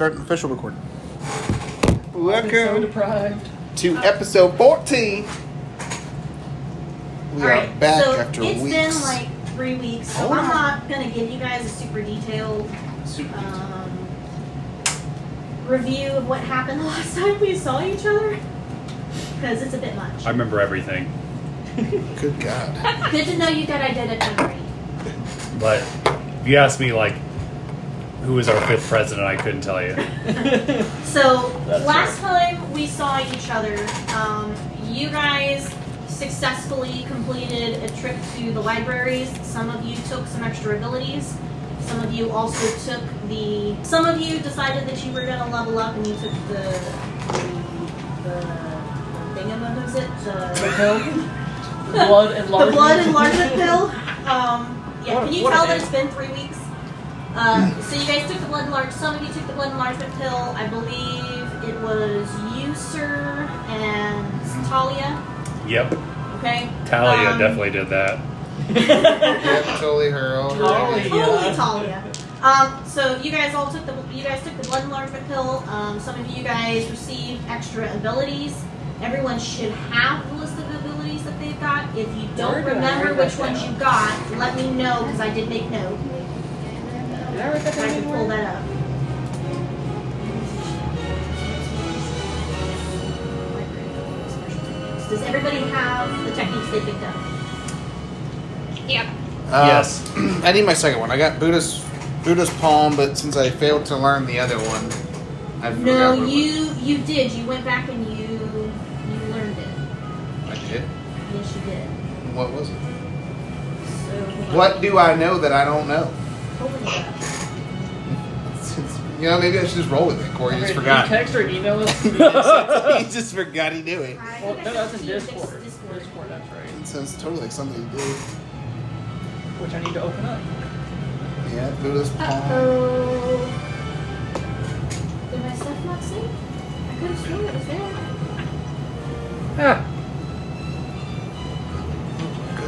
Start an official recording. So Welcome deprived. to episode 14. We are Alright, back so after it's weeks. been like 3 weeks, so Hold I'm on. not going to give you guys a super detailed review of what happened the last time we saw each other, because it's a bit much. I remember everything, Good God. Good to know you got identity. but if you asked me, like, who was our 5th president, I couldn't tell you. So, That's last time we saw each other, you guys successfully completed a trip to the libraries. Some of you took some extra abilities. Some of you also took some of you decided that you were going to level up and you took the thingamabobs The pill? The blood the enlargement. blood enlargement pill. Can you What tell a that name. it's been 3 weeks? So you guys took the blood enlargement. Some of you took the blood enlargement pill. I believe it was you, sir, and Talia. Yep, Okay. Talia definitely did that. Yeah, totally her. Totally. Totally Talia. So you guys took the blood enlargement pill. Some of you guys received extra abilities. Everyone should have the list of abilities that they've got. If you don't Where did I remember write which that ones down? you got, let me know because I did make note. Did I write that I down can pull anywhere? that up. Does everybody have the techniques they picked up? Yep. Yes. I need my second one. I got Buddha's palm, but since I failed to learn the other one, I forgot No, what it you did. You went back and you learned it. was. I did. Yes, you did. What was it? So What do I know that I don't know? Pulling it up. You know, maybe I should just roll with it. Corey just forgot. Can you text or email us? He just forgot he knew it. I Well, think no, I that's in sent you Discord. Discord. Discord, that's right. It sounds totally like something he did. Which I need to open up. Yeah, Buddha's palm. Uh-oh. Did my stuff not save? I could have sworn it was there.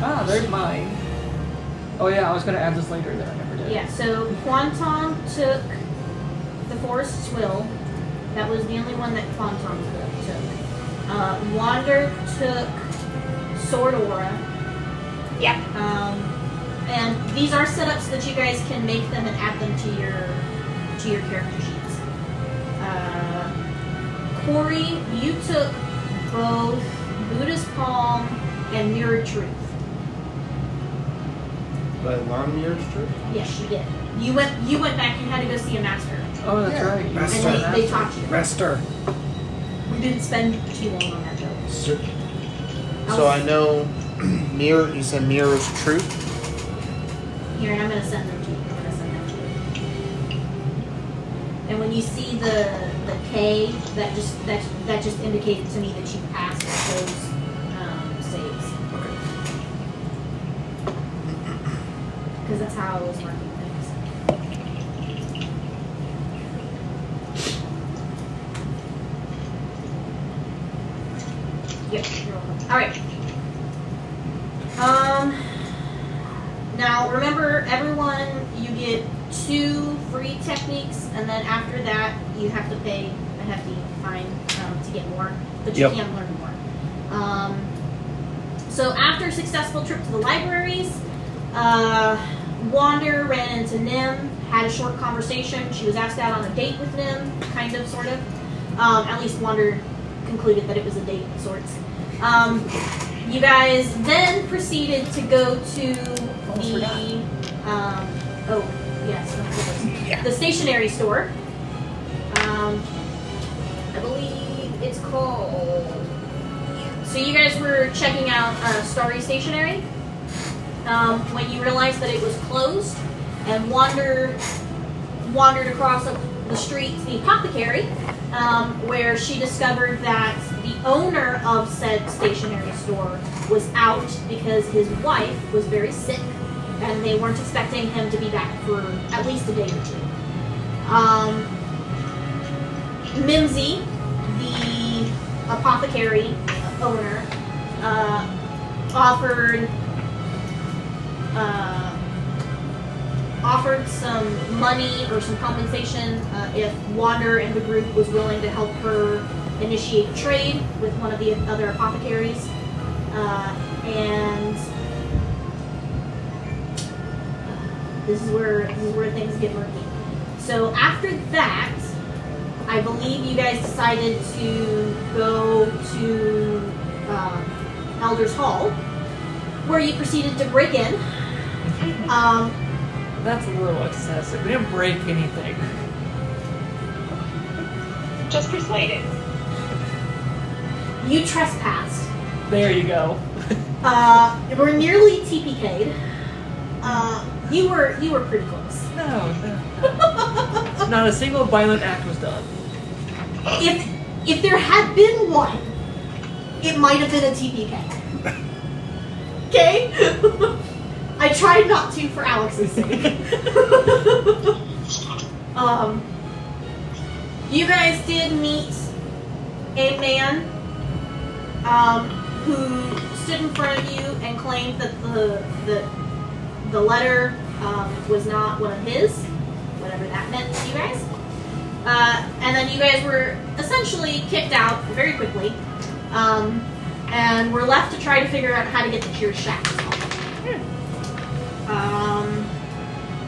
Ah, there's mine. Oh yeah, I was gonna add this later, then I never did. Yeah, so Quantum took the Forest's Will. That was the only one that Quantum took. Wander took Sword Aura. Yep. And these are set up so that you guys can make them and add them to your character sheets. Corey, you took both Buddha's Palm and Mirrored Truth. Did I learn yours true? Yes, you did. You went back. You had to go see a master, Oh, that's Yeah. right. You That's did and that. they taught you. Master. We didn't spend too long on that though. So I know mirror. You said mirror's truth. Here, and I'm gonna send them to you. I'm gonna send them to you. And when you see the K, that just indicated to me that you passed those saves. Okay. Because that's how I was marking things. Yep, you're welcome. Alright. Now remember, everyone, you get 2 free techniques, and then after that, you have to pay a hefty fine to get more, but you Yep. can learn more. So after a successful trip to the libraries, Wander ran into Nim, had a short conversation. She was asked out on a date with Nim, kind of, sort of. At least Wander concluded that it was a date of sorts. You guys then proceeded to go to the stationery store. I believe it's called. So you guys were checking out Starry Stationery when you realized that it was closed, and wandered across the street to the apothecary, where she discovered that the owner of said stationery store was out because his wife was very sick, and they weren't expecting him to be back for at least a day or 2. Mimsy, the apothecary owner, offered offered some money or some compensation if Wander and the group was willing to help her initiate trade with one of the other apothecaries. And this is where things get murky. So after that, I believe you guys decided to go to Elder's Hall, where you proceeded to break in. That's a little excessive. We didn't break anything. Just persuaded. You trespassed. There you go. We're nearly TPK'd. You were pretty close. No. Not a single violent act was done. If there had been one, it might have been a TPK. Okay? I tried not to for Alex's sake. You guys did meet a man who stood in front of you and claimed that the letter was not one of his, whatever that meant to you guys. And then you guys were essentially kicked out very quickly, and were left to try to figure out how to get to your shack.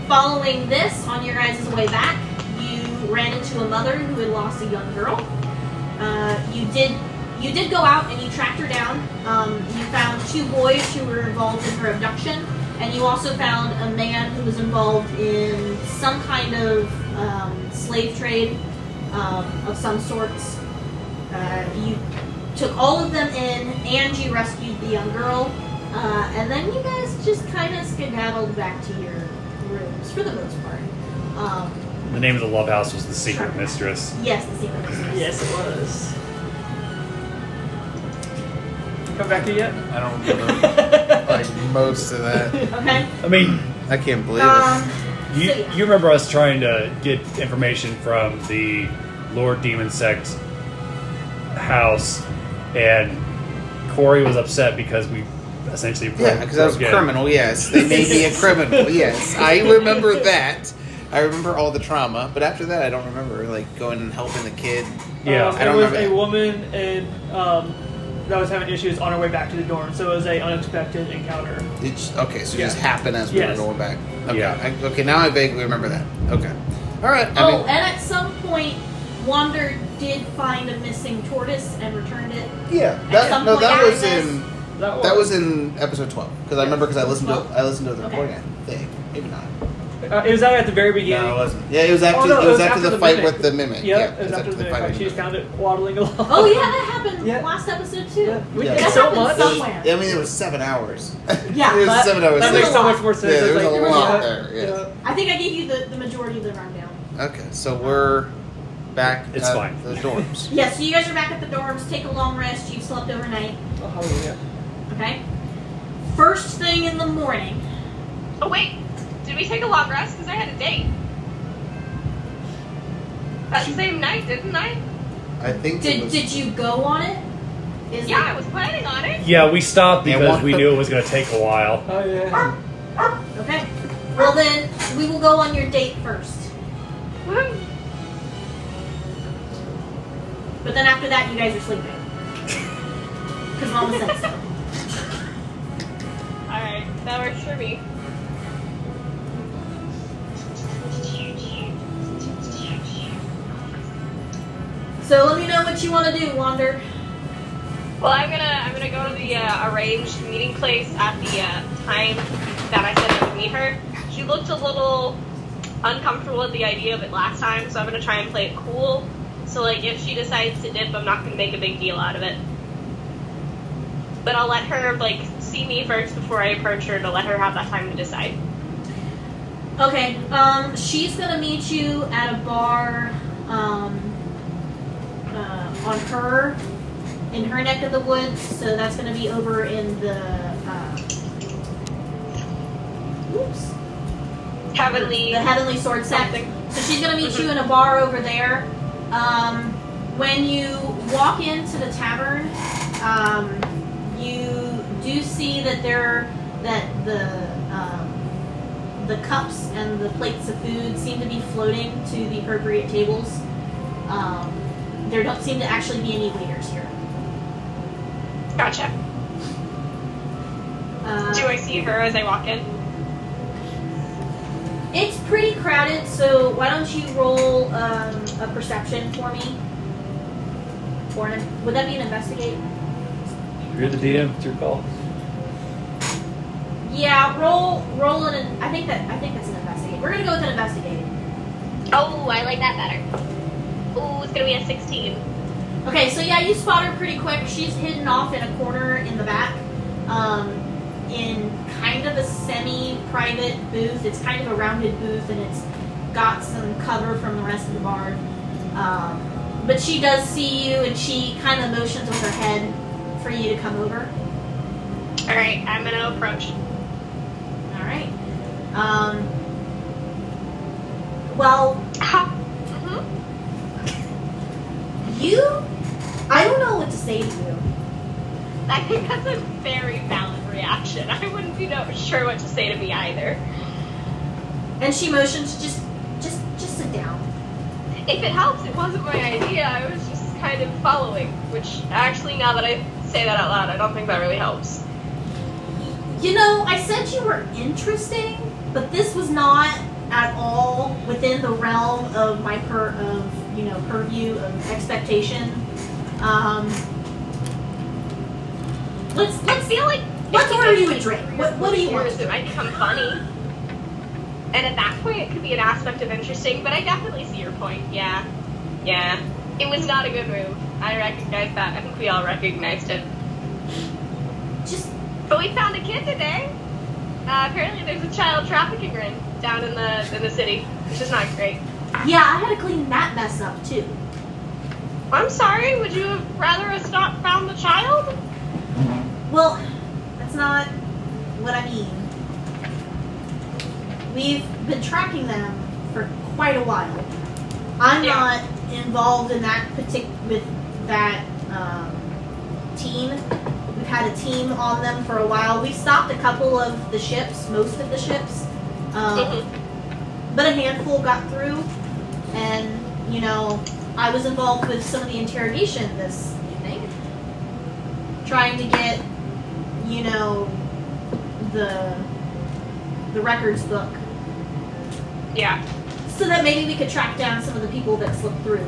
Following this, on your guys' way back, you ran into a mother who had lost a young girl. You did go out and you tracked her down. You found 2 boys who were involved in her abduction, and you also found a man who was involved in some kind of slave trade of some sorts. You took all of them in, and you rescued the young girl, and then you guys just kind of skedaddled back to your rooms for the most part. The name of the love house was the Secret Mistress. Yes, the secret mistress. Yes, it was. Come back to you yet? I don't remember like most of that. Okay. I mean, I can't believe it. you remember us trying to get information from the Lord Demon Sect house, and Corey was upset because we essentially Yeah, because I was a criminal, yes. They made me a criminal, yes. I remember that. I remember all the trauma, but after that I don't remember, like, going and helping the kid. Yeah. I don't It was remember a that. woman and that was having issues on her way back to the dorm, so it was an unexpected encounter. Okay, so it just Yeah. happened as we Yes. were going back. Okay, Yeah. okay, now I vaguely remember that. Okay. Alright, And at some point, Wander did find a missing tortoise and returned it. yeah, At some point that after was this- in... That was in episode 12, because I remember because I listened to the Okay. recording, I think. Maybe not. It was out at the very beginning. No, it wasn't. Yeah, it was after, no, it was after the fight mimic. with the mimic. Yep, it was after the fight fight. with She the just mimic. found it waddling along. Oh yeah, that happened Yeah. last episode too. Yeah. We Yeah. did That so happened much. somewhere. I mean, it was 7 hours. Yeah, it was that- 7 hours. That There makes was so a much lot. more sense. Yeah, there was It's a like, lot yeah. there. Yes. Yeah. I think I gave you the majority of the rundown. Okay, so we're back It's at fine. the dorms. Yeah, so you guys are back at the dorms. Take a long rest. You've slept overnight. Oh, hallelujah. Okay. First thing in the morning. Oh wait, did we take a long rest? Because I had a date. That same night, didn't I? I think it was, Did you go on it? Is Yeah, I was planning on it. Yeah, we stopped Yeah, because one- we knew it was going to take a while. Oh, yeah. Okay. Well then, we will go on your date first. Woo. But then after that, you guys are sleeping. Because Mama said so. Alright, that works for me. So let me know what you want to do, Wander. Well, I'm gonna go to the arranged meeting place at the time that I said I would meet her. She looked a little uncomfortable with the idea of it last time, so I'm gonna try and play it cool. So like, if she decides to dip, I'm not gonna make a big deal out of it. But I'll let her like see me first before I approach her to let her have that time to decide. Okay. She's gonna meet you at a bar. In her neck of the woods. So that's gonna be over in the. Heavenly. The Heavenly Sword Sect. Something. So she's gonna meet you in a bar over there. When you walk into the tavern, you do see that the cups and the plates of food seem to be floating to the appropriate tables. There don't seem to actually be any waiters here. Gotcha. Do I see her as I walk in? It's pretty crowded, so why don't you roll a perception for me? Would that be an investigate? You're the DM. It's your call. Yeah, roll an. I think that's an investigate. We're gonna go with an investigate. Oh, I like that better. Ooh, it's gonna be a 16. Okay, so yeah, you spot her pretty quick. She's hidden off in a corner in the back, in kind of a semi-private booth. It's kind of a rounded booth, and it's got some cover from the rest of the bar. But she does see you, and she kind of motions with her head for you to come over. All right, I'm gonna approach. All right. Well, I don't know what to say to you. I think that's a very valid reaction. I wouldn't be sure what to say to me either. And she motions, just sit down. If it helps, it wasn't my idea. I was just kind of following, which actually, now that I say that out loud, I don't think that really helps. You know, I said you were interesting, but this was not at all within the realm of my purview of expectation. Let's feel like let's order you a drink. What do you want? It might become funny. And at that point, it could be an aspect of interesting, but I definitely see your point. Yeah. It was not a good move. I recognize that. I think we all recognized it. But we found a kid today. Apparently there's a child trafficking ring down in the city, which is not great. Yeah, I had to clean that mess up too. I'm sorry, would you have rather us not found the child? Well, that's not what I mean. We've been tracking them for quite a while. I'm not involved in that team. We've had a team on them for a while. We stopped a couple of the ships, most of the ships, but a handful got through. And I was involved with some of the interrogation this evening, trying to get the records book. Yeah. So that maybe we could track down some of the people that slipped through.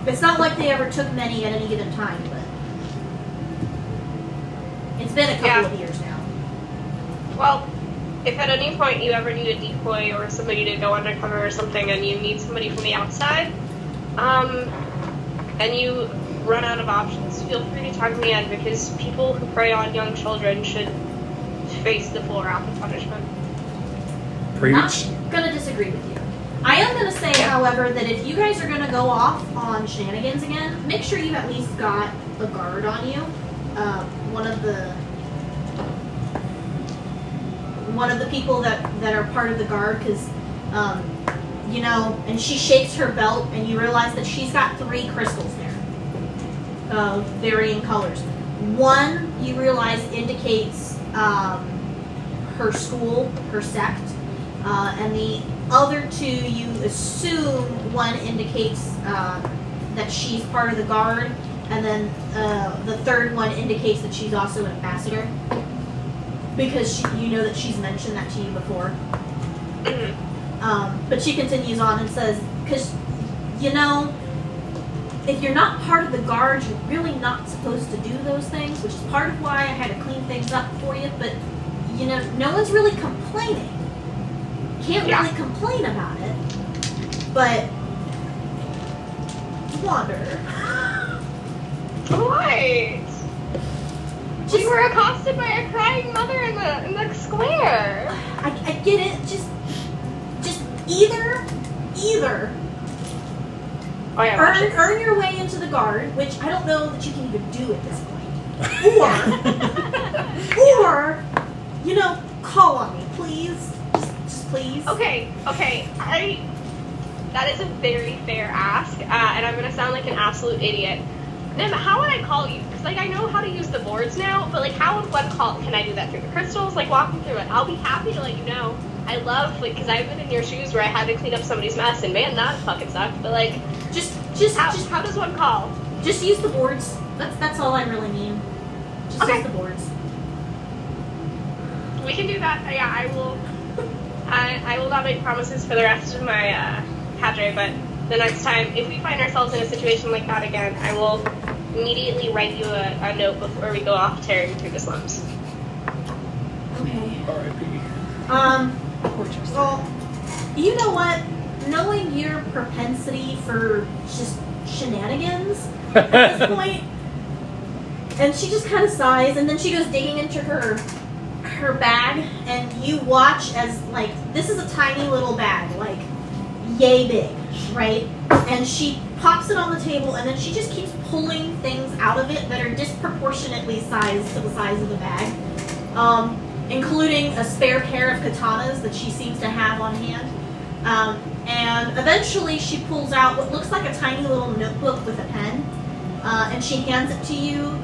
It's not like they ever took many at any given time, but it's been a couple of years now. Well, if at any point you ever need a decoy or somebody to go undercover or something and you need somebody from the outside, and you run out of options, feel free to tug me in, because people who prey on young children should face the full wrath of punishment. Preach. Not gonna disagree with you. I am gonna say, however, that if you guys are gonna go off on shenanigans again, make sure you at least got a guard on you. One of the people that are part of the guard, because and she shakes her belt, and you realize that she's got 3 crystals there of varying colors. One you realize indicates her school, her sect, and the other 2 you assume one indicates that she's part of the guard, and then the third one indicates that she's also an ambassador, because you know that she's mentioned that to you before. But she continues on and says, because if you're not part of the guard, you're really not supposed to do those things, which is part of why I had to clean things up for you. But no one's really complaining. Can't really complain about it. But Wander. What? We were accosted by a crying mother in the square. I get it. Just either earn your way into the guard, which I don't know that you can even do at this point, or call on me, please. Just please. Okay. That is a very fair ask, and I'm gonna sound like an absolute idiot. Nim, how would I call you? Because I know how to use the boards now, but how would one call? Can I do that through the crystals? Walk me through it. I'll be happy to let you know. I love, like, because I've been in your shoes where I had to clean up somebody's mess, and man, that fucking sucked. But like, how does one call? Just use the boards. That's all I really mean. Just Okay. use the boards. We can do that. Yeah, I will. I will not make promises for the rest of my cadre, but the next time, if we find ourselves in a situation like that again, I will immediately write you a note before we go off tearing through the slums. Okay. R.I.P. Well, you know what? Knowing your propensity for just shenanigans at this point, and she just kind of sighs, and then she goes digging into her bag, and you watch as, like, this is a tiny little bag, like, yay big, right? And she pops it on the table, and then she just keeps pulling things out of it that are disproportionately sized to the size of the bag, including a spare pair of katanas that she seems to have on hand. And eventually she pulls out what looks like a tiny little notebook with a pen, and she hands it to you.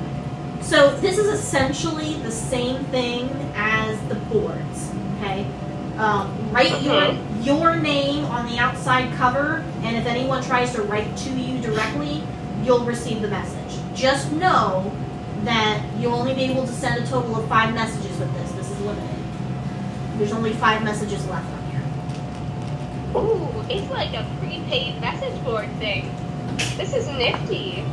So this is essentially the same thing as the boards, okay? Write your name on the outside cover, and if anyone tries to write to you directly, you'll receive the message. Just know that you'll only be able to send a total of 5 messages with this. This is limited. There's only 5 messages left on here. Ooh, it's like a prepaid message board thing. This is nifty.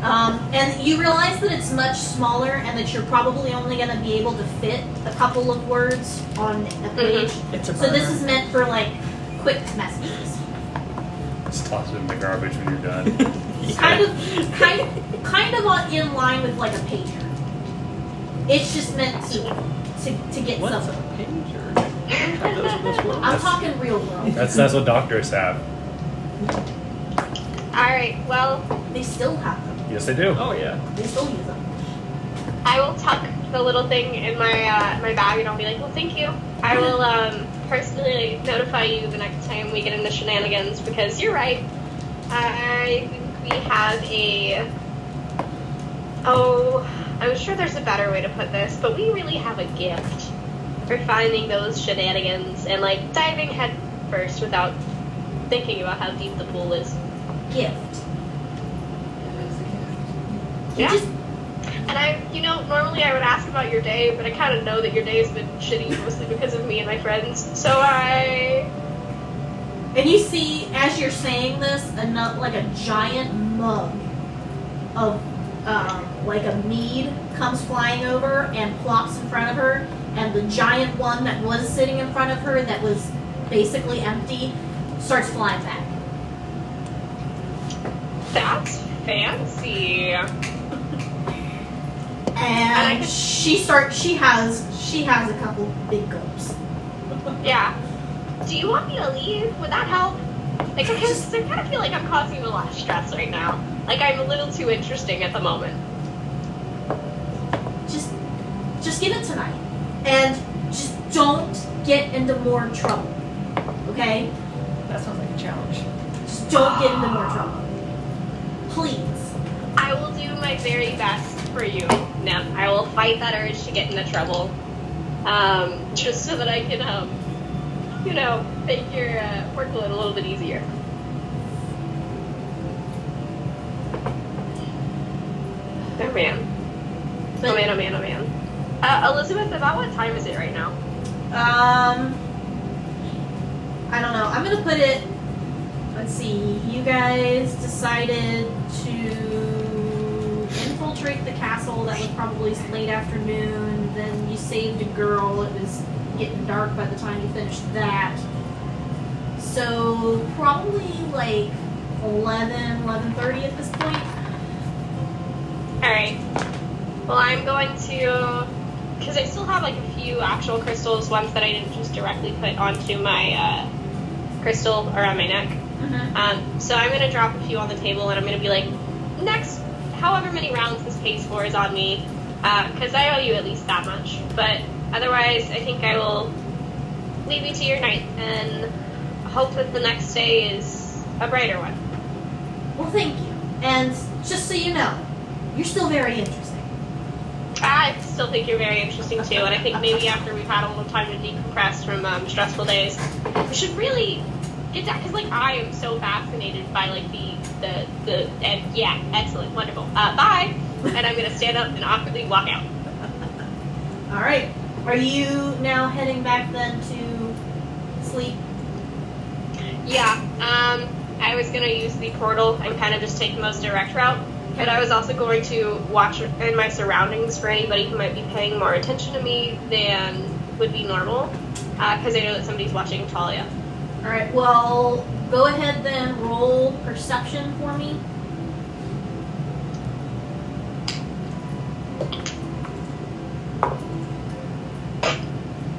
And you realize that it's much smaller and that you're probably only going to be able to fit a couple of words on a page. It's a So this burner. is meant for, like, quick messages. Just toss it in the garbage when you're done. Kind of in line with, like, a pager. It's just meant to get What's a something. pager? Have those in this world? I'm talking real world. That's what doctors have. Alright, well, They still have them. Yes, they do. Oh yeah. They still use them. I will tuck the little thing in my my bag and I'll be like, well, thank you. I will personally notify you the next time we get into shenanigans because you're right. I think we have I'm sure there's a better way to put this, but we really have a gift for finding those shenanigans and, like, diving head first without thinking about how deep the pool is. Gift. Yeah. Just, And normally I would ask about your day, but I kind of know that your day has been shitty mostly because of me and my friends. So and you see, as you're saying this, like a giant mug of like a mead comes flying over and plops in front of her, and the giant one that was sitting in front of her that was basically empty starts flying back. That's fancy. And she has a couple big gulps. Yeah. Do you want me to leave? Would that help? Like, I kind of feel like I'm causing you a lot of stress right now. Like, I'm a little too interesting at the moment. Just give it tonight, and just don't get into more trouble. Okay? That sounds like a challenge. Just don't get into more trouble. Please. I will do my very best for you, Nim. I will fight that urge to get into trouble. Just so that I can, make your workload a little bit easier. Oh man. Oh man. Elizabeth, about what time is it right now? I don't know. I'm gonna put it. Let's see. You guys decided to infiltrate the castle. That was probably late afternoon. Then you saved a girl. It was getting dark by the time you finished that. So probably like 11:30 at this point. Alright. Well, I'm going to... Because I still have, like, a few actual crystals, ones that I didn't just directly put onto my crystal around my neck. Mm-hmm. So I'm going to drop a few on the table, and I'm going to be like, next, however many rounds this pays for is on me, because I owe you at least that much. But otherwise, I think I will leave you to your night, and hope that the next day is a brighter one. Well, thank you. And just so you know, you're still very interesting. I still think you're very interesting too, and I think maybe after we've had a little time to decompress from stressful days, we should really get that, because like I am so fascinated by like the and yeah, excellent, wonderful. Bye, and I'm gonna stand up and awkwardly walk out. All right. Are you now heading back then to sleep? Yeah, I was gonna use the portal and kind of just take the most direct route. But I was also going to watch in my surroundings for anybody who might be paying more attention to me than would be normal, because I know that somebody's watching Talia. All right. Well, go ahead then. Roll perception for me.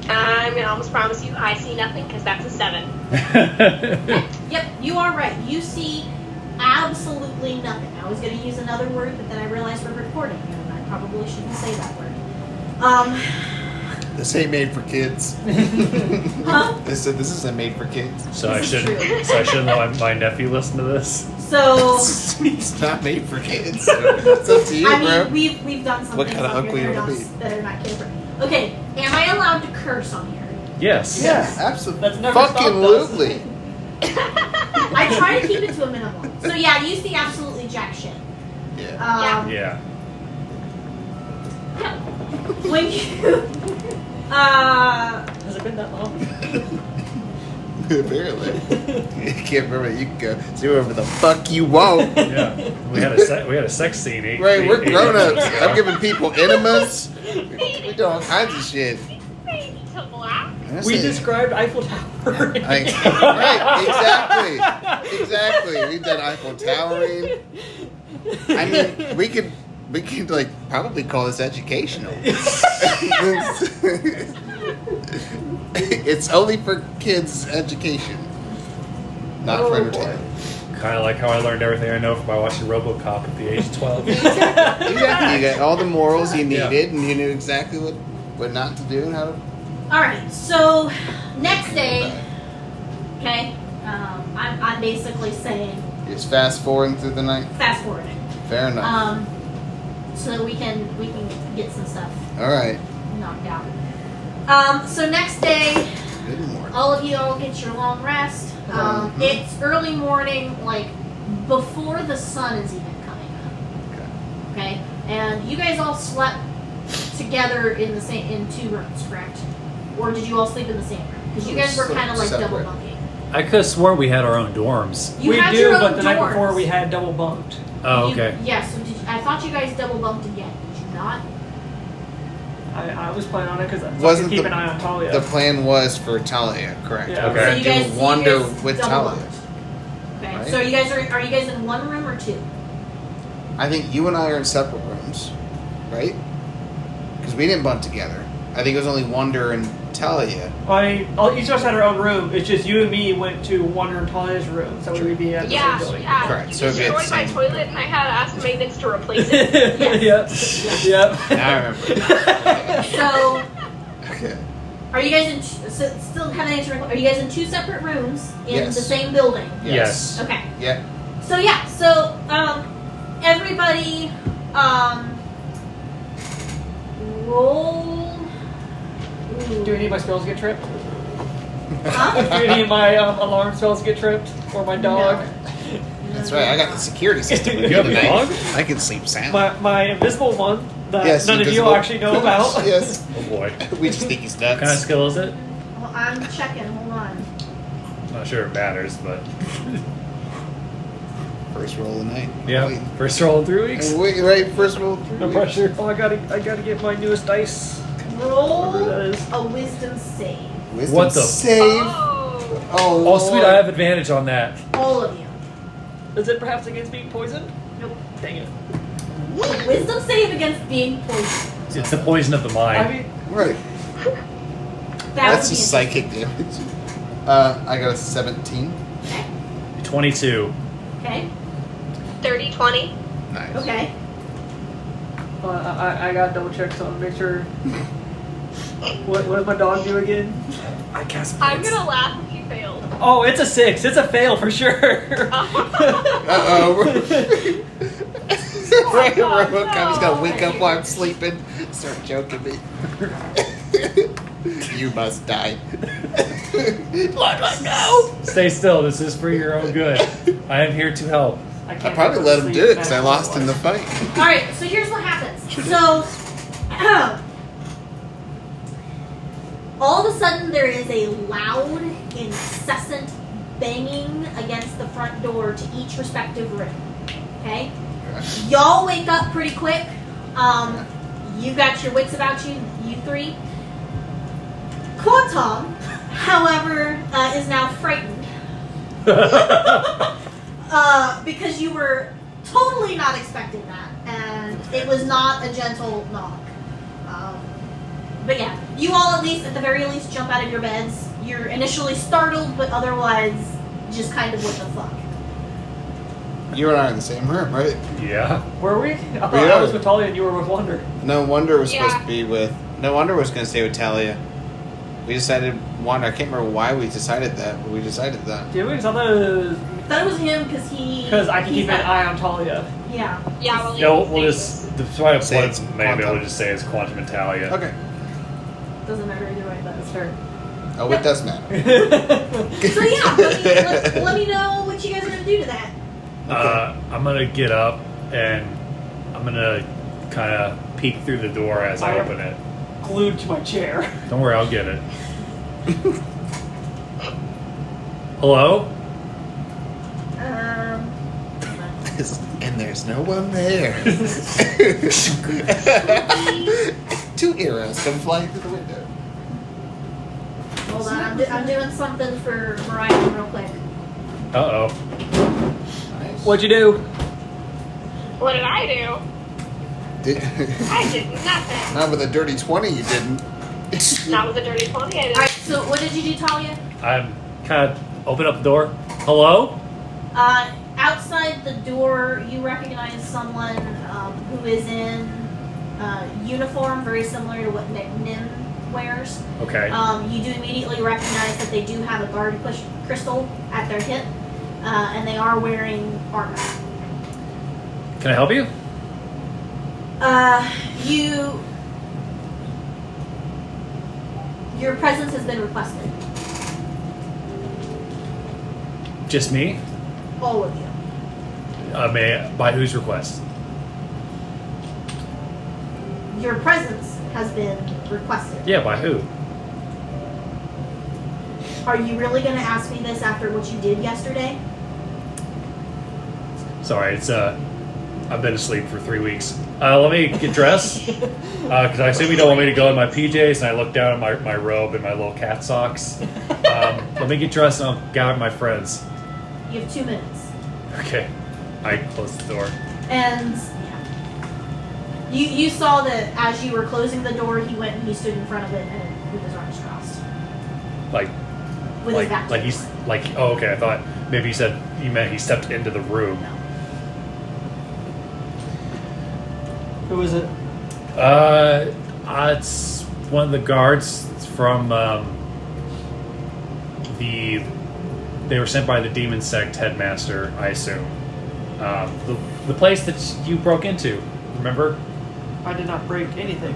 I'm gonna almost promise you I see nothing, because that's a 7. Yep, you are right. You see absolutely nothing. I was going to use another word, but then I realized we're recording, and I probably shouldn't say that word. This ain't made for kids. Huh? They said this isn't made for kids. So This I is should true. so I should let my nephew listen to this. So, It's not made for kids. It's up to you, I bro. mean, we've done some What things kind of on uncle here you that are wanna not- that are not kid friendly. Okay, am I allowed to curse on here? Yes. Yeah, absolutely. That's never stopped us. Fucking lootly. I try to keep it to a minimum. So yeah, you see absolutely jack shit. Yeah. Yeah. When you Has it been that long? Apparently. You can't remember. You can go do whatever the fuck you want. Yeah. We had a sex scene. Right, we're grown ups. months ago. I'm giving people enemas. We do all kinds of shit. Maybe to black. We described Eiffel Tower. Right, exactly. We've done Eiffel Towering. I mean, we could like probably call this educational. It's only for kids' education, not for entertainment. Kind of like how I learned everything I know by watching RoboCop at the age of 12. Exactly. You got all the morals you Yeah. needed, and you knew exactly what not to do and how to. All right, so next day, okay, I'm basically saying Just fast forwarding through the night. fast forwarding, Fair enough. so that we can get some stuff All right. knocked out. So next day, Good morning. all of you all get your long rest. Mhm. It's early morning, like before the sun is even coming up. Okay, and you guys all slept together in two rooms, correct? Or did you all sleep in the same room? Because you guys were kind of like double Separate. bunking. I could have sworn we had our own dorms. You we had do, your own but the night dorms. before we had double bunked. Oh, You- okay. Yeah, so I thought you guys double bunked again. Did you not? I was planning on it because I Wasn't could keep the- an eye on Talia. The plan was for Talia, correct? Yeah. Okay. So you guys, Do wonder you guys with double Talia. bunked. Okay. Right. So are you guys in one room or two? I think you and I are in separate rooms, right? Because we didn't bunk together. I think it was only Wonder and Talia. Each of us had our own room. It's just you and me went to Wonder and Talia's room, so we would be at the Yeah, same building. yeah. Correct, You so it'd be at the destroyed my same- toilet, and I had to ask the maintenance to replace it. Yes. Yep. Now I remember. So Okay. are you guys in? So still kind of answering. Are you guys in two separate rooms in Yes. the same building? Yes. Okay. Yeah. So yeah. So everybody roll. Ooh. Do any of my spells get tripped? Huh? Do any of my alarm spells get tripped? Or my dog? That's right. I got the security system with You me have a tonight. dog? I can sleep sound. My invisible one that Yes, none of invisible. you actually know about. Yes. Oh boy. We just think he's What kind of nuts. skill is it? Well, I'm checking. Hold on. Not sure it matters, but First roll of the night. yeah. Wait. First roll in 3 weeks. Wait, right, first roll. No pressure. Oh, I gotta get my newest dice. Roll Whatever that is. a wisdom save. Wisdom What the- save? Oh. Oh, Oh, sweet! Lord. I have advantage on that. All of you. Is it perhaps against being poisoned? Nope. Dang it. A wisdom save against being poisoned. It's the poison of the mind. I mean, Right. That That's would just be psychic damage. I got a 17. Okay. 22. Okay. 30-20. Nice. Okay. I gotta double check so make sure. What does my dog do again? I guess. I'm gonna laugh if you failed. Oh, it's a 6. It's a fail for sure. Uh-oh. Right, Robocop's gonna wake up while I'm sleeping, start joking me. You must die. No. Stay still. This is for your own good. I am here to help. I probably let him do it because I lost in the fight. All right, so here's what happens. So, all of a sudden, there is a loud, incessant banging against the front door to each respective room. Okay, y'all wake up pretty quick. You got your wits about you, you three. Quantum, however, is now frightened. Because you were totally not expecting that, and it was not a gentle knock. But yeah, you all at least, at the very least, jump out of your beds. You're initially startled, but otherwise just kind of what the fuck. You and I are in the same room, right? Yeah. Were we? I thought We I are. was with Talia and you were with Wonder. No Wonder was supposed Yeah. to be with. No Wonder was going to stay with Talia. We decided Wonder. I can't remember why we decided that, but we decided that. Did we? 'Cause I thought it was That was him because I can keep an eye on Talia. Yeah. Yeah, well, No, we'll just. The point Say it's maybe quantum. we'll just say is Quantum Italia. Okay. Doesn't matter either way. That's fair. Oh, it does matter. So yeah, let me know what you guys are gonna do to that. I'm gonna get up and I'm gonna kind of peek through the door as I open it. Glued to my chair. Don't worry, I'll get it. Hello? And there's no one there. 2 arrows come flying through the window. Hold on, I'm doing something for Mariah real quick. Uh-oh. Nice. What'd you do? What did I do? I did nothing. Not with a dirty 20, you didn't. Not with a dirty 20, I didn't. Alright, so what did you do, Talia? I'm kind of open up the door. Hello? Outside the door, you recognize someone who is in uniform, very similar to what Nim wears. Okay. You do immediately recognize that they do have a guard crystal at their hip, and they are wearing armor. Can I help you? Your presence has been requested. Just me? All of you. By whose request? Your presence has been requested. Yeah, by who? Are you really going to ask me this after what you did yesterday? Sorry, it's I've been asleep for 3 weeks. Let me get dressed because I assume you don't want me to go in my PJs, and I look down at my robe and my little cat socks. Let me get dressed and I'll gather my friends. You have 2 minutes. Okay, I close the door. And you saw that as you were closing the door, he went and he stood in front of it and with his arms crossed. Like, With his back to like the he's door. like. Oh, okay. I thought maybe you meant he stepped into the room. No. Who is it? It's one of the guards from They were sent by the demon sect headmaster, I assume. The place that you broke into. Remember? I did not break anything.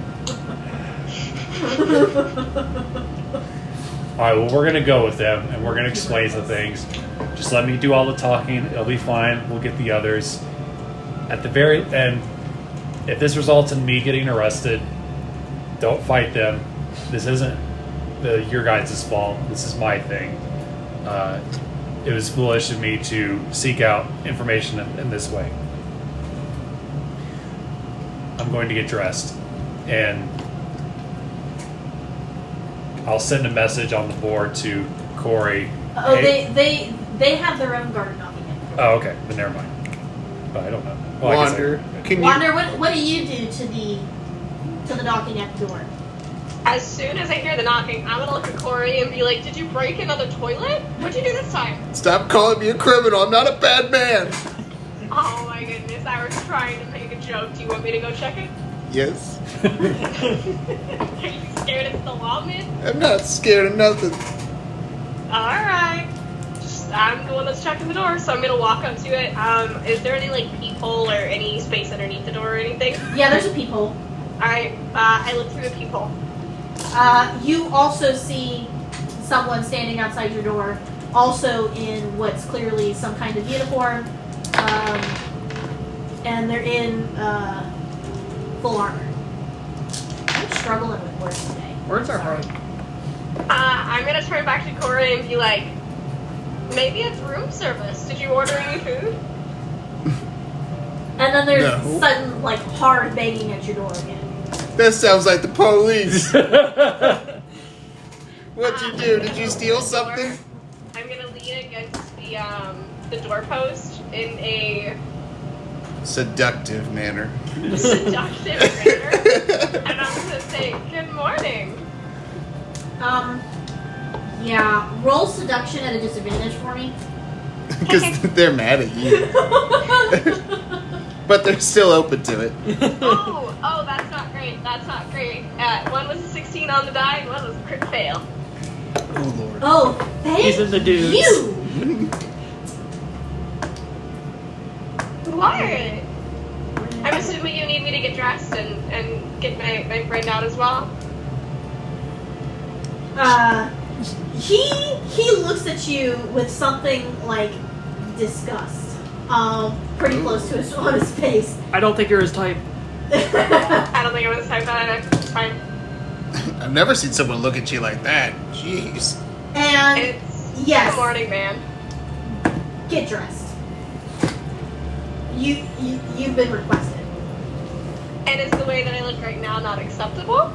All right. Well, we're gonna go with them, and we're gonna explain some things. Just let me do all the talking. It'll be fine. We'll get the others. At the very end, if this results in me getting arrested, don't fight them. This isn't your guys' fault. This is my thing. It was foolish of me to seek out information in this way. I'm going to get dressed, and I'll send a message on the board to Corey. Oh, Hey- they have their own guard knocking it. Oh, okay. Then never mind. But I don't know. Well, I guess Wander. Can you? Wonder what do you do to the knocking at the door? As soon as I hear the knocking, I'm gonna look at Corey and be like, "Did you break another toilet? What'd you do this time?" Stop calling me a criminal. I'm not a bad man. Oh my goodness, I was trying to make a joke. Do you want me to go check it? Yes. Are you scared it's the lawman? I'm not scared of nothing. Alright. Just I'm the one that's checking the door, so I'm gonna walk up to it. Is there any like peephole or any space underneath the door or anything? Yeah, there's a peephole. Alright, I look through the peephole. You also see someone standing outside your door, also in what's clearly some kind of uniform, and they're in full armor. I'm struggling with words today. Words are hard. I'm gonna turn back to Corey and be like, maybe it's room service. Did you order any food? And then there's No. sudden, like, hard banging at your door again. That sounds like the police. What'd you do? Did you steal something? I'm gonna lean against the doorpost in a Seductive manner. seductive manner, and I'm gonna say, "Good morning." Yeah, roll seduction at a disadvantage for me. Because they're mad at you. But they're still open to it. Oh, that's not great. That's not great. One was a 16 on the die, and one was a crit fail. Oh, Lord. Oh, thank He's in the dudes. you! What? I'm assuming you need me to get dressed and get my friend out as well. He looks at you with something like disgust. Pretty close to on his face. I don't think you're his type. I don't think I'm gonna type that. It's fine. I've never seen someone look at you like that. Jeez. And It's yes, good morning, man. get dressed. You've been requested. And is the way that I look right now not acceptable?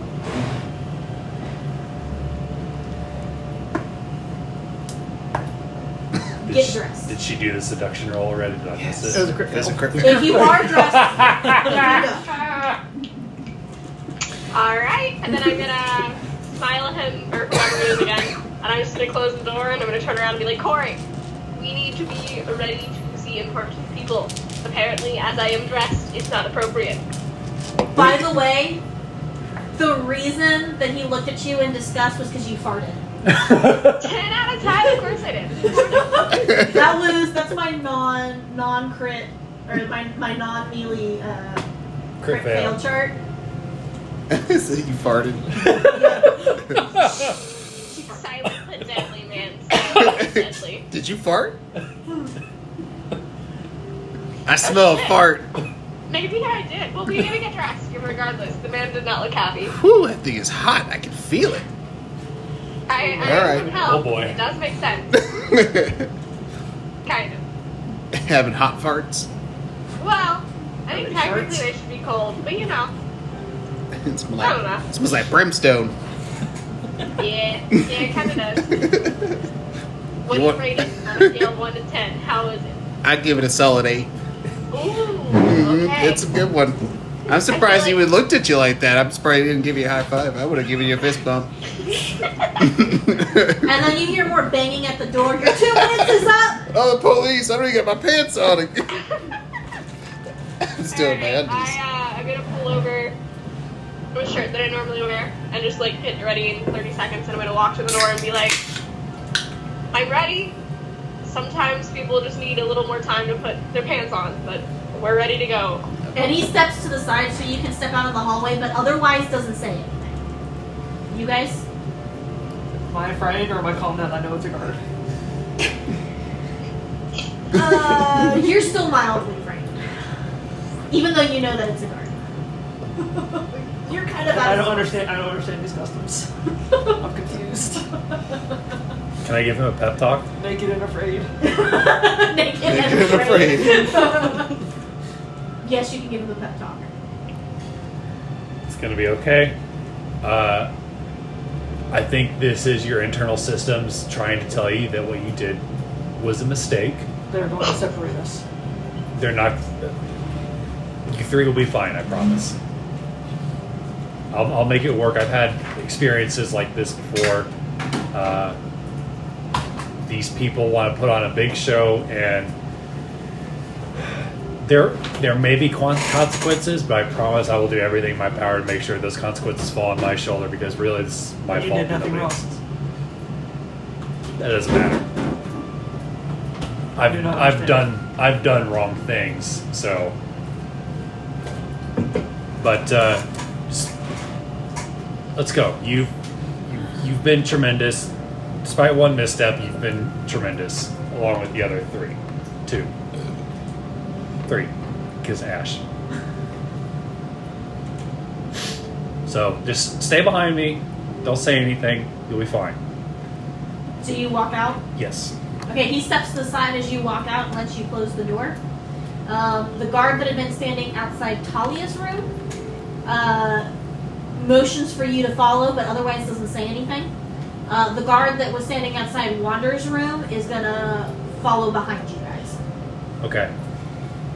Get dressed. Did she do the seduction roll already? Did I miss Yes. It was a crit That's a fail. crit If you are dressed, you go. Alright, and then I'm gonna smile at him, or whoever it is again, and I'm just gonna close the door, and I'm gonna turn around and be like, Corey, we need to be ready to see important people. Apparently, as I am dressed, it's not appropriate. By the way, the reason that he looked at you in disgust was because you farted. 10 out of 10, of course I did. That's my non-crit, or my non-melee crit Crit fail. fail chart. So you farted. Silent but deadly, man. Silent but deadly. Did you fart? I smell a fart. Maybe I did. Well, we gotta get dressed, regardless. The man did not look happy. Whew, that thing is hot. I can feel it. I Alright. couldn't help. Oh, boy. It does make sense. Kind of. Having hot farts. Well, I think Really technically shirts? they should be cold, but you know. It smells I don't know. like, it smells like brimstone. Yeah, it kind of does. What do you want- rate it on a scale of 1 to 10? How is it? I'd give it a solid 8. Ooh, Mhm, okay. It's a good one. I'm surprised he even looked at you like that. I'm surprised he didn't give you a high five. I would have given you a fist bump. And then you hear more banging at the door. Your 2 minutes is up. Oh, the police! I don't even get my pants on. I'm still in my Alright, undies. I'm gonna pull over a shirt that I normally wear and just like get ready in 30 seconds, and I'm gonna walk to the door and be like, I'm ready. Sometimes people just need a little more time to put their pants on, but we're ready to go. And he steps to the side so you can step out of the hallway, but otherwise doesn't say anything. You guys? Am I afraid or am I calm down? I know it's a guard. You're still mildly afraid. Even though you know that it's a guard. You're kind of I don't understand these customs. I'm confused. Can I give him a pep talk? Naked and afraid. Naked and and afraid. Yes, you can give him a pep talk. It's gonna be okay. I think this is your internal systems trying to tell you that what you did was a mistake. They're going to separate us. They're not. You three will be fine, I promise. I'll make it work. I've had experiences like this before. These people want to put on a big show, and there may be consequences, but I promise I will do everything in my power to make sure those consequences fall on my shoulder, because really this is my You fault. did nothing Nobody wrong. else's. That doesn't matter. do not understand. I've done wrong things, so. But just, let's go. You've been tremendous. Despite one misstep, you've been tremendous, along with the other 3. 3, because Ash. So just stay behind me. Don't say anything. You'll be fine. So you walk out? Yes. Okay, he steps to the side as you walk out and lets you close the door. The guard that had been standing outside Talia's room motions for you to follow, but otherwise doesn't say anything. The guard that was standing outside Wander's room is going to follow behind you guys. Okay.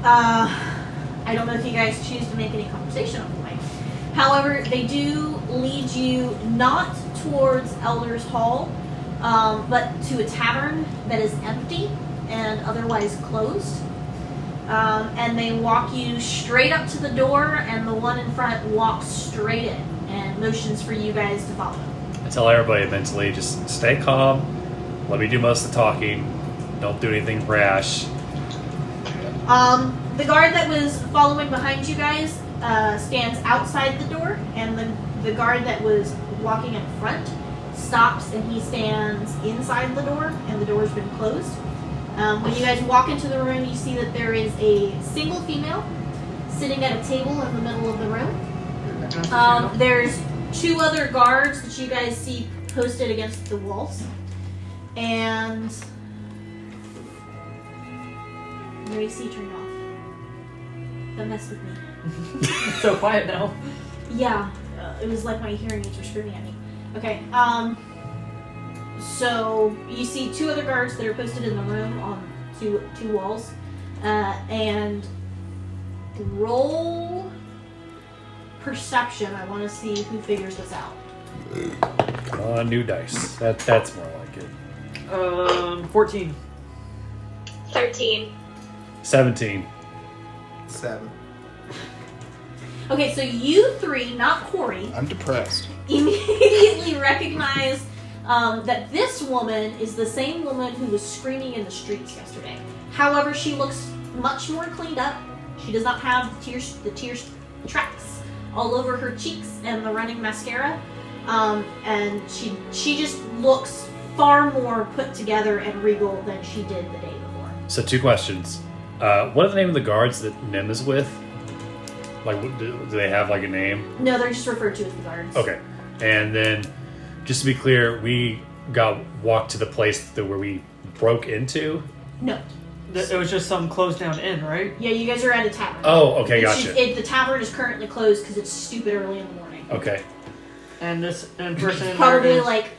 I don't know if you guys choose to make any conversation on the way. However, they do lead you not towards Elder's Hall, but to a tavern that is empty and otherwise closed. And they walk you straight up to the door, and the one in front walks straight in and motions for you guys to follow. I tell everybody mentally, just stay calm. Let me do most of the talking. Don't do anything brash. The guard that was following behind you guys stands outside the door, and the guard that was walking in front stops, and he stands inside the door, and the door's been closed. When you guys walk into the room, you see that there is a single female sitting at a table in the middle of the room. There's 2 other guards that you guys see posted against the walls. And your AC turned off. Don't mess with me. It's so quiet now. Yeah, it was like my hearing aids were screaming at me. Okay, so you see 2 other guards that are posted in the room on two walls, and roll perception. I want to see who figures this out. Come on, new dice. That's more like it. 14. 13. 17. 7. Okay, so you 3, not Corey, I'm depressed. immediately recognize that this woman is the same woman who was screaming in the streets yesterday. However, she looks much more cleaned up. She does not have the tear tracks all over her cheeks and the running mascara. And she just looks far more put together and regal than she did the day before. So 2 questions. What are the name of the guards that Nim is with? Like, do they have like a name? No, they're just referred to as the guards. Okay. And then, just to be clear, we got walked to the place where we broke into? No. It was just some closed down inn, right? Yeah, you guys are at a tavern. Oh, okay, gotcha. The tavern is currently closed because it's stupid early in the morning. Okay. And this person in Probably there is... like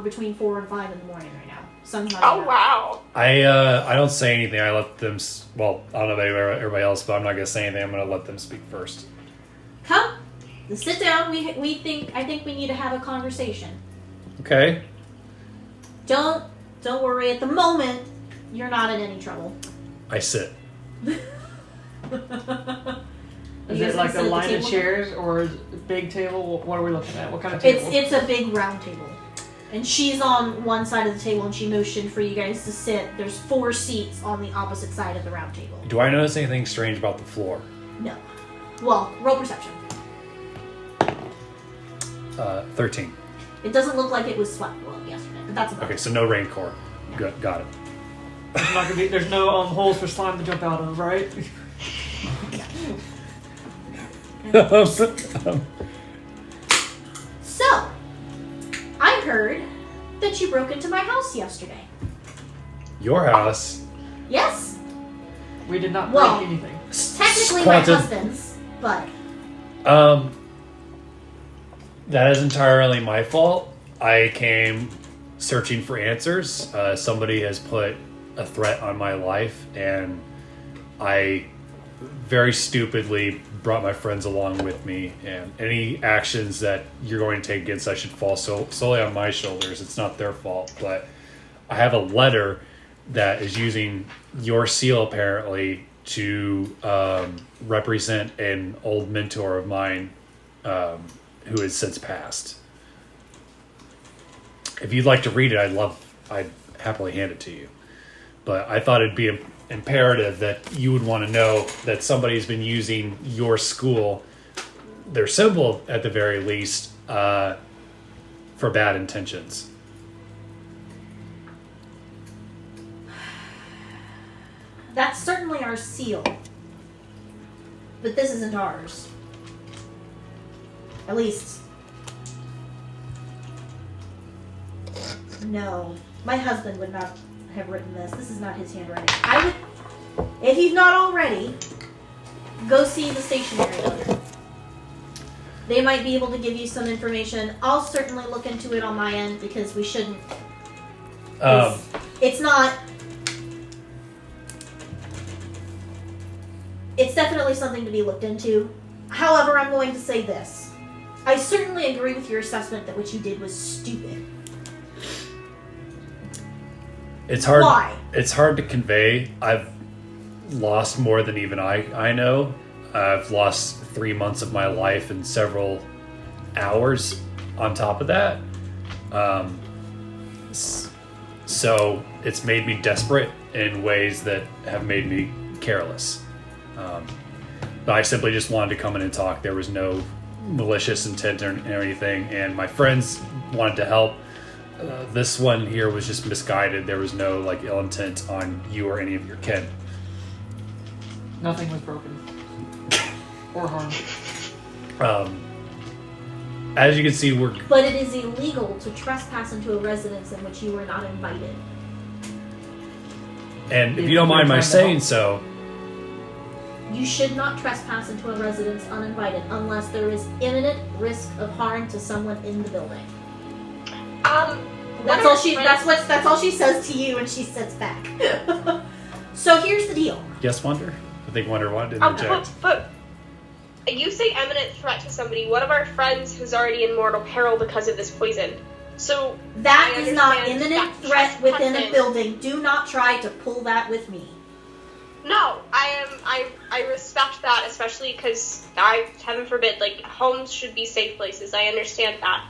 between 4 and 5 in the morning right now. Sun's not Oh, out. wow. I don't say anything. I let them. Well, I don't know about everybody else, but I'm not gonna say anything. I'm gonna let them speak first. Come, sit down. I think we need to have a conversation. Okay. Don't worry. At the moment, you're not in any trouble. I sit. Is You guys it like sit a at the line of table? chairs or is it a big table? What are we looking at? What kind of table? It's a big round table, and she's on one side of the table, and she motioned for you guys to sit. There's 4 seats on the opposite side of the round table. Do I notice anything strange about the floor? No. Well, roll perception. 13. It doesn't look like it was swept well yesterday, but that's about Okay, it. so no rain core. Good, got it. There's no holes for slime to jump out of, right? So, I heard that you broke into my house yesterday. Your house. Yes? We did not break Well, anything. Technically my Quantum. husband's, but That is entirely my fault. I came searching for answers. Somebody has put a threat on my life, and I very stupidly brought my friends along with me. And any actions that you're going to take against us should fall solely on my shoulders. It's not their fault. But I have a letter that is using your seal apparently to represent an old mentor of mine who has since passed. If you'd like to read it, I'd happily hand it to you. but I thought it'd be imperative that you would want to know that somebody's been using your school, their symbol at the very least, for bad intentions. That's certainly our seal. But this isn't ours. At least... No. My husband would not have written this. This is not his handwriting. I would... If he's not already, go see the stationery owner. They might be able to give you some information. I'll certainly look into it on my end because we shouldn't... It's not... It's definitely something to be looked into. However, I'm going to say this. I certainly agree with your assessment that what you did was stupid. It's hard. Why? It's hard to convey. I've lost more than even I know. I've lost 3 months of my life and several hours on top of that. So it's made me desperate in ways that have made me careless. But I simply just wanted to come in and talk. There was no malicious intent or anything, and my friends wanted to help. This one here was just misguided. There was no like ill intent on you or any of your kin. Nothing was broken or harmed. As you can see, we're... But it is illegal to trespass into a residence in which you were not invited. And if you don't mind my saying so... You should not trespass into a residence uninvited unless there is imminent risk of harm to someone in the building. That's all she says to you, and she sits back. So here's the deal. Yes, Wonder? I think Wonder wanted to interject. But you say imminent threat to somebody. One of our friends who's already in mortal peril because of this poison. So that is not imminent threat within a building. Do not try to pull that with me. No, I respect that, especially because heaven forbid, like, homes should be safe places. I understand that.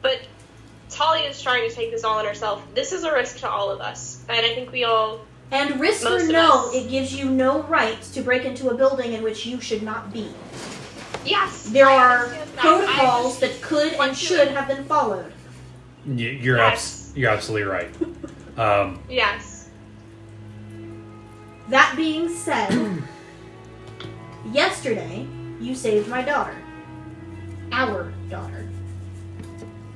But Talia is trying to take this all on herself. This is a risk to all of us. And I think we all... And risk or no, it gives you no right to break into a building in which you should not be. Yes. There are protocols that could and should have been followed. You're absolutely right. Yes. That being said, yesterday you saved my daughter. Our daughter.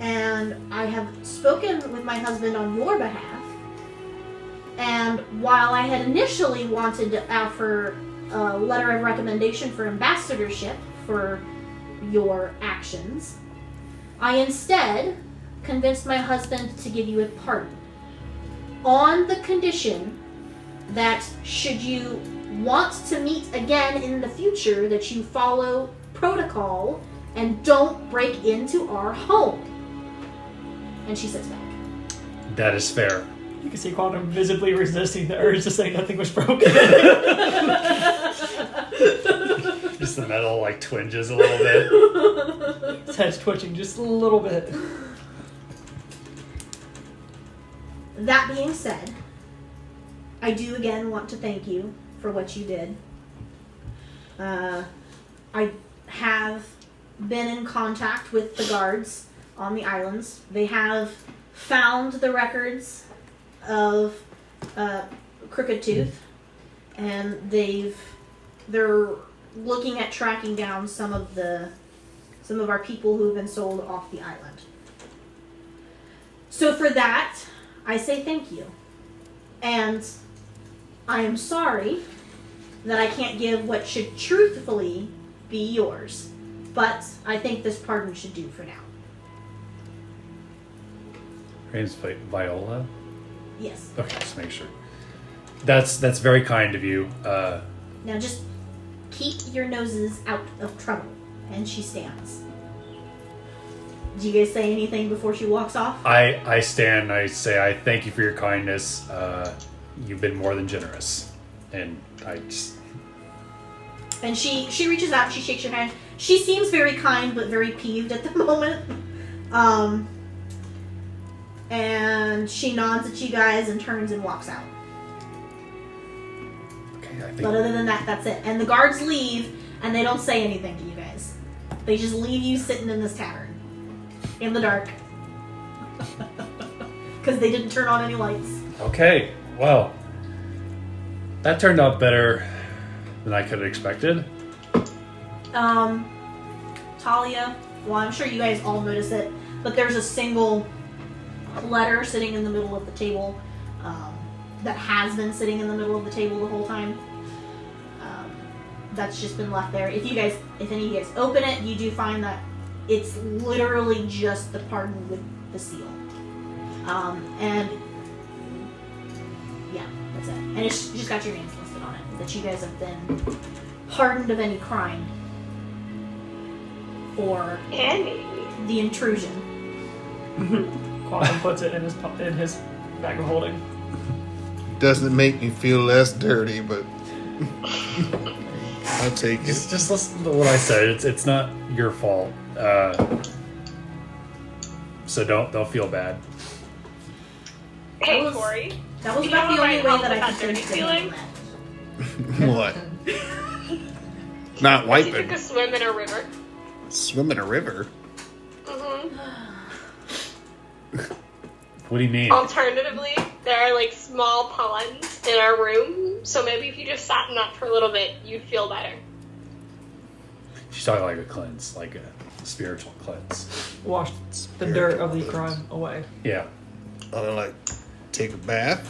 And I have spoken with my husband on your behalf. And while I had initially wanted to offer a letter of recommendation for ambassadorship for your actions, I instead convinced my husband to give you a pardon. On the condition that should you want to meet again in the future, that you follow protocol and don't break into our home. And she sits back. That is fair. You can see Quantum visibly resisting the urge to say nothing was broken. Just the metal like twinges a little bit. His head's twitching just a little bit. That being said, I do again want to thank you for what you did. I have been in contact with the guards on the islands. They have found the records of Crooked Tooth, and they're looking at tracking down some of our people who have been sold off the island. So for that, I say thank you. And I am sorry that I can't give what should truthfully be yours, but I think this pardon should do for now. Her name's Viola? Yes. Okay, just make sure. That's very kind of you. Now just keep your noses out of trouble. And she stands. Do you guys say anything before she walks off? I stand, I say, I thank you for your kindness. You've been more than generous. And I just... And she reaches out, she shakes your hand. She seems very kind, but very peeved at the moment. And she nods at you guys and turns and walks out. think. But other than that, that's it. And the guards leave, and they don't say anything to you guys. They just leave you sitting in this tavern. In the dark. Because they didn't turn on any lights. Okay, well, that turned out better than I could have expected. Talia, well, I'm sure you guys all notice it, but there's a single letter sitting in the middle of the table that has been sitting in the middle of the table the whole time. That's just been left there. If any of you guys open it, you do find that it's literally just the pardon with the seal. And yeah, that's it. And it's just got your names listed on it, that you guys have been pardoned of any crime for the intrusion. Quantum puts it in his bag of holding. Doesn't make me feel less dirty, but I'll take it. Just listen to what I said. It's not your fault. So don't feel bad. Hey, That was- Corey. That was You about know the only what way might that I help could with think that to dirty handle that. What? Not You wiping. took a swim in a river. Swim in a river? Mm-hmm. What do you mean? Alternatively, there are like small ponds in our room, so maybe if you just sat in that for a little bit, you'd feel better. She's talking like a cleanse, like a spiritual cleanse. Wash the dirt of the crime away. Yeah. Oh, like, take a bath?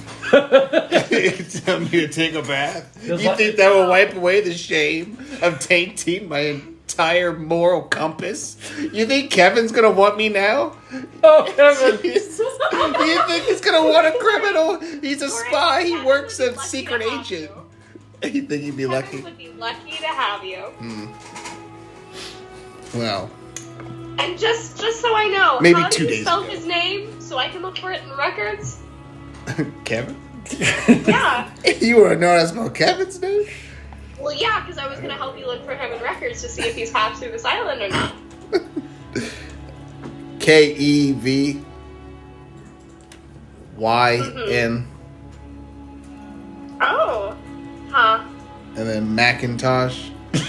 Tell me to take a bath? You Feels like- think that will wipe away the shame of tainting my entire moral compass? You think Kevin's gonna want me now? Oh, Kevin! You think he's gonna want a criminal? He's a Corey, spy. He Kevin works would be as lucky secret to have agent. you. You think he'd be Kevin lucky? would be lucky to have you. Well, And just so I know, Maybe how 2 do you days spell ago. his name so I can look for it in records? Kevin? Yeah. You wanna know how to spell Kevin's name? Well, yeah, because I was going to help you look for him in records to see if he's passed through this island or not. Kevyn. Oh. Huh. And then Macintosh. Did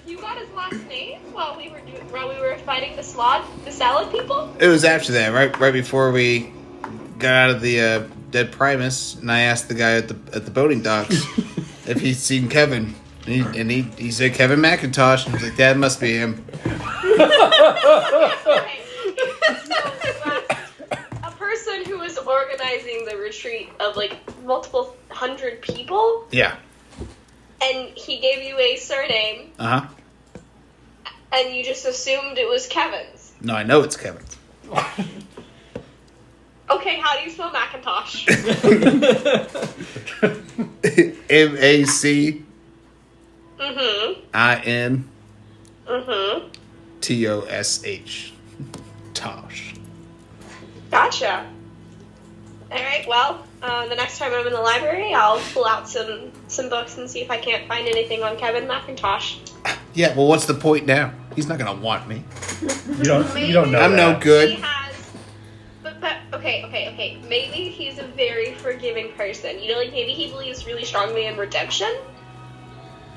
you got his last name while we were fighting the salad people? It was after that, right before we got out of the dead Primus, and I asked the guy at the boating docks if he'd seen Kevin, and he said Kevin McIntosh, and I was like, that must be him. Okay. So, a person who was organizing the retreat of like multiple hundred people, Yeah. and he gave you a surname, Uh huh. and you just assumed it was Kevin's. No, I know it's Kevin. Okay, how do you spell Macintosh? MACIN Mm-hmm. Mm-hmm. TOSH. Tosh. Gotcha. Alright, well, the next time I'm in the library, I'll pull out some books and see if I can't find anything on Kevin McIntosh. Yeah, well, what's the point now? He's not gonna want me. You don't know. I'm no that. good. He has... But, okay. Maybe he's a very forgiving person. You know, like, maybe he believes really strongly in redemption.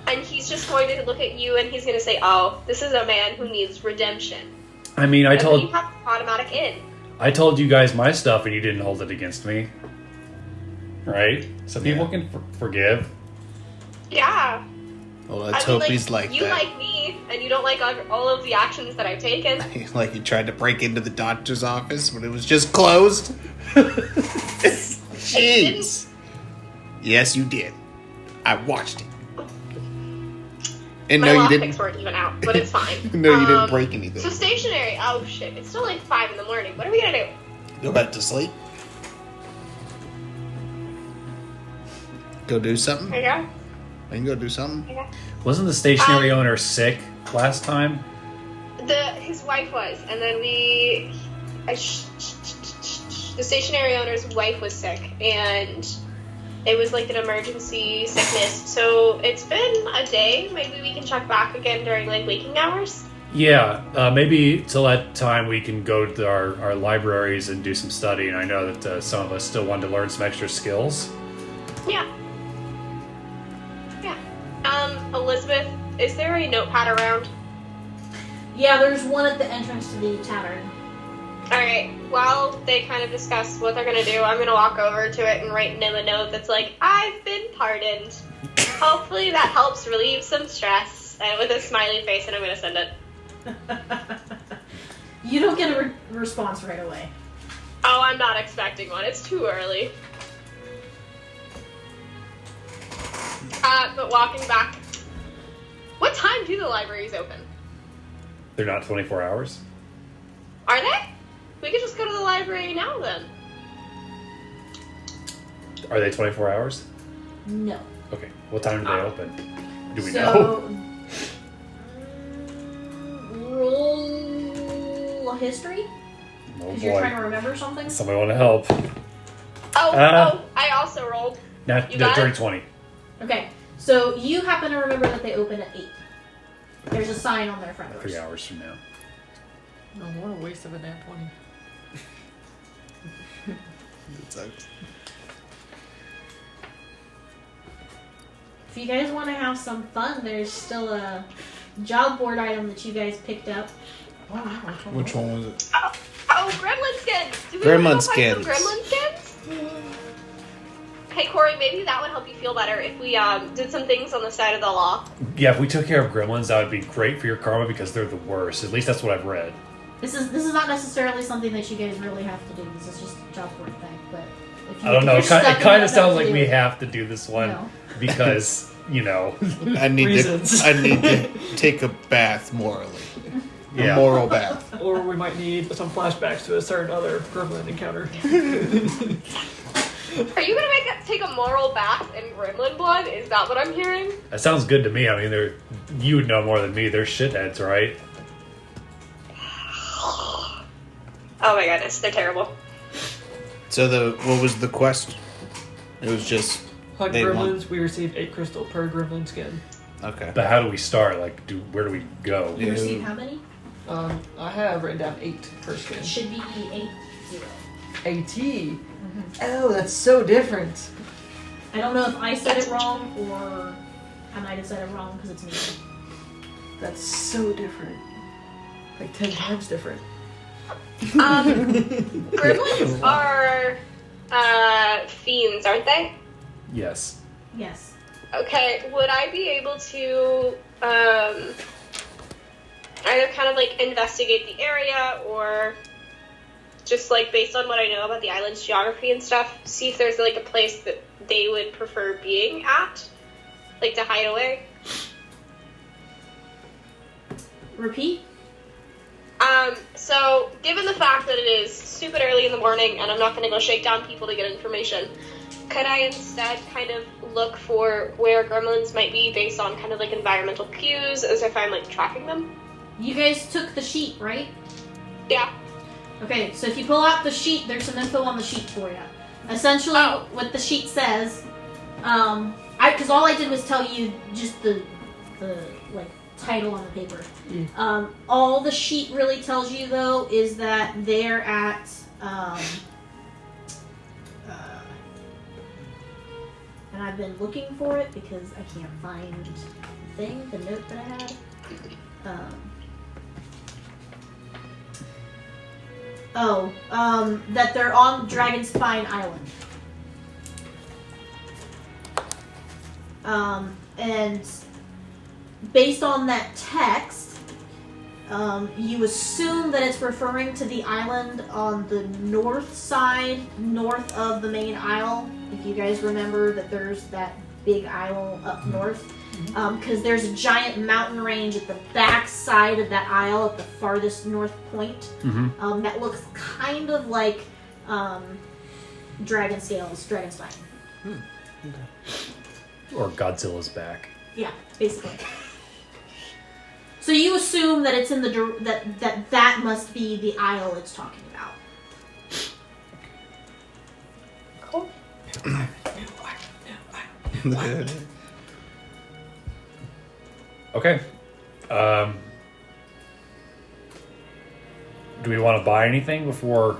And he's just going to look at you and he's going to say, oh, this is a man who needs redemption. I mean, And then you have automatic in. I told you guys my stuff, and you didn't hold it against me. Right? So people can forgive. Yeah. Well, let's hope he's like you that. like me, and you don't like all of the actions that I've taken. Like he tried to break into the doctor's office when it was just closed. Jeez. Yes, you did. I watched it. And My no, you lock didn't. picks weren't even out, but it's fine. No, you didn't break anything. So stationary. Oh shit! It's still like 5 in the morning. What are we gonna do? Go back to sleep. Go do something. There you go. I can go do something. There you Wasn't the stationary owner sick last time? go. His wife was, and then the stationary owner's wife was sick, and it was like an emergency sickness. So it's been a day. Maybe we can check back again during like waking hours. Yeah, maybe till that time we can go to our libraries and do some study. And I know that some of us still want to learn some extra skills. Yeah. Yeah. Elizabeth, is there a notepad around? Yeah, there's one at the entrance to the tavern. Alright, while they kind of discuss what they're gonna do, I'm gonna walk over to it and write Nim a note that's like, I've been pardoned. Hopefully that helps relieve some stress. And with a smiley face, and I'm gonna send it. You don't get a response right away. Oh, I'm not expecting one. It's too early. But walking back. What time do the libraries open? They're not 24 hours? Are they? We could just go to the library now then. Are they 24 hours? No. Okay. What time do they open? Do we So, know? roll a history? Oh Because you're trying to boy. remember something? Somebody want to help. Oh, I also rolled. Now, You got during it? 20. Okay, so you happen to remember that they open at 8. There's a sign on their front doors. 3 hours from now. No, what a waste of a nat 20. It sucks. If you guys want to have some fun, there's still a job board item that you guys picked up. Which one was it? Oh, gremlin skins! Do we Gremlin want to find some skins. gremlin skins? Hey, Corey, maybe that would help you feel better if we did some things on the side of the law. Yeah, if we took care of gremlins, that would be great for your karma because they're the worst. At least that's what I've read. This is not necessarily something that you guys really have to do. This is just a job board thing. But if you, I don't know. if you're It stuck kind in of it, sounds you like do we it. have to do this one No. because, you know. I need Reasons. to take a bath morally. A Yeah. moral bath. Or we might need some flashbacks to a certain other gremlin encounter. Are you gonna take a moral bath in gremlin blood? Is that what I'm hearing? That sounds good to me. I mean, you would know more than me. They're shitheads, right? Oh my goodness, they're terrible. So what was the quest? It was just Hunt They gremlins, we receive 8 crystal per gremlin skin. okay. But how do we start? Like, where do we go? You Yeah. receive how many? I have written down 8 per skin. It should be 8-0. AT. Oh, that's so different. I don't know if I said it wrong or I might have said it wrong because it's me. That's so different. Like 10 times different. Gremlins are fiends, aren't they? Yes. Yes. Okay, would I be able to either kind of like investigate the area or just like based on what I know about the island's geography and stuff, see if there's like a place that they would prefer being at, like to hide away? Repeat? So given the fact that it is stupid early in the morning and I'm not going to go shake down people to get information, could I instead kind of look for where gremlins might be based on kind of like environmental cues as if I'm like tracking them? You guys took the sheet, right? Yeah. Okay, so if you pull out the sheet, there's some info on the sheet for you. Essentially, Oh. what the sheet says, because all I did was tell you just the like title on the paper. Yeah. All the sheet really tells you though is that they're at and I've been looking for it because I can't find the note that I had. That they're on Dragon Spine Island. And based on that text, you assume that it's referring to the island on the north side, north of the main isle. If you guys remember that there's that big isle up north. Because there's a giant mountain range at the back side of that isle at the farthest north point. Mm-hmm. That looks kind of like Dragon Scale's Dragon Spine. Or Godzilla's back. Yeah, basically. So you assume that it's in the that must be the isle it's talking about. Cool. Okay. Do we want to buy anything before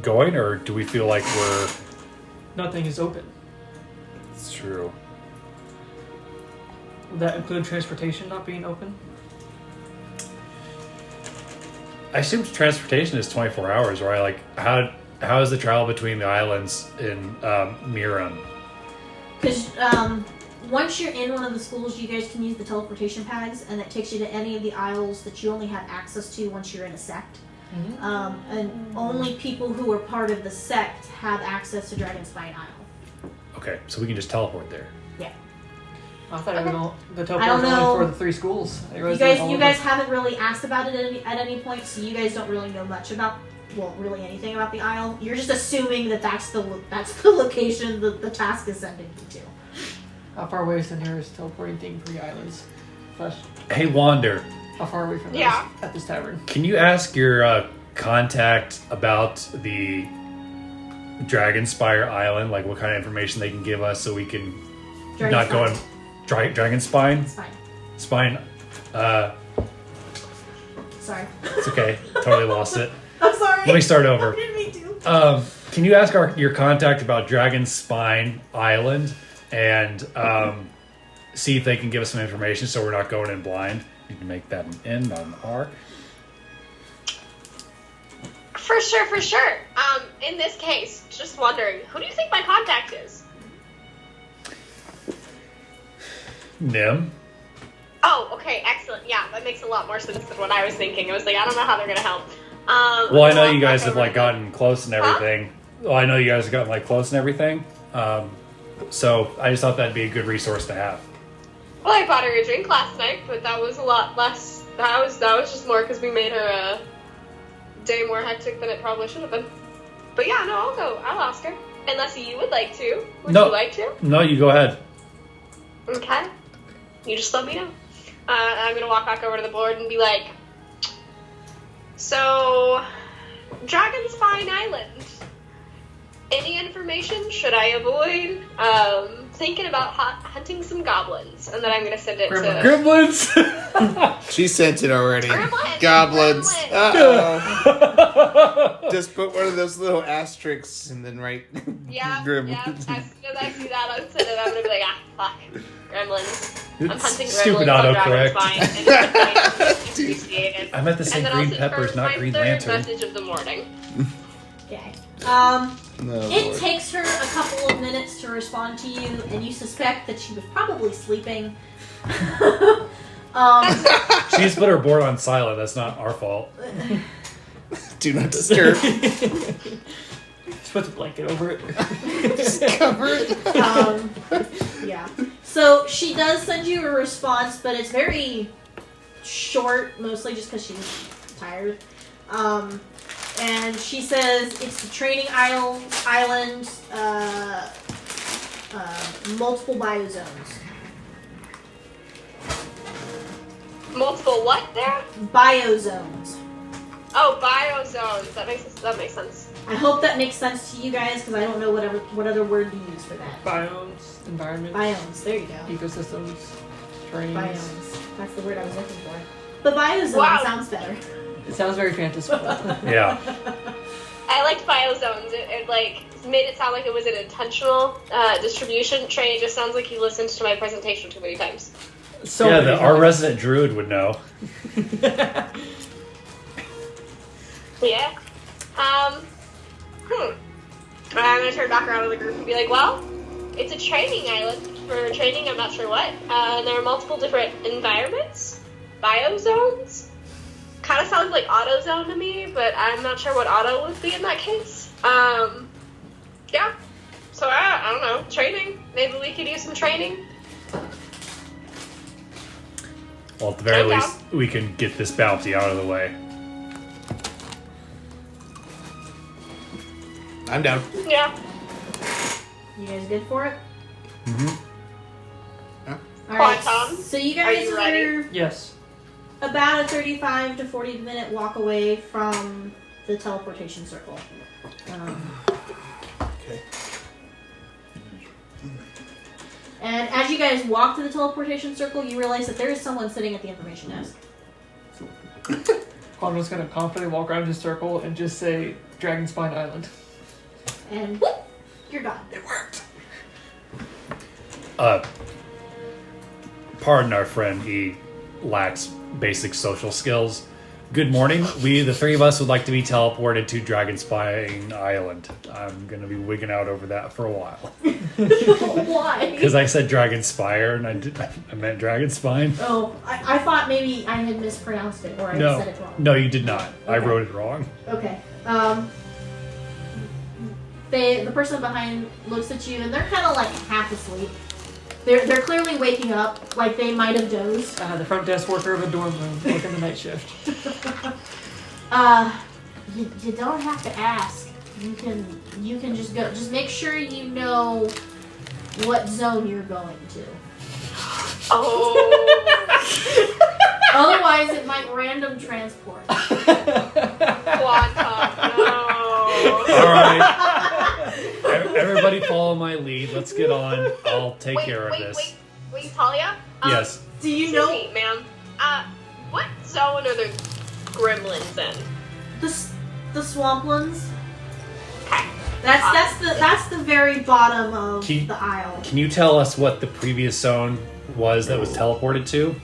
going, or do we feel like we're... Nothing is open. true. Would that include transportation not being open? I assume transportation is 24 hours, right? Like, how is the travel between the islands in Miran? Because once you're in one of the schools, you guys can use the teleportation pads, and it takes you to any of the aisles that you only have access to once you're in a sect. Mm-hmm. And only people who are part of the sect have access to Dragon Spine Isle. Okay, so we can just teleport there. Yeah. I thought the I don't teleport was know. only for the 3 schools. You guys haven't really asked about it at any point, so you guys don't really know much about, well, really anything about the Isle. You're just assuming that that's the location that the task is sending you to. How far away is the nearest teleporting thing for the islands? Flesh. Hey, Wander, How far away from those at this tavern? can you ask your contact about the Dragonspire Island? Like, what kind of information they can give us so we can Dragon not go Spine. in... Dragonspine? It's fine. Spine? Sorry. It's okay. Totally lost it. I'm sorry. Let me start over. I didn't mean to. Can you ask your contact about Dragonspine Island and see if they can give us some information so we're not going in blind? You can make that an N, not an R. For sure. In this case, just wondering, who do you think my contact is? Nim. Oh, okay, excellent. Yeah, that makes a lot more sense than what I was thinking. I was like, I don't know how they're gonna help. Well, I know you guys have like gotten close and everything. Well, I know you guys have gotten like close and everything. So I just thought that'd be a good resource to have. Well, I bought her a drink last night, but that was a lot less. That was just more because we made her a day more hectic than it probably should have been. But yeah, no, I'll go. I'll ask her. Unless you would like to. Would No. you like to? No, you go ahead. Okay. You just let me know. I'm gonna walk back over to the board and be like, so, Dragonspine Island. Any information? Should I avoid? Thinking about hunting some goblins, and then I'm gonna send it to Gremlins! She sent it already. Gremlins! Goblins. Gremlins! Uh-oh. Just put one of those little asterisks and then write Yeah, Gremlins. yeah. As soon as I see that, I'm sending it. I'm gonna be like, fuck, Gremlins. I'm It's hunting stupid gremlins on autocorrect. Dragonspine, and it's appreciated. I meant to say And then I'll green send her peppers, not my green third lantern. message of the morning. Okay. No, It Lord. takes her a couple of minutes to respond to you, and you suspect that she was probably sleeping. She just put her board on silent. That's not our fault. Do not disturb. Just put the blanket over it. Just cover it. Yeah. So she does send you a response, but it's very short, mostly just because she's tired. And she says it's the training island, multiple biozones. Multiple what there? Biozones. Oh, biozones. That makes sense. I hope that makes sense to you guys because I don't know what other word to use for that. Biomes, environment, Biomes. There you go. ecosystems, terrains. Biomes. That's the word I was looking for. But biozone Wow. sounds better. It sounds very fanciful. Yeah. I liked biozones. It like made it sound like it was an intentional distribution. Trey, just sounds like you listened to my presentation too many times. So Yeah, many our times. resident druid would know. Yeah. I'm gonna turn back around to the group and be like, well, it's a training island for training. I'm not sure what. There are multiple different environments, biozones. Kind of sounds like AutoZone to me, but I'm not sure what auto would be in that case. Yeah. So I don't know. Training. Maybe we could use some training. Well, at the very I'm least, we can get this bounty out of the way. I'm down. Yeah. You guys good for it? Mm-hmm. Alright. Quantum, So you are guys you ready? are Yes. about a 35 to 40 minute walk away from the teleportation circle. Okay. And as you guys walk to the teleportation circle, you realize that there is someone sitting at the information desk. Quantum's gonna confidently walk around his circle and just say Dragonspine Island. And whoop, you're gone. It worked. Pardon our friend, he lacks basic social skills. Good morning. We, the three of us, would like to be teleported to Dragonspine Island. I'm going to be wigging out over that for a while. Why? Because I said Dragonspire, and I meant Dragonspine. Oh, I thought maybe I had mispronounced it, or I No, said it wrong. no, you did not. I Okay. wrote it wrong. Okay. The person behind looks at you, and they're kind of like half asleep. They're clearly waking up, like they might have dozed. The front desk worker of a dorm room working the night shift. You don't have to ask. You can just go. Just make sure you know what zone you're going to. Oh. Otherwise, it might random transport. Quantum, no. All right. Everybody follow my lead. Let's get on. I'll take care of this. Wait, Talia? Yes. Do you Excuse know me, ma'am. What zone are the gremlins in? the swamplands? That's the very bottom of the aisle. Can you tell us what the previous zone was that was teleported to?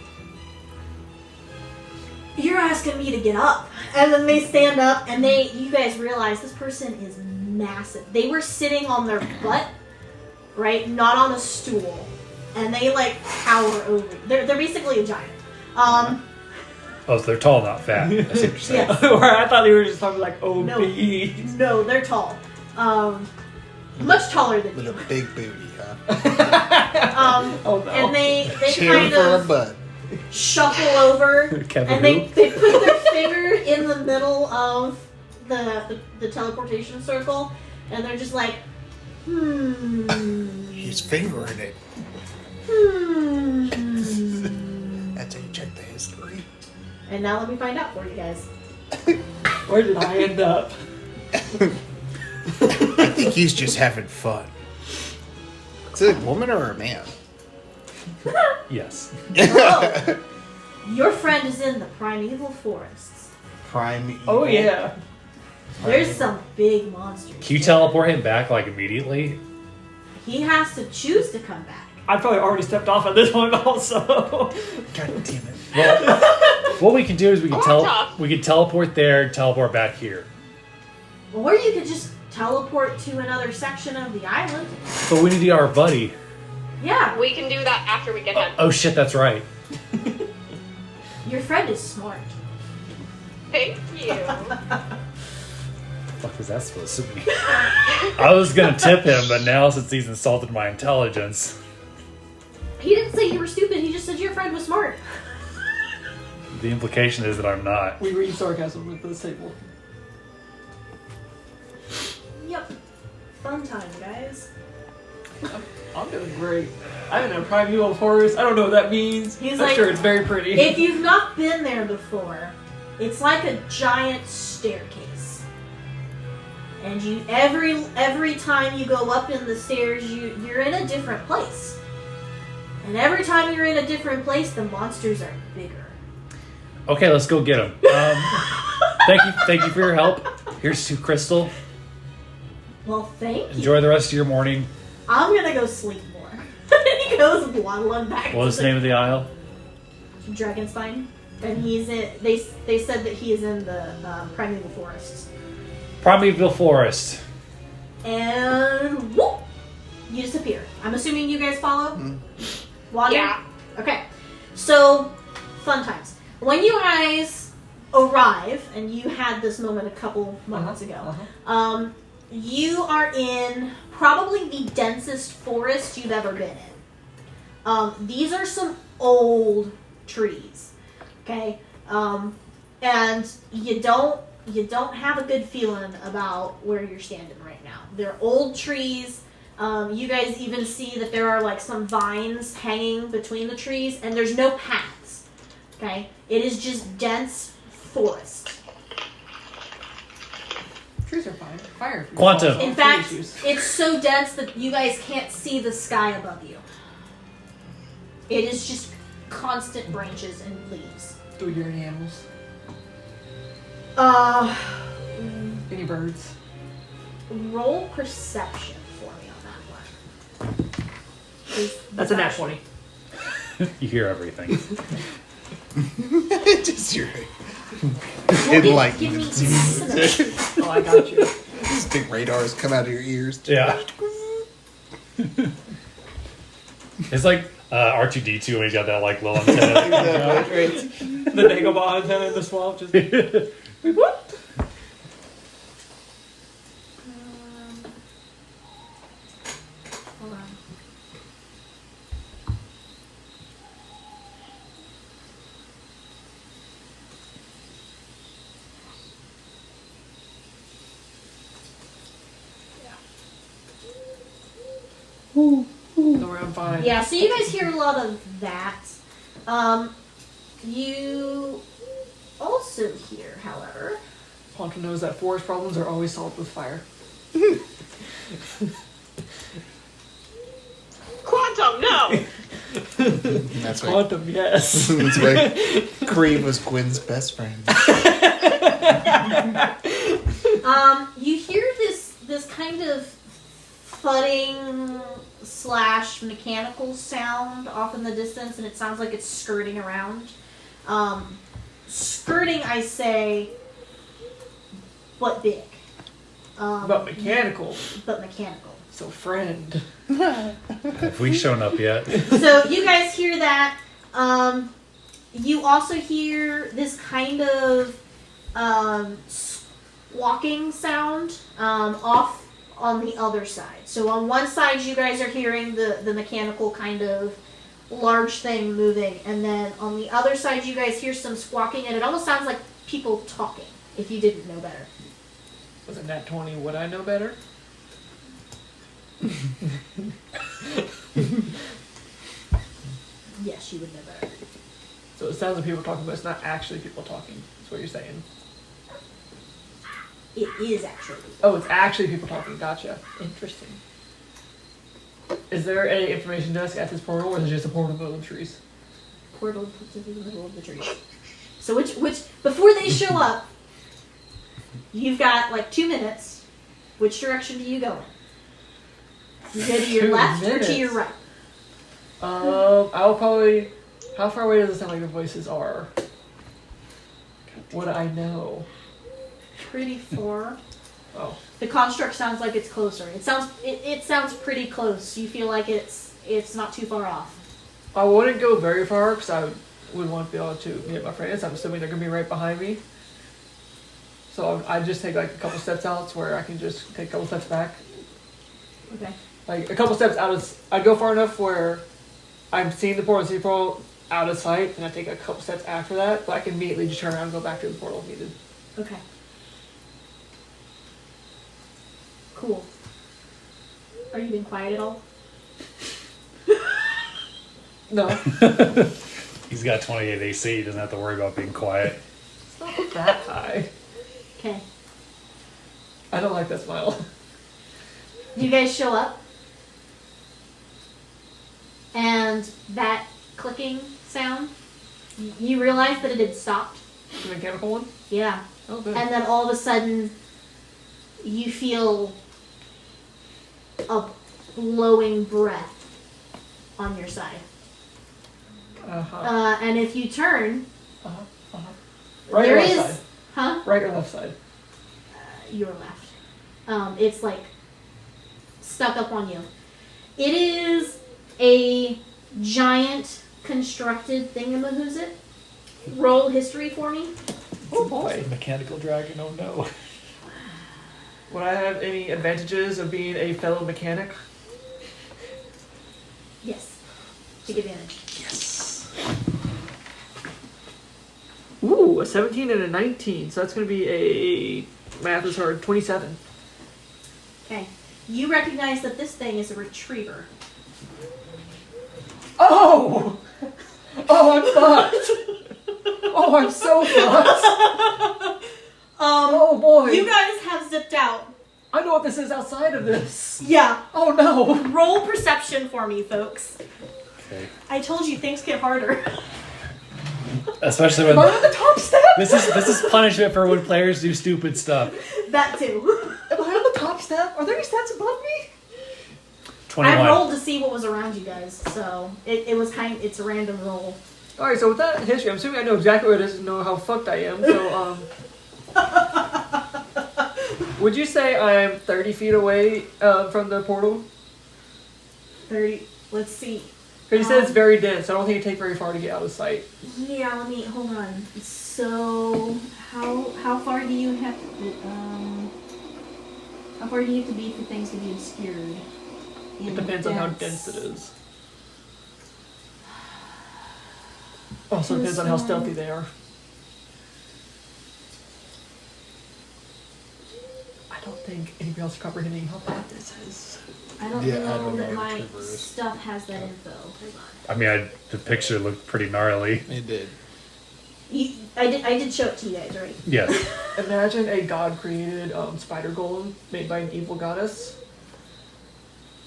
You're asking me to get up. And then they stand up, and you guys realize this person is massive. They were sitting on their butt, right? Not on a stool. And they, like, tower over. They're basically a giant. Oh, so they're tall, not fat. I see what you're saying. Yes. Or I thought they were just talking like obese. No, they're tall. Much taller than With you. a big booty, huh? Oh no. And they Cheering kind for a of butt. shuffle over, Kevin and they who? put their finger in the middle of the teleportation circle, and they're just like, He's fingering it. That's how you check the history. And now let me find out for you guys. Where did I end up? I think he's just having fun. Is it a woman or a man? Yes. Oh, your friend is in the primeval forests. Prime evil. Oh yeah. There's some big monsters. Can you teleport him back, like, immediately? He has to choose to come back. I probably already stepped off at this one also. God damn it. Well, what we can do is we can tough. teleport there, teleport back here. Or you could just teleport to another section of the island. But we need to get our buddy. Yeah, We can do that after we get him. Oh shit, that's right. your friend is smart. Thank you. What the fuck was that supposed to be? I was gonna tip him, but now since he's insulted my intelligence, He didn't say you were stupid, he just said your friend was smart. the implication is that I'm not. We read sarcasm with this table. Yep. Fun time, guys. I'm doing great. I'm in a primeval forest. I don't know what that means. He's I'm like- sure it's very pretty. If you've not been there before, it's like a giant staircase. And you every time you go up in the stairs, you're in a different place. And every time you're in a different place, the monsters are bigger. Okay, let's go get him. Thank you for your help. Here's to Crystal. Well, thank you. Enjoy the rest of your morning. I'm gonna go sleep more. He goes waddling back. What was the name of the aisle? Dragonstein, and he's in. They said that he is in the primeval forests. Primeval Forest. And whoop, you disappear. I'm assuming you guys follow. Wander? Yeah. Okay. So, fun times. When you guys arrive, and you had this moment a couple moments ago, you are in probably the densest forest you've ever been in. These are some old trees, okay? And you don't have a good feeling about where you're standing right now. They're old trees. You guys even see that there are like some vines hanging between the trees, and there's no paths, okay? It is just dense forest. Trees are fine. Fire. Quantum. In fact, it's so dense that you guys can't see the sky above you. It is just constant branches and leaves. Do we hear any animals? Any birds? Roll perception for me on that one. That's a nat 20. You hear everything. Just your Give me enlightenment. some. Oh, I got you. These big radars come out of your ears. Yeah. It's like R2D2 when he's got that like little antenna. The Dagobah antenna in the swamp just. What? Hold on. Don't worry, I'm fine. Yeah, so you guys hear a lot of that. You also hear, however, Ponto knows that forest problems are always solved with fire. Quantum, no! That's why. Quantum, yes. That's why Creve was Gwen's best friend. You hear this kind of thudding / mechanical sound off in the distance, and it sounds like it's skirting around. Skirting, I say, but big. But mechanical. But mechanical. So, friend. Have we shown up yet? So you guys hear that. You also hear this kind of squawking sound off on the other side. So on one side you guys are hearing the mechanical kind of large thing moving, and then on the other side you guys hear some squawking, and it almost sounds like people talking, if you didn't know better. Was it nat 20? Would I know better? Yes, you would know better. So it sounds like people talking, but it's not actually people talking. That's what you're saying. It is actually. Oh, it's actually people talking. Gotcha. Interesting. Is there any information desk at this portal, or is it just a portal in the middle of the trees? Portal puts it in the middle of the trees. So which before they show up, you've got like 2 minutes. Which direction do you go in? You go to your 2 left or minutes. to your right? I'll probably. How far away does it sound like the voices are? Would I know? Pretty far. Oh, The construct sounds like it's closer. It sounds pretty close. You feel like it's not too far off. I wouldn't go very far because I would want to be able to meet my friends. I'm assuming they're gonna be right behind me. So I'd just take like a couple steps out where I can just take a couple steps back. Okay. Like a couple steps out of. I'd go far enough where I'm seeing the portal and see the portal out of sight, and I take a couple steps after that, but I can immediately just turn around and go back to the portal if needed. Okay. Cool. Are you being quiet at all? No. He's got 28 AC. He doesn't have to worry about being quiet. It's not that high. Okay. I don't like that smile. You guys show up, and that clicking sound, you realize that it had stopped. The mechanical one? Yeah. Oh, good. And then all of a sudden, you feel a blowing breath on your side. Uh-huh. And if you turn, Right there or left is, side? huh? Right or left side? Your left. It's like stuck up on you. It is a giant constructed thingamahoosit. Roll history for me. Oh boy. Mechanical dragon, oh no. Would I have any advantages of being a fellow mechanic? Yes. Take advantage. Ooh, a 17 and a 19. So that's going to be a, math is hard, 27. Okay. You recognize that this thing is a retriever. Oh! Oh, I'm fucked! Oh, I'm so fucked! Oh boy! You guys have zipped out. I know what this is outside of this. Yeah. Oh no! Roll perception for me, folks. Okay. I told you things get harder. Especially Am I when on the top step? this is punishment for when players do stupid stuff. That too. Am I on the top step? Are there any steps above me? 21. I rolled to see what was around you guys, so it was it's a random roll. Alright, so with that history, I'm assuming I know exactly what it is and know how fucked I am, so, would you say I'm 30 feet away from the portal? 30. Let's see. Because you said it's very dense. I don't think it'd take very far to get out of sight. Yeah, let me hold on. So how far do you have to how far do you have to be for things to be obscured? It depends on how dense it is. Also depends on how stealthy they are. I don't think anybody else is comprehending how bad this is. I don't Yeah, know I don't that know my what Trevor is. stuff has that info. Hold on. I mean, the picture looked pretty gnarly. It did. I did show it to you guys, right? Yes. Imagine a god-created spider golem made by an evil goddess.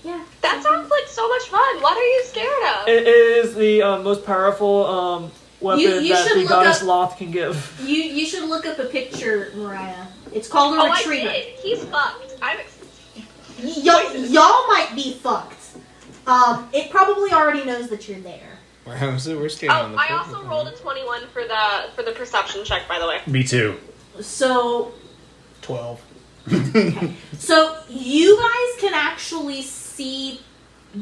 Yeah. That sounds like so much fun. What are you scared of? It is the most powerful weapon You that should the look goddess up- Loth can give. You should look up a picture, Mariah. It's called a Oh, I retriever. did. He's fucked. Y'all might be fucked. It probably already knows that you're there. We're skating on Oh, the I also rolled a 21 for the perception check, by the way. Me too. So 12. So you guys can actually see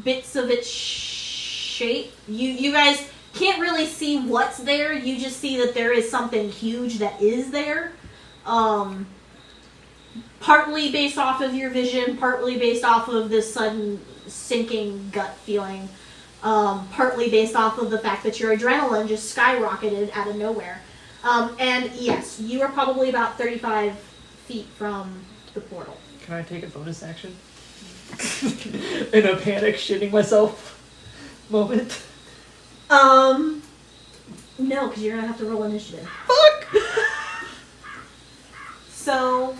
bits of its shape. You guys can't really see what's there. You just see that there is something huge that is there. Partly based off of your vision, partly based off of this sudden sinking gut feeling, partly based off of the fact that your adrenaline just skyrocketed out of nowhere. And yes, you are probably about 35 feet from the portal. Can I take a bonus action? In a panic, shitting myself moment. No, because you're gonna have to roll initiative. Fuck! So,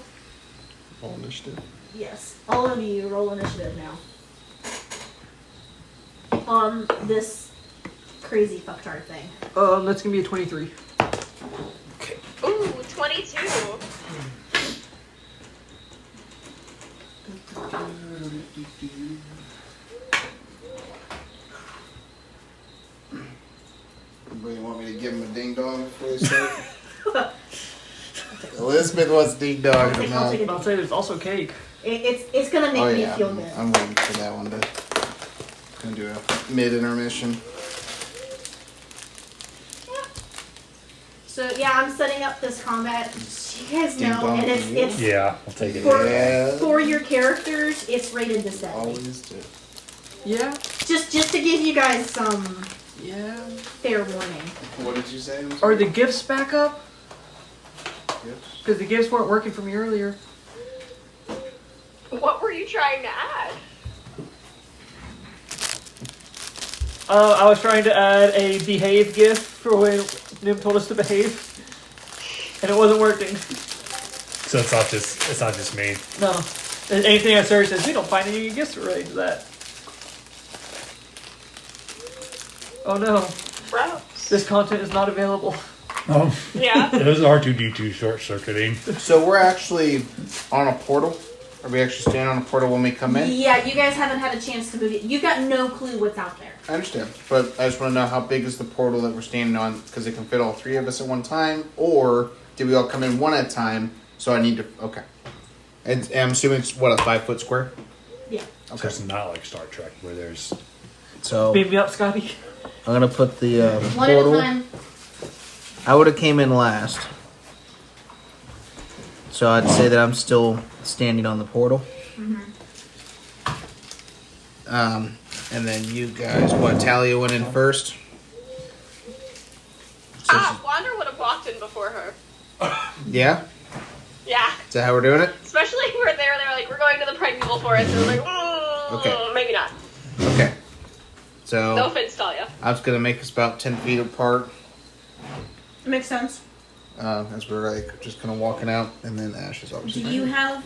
Roll initiative. yes, all of you roll initiative now. On this crazy fucktard thing. That's gonna be a 23. Ooh, 22. Anybody want me to give him a ding dong before we start? Elizabeth wants ding dong. I'll take it. I'll say there's also cake. It's gonna make Oh me yeah, feel good. I'm waiting for that one to. Gonna do a mid intermission. So yeah, I'm setting up this combat. You guys Ding know, dong and for you? it's Yeah, I'll take it. for your characters. It's rated this deadly. Always do. Yeah? Just to give you guys some Yeah. fair warning. What did you say? Are the gifts back up? Yes. Because the gifts weren't working for me earlier. What were you trying to add? I was trying to add a behave gift for when Nim told us to behave. And it wasn't working. So it's not just me. No. And anything I search says, we don't find any gifts related to that. Oh no. Gross. This content is not available. Oh. Yeah. It was R2D2 short circuiting. So we're actually on a portal. Are we actually standing on a portal when we come in? Yeah, you guys haven't had a chance to move it. You've got no clue what's out there. I understand, but I just want to know how big is the portal that we're standing on, because it can fit all three of us at one time, or did we all come in one at a time? So I need to. Okay. And I'm assuming it's what, a 5 foot square. Yeah. So Okay. it's not like Star Trek where there's. So Beam me up, Scotty. I'm gonna put the One at a portal. time. I would have came in last, so I'd say that I'm still standing on the portal. And then you guys, what? Talia went in first. So Wander would have walked in before her. yeah, Yeah. is that how we're doing it? Especially where they were like, we're going to the primeval forest. And we're like, Okay. maybe not. Okay. So No offense, Talia. I was gonna make us about 10 feet apart. Makes sense. As we're like just kind of walking out, and then Ash is Do obviously. you have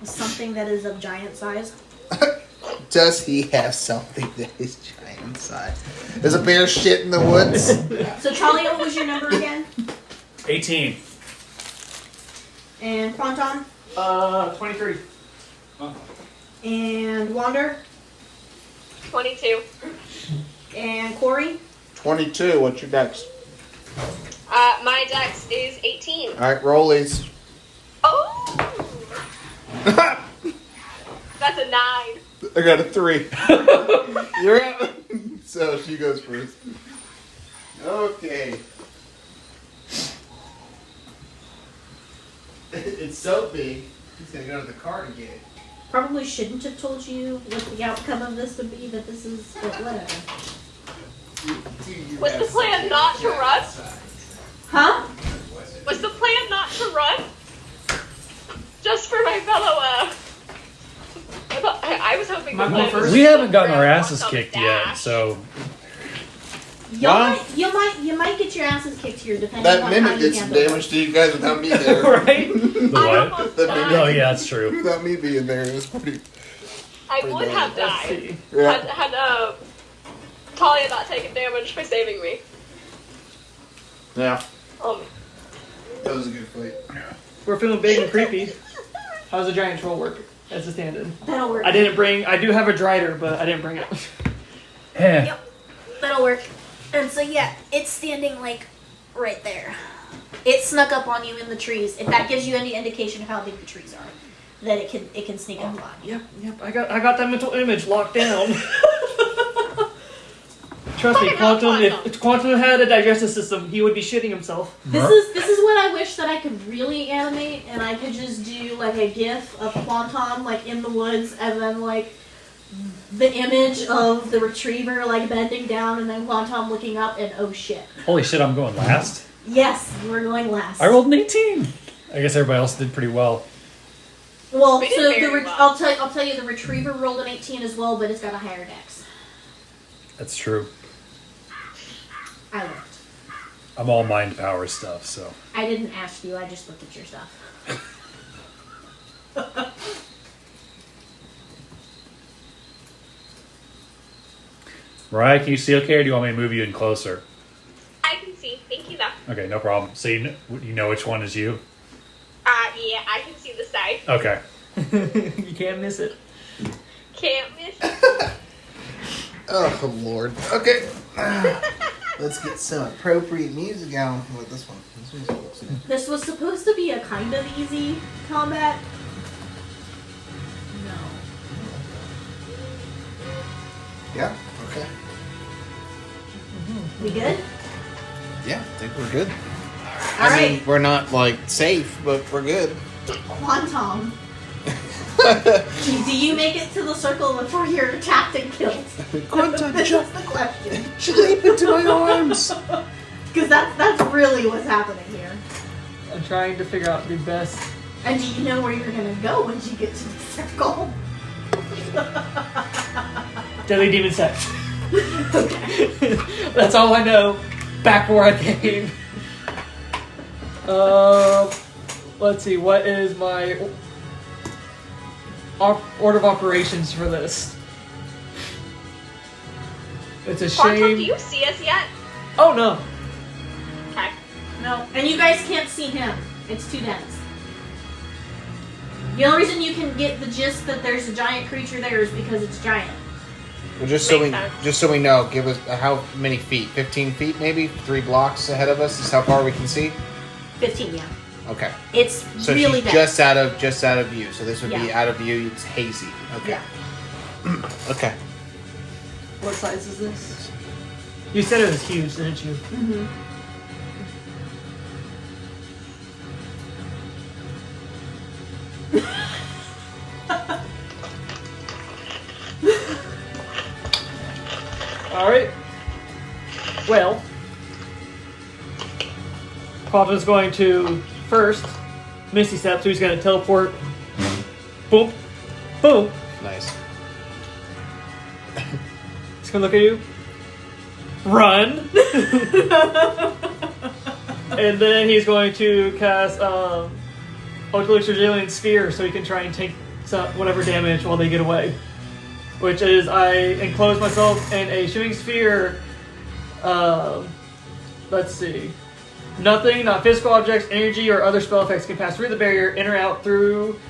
something that is of giant size? Does he have something that is giant size? There's a bear shit in the woods. So Charlie, what was your number again? 18. And Quanton? 23. And Wander? 22. And Corey? 22. What's your dex? My dex is 18. All right, rollies. Oh! That's a 9. I got a 3. You're up. So she goes first. Okay. It's so big. He's gonna go to the car to get it. Probably shouldn't have told you what the outcome of this would be, but this is, but whatever. Was the plan not to run? Huh? Was the plan not to run? Just for my fellow, I was hoping the Am I plan going was first? We haven't gotten to our run asses on the kicked yet, dash. so You Wow. you might get your asses kicked here, depending That on mimic how you did some handle it. damage to you guys without me there. right? The I what? almost The died. Oh yeah, that's true. Without me being there, it was pretty. I would have Let's died. see. Yeah. Had Talia not taken damage by saving me. Yeah. That was a good fight. We're feeling big and creepy. How does a giant troll work as a stand-in? That'll work. I do have a Drider, but I didn't bring it. Eh. Yep, that'll work. And so yeah, it's standing like right there. It snuck up on you in the trees. If that gives you any indication of how big the trees are, that it can sneak up on you. Yep. I got that mental image locked down. Trust me, Quantum. If Quantum had a digestive system, he would be shitting himself. This is what I wish that I could really animate, and I could just do like a GIF of Quantum like in the woods, and then like the image of the retriever like bending down, and then Quantum looking up, and oh shit. Holy shit, I'm going last. Yes, you were going last. I rolled an 18. I guess everybody else did pretty well. Well, We did so very well. I'll tell you the retriever rolled an 18 as well, but it's got a higher dex. That's true. I looked. I'm all mind power stuff, so. I didn't ask you. I just looked at your stuff. Mariah, can you see okay, or do you want me to move you in closer? I can see. Thank you, though. Okay, no problem. So you know which one is you? Yeah, I can see the side. Okay. You can't miss it. Can't miss. Oh Lord. Okay. Let's get some appropriate music going with this one. This one's close enough. This was supposed to be a kind of easy combat. No. Yeah. Okay. We good? Yeah, I think we're good. All I mean, right. we're not like safe, but we're good. Quantum. Do you make it to the circle before you're attacked and killed? Quantum, This jump! is the question. She leap into my arms. Because that's really what's happening here. I'm trying to figure out the best. And do you know where you're gonna go once you get to the circle? Deadly Demon Sex. Okay. That's all I know. Back where I came. Let's see. What is my order of operations for this? It's a Quantum, shame. do you see us yet? Oh no. Okay. No. And you guys can't see him. It's too dense. The only reason you can get the gist that there's a giant creature there is because it's giant. Well, Makes sense. just so we know, give us how many feet? 15 feet, maybe 3 blocks ahead of us is how far we can see. 15, yeah. Okay. It's So really she's dense. just out of view. So this would be Yeah. out of view. It's hazy. Okay. Yeah. Okay. What size is this? You said it was huge, didn't you? Mm-hmm. Alright. Well, Quantum's going to first Misty Step, so he's going to teleport. Boom. Boom. Nice. He's going to look at you. Run. And then he's going to cast Ultra Sphere so he can try and take whatever damage while they get away. Which is, I enclose myself in a shooting sphere. Let's see. Nothing, not physical objects, energy, or other spell effects can pass through the barrier, in or out through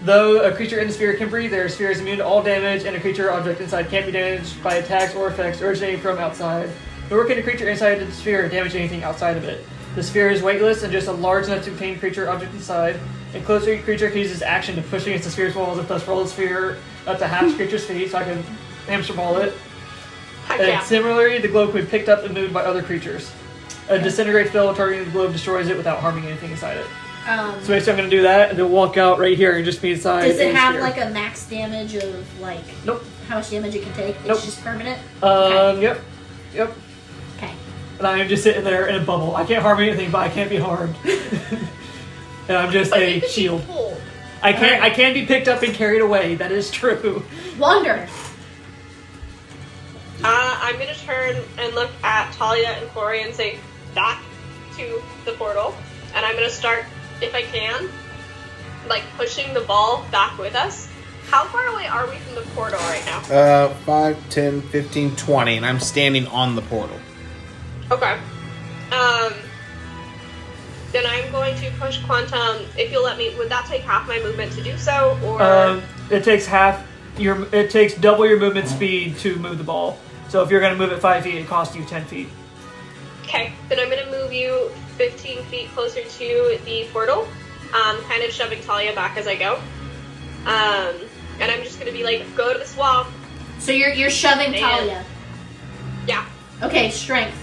Though a creature in the sphere can breathe, their sphere is immune to all damage, and a creature or object inside can't be damaged by attacks or effects originating from outside. Nor can a creature inside the sphere damage anything outside of it. The sphere is weightless and just a large enough to contain creature or object inside. A closer creature can use its action to push against the sphere's walls and thus roll the sphere up to half the creature's feet, so I can hamster ball it. Heck And yeah. similarly, the globe can be picked up and moved by other creatures. A disintegrate spell targeting the globe destroys it without harming anything inside it. So basically I'm going to do that and then walk out right here and just be inside. Does it the have sphere. like a max damage of like Nope. how much damage it can take? It's Nope. just permanent? Yep. Yep. Okay. And I'm just sitting there in a bubble. I can't harm anything, but I can't be harmed. And I'm just But you a could be shield. pulled. I can be picked up and carried away. That is true. Wander. I'm gonna turn and look at Talia and Corey and say, back to the portal. And I'm gonna start, if I can, like pushing the ball back with us. How far away are we from the portal right now? 5, 10, 15, 20, and I'm standing on the portal. Okay. Then I'm going to push Quantum. If you'll let me, would that take half my movement to do so, or? It takes it takes double your movement speed to move the ball. So if you're going to move it 5 feet, it costs you 10 feet. Okay, then I'm going to move you 15 feet closer to the portal, kind of shoving Talia back as I go. And I'm just going to be like, go to the swamp. So you're shoving And- Talia. Yeah. Okay, strength.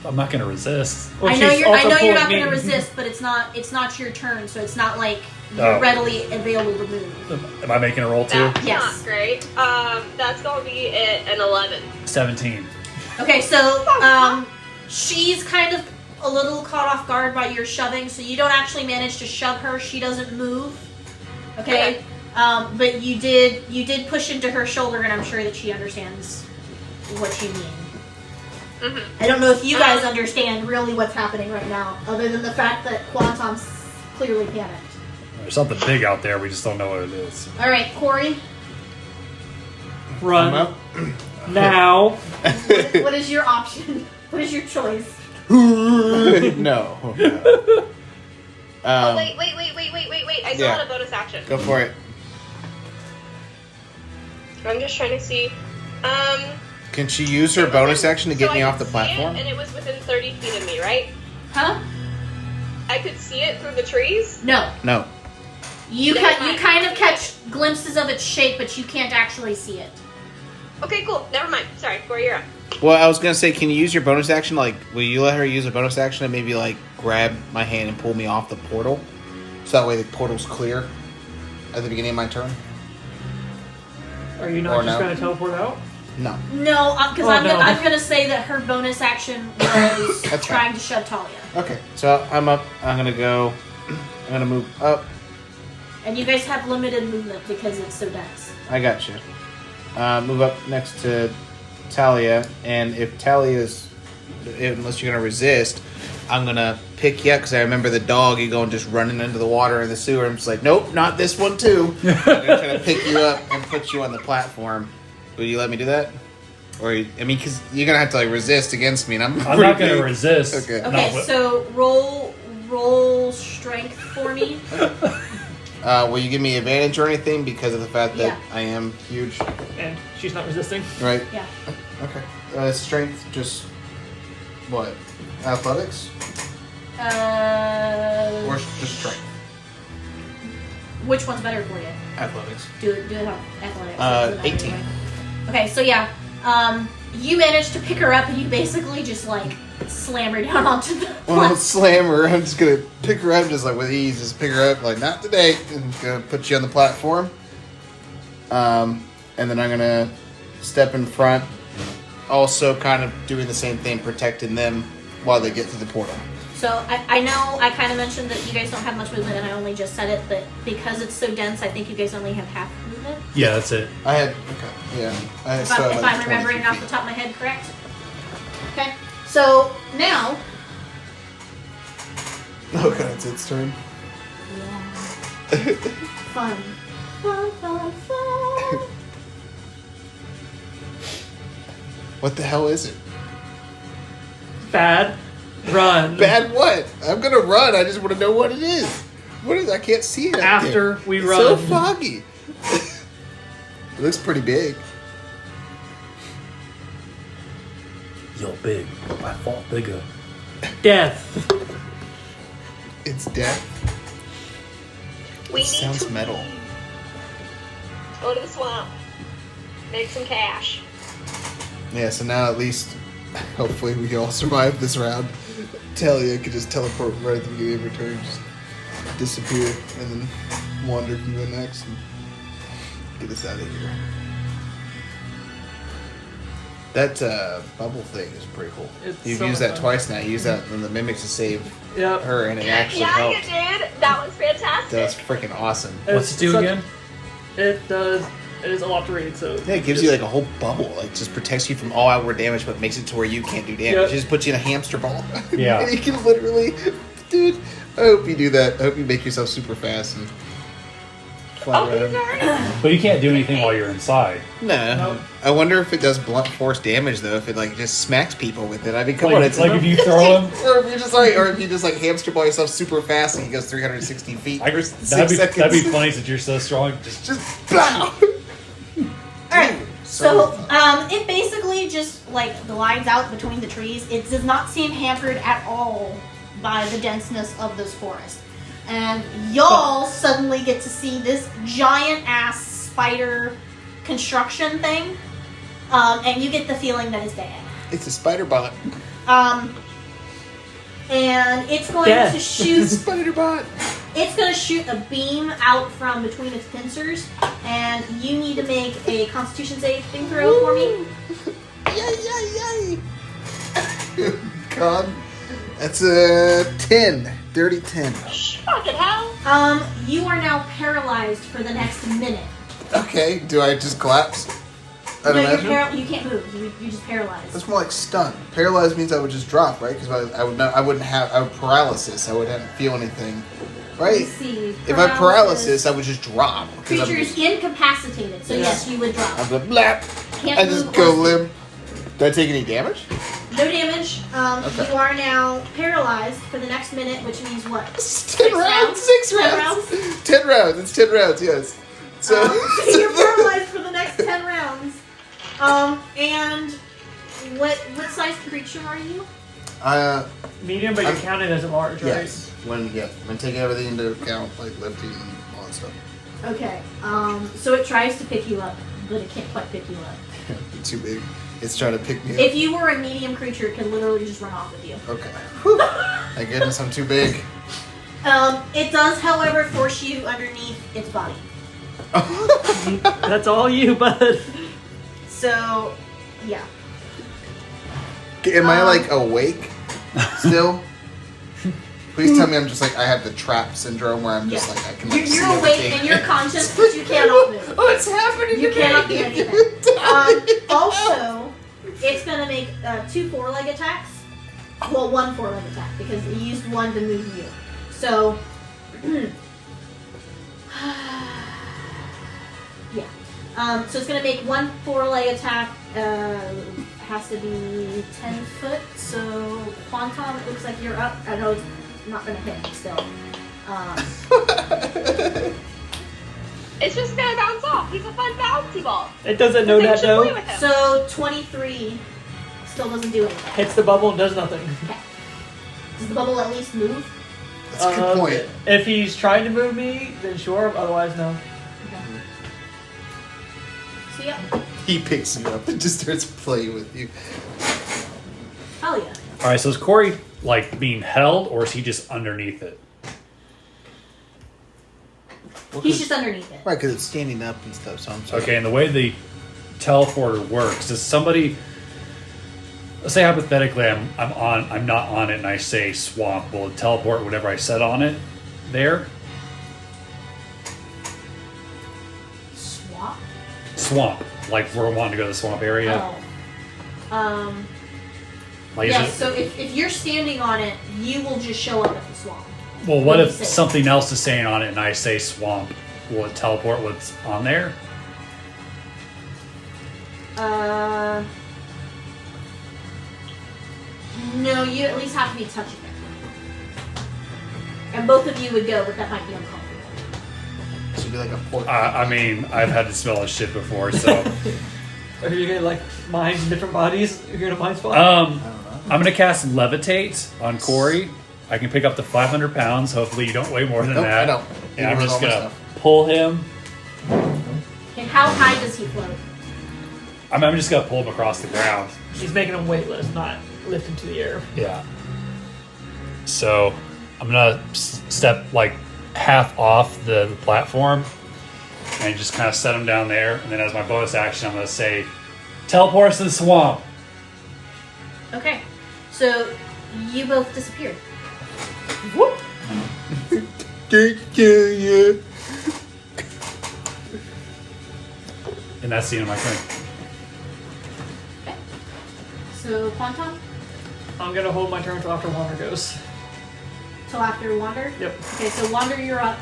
I'm not going to resist. Well, I know she's you're also not pulling going me. to resist, but it's not your turn, so it's not like you're Oh. readily available to move. Am I making a roll too? That's Yes. not great. That's going to be an 11. 17. Okay, so she's kind of a little caught off guard by your shoving, so you don't actually manage to shove her. She doesn't move. Okay. But you did push into her shoulder, and I'm sure that she understands what you mean. Mm-hmm. I don't know if you guys understand really what's happening right now, other than the fact that Quantum's clearly panicked. There's something big out there. We just don't know what it is. All right, Corey, Run I'm up. now. what is your option? What is your choice? No. Oh, wait. I still yeah. had a bonus action. Go for it. I'm just trying to see. Can she use her bonus action to get so me I off the could see it, platform? and it was within 30 feet of me, right? Huh? I could see it through the trees? No. No. You Never mind. kind of catch glimpses of its shape, but you can't actually see it. Okay, cool. Never mind. Sorry, Corey, you're up. Well, I was gonna say, can you use your bonus action? Like, will you let her use a bonus action and maybe like grab my hand and pull me off the portal, so that way the portal's clear at the beginning of my turn? Are you Or not just no. going to teleport out? No. No, because Oh, I'm no. gonna say that her bonus action was That's trying to shove Talia, Okay. So I'm up. I'm gonna go. I'm gonna move up. and you guys have limited movement because it's so dense. I got you. Move up next to Talia, and if Talia's, unless you're gonna resist, I'm gonna pick you up because I remember the dog. You going just running into the water in the sewer. I'm just like, nope, not this one too. I'm gonna try to pick you up and put you on the platform. Will you let me do that? Or because you're gonna have to like resist against me, and I'm I'm pretty not going to big. resist. Okay. Okay, but- so roll strength for me. Will you give me advantage or anything because of the fact that Yeah. I am huge? And she's not resisting. Right. Yeah. Okay. Strength, just what? Athletics or just strength? Which one's better for you? Athletics. Do it on athletics. 18. Okay, so yeah, you managed to pick her up, and you basically just like slam her down onto the Well, I'll platform. slam her. I'm just gonna pick her up, just like with ease. Just pick her up, like not today. And gonna put you on the platform. And then I'm gonna step in front, also kind of doing the same thing, protecting them while they get through the portal. So I know I kind of mentioned that you guys don't have much movement, and I only just said it, but because it's so dense, I think you guys only have half movement. Yeah, that's it. I had yeah. I had If, still I'm, had if like I'm 20 remembering off feet. the top of my head correct. Okay, so now. Oh god, it's its turn. Fun. Fun. What the hell is it? Bad. Run. Bad what? I'm gonna run. I just want to know what it is. What is? I can't see it. out After there. we It's run. so foggy. It looks pretty big. Yo, big. I fought bigger. Death. It's death. We It need sounds to metal. go to the swamp. Make some cash. Yeah. So now at least, hopefully, we all survive this round. Talia could just teleport right at the beginning of her turn, just disappear, and then Wander can go next and get us out of here. That bubble thing is pretty cool. It's You've so used that fun. twice now. You used that in the mimics to save Yep. her, and it actually Yeah, helped. you did. That was fantastic. That's freaking awesome. What's it do such- again? It does. It is a lot to read, so. Yeah, it gives you like a whole bubble. Like just protects you from all outward damage, but makes it to where you can't do damage. Yep. It just puts you in a hamster ball. Yeah. And you can literally, dude. I hope you do that. I hope you make yourself super fast and fly Oh, he's around. already. But you can't do anything while you're inside. No. Nope. I wonder if it does blunt force damage though. If it like just smacks people with it. I mean, come on, Like, it's like if you throw him, or if you just like, or if you just like hamster ball yourself super fast and he goes 360 feet for 6 that'd seconds. be funny since you're so strong. Just blow. Alright, Dude, so fun. it basically just like the lines out between the trees. It does not seem hampered at all by the denseness of this forest. And y'all suddenly get to see this giant ass spider construction thing. And you get the feeling that it's bad. It's a spider bot. And it's going Death. to shoot. Spider bot. It's going to shoot a beam out from between its pincers, and you need to make a Constitution saving throw for me. Yay, yay, yay. God. That's a 10. Dirty 10. Fucking hell. You are now paralyzed for the next minute. Okay, do I just collapse? I'd No, imagine? you can't move. You're just paralyzed. That's more like stun. Paralyzed means I would just drop, right? Because I would have paralysis. I wouldn't feel anything, right? Let's see. If I have paralysis, I would just drop. 'cause I'm Creature is just- incapacitated, so yes, you would drop. I'm like, blap. Can't I just move go or- limp. Do I take any damage? No damage. Okay. You are now paralyzed for the next minute, which means what? 10 rounds? rounds? 6 10 rounds? 10 rounds. It's 10 rounds, yes. So, You're paralyzed for the next 10 rounds. And what size creature are you? Medium, but you're I'm- counted as a large, right? yes. When taking everything into account, like lifting and all that stuff. Okay. So it tries to pick you up, but it can't quite pick you up. It's too big. It's trying to pick me up. If you were a medium creature, it could literally just run off with you. Okay. Thank goodness I'm too big. It does, however, force you underneath its body. That's all you, bud. So, yeah. Am I like awake still? Please tell me I'm just like I have the trap syndrome where I'm just Yeah. like I can like see You're awake everything. and you're conscious, but you cannot move. Oh, it's happening. You to me. cannot do anything. Also, it's going to make 2 4-leg attacks. Well, 1 4-leg attack because it used 1 to move you. So, yeah. So it's going to make 1 4-leg attack. Has to be 10 foot. So, Quantum, it looks like you're up. I know it's not going to hit still. It's just gonna bounce off. He's a fun bouncy ball. It doesn't know Maybe we that should play though. with him. So, 23 still doesn't do anything. Hits the bubble and does nothing. Does the bubble at least move? That's a good point. If he's trying to move me, then sure. Otherwise, no. So yeah, He picks you up and just starts playing with you. hell yeah. All right. So is Corey like being held, or is he just underneath it? Well, He's 'cause- just underneath it. right because it's standing up and stuff. So I'm sorry. Okay. And the way the teleporter works is somebody. Let's say hypothetically, I'm not on it, and I say swamp. Will it teleport whatever I said on it there? Swap. Swamp, like we're wanting to go to the swamp area. Oh. Like, Yeah. is it, So if you're standing on it, you will just show up at the swamp. well, what if Say. something else is saying on it, and I say swamp? Will it teleport what's on there? No, you at least have to be touching it. And both of you would go, but that might be uncomfortable. Should be like a pork. I mean, I've had to smell this shit before, so. Are you gonna like minds in different bodies? You're gonna mind spot? I'm gonna cast Levitate on Corey. I can pick up to 500 pounds. Hopefully, you don't weigh more than Nope, that. I don't. And I'm With just all my gonna stuff. pull him. Okay, how high does he float? I'm just gonna pull him across the ground. He's making him weightless, not lift him to the air. Yeah. So I'm gonna step like half off the platform and just kind of set him down there. And then as my bonus action, I'm gonna say, "Teleport us to the swamp." Okay, so you both disappeared. Whoop! Can't kill you. And that's the end of my turn. Okay. So Quantum, I'm gonna hold my turn until after Wander goes. till after Wander. Yep. Okay, so Wander, you're up.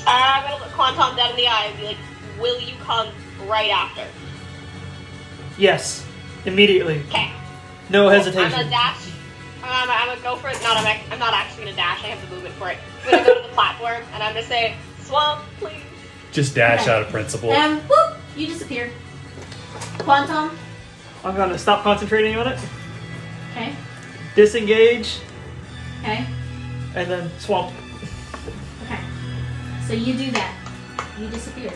I'm gonna look Quantum dead in the eye and be like, will you come right after? Yes. Immediately. Okay. No I'm hesitation. gonna dash. I'm gonna go for it. No, I'm not actually gonna dash. I have the movement for it. I'm gonna go to the platform and I'm gonna say, swamp, please. Just dash Okay. out of principle. And whoop, you disappear. Quantum. I'm gonna stop concentrating on it, Okay. disengage, Okay. and then swamp. Okay. So you do that. You disappear.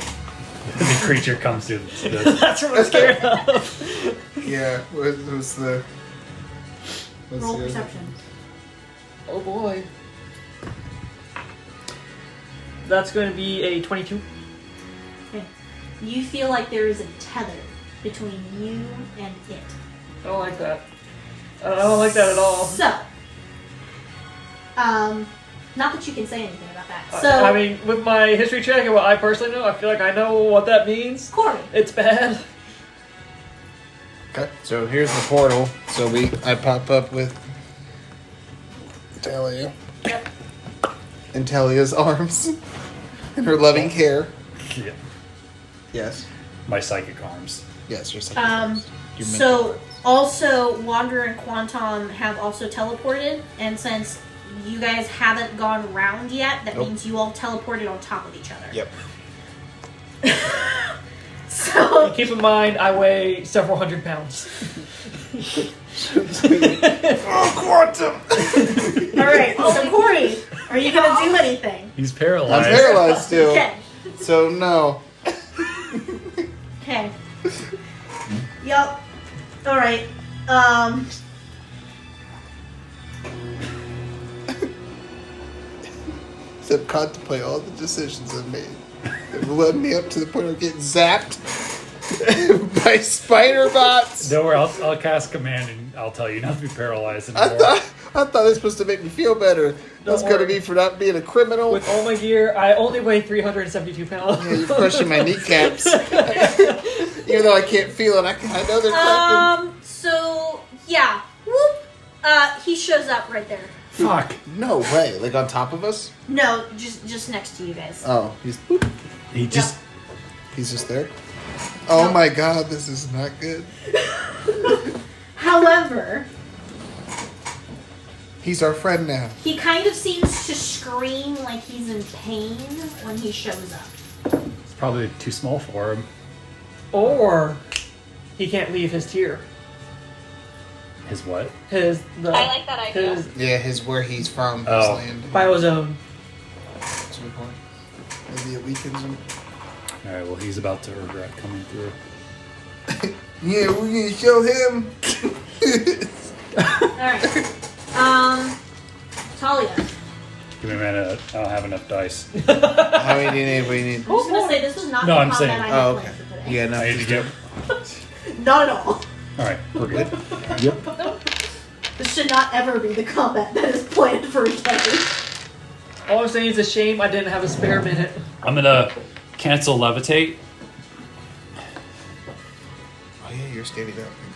The creature comes to the That's what I'm scared of. Yeah, what's the... What's Roll the perception. Oh boy. That's going to be a 22. Okay. You feel like there is a tether between you and it. I don't like that. I don't like that at all. So, not that you can say anything about that. So, I mean, with my history check and what I personally know, I feel like I know what that means. Corey. It's bad. Okay, so here's the portal. So I pop up with Talia. Yep. In Talia's arms. In her loving care. yeah, Yes. my psychic arms. Yes, you're saying. So also Wanderer and Quantum have also teleported, and since you guys haven't gone round yet, that Nope. means you all teleported on top of each other. Yep. So Keep in mind, I weigh several hundred pounds. Oh, Quantum! all right. So Corey, are you gonna do anything? He's I'm paralyzed. paralyzed still. Okay. So no. Okay. Yup. All right. Except contemplate all the decisions I've made. That led me up to the point of getting zapped by spider bots. Don't worry, I'll cast command and I'll tell you not to be paralyzed I anymore. thought it was supposed to make me feel better. That's going to worry. be for not being a criminal. With all my gear, I only weigh 372 pounds. Yeah, you're crushing my kneecaps. Even though I can't feel it, I know they're cracking. So yeah. Whoop. He shows up right there. Fuck. No way. Like on top of us? No, just next to you guys. Oh, he's just there? Oh my god, this is not good. However, He's our friend now. he kind of seems to scream like he's in pain when he shows up. It's probably too small for him. Or he can't leave his tier. His what? I I like that idea. His Yeah, where he's from, his Oh. land. biozone. That's a good point. Maybe it weakens him. Alright, well, he's about to regret coming through. Yeah, we're gonna show him. Alright. Talia. Give me a minute, I don't have enough dice. How many do you need? What do you need? I'm just gonna say this was not No, the I'm combat saying- I had Oh, planned okay. for today. Yeah, no. I need to get. Not at all. Alright, we're good. This should not ever be the combat that is planned for today. All I'm saying is a shame I didn't have a spare minute. I'm gonna cancel levitate. Oh yeah, you're standing up. Thank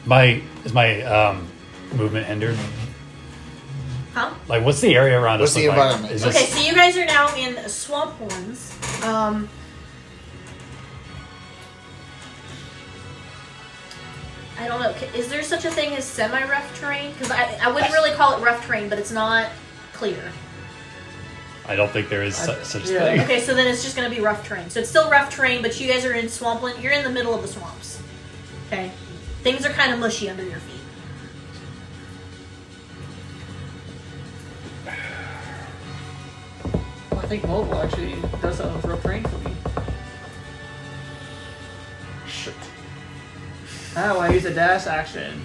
God. Is my movement hindered? Huh? Like, what's the area around What's us? the look like? environment? Is Okay, this, so you guys are now in Swamp Horns. I don't know. Is there such a thing as semi-rough terrain? Because I wouldn't really call it rough terrain, but it's not clear. I don't think there is such yeah. thing. Okay, so then it's just gonna be rough terrain. So it's still rough terrain, but you guys are in swampland. You're in the middle of the swamps. Okay? Things are kind of mushy under your feet. Well, I think mobile actually does that with rough terrain for me. Shit. Oh, I use a dash action.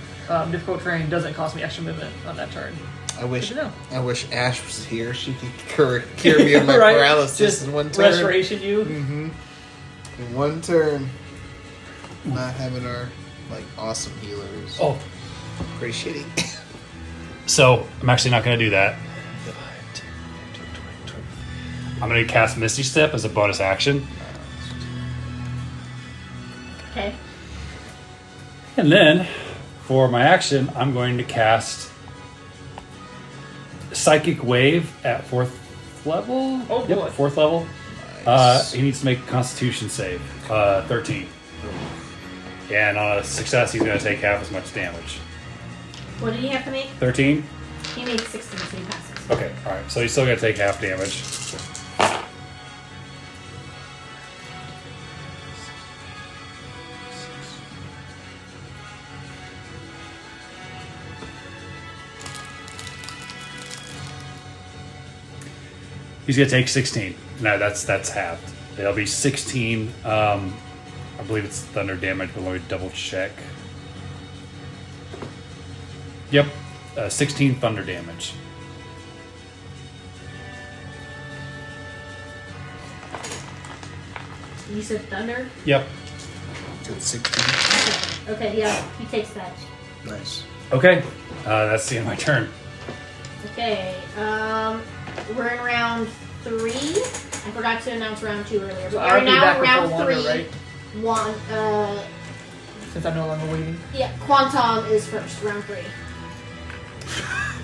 Difficult terrain doesn't cost me extra movement on that turn. I wish Good to know. I wish Ash was here. She could cure me of my Right? paralysis Just in one turn. restoration you. Mm-hmm. In one turn. Not having our awesome healers. Oh, Pretty shitty. so I'm actually not going to do that. I'm going to cast Misty Step as a bonus action. Okay. And then, for my action, I'm going to cast Psychic Wave at 4th level. Oh, yep, boy. 4th level. Nice. He needs to make a Constitution save. 13. And on a success, he's going to take half as much damage. What did he have to make? 13? He made 16, so he passes. Okay, alright. So he's still going to take half damage. He's gonna take 16. No, that's halved. It'll be 16. I believe it's thunder damage, but let me double check. Yep, 16 thunder damage. You said thunder? Yep. Good 16. Okay, yeah, he takes that. Nice. Okay, that's the end of my turn. Okay, we're in round 3. I forgot to announce round 2 earlier. So But I'll we're be now back in round before Wander, 3. right? Since I'm no longer waiting. Yeah, Quantum is first, round 3.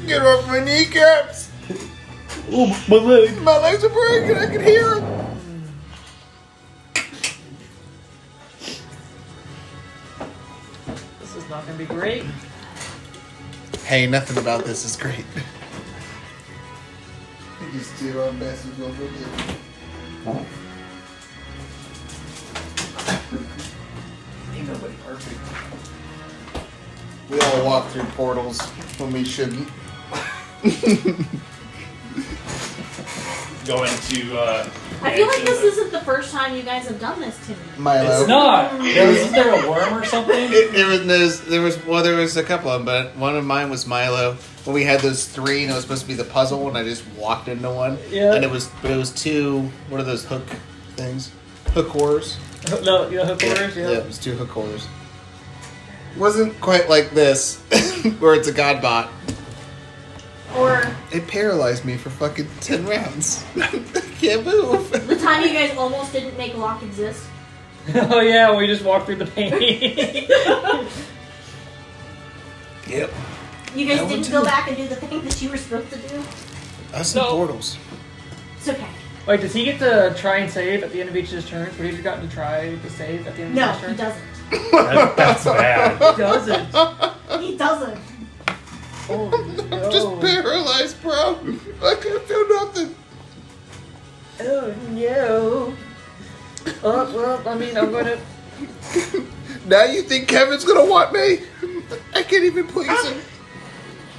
Get off my kneecaps! Oh, my leg! My legs are breaking. I can hear them. This is not gonna be great. Hey, nothing about this is great. You just do our best with what we do. Ain't nobody perfect. We all walk through portals when we shouldn't. Go into, I feel like this isn't the first time you guys have done this to me. Milo. It's not! Isn't there a worm or something? There was a couple of them, but one of mine was Milo. When we had those 3, and it was supposed to be the puzzle, and I just walked into one. Yeah. And it was 2. What are those hook things? Hook whores. No, you know hook orders? Yeah, it was 2 hook whores. Wasn't quite like this, where it's a god bot. Or It paralyzed me for fucking 10 rounds. I can't move. the time you guys almost didn't make lock exist. Oh yeah, we just walked through the pain. Yep. You guys That one didn't too. go back and do the thing that you were supposed to do. That's some No. portals. It's okay. Wait, does he get to try and save at the end of each of his turns? Would he have gotten to try to save at the end of No, his he turn? doesn't. That's bad. He doesn't. He doesn't. Oh I'm just no. paralyzed, bro. I can't feel nothing. Oh no. Oh, well, I mean, I'm gonna. Now you think Kevin's gonna want me? I can't even please him.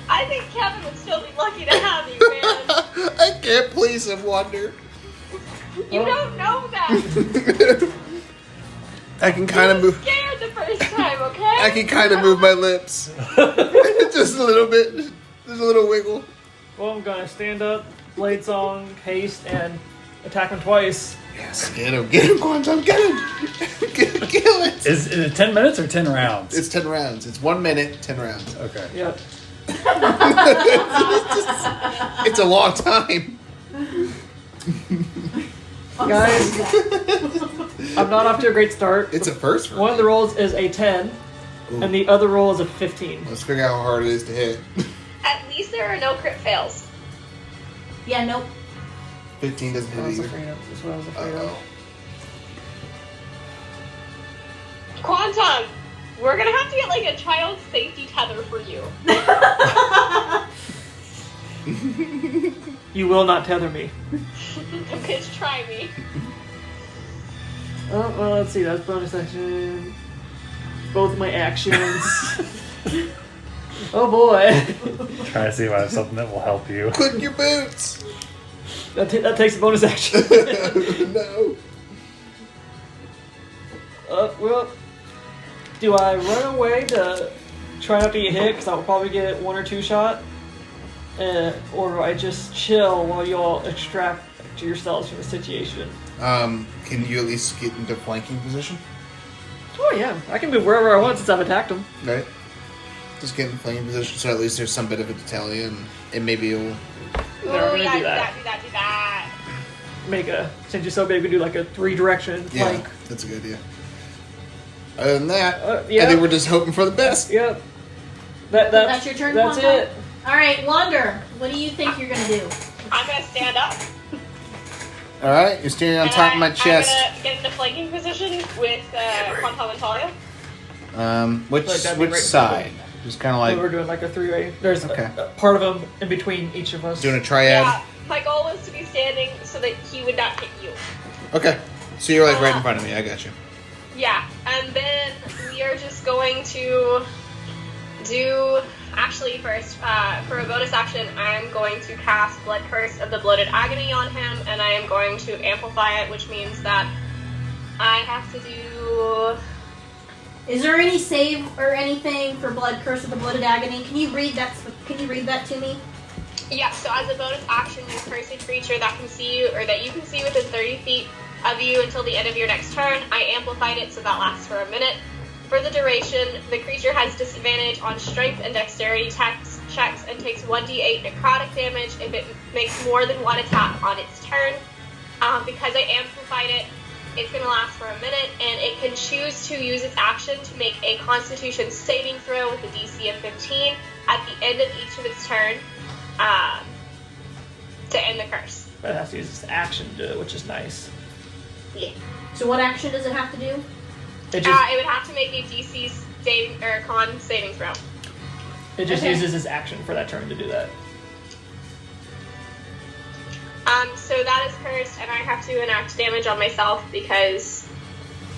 I think Kevin would still be lucky to have you, man. I can't please him, Wonder. You don't know that. I can kind of You were move. scared the first time, okay? I can kind of move my lips. Just a little bit. There's a little wiggle. Well, I'm gonna stand up, blade song, haste, and attack him twice. Yes, get him, Quantum, get him. Kill it. Is it 10 minutes or 10 rounds? It's 10 rounds. It's 1 minute, 10 rounds. Okay. Yep. It's a long time. I'm Guys. sorry, Zach. I'm not off to a great start. It's a first for One of me. the rolls is a 10, Ooh. and the other roll is a 15. Let's figure out how hard it is to hit. At least there are no crit fails. Yeah, nope. 15 doesn't That's what I hit was either. afraid of. That's what I was afraid of. Uh-oh. Quantum, we're gonna have to get like a child safety tether for you. You will not tether me. Bitch, try me. Oh, well, let's see. That's bonus action. Both of my actions. Oh boy. Trying to see if I have something that will help you. Put your boots. That takes a bonus action. No. Well, do I run away to try not to get hit because I'll probably get 1 or 2 shot? Or do I just chill while you all extract yourselves from the situation? Can you at least get into flanking position? Oh yeah, I can move wherever I want since I've attacked them. Right. Just get in flanking position so at least there's some bit of a detallier and maybe you'll... We're Oh, gonna yeah, do do that. that. Since you're so big, we do like a 3-direction flank. Yeah, that's a good idea. Other than that, yeah. I think we're just hoping for the best. Yep. That's your turn, That's Quantum? it. Alright, Wander, what do you think you're gonna do? I'm gonna stand up. Alright, you're standing on top of my chest. I'm gonna get into flanking position with Quantum and Talia. Which Like, that'd be right side? Just kind of So like we're doing like a 3-way. There's Okay. a part of them in between each of us. doing a triad. Yeah, my goal was to be standing so that he would not hit you. Okay, so you're like right in front of me. I got you. Yeah, and then we are just going to do... Actually, first, for a bonus action, I'm going to cast Blood Curse of the Bloated Agony on him, and I am going to amplify it, which means that I have to do... Is there any save or anything for Blood Curse of the Bloated Agony? Can you read that to me? Yeah, so as a bonus action, you curse a creature that can see you, or that you can see within 30 feet of you until the end of your next turn. I amplified it, so that lasts for a minute. For the duration, the creature has disadvantage on strength and dexterity checks and takes 1d8 necrotic damage if it makes more than one attack on its turn. Because I amplified it, it's going to last for a minute, and it can choose to use its action to make a Constitution saving throw with a DC of 15 at the end of each of its turn to end the curse. But it has to use its action to do it, which is nice. Yeah. So what action does it have to do? It just, It would have to make a DC saving or con saving throw. Okay. uses its action for that turn to do that. So that is cursed, and I have to enact damage on myself because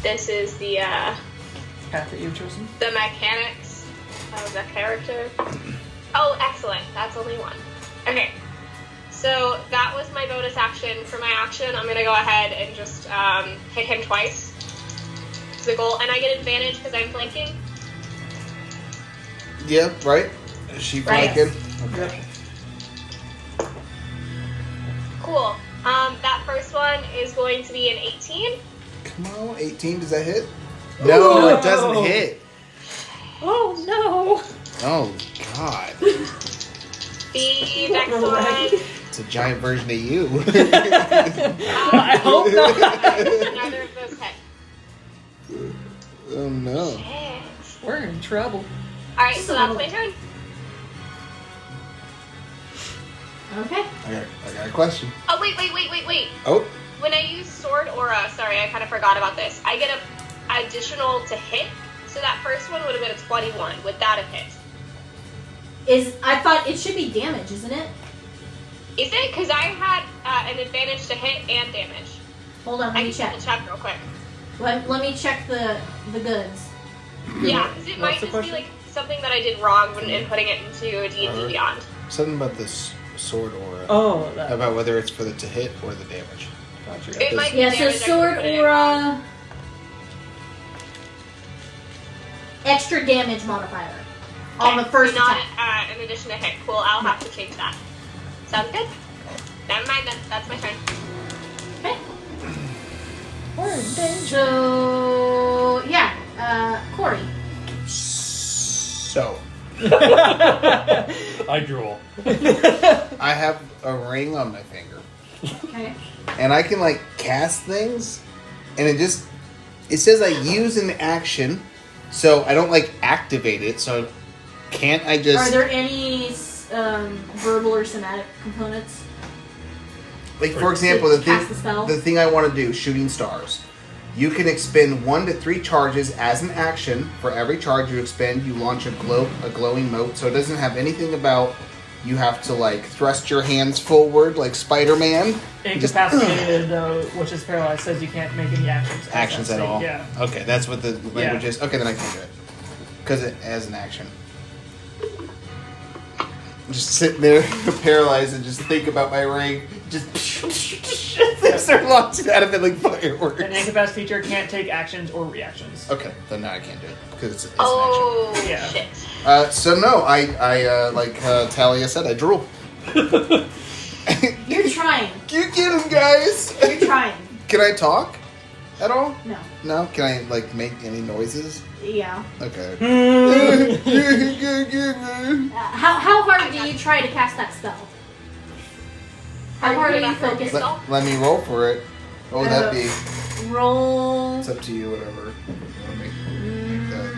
this is the Path that you've chosen. the mechanics of the character. Oh, excellent! That's only one. Okay. So that was my bonus action. For my action, I'm gonna go ahead and just hit him twice. It's the goal, and I get advantage because I'm flanking. Yeah, right? Is she Right. flanking? Yep. Cool. That first one is going to be an 18. Come on, 18, does that hit? No, it doesn't No. hit. Oh no! Oh, God. The next Right. one. It's a giant version of you. I hope not. Neither of those hit. Oh, no. Shit. We're in trouble. Alright, so that's my turn. Okay. I got a question. Oh, wait. Oh, When I use Sword Aura, sorry, I kind of forgot about this. I get a additional to hit, so that first one would have been a 21. Would that have hit? I thought it should be damage, isn't it? Is it? Because I had an advantage to hit and damage. Hold on, I let me can check. double check real quick. Let me check the goods. Yeah, because it might What's the just be question? like something that I did wrong when inputting it into D&D Beyond. something about this sword aura. Oh, that. About whether it's for the to hit or the damage. Gotcha. It might be Yeah, so damage, I can sword put it in. aura. Extra damage modifier on the Okay, first so not attack. an addition to hit. Cool, I'll have to change that. Sounds good? Never mind then, that's my turn. Okay. We're in danger. So yeah, Corey. So, I drool. I have a ring on my finger. Okay. And I can, like, cast things. And it says I use an action. So I don't, like, activate it. So can't I just... Are there any verbal or somatic components? Like, for example, the Cast the spell? thing I want to do, shooting stars. You can expend 1 to 3 charges as an action. For every charge you expend, you launch a glowing mote. So it doesn't have anything about you have to like thrust your hands forward like Spider-Man. Incapacitated, though, which is paralyzed, says you can't make any actions. Actions at all. Yeah. Okay, that's what the language Yeah. is. Okay, then I can do it because it as an action. Just sitting there paralyzed and just think about my ring. Just start launching out of it like fireworks. An incapacitated creature can't take actions or reactions. Okay, then now I can't do it because it's an Oh, Yeah. shit. action. So no, I like Talia said, I drool. You're trying. You get him, guys. You're trying. Can I talk at all? No. No. Can I like make any noises? Yeah. Okay. How hard do you try to cast that spell? How hard are you focused? Let me roll for it. What would that be? Roll. It's up to you, whatever. Make that.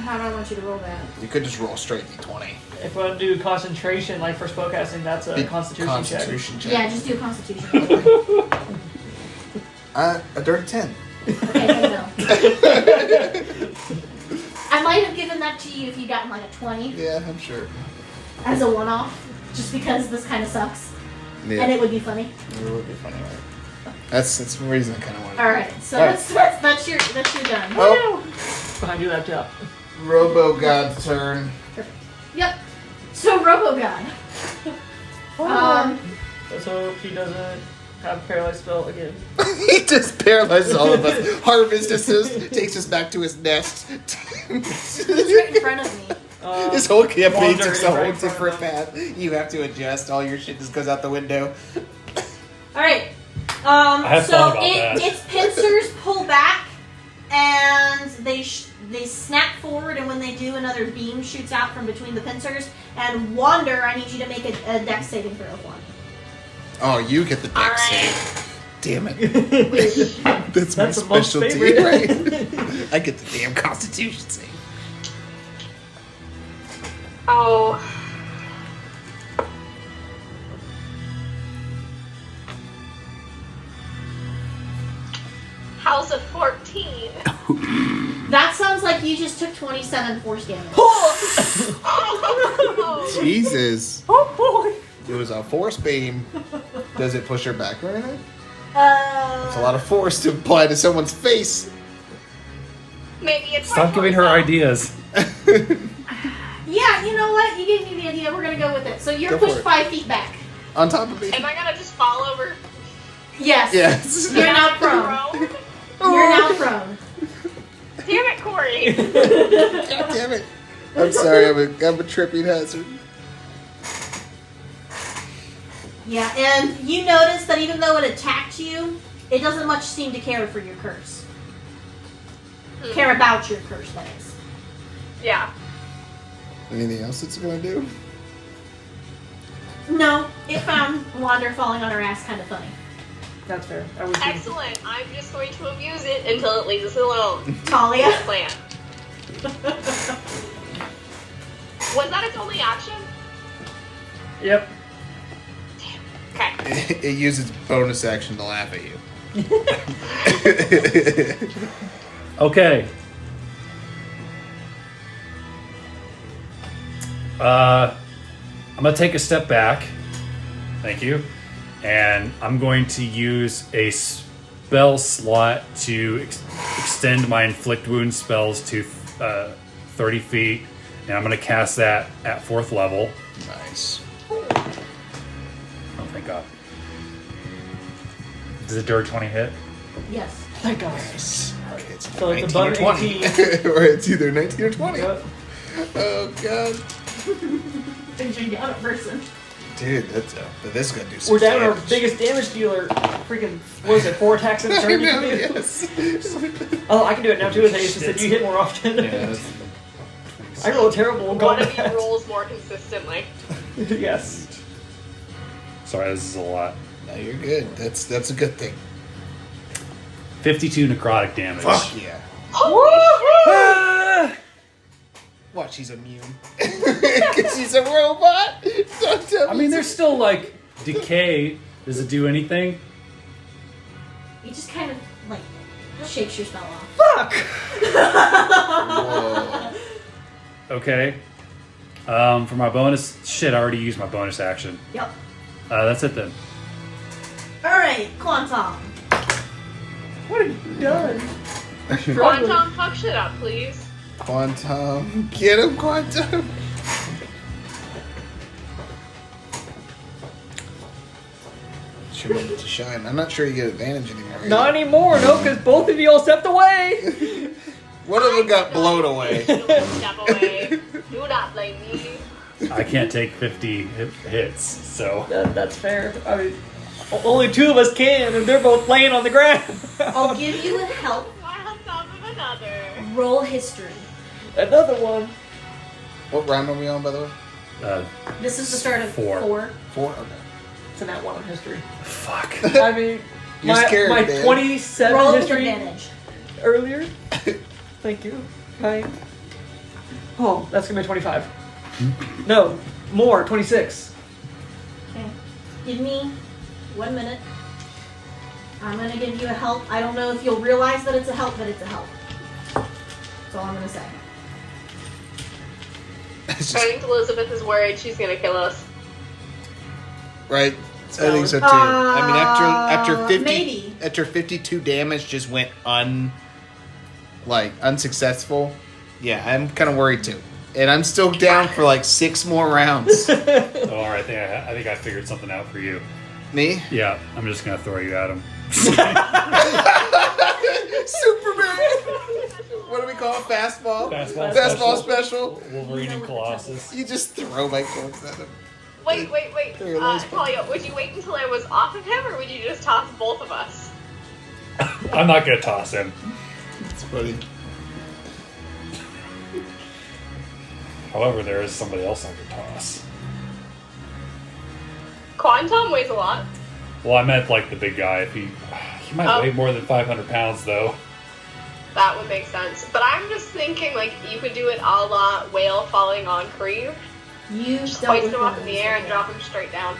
How do I want you to roll that? You could just roll straight D20. If we want to do concentration, like for spellcasting, that's a constitution check. Yeah, just do a constitution. A dirty 10. Okay, no. I might have given that to you if you gotten like a 20 Yeah, I'm sure. as a one-off, just because this kind of sucks, Yeah. and it would be funny. It would be funny, right? That's the reason I kind of wanted. All right, so All right. that's your done. Oh. Behind you, laptop. Robo God's turn. Yep. So RoboGod. Let's hope he doesn't have paralyzed spell again. He just paralyzes all of us. Harvest us, takes us back to his nest. He's right in front of me. This whole campaign Wander takes is a right whole in front of different them. path. You have to adjust. All your shit just goes out the window. All right. have So thought about that. its pincers pull back, and they snap forward, and when they do, another beam shoots out from between the pincers. And Wander, I need you to make a dex saving throw for me. Oh, you get the All dex right. save. Damn it. That's my That's the most specialty, favorite. right? I get the damn Constitution save. Oh. How's a 14? That sounds like you just took 27 force damage. Oh. Jesus. Oh boy! It was a force beam. Does it push her back or anything? It's a Uh, lot of force to apply to someone's face. Maybe it's Stop giving her ideas. yeah, you know what? You gave me the idea. We're gonna go with it. So you're Go for pushed it. 5 feet back. On top of me. Am I gonna just fall over? Yes. Yes. You're now prone. You're now prone. Damn it, Corey. God damn it. I'm sorry, I'm a tripping hazard. Yeah, and you notice that even though it attacked you, it doesn't much seem to care for your curse. Care about your curse, that is. Yeah. Anything else it's gonna do? No, it found Wander falling on her ass kind of funny. That's fair. I would Excellent. I'm just going to abuse it until it leaves us alone. Talia? Plan. Was that its only action? Yep. Okay. It uses bonus action to laugh at you. Okay. I'm gonna take a step back. Thank you. And I'm going to use a spell slot to extend my inflict wound spells to 30 feet. And I'm gonna cast that at 4th level. Nice. Oh, thank God. Does a dirty 20 hit? Yes. Thank God. Nice. Okay, it's So it's 19 or above 20. 18. Or it's either 19 or 20. Yep. Oh, God. Things you got a person. Dude, this is gonna do some We're down our damage. biggest damage dealer. Freaking, what is it, 4 attacks in a I turn? You know, can do? yes. Oh, I can do it now too with haste. Just that you hit more often. I roll terrible. One of you combat. rolls more consistently. Yes. Sorry, this is a lot. No, you're good. That's a good thing. 52 necrotic damage. Fuck yeah. Ah! What, she's immune? Because she's a robot? Don't tell I mean, there's still like decay. Does it do anything? He just kind of, like, shakes your spell off. Fuck! Whoa. Okay. For my bonus, shit, I already used my bonus action. Yep. That's it then. Alright, Quantum. What have you done? Quantum, fuck shit up, please. Quantum. Get him, Quantum. Should move it to shine. I'm not sure you get advantage anymore. Not anymore, no, because both of you all stepped away. One of them got blown away. Step away. Do not blame me. I can't take 50 hits, so. That's fair. I mean, only 2 of us can, and they're both laying on the ground. I'll give you a help. One on top of another. Roll history. Another one. What round are we on, by the way? This is the start of 4. 4. 4? Okay. It's in that one in history. Fuck. I mean, You're scared, my man. 27 Roll with history advantage. earlier. Thank you. Hi. Oh, that's gonna be 25. No, more, 26. Okay. Give me 1 minute. I'm gonna give you a help. I don't know if you'll realize that it's a help, but it's a help. That's all I'm gonna say. It's I just, think Elizabeth is worried she's gonna kill us. right. I think so too. I mean, after 50, maybe. after 52 damage just went unsuccessful. Yeah, I'm kind of worried too. And I'm still down for like 6 more rounds. Oh, alright, I think I figured something out for you. Me? Yeah, I'm just gonna throw you at him. Superman! What do we call it? Fastball? Fastball special? Wolverine and Colossus. You just throw my corpse at him. Wait. There, nice. Talia, would you wait until I was off of him, or would you just toss both of us? I'm not gonna toss him. It's funny. However, there is somebody else I could toss. Quantum weighs a lot. Well, I meant like the big guy. If he might weigh more than 500 pounds, though. That would make sense. But I'm just thinking, like, you could do it a la Whale falling on Creve. You Just dealt hoist with him up one in the of air these and drop him straight down.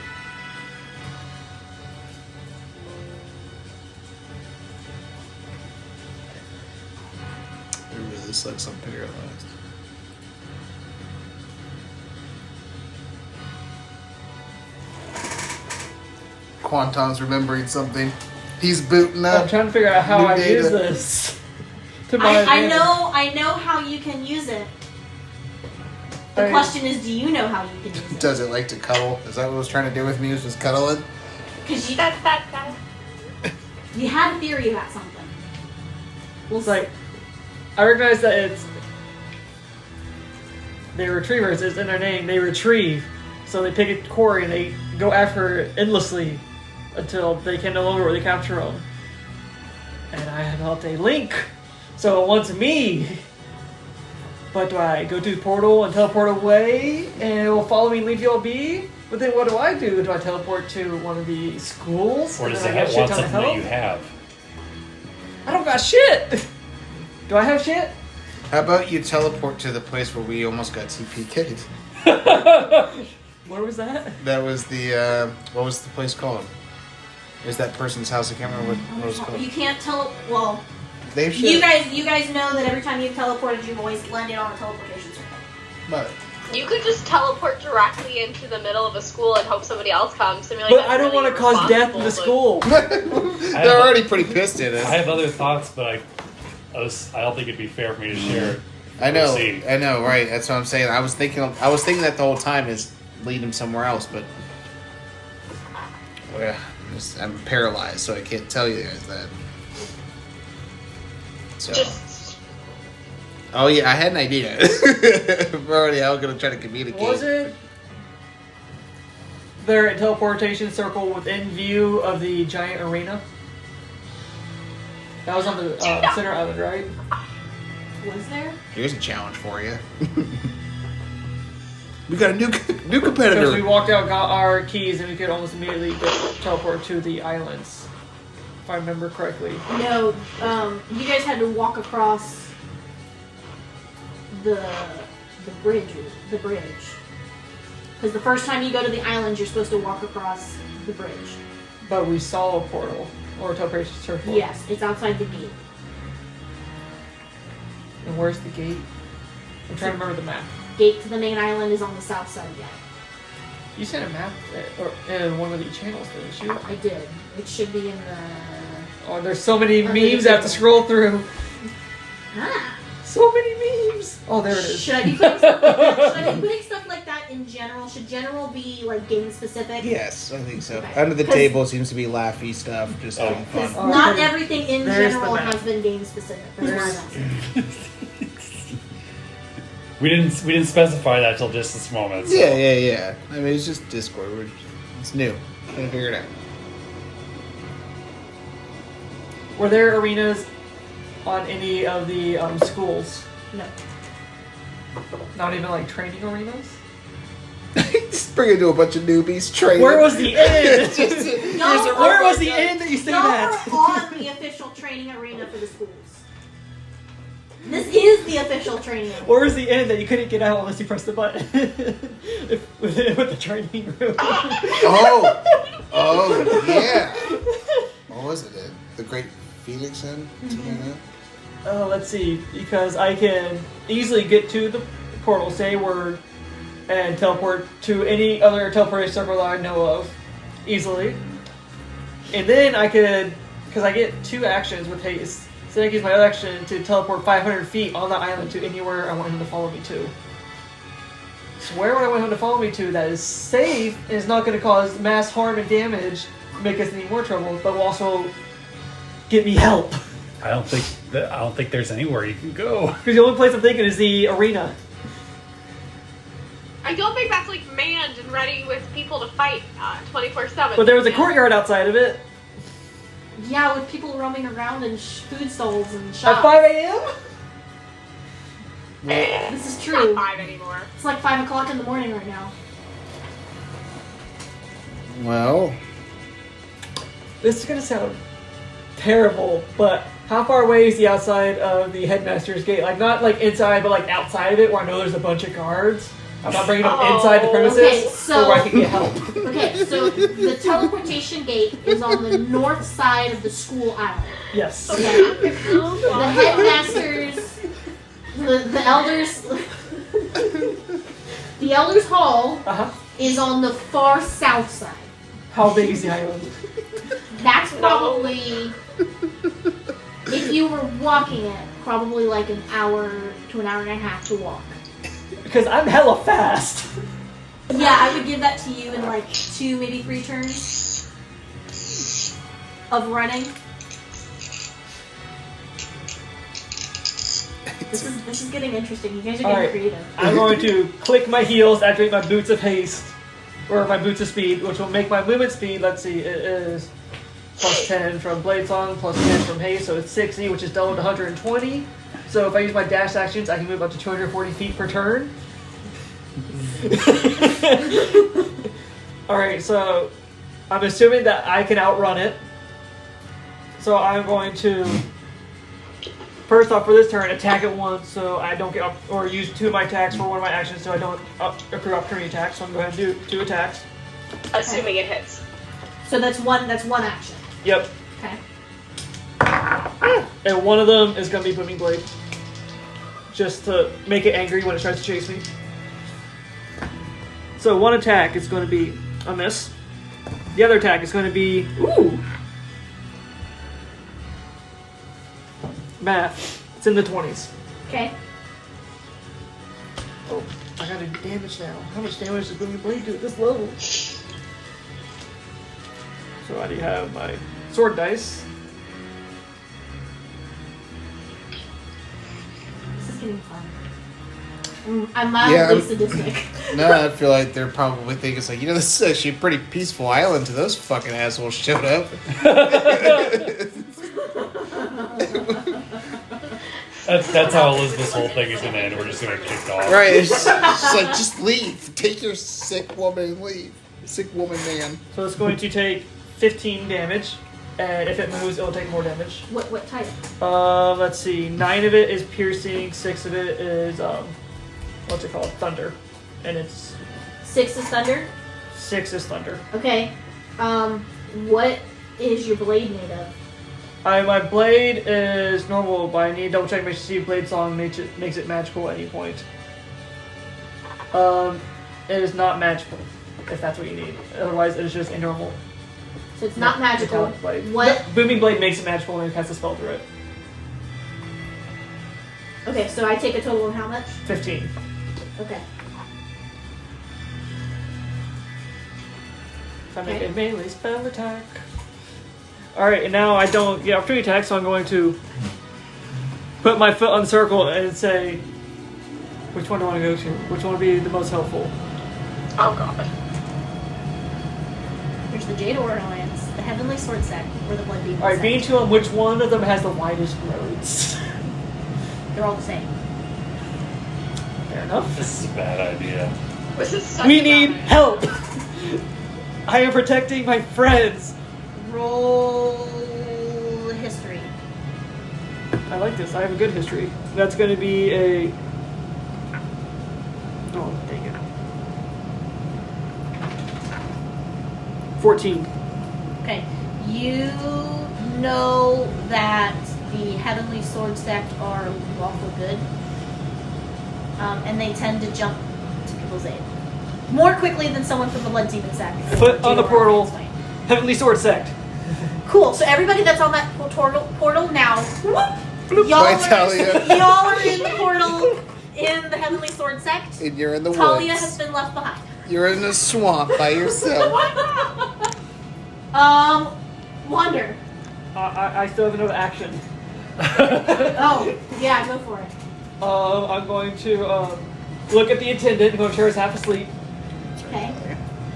It really sucks. I'm paralyzed. Quantum's remembering something. He's booting I'm up. trying to figure out how New I data. use this. To my I advantage. I know how you can use it. The Right. question is, do you know how you can use it? Does it like to cuddle? Is that what it was trying to do with me? Was just cuddling? Because you, That. you had a theory about something. We'll It's like, I recognize that they're retrievers, it's in their name, they retrieve. So they pick a quarry and they go after it endlessly until they can no longer really capture them. And I have built a link, so it wants me. But do I go to the portal and teleport away and it will follow me and leave you all be? But then what do I do? Do I teleport to one of the schools? Or and does then it I get a want shit ton of something that you help? have? I don't got shit! Do I have shit? How about you teleport to the place where we almost got TPK'd? Where was that? That was the, what was the place called? It was that person's house. I can't remember what it was called. You can't well, They should. you guys know that every time you've teleported, you've always landed on a teleportation circle. But You could just teleport directly into the middle of a school and hope somebody else comes. I mean, like, But that's I don't really want to cause death in the irresponsible, school. they're already pretty pissed at I us. have other thoughts, but I don't think it'd be fair for me to share it. I know, See. I know, right? That's what I'm saying. I was thinking that the whole time is lead him somewhere else, but well, I'm paralyzed, so I can't tell you guys that. So, Just oh yeah, I had an idea. We're already out gonna try to communicate. Was it there a teleportation circle within view of the giant arena? That was on the center island, right? Was there? Here's a challenge for you. We got a new Because we competitor. walked out, got our keys, and we could almost immediately teleport to the islands. If I remember correctly. No. You guys had to walk across the bridge. The bridge. Because the first time you go to the island, you're supposed to walk across the bridge. But we saw a portal or a teleportation circle. Yes, it's outside the gate. And where's the gate? I'm trying to remember the map. gate to the main island is on the south side again. You sent a map in one of the channels, didn't you? I did. It should be in the... Oh, there's so many Under memes the I have to table. scroll through. Ah. So many memes. Oh, there it is. Should I be putting stuff like that? Should I be putting stuff like that in general? Should general be like game specific? Yes, I think so. Okay. Under the 'Cause- table seems to be laughy stuff, just having Because fun. not Okay. everything in There's the general map. has been game specific. That's why I'm asking. We didn't specify that till just this moment. So. Yeah. I mean, it's just Discord. It's new. Trying to figure it out. Were there arenas on any of the schools? No. Not even like training arenas? Just bring it to a bunch of newbies. Training. Where was the end? Y'all Where are- was the end that you stayed Y'all at? are on the official training arena for the schools. This is the official training arena. Where was the end that you couldn't get out unless you pressed the button? with the training room. Oh, yeah. What was it? The Great Phoenix Inn? Something like that? Let's see, because I can easily get to the portal, say word, and teleport to any other teleportation circle that I know of, easily. And then I could, because I get 2 actions with haste, so I can use my other action to teleport 500 feet on the island to anywhere I want him to follow me to. So wherever I want him to follow me to that is safe and is not going to cause mass harm and damage, make us any more trouble, but will also get me help. I don't think there's anywhere you can go. Because the only place I'm thinking is the arena. I don't think that's like manned and ready with people to fight 24/7. But there was a Yeah. courtyard outside of it. Yeah, with people roaming around in food stalls and At shops. 5 a.m.? This is It's true. not 5 anymore. It's like 5 o'clock in the morning right now. Well, This is going to sound terrible, but how far away is the outside of the headmaster's gate? Like, not like inside, but like outside of it where I know there's a bunch of guards. I'm not bringing them inside the premises, Okay, so- or where I can get help. Okay, so the teleportation gate is on the north side of the school island. Yes. Okay. The headmasters, the elders, the elders' hall Uh-huh. is on the far south side. How big is the island? That's probably, if you were walking it, probably like an hour to an hour and a half to walk. Because I'm hella fast. Yeah, I would give that to you in like 2, maybe 3 turns of running. This is getting interesting. You guys are getting Alright. creative. I'm going to click my heels, activate my boots of haste, or my boots of speed, which will make my movement speed, let's see, it is plus 10 from Blade Song, plus 10 from haste, so it's 60, which is double to 120. So if I use my dash actions, I can move up to 240 feet per turn. Alright, so I'm assuming that I can outrun it. So I'm going to, first off for this turn, attack it once so I don't get up, or use 2 of my attacks for one of my actions so I don't accrue opportunity attacks. So I'm going to do 2 attacks. Assuming it hits. So that's one action. Yep. Okay. And one of them is going to be Booming Blade. Just to make it angry when it tries to chase me. So one attack is going to be a miss. The other attack is going to be... Ooh! Math. It's in the 20s. Okay. Oh, I gotta do damage now. How much damage does Booming Blade do at this level? So I do have my sword dice. This is getting fun. I'm mildly sadistic. no, I feel like they're probably thinking it's like, this is actually a pretty peaceful island till those fucking assholes showed up. That's how Elizabeth's whole thing is gonna end. We're just gonna kick off. Right, it's just like, just leave. Take your sick woman and leave. Sick woman man. So it's going to take 15 damage, and if it moves, it'll take more damage. What type? Let's see. 9 of it is piercing. 6 of it is what's it called? Thunder, and it's 6 is thunder. 6 is thunder. Okay. What is your blade made of? My blade is normal, but I need to double check to see if Blade Song makes it magical at any point. It is not magical, if that's what you need. Otherwise, it is just a normal. So it's not magical. metallic blade. What? Booming Blade makes it magical and it casts a spell through it. Okay, so I take a total of how much? 15. Okay. If I make Okay. a melee spell attack. Alright, and now I don't get opportunity attack, so I'm going to put my foot on the circle and say, which one do I want to go to? Which one would be the most helpful? Oh god. There's the Jade Aura Alliance, the Heavenly Sword Sect, or the Blood Demon Alright, Sect. being to them, which one of them has the widest roads? They're all the same. Fair enough. This is a bad idea. This is such We a need bad- help! I am protecting my friends! Roll history. I like this, I have a good history. That's going to be a... Oh, dang it. 14. Okay. You know that the Heavenly Sword Sect are lawful good. And they tend to jump to people's aid. More quickly than someone from the Blood Demon Sect. Foot on the Jade Aura portal. Alliance might. Heavenly Sword Sect. Cool. So everybody that's on that portal now, y'all Vitalia. y'all are in the portal in the Heavenly Sword Sect. And you're in the Talia woods. has been left behind. You're in the swamp by yourself. Wander. I still have another action. Oh, yeah, go for it. I'm going to look at the attendant and go, sure, is half asleep. Okay.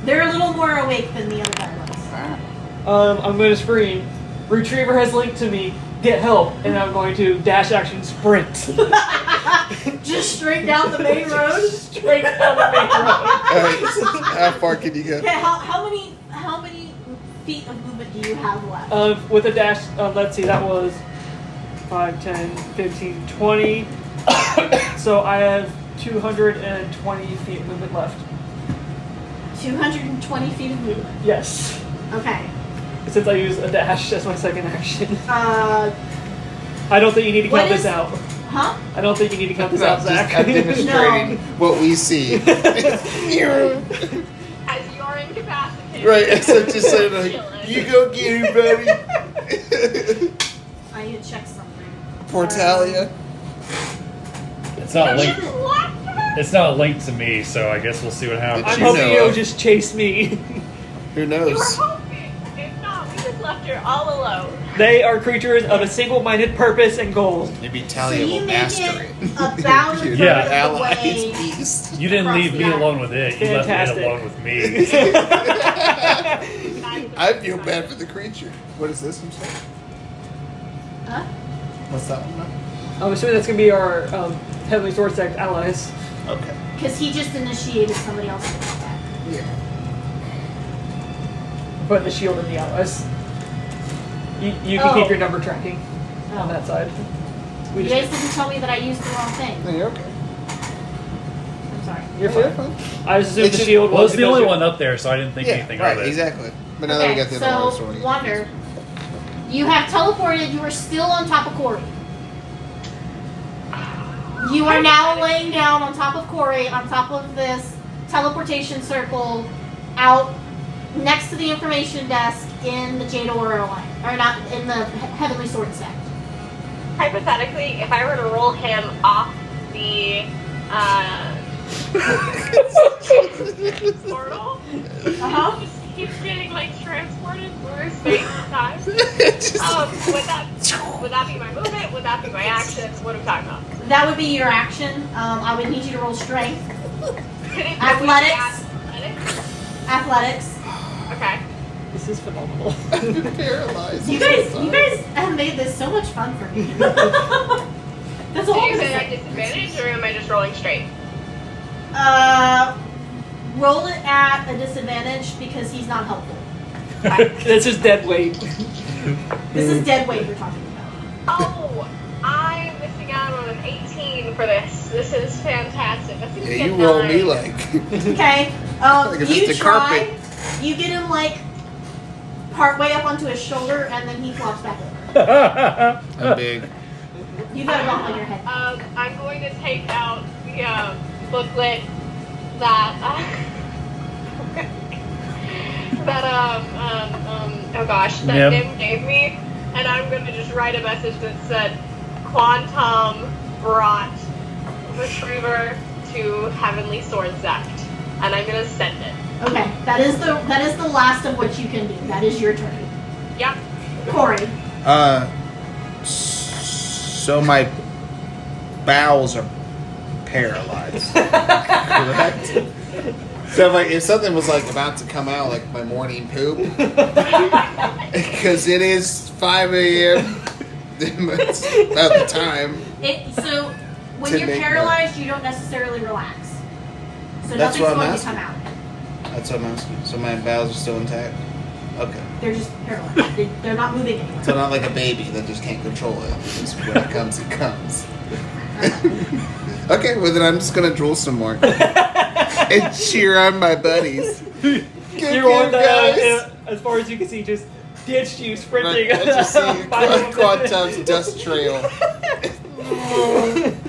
They're a little more awake than the other guy was. I'm going to scream, Retriever has linked to me, get help, and I'm going to dash action sprint. Just straight down the main road. Straight down the main road. Alright, how far can you go? Okay, how many feet of movement do you have left? With a dash, let's see, that was 5, 10, 15, 20. So I have 220 feet of movement left. 220 feet of movement. Yes. Okay. Since I use a dash as my second action. Uh, I don't think you need to What count is- this out. huh? I don't think you need to count this No, out, just Zach. I'm demonstrating what we see. As you're incapacitated. Right, so just saying like, you go get him, buddy. I need to check something. Portalia. It's not You linked. left her? It's not linked to me, so I guess we'll see what happens. I'm You hoping know you'll of. just chase me. Who You were knows? hoping. If not, we just left her all alone. They are creatures of a single-minded purpose and goal. Maybe So Talia you will make master it it. about a third Yeah. of the Allies way. beast. You didn't Across leave the me island. alone with it. You left Fantastic. it alone with me. I feel bad for the creature. What is this? I'm sorry. Huh? What's that one? I'm assuming that's going to be our Heavenly Sword Sect allies. Okay. Because he just initiated somebody else's attack. Yeah. Put the shield in the allies. You can Oh. keep your number tracking on that side. We You just, guys didn't tell me that I used the wrong thing. No, you're okay. I'm sorry. you're You're fine. fine. I just assumed It's the just- shield Well, was it's the only because one up there, so I didn't think Yeah, anything right, of it. exactly. But now that we got the other one, so Wander, you have teleported. You are still on top of Corey. You are now laying down on top of Corey, on top of this teleportation circle, out next to the information desk in the Jade Aura line, or not in the Heavenly Sword Sect. Hypothetically, if I were to roll him off the portal, just keeps getting like transported through space and time. Would that be my movement? Would that be my actions? What are we talking about? That would be your action. I would need you to roll strength, Could it Athletics. Athletics? athletics. Okay. this is phenomenal. I've been paralyzed. You guys have made this so much fun for me. That's So all I'm you gonna say at say. disadvantage, or am I just rolling straight? Roll it at a disadvantage because he's not helpful. This is dead weight. This is dead weight we're talking about. Oh, I'm missing out on an 18 for this. This is fantastic. That's gonna Yeah, get you roll 9. me like. Okay. Like it's You just a try. carpet. You get him like part way up onto his shoulder, and then he flops back over. I'm big. You got a bump on your head. I'm going to take out the booklet, that oh gosh, that Yep. Nim gave me, and I'm gonna just write a message that said, "Quantum brought Retriever to Heavenly Sword Zect," and I'm gonna send it. Okay, that is the last of what you can do. That is your turn. Yep. Corey. So my bowels are paralyzed. Correct? So if something was like about to come out, like my morning poop, because it is 5 a.m. That's about the time. So when To you're make paralyzed, you don't necessarily relax. So That's nothing's what I'm going to asking. come out. That's what I'm asking. So my bowels are still intact. Okay. They're just paralyzed. They're not moving anymore. So not like a baby that just can't control it. Because when it comes, it comes. Okay, well then I'm just gonna drool some more and cheer on my buddies. You're on the, as far as you can see, just ditched you sprinting. I just see Quantum's dust trail.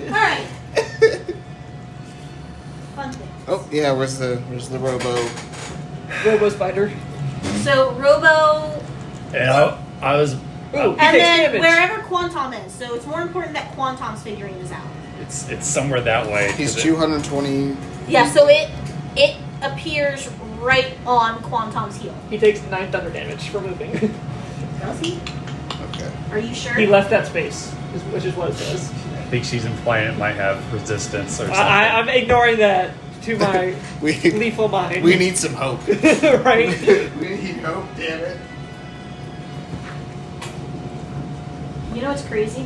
Alright. Fun thing. Oh yeah, where's the Robo Spider. So Robo, And I was. Ooh, he and takes then damage. wherever Quantum is. So it's more important that Quantum's figuring this out. It's somewhere that way. He's 'cause 220. Yeah. So it appears right on Quantum's heel. He takes 9 thunder damage for moving. Does he? Okay. Are you sure? He left that space, which is what it says. I think she's implying it might have resistance or something. I'm ignoring that to my We lethal mind. we need some hope. right? We need hope, damn it. You know what's crazy?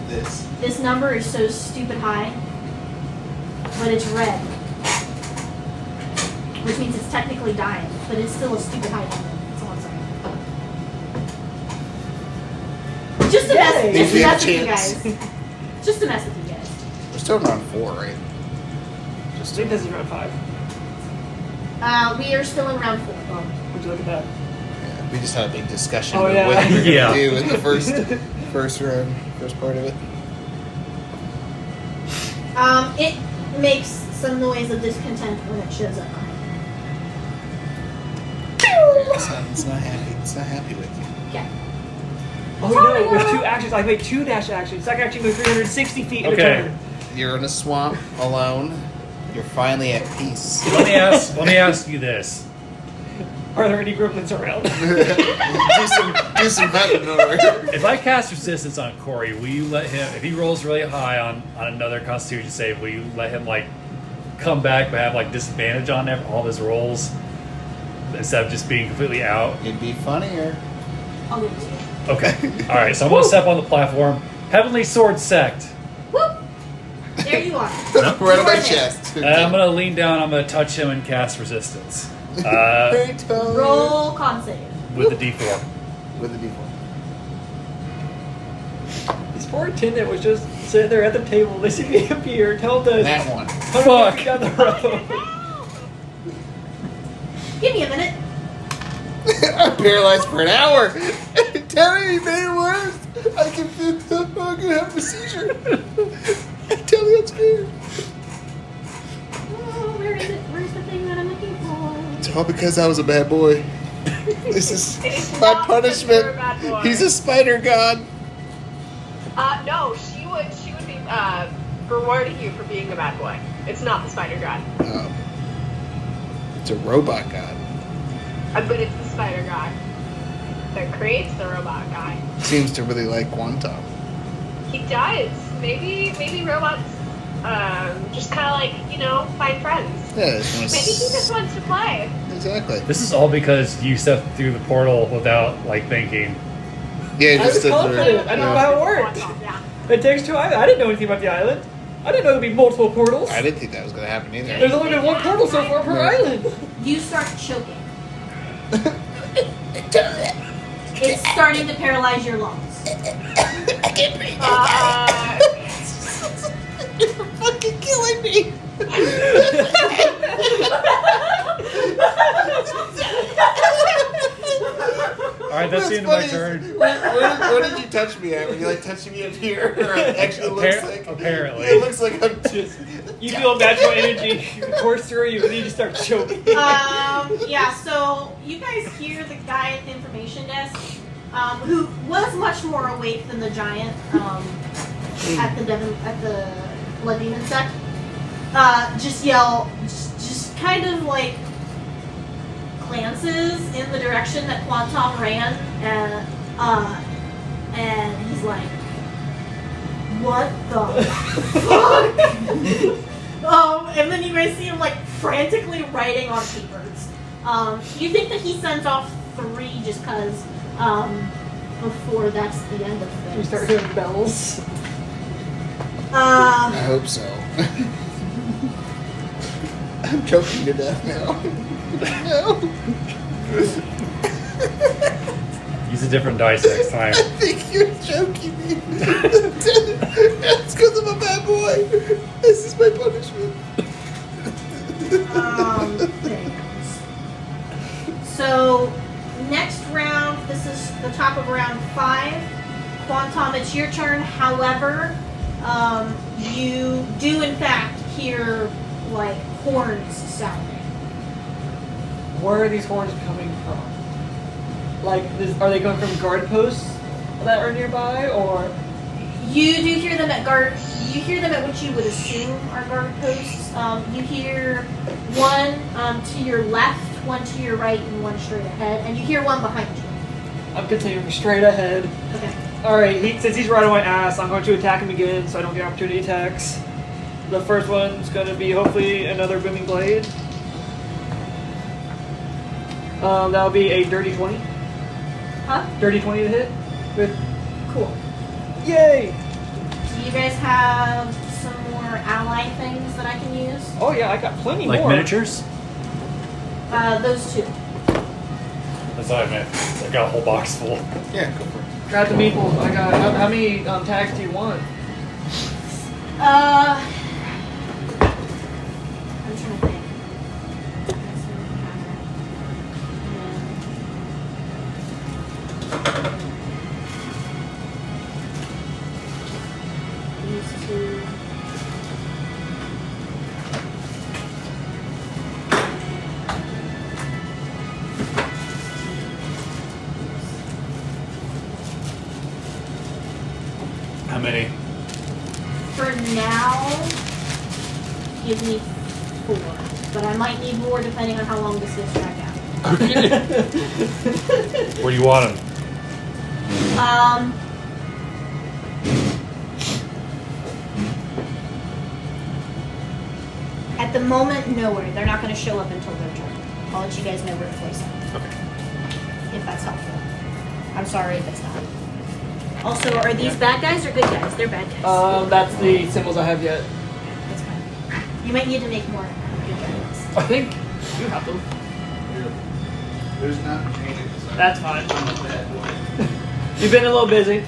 This. This number is so stupid high, but it's red. Which means it's technically dying, but it's still a stupid high number. That's all I'm saying. Just to mess Yay. with you Chance. guys. Just to mess with you guys. We're still around 4, right? I Just think this is round 5. We are still in round 4. Oh, would you look at that? yeah, we just had a big discussion Oh, of yeah. what we were Yeah. gonna do in the first round, first part of it. It makes some noise of discontent when it shows up behind It's not happy. It's not happy with you. you. Yeah. Oh no, with 2 actions. I made 2 dash actions. I can actually move 360 feet in a Okay. turn. You're in a swamp alone. You're finally at peace. Let me ask you this. Are there any gremlins around? do some hunting over. If I cast resistance on Corey, will you let him, if he rolls really high on another Constitution save, will you let him like come back but have like disadvantage on all of his rolls instead of just being completely out? It'd be funnier. I'll give it to you. Okay. All right. So I'm gonna step on the platform. Heavenly Sword Sect. Whoop! There you are. Right on my You are there. chest. And I'm gonna lean down. I'm gonna touch him and cast resistance Roll con save. with the D4. With a D4. This poor attendant was just sitting there at the table. They see me appear. Tell us. That one. Fuck. Down the road. Give me a minute. I'm paralyzed for an hour. Tell me, you made it worse. I can feel I'm gonna have a seizure. Tell me I'm scared. Oh, where is it? Where's the thing that I'm looking for? It's all because I was a bad boy. This is my punishment. You're a bad boy. He's a spider god. No, she would be rewarding you for being a bad boy. It's not the spider god, It's a robot god. but it's the spider god that creates the robot guy. Seems to really like Quantum. He does. Maybe robots just kind of like find friends. Yeah, Maybe he just wants to play. exactly. This is all because you stepped through the portal without like thinking. Yeah, I was just confident. I don't know how it worked. Yeah. It takes 2 islands. I didn't know anything about the island. I didn't know there'd be multiple portals. I didn't think that was gonna happen either. There's only been 1 portal so far per Yeah. island. You start choking. It's starting to paralyze your lungs. You're fucking killing me. All right, that's the end of my turn. Where did you touch me at? Were you like touching me up here? Or it actually looks like Apparently. it looks like I'm just You feel magical energy course through you, and you just start choking. Yeah, so you guys hear the guy at the information desk, who was much more awake than the giant at the Blood Demon sect, just yell, just kind of like glances in the direction that Quantum ran, and he's like, what the fuck? And then you guys see him like frantically writing on papers. You think that he sends off 3 just because before that's the end of things. You start hearing bells. I hope so. I'm choking to death now. No. Use a different dice next time. I think you're joking me. It's because I'm a bad boy. This is my punishment. Things. So, next round, this is the top of round 5. Quantum, it's your turn. However, you do in fact hear like horns sounding. Where are these horns coming from? Like, are they going from guard posts that are nearby, or? You do hear them at guard. You hear them at what you would assume are guard posts. You hear one to your left, one to your right, and one straight ahead, and you hear one behind you. I'm continuing straight ahead. Okay. Alright, since he's right on my ass, I'm going to attack him again so I don't get opportunity attacks. The first one's going to be hopefully another booming blade. That'll be a dirty 20. Huh? Dirty 20 to hit. With Cool. Yay! Do you guys have some more ally things that I can use? Oh yeah, I got plenty Like more. miniatures? Those 2. That's what I meant. I got a whole box full. Yeah, go for it. Grab the meatballs. I got. How many tags do you want? I'm trying to think. These 2. How many? For now, give me 4. But I might need more depending on how long this gets dragged out. Where do you want them? At the moment, nowhere. They're not going to show up until their turn. I'll let you guys know where to place them. Okay. If that's helpful. I'm sorry if it's not. Also, are these bad guys or good guys? They're bad guys. That's the symbols I have yet. That's fine. You might need to make more good guys. I think you have them. There's not changes. That's fine. I'm a bad boy. You've been a little busy.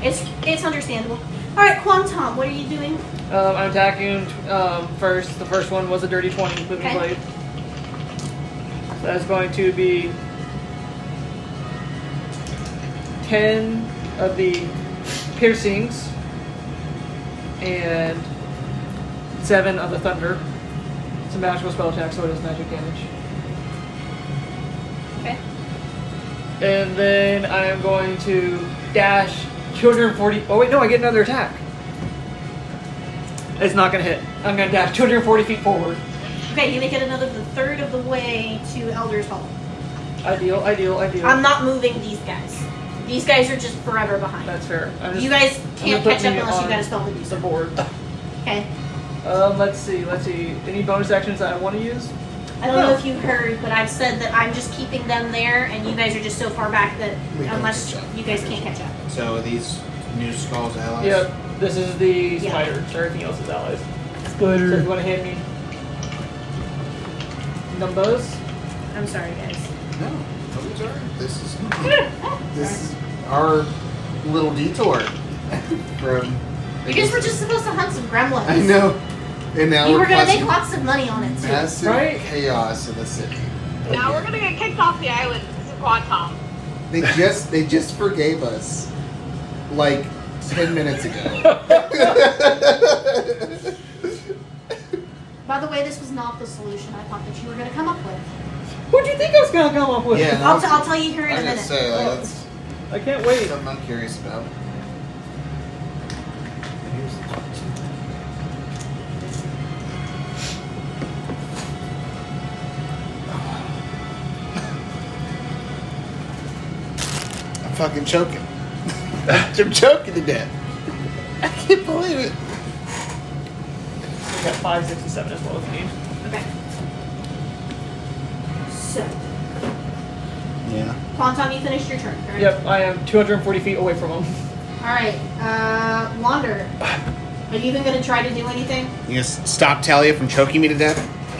It's understandable. All right, Quantum, what are you doing? I'm attacking first. The first one was a dirty 20 with Okay. the blade. That's going to be 10 of the piercings and 7 of the thunder. It's a magical spell attack, so it is magic damage. Okay. And then I am going to dash 240. Oh wait, no, I get another attack. It's not going to hit. I'm going to dash 240 feet forward. Okay, you make it another third of the way to Elder's Hall. Ideal. I'm not moving these guys. These guys are just forever behind. That's fair. You guys can't put catch up me unless you on got a spell to do the so. board. Okay. Let's see. Any bonus actions that I want to use? I don't know if you heard, but I've said that I'm just keeping them there, and you guys are just so far back that We don't unless catch up. you guys can't catch up. So are these new skulls allies? Yep. This is the Yeah. spider. Everything else is allies. So if you want to hit me. Numbers. I'm sorry, guys. No, those are. This is our little detour from. You guys were just supposed to hunt some gremlins. I know. And now You we're were gonna make causing lots of money on it too. massive Right? chaos in the city. Now we're gonna get kicked off the island because of Quantum. They just forgave us like 10 minutes ago. By the way, this was not the solution I thought that you were going to come up with. What do you think I was gonna come up with? Yeah. I'll tell you here in I a was gonna minute. say, like, that's I can't wait. something I'm curious about. I'm fucking choking. I'm choking to death. I can't believe it. We got 5, 6, and 7 as well if you need. Okay. So, Yeah. Quantum, you finished your turn, correct? Yep, I am 240 feet away from him. Alright, Wander. Are you even going to try to do anything? You gonna stop Talia from choking me to death?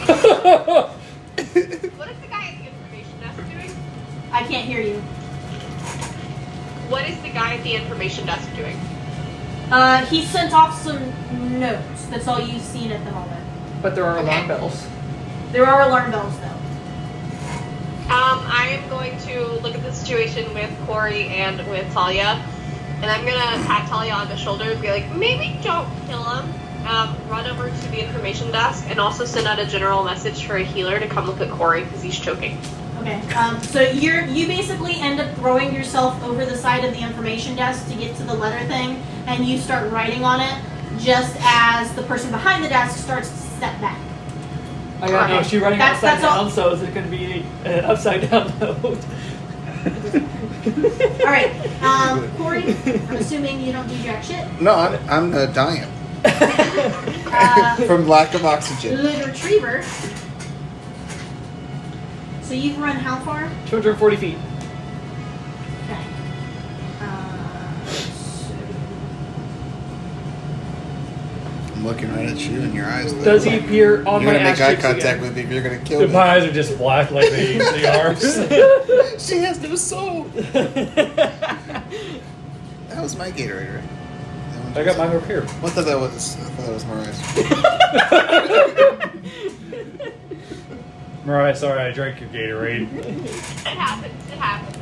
What is the guy at the information desk doing? I can't hear you. What is the guy at the information desk doing? He sent off some notes. That's all you've seen at the moment. But there are Okay. alarm bells. There are alarm bells, though. I am going to look at the situation with Corey and with Talia, and I'm gonna pat Talia on the shoulder and be like, maybe don't kill him. Run over to the information desk and also send out a general message for a healer to come look at Corey because he's choking. Okay. So you basically end up throwing yourself over the side of the information desk to get to the letter thing, and you start writing on it just as the person behind the desk starts to step back. I got no, she's running That's- upside that's all- down, so is it going to be an upside down note? All right, Corey. I'm assuming you don't do jack shit. No, I'm dying Uh, from lack of oxygen. the retriever. So you've run how far? 240 feet. Okay. I'm looking right at you in your eyes. Though. Does he appear on You're my gonna ass make eye cheeks contact again? with me if you're gonna kill me. My eyes are just black like they usually are. She has no soul. That was my Gatorade, right? That one I got mine over here. What thought that was? I thought that was Mariah's. Mariah, sorry I drank your Gatorade. It happens. It happens.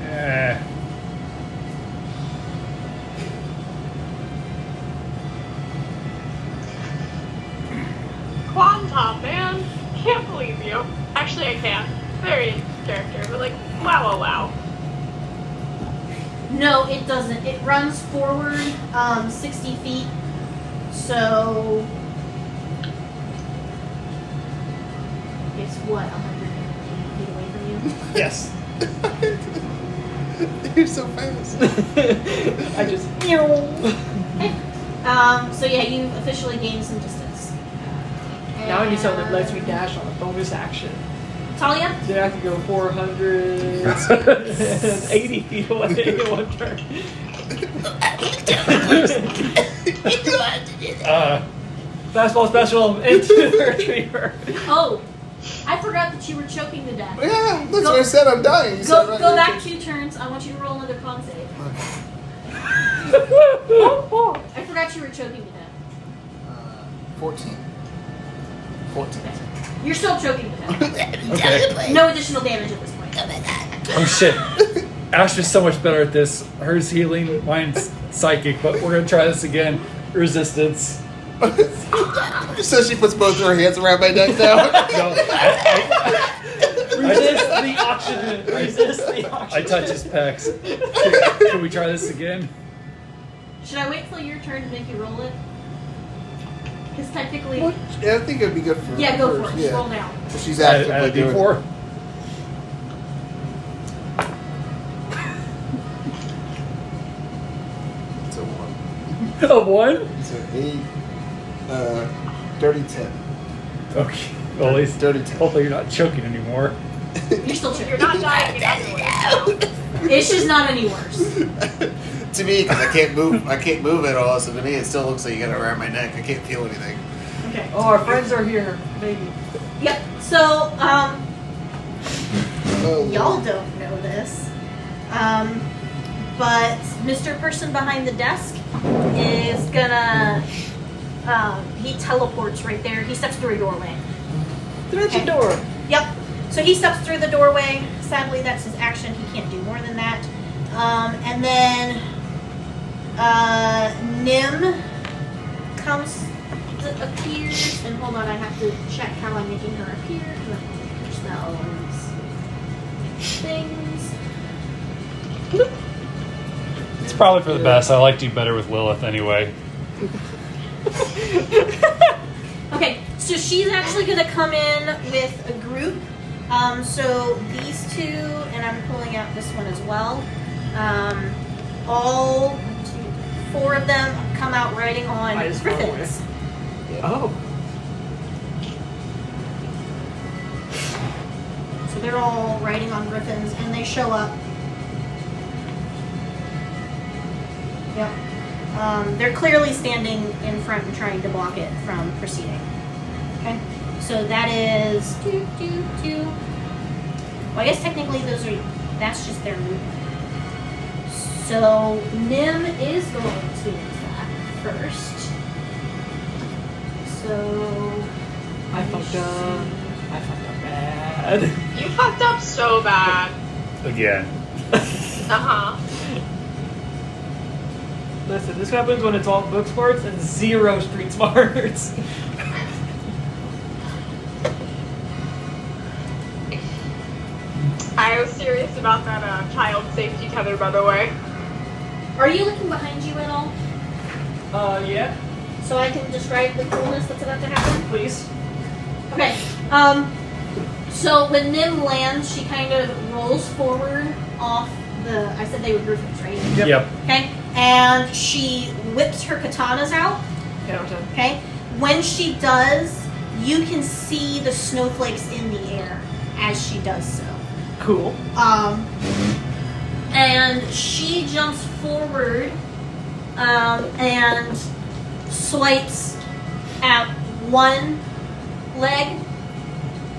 Eh. Quantum, man. Can't believe you. Actually, I can. Very in character, but like, wow. No, it doesn't. It runs forward 60 feet. So it's what, 180 feet away from you? Yes. You're so fast. I just. Okay. So yeah, you've officially gained some distance. Now I need something that lets me dash on a bonus action. Talia? Then I can go 480 feet away in one turn. Fastball special into the retriever. Oh, I forgot that you were choking to death. Yeah, that's what I said. I'm dying. You said Go right go there. back 2 turns. I want you to roll another con save. I forgot you were choking to death. 14. 14. You're still choking to death. Okay. No additional damage at this point. Oh shit. Ash is so much better at this. Hers healing, mine's psychic, but we're gonna try this again. Resistance. So she puts both her hands around my neck now. No, Resist the oxygen. Resist the I oxygen. touch his pecs. Can we try this again? Should I wait till your turn to make you roll it? Because technically... Yeah, I think it'd be good for Yeah, go for her. it. Just roll now. She's Add actively a doing D4. It's a 1. A 1? It's an 8. Dirty 10. Okay. Well, at least Dirty 10. hopefully you're not choking anymore. You're still choking. You're not dying in other ways. It's just not any worse. To me, because I can't move at all. So to me, it still looks like you got it around my neck. I can't feel anything. Okay. Oh, our friends are here. Maybe. Yep. So, Oh, y'all don't know this, but Mr. Person behind the desk is gonna, he teleports right there. He steps through a doorway. Dimension door. Yep. So he steps through the doorway. Sadly, that's his action. He can't do more than that. And then Nim appears, and hold on, I have to check how I'm making her appear. Her spells, things. It's probably for the best. I liked you better with Lilith anyway. Okay, so she's actually going to come in with a group. So these two, and I'm pulling out this one as well. All 4 of them come out riding on I just fell away. griffins. Oh. So they're all riding on griffins, and they show up. Yep. They're clearly standing in front and trying to block it from proceeding. Okay. So that is 2, 2, 2. Well, I guess technically that's just their movement. So Nim is going to attack first. So I fucked up bad. You fucked up so bad. Again. Uh-huh. Listen, this happens when it's all book smarts and 0 street smarts. I was serious about that child safety tether, by the way. are you looking behind you at all? Yeah, So I can describe the coolness that's about to happen? please. Okay. So when Nim lands, she kind of rolls forward off the. I said they were griffins, right? Yep. Okay. And she whips her katanas out. Counter. Okay. When she does, you can see the snowflakes in the air as she does so. Cool. And she jumps forward, and swipes at one leg,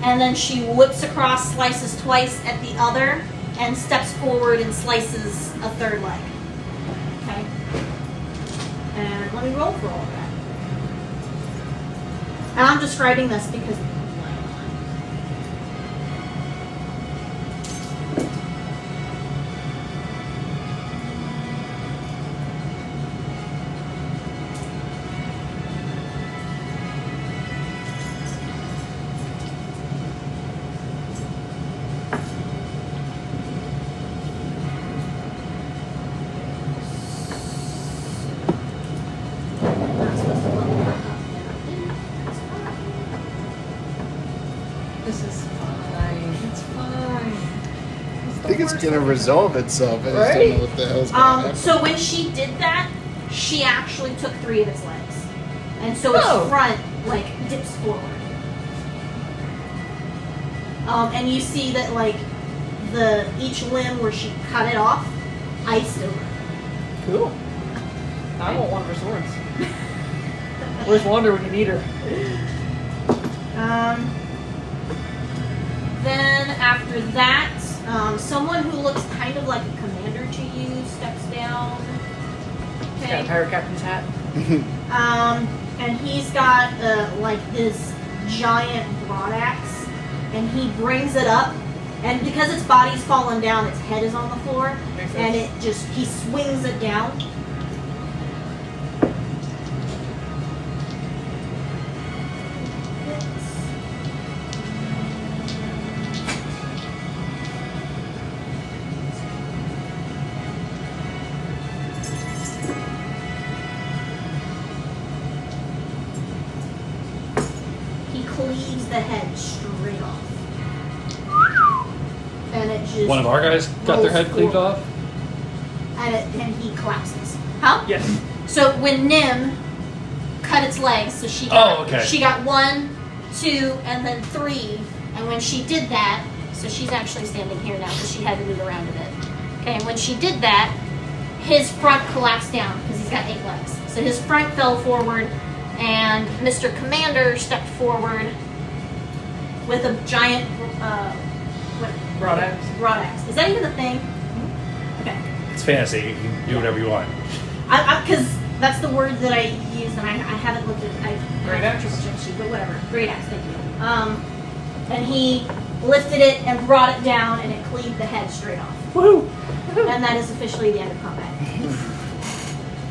and then she whips across, slices twice at the other, and steps forward and slices a third leg. Okay. And let me roll for all of that. And I'm describing this because This is fine. It's fine. I think it's gonna resolve itself. I just Right? don't know what the hell's gonna happen. So when she did that, she actually took 3 of its legs. And so its Oh. front, like, dips forward. And you see that, like, each limb where she cut it off, iced over. Cool. I want one of her swords. Where's Wander when you need her? Then after that, someone who looks kind of like a commander to you steps down. Got a pirate captain's hat. And he's got like this giant broadaxe, and he brings it up, and because its body's fallen down, its head is on the floor, Makes sense. and he swings it down. Cleaves the head straight off. And it just One of our guys got their head cleaved rolls off. and he collapses. Huh? Yes. So when Nim cut its legs, so she got, Oh, okay. she got 1, 2, and then 3, and when she did that, so she's actually standing here now because she had to move around a bit. Okay, and when she did that, his front collapsed down because he's got 8 legs. So his front fell forward, and Mr. Commander stepped forward with a giant Broadaxe. broadaxe. Is that even a thing? Okay. It's fantasy. You can do whatever you want. Because that's the word that I used, and I haven't looked at it. Great axe. But whatever. Great axe, thank you. And he lifted it and brought it down, and it cleaved the head straight off. Woo! And that is officially the end of combat.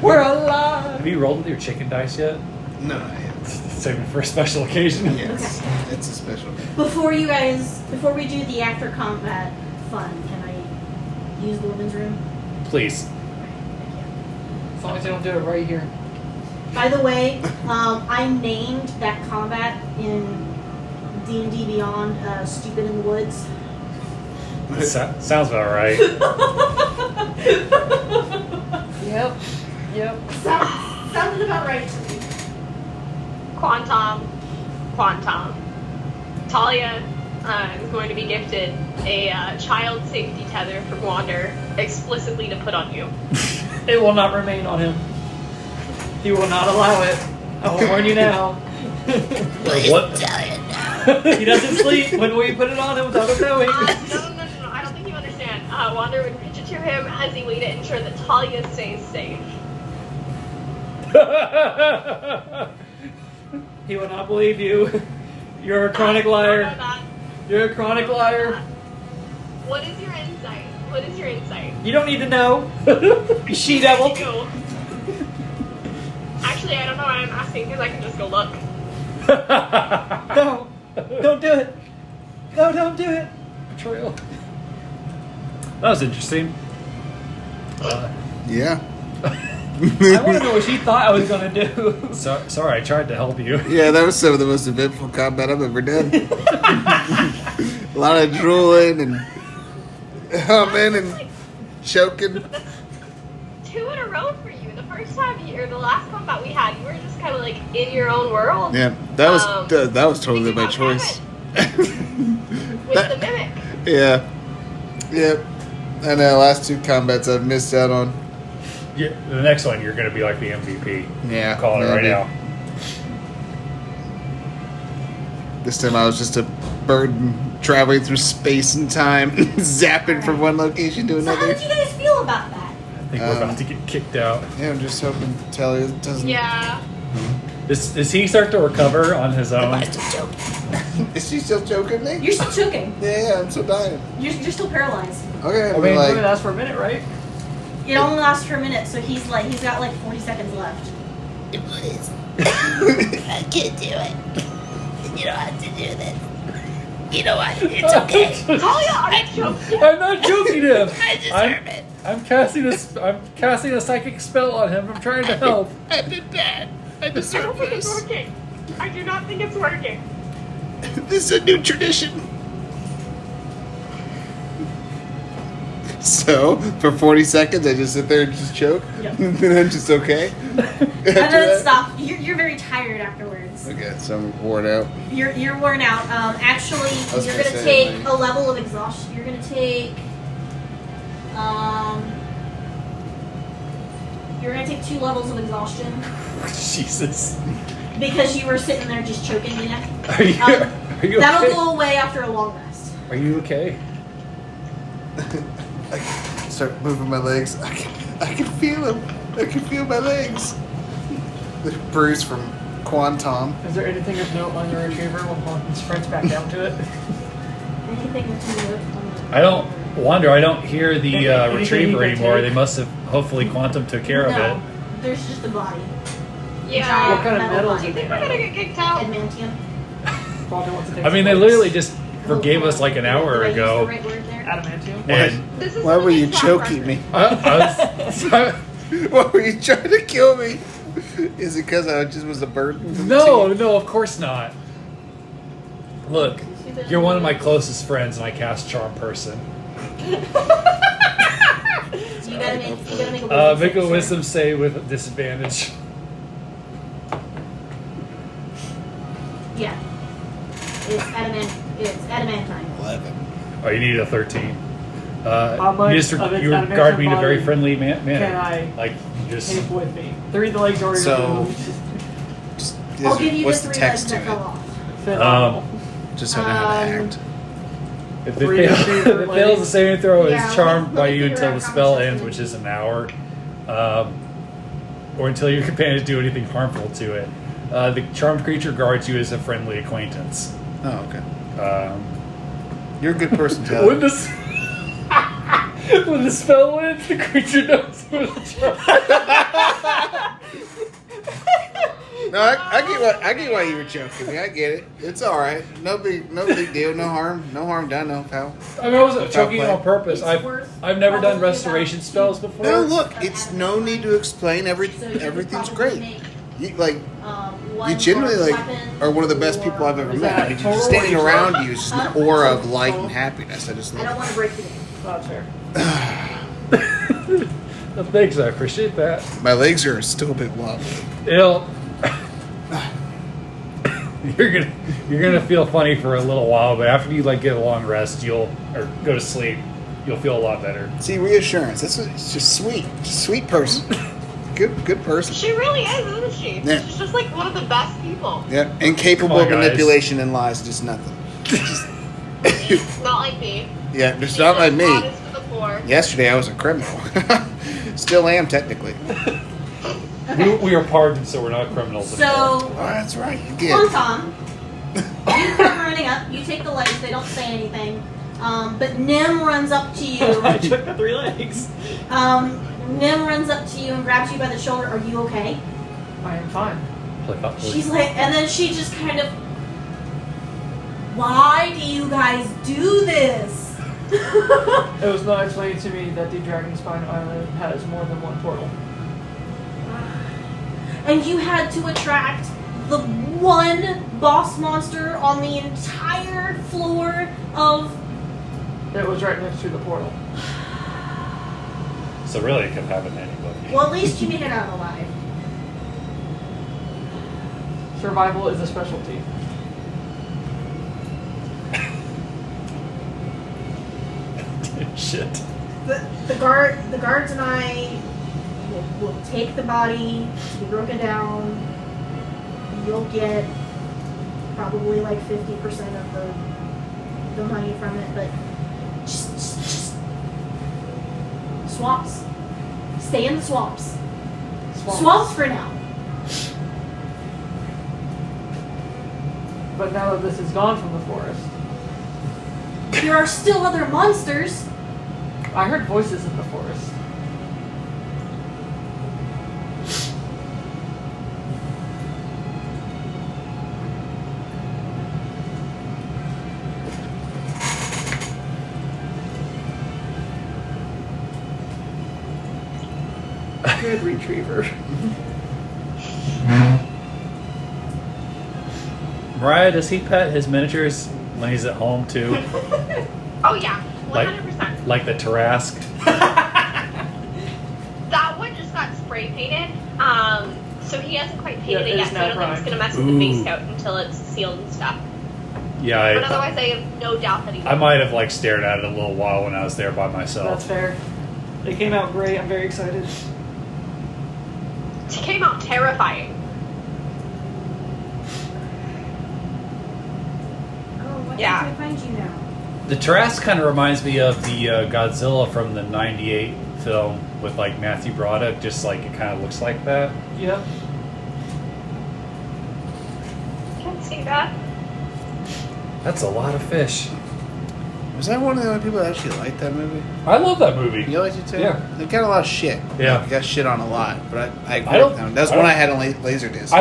We're alive. Have you rolled with your chicken dice yet? No, not yet. Saving for a special occasion. Yes, it's a special. Before we do the after combat fun, can I use the women's room? Please. As long as they don't do it right here. By the way, I named that combat in D&D Beyond Stupid in the Woods. Sounds about right. Yep. Sounded about right to me. Quantum. Talia is going to be gifted a child safety tether from Wander explicitly to put on you. It will not remain on him. He will not allow it. I will warn you now. What? He doesn't sleep when we put it on him without him knowing. No. I don't think you understand. Wander would pitch it to him as a way to ensure that Talia stays safe. He will not believe you. You're a chronic liar. You're a chronic liar. What is your insight? You don't need to know. You she-devil. You. Actually, I don't know why I'm asking because I can just go look. No. Don't do it. No, don't do it. Betrayal. That was interesting. Yeah. I want to know what she thought I was going to do. Sorry, I tried to help you. Yeah, that was some of the most eventful combat I've ever done. A lot of drooling and humming and choking. That's 2 in a row for you. The first time or the last combat we had, you were just kind of like in your own world. Yeah, that was totally my choice. With the mimic. Yeah. Yep. I know, last 2 combats I've missed out on. Yeah, the next one you're going to be like the MVP. Yeah. I'm calling it right maybe. now. This time I was just a bird traveling through space and time, zapping from one location to So how another. did you guys feel about that? I think we're about to get kicked out. Yeah, I'm just hoping Talia doesn't. Yeah. Does he start to recover on his own? Is she still choking me? You're still choking. Yeah, I'm still dying. You're still paralyzed. Okay, I I mean, mean, it only like, lasts for a minute, right? It only lasts for a minute, so he's got like 40 seconds left. Please. I can't do it. You don't have to do this. You know what? It's okay. Talia, are you joking? I'm not joking him. I deserve it. I'm casting a psychic spell on him. I'm trying to help. I've been bad. I I don't deserve think it's this. working. I do not think it's working. this is a new tradition. So, for 40 seconds, I just sit there and just choke? Yep. And then I'm just okay? And then it stops. You're very tired afterwards. Okay, so I'm worn out. You're worn out. Actually, was you're gonna gonna say, take like- a level of exhaustion. You're gonna take. You're gonna take 2 levels of exhaustion Jesus. because you were sitting there just choking to death. Are you That'll okay? go away after a long rest. Are you okay? I start moving my legs. I can feel them. I can feel my legs. The bruise from Quantum. Is there anything of note on your retriever when he sprints back down to it? Anything to do with I don't wonder. I don't hear the Anything retriever you can anymore. take? They must have. Hopefully, Quantum took care of No, it. there's just a body. Yeah. What kind of Metal metal Do is you it think made we're out gonna of? get kicked out? Adamantium. Walter wants to take I mean, some they notes. literally just forgave us like an hour Did I use the ago. right word there? Adamantium. And This is Why were you track choking record. me? I Why were you trying to kill me? Is it because I just was a burden? to the no, team? no, of course not. Look, you're one of my closest friends, and I cast Charm Person. So you gotta make a wisdom Make a save, wisdom save with disadvantage. Yeah. It's adamantine. 11. Oh, you need a 13. How much You just of its you regard me in a very adamantine friendly manner. can I like you just Take with me. 3 of the legs already So- removed. Just, I'll give you what's the the 3 text legs to that fell it? off. Phenomenal. Just so I know how to act. if Three it, fails, retriever if it fails the legs. saving throw, Yeah, is charmed let by me you figure until out the how spell much that's ends, gonna which be. is an hour, or until your companions do anything harmful to it. The charmed creature guards you as a friendly acquaintance. Oh, okay. Um, You're a good person, when Talia. the when the spell ends, the creature knows who the charm. No, I get why you were joking. I get it. It's all right. No big deal. No harm done. No foul. I mean, I wasn't Foul choking play. on purpose. It's I've worth never done probably restoration about spells before. No, look, it's no need to explain. So you Everything's could great. probably make, You like one you generally bronze weapon are one of the best or- people I've ever Is met. that I mean, total just standing or around you is just an aura of light Total? and happiness. I just I don't love. want to break the game. That's fair. Thanks, I appreciate that. My legs are still a bit wobbly. It'll. You're gonna feel funny for a little while, but after you like get a long rest, or go to sleep, you'll feel a lot better. See, reassurance. It's just sweet, sweet person. Good person. She really is, isn't she? Yeah. She's just like one of the best people. Yeah, incapable Come on, of guys. manipulation and lies. Just nothing. Not like me. Yeah, it's She's not like me. honest to the core. Yesterday I was a criminal. Still am technically. We are pardoned, so we're not criminals anymore. So, Oh, that's right. You did. Tom, you come running up. You take the legs. They don't say anything. But Nim runs up to you. I took the 3 legs. Nim runs up to you and grabs you by the shoulder. Are you okay? I am fine. She's like, and then she just kind of, why do you guys do this? It was not explained to me that the Dragonspine Island has more than one portal. And you had to attract the one boss monster on the entire floor of. It was right next to the portal. So really, it could happen to anybody. Well, at least you made it out alive. Survival is a specialty. Shit. The guards and I will take the body to be broken down. You'll get probably like 50% of the money from it, but just swamps. Stay in the swamps. Swamps for now. But now that this is gone from the forest, There are still other monsters. I heard voices in the forest. Good retriever. Mariah, does he pet his miniatures when he's at home too? Oh yeah, Like- 100%. Like the Tarrasque? That one just got spray painted. So he hasn't quite painted Yeah, it it yet, is so I now don't think it's primed. gonna mess with the base Ooh. coat until it's sealed and stuff. Yeah, But otherwise, I have no doubt that he I might have like stared at it a little while when I was there by myself. That's fair. It came out great. I'm very excited. It came out terrifying. Oh, what Yeah. can I find you now? The Tarrasque kind of reminds me of the Godzilla from the '98 film with like Matthew Broderick. Just like it kind of looks like that. Yep. Can't see that. That's a lot of fish. Was I one of the only people that actually liked that movie? I love that movie. You liked it too? Yeah. It got a lot of shit. Yeah. It got shit on a lot, but I agree I don't- with them. That's I when don't- I had on Laserdisc.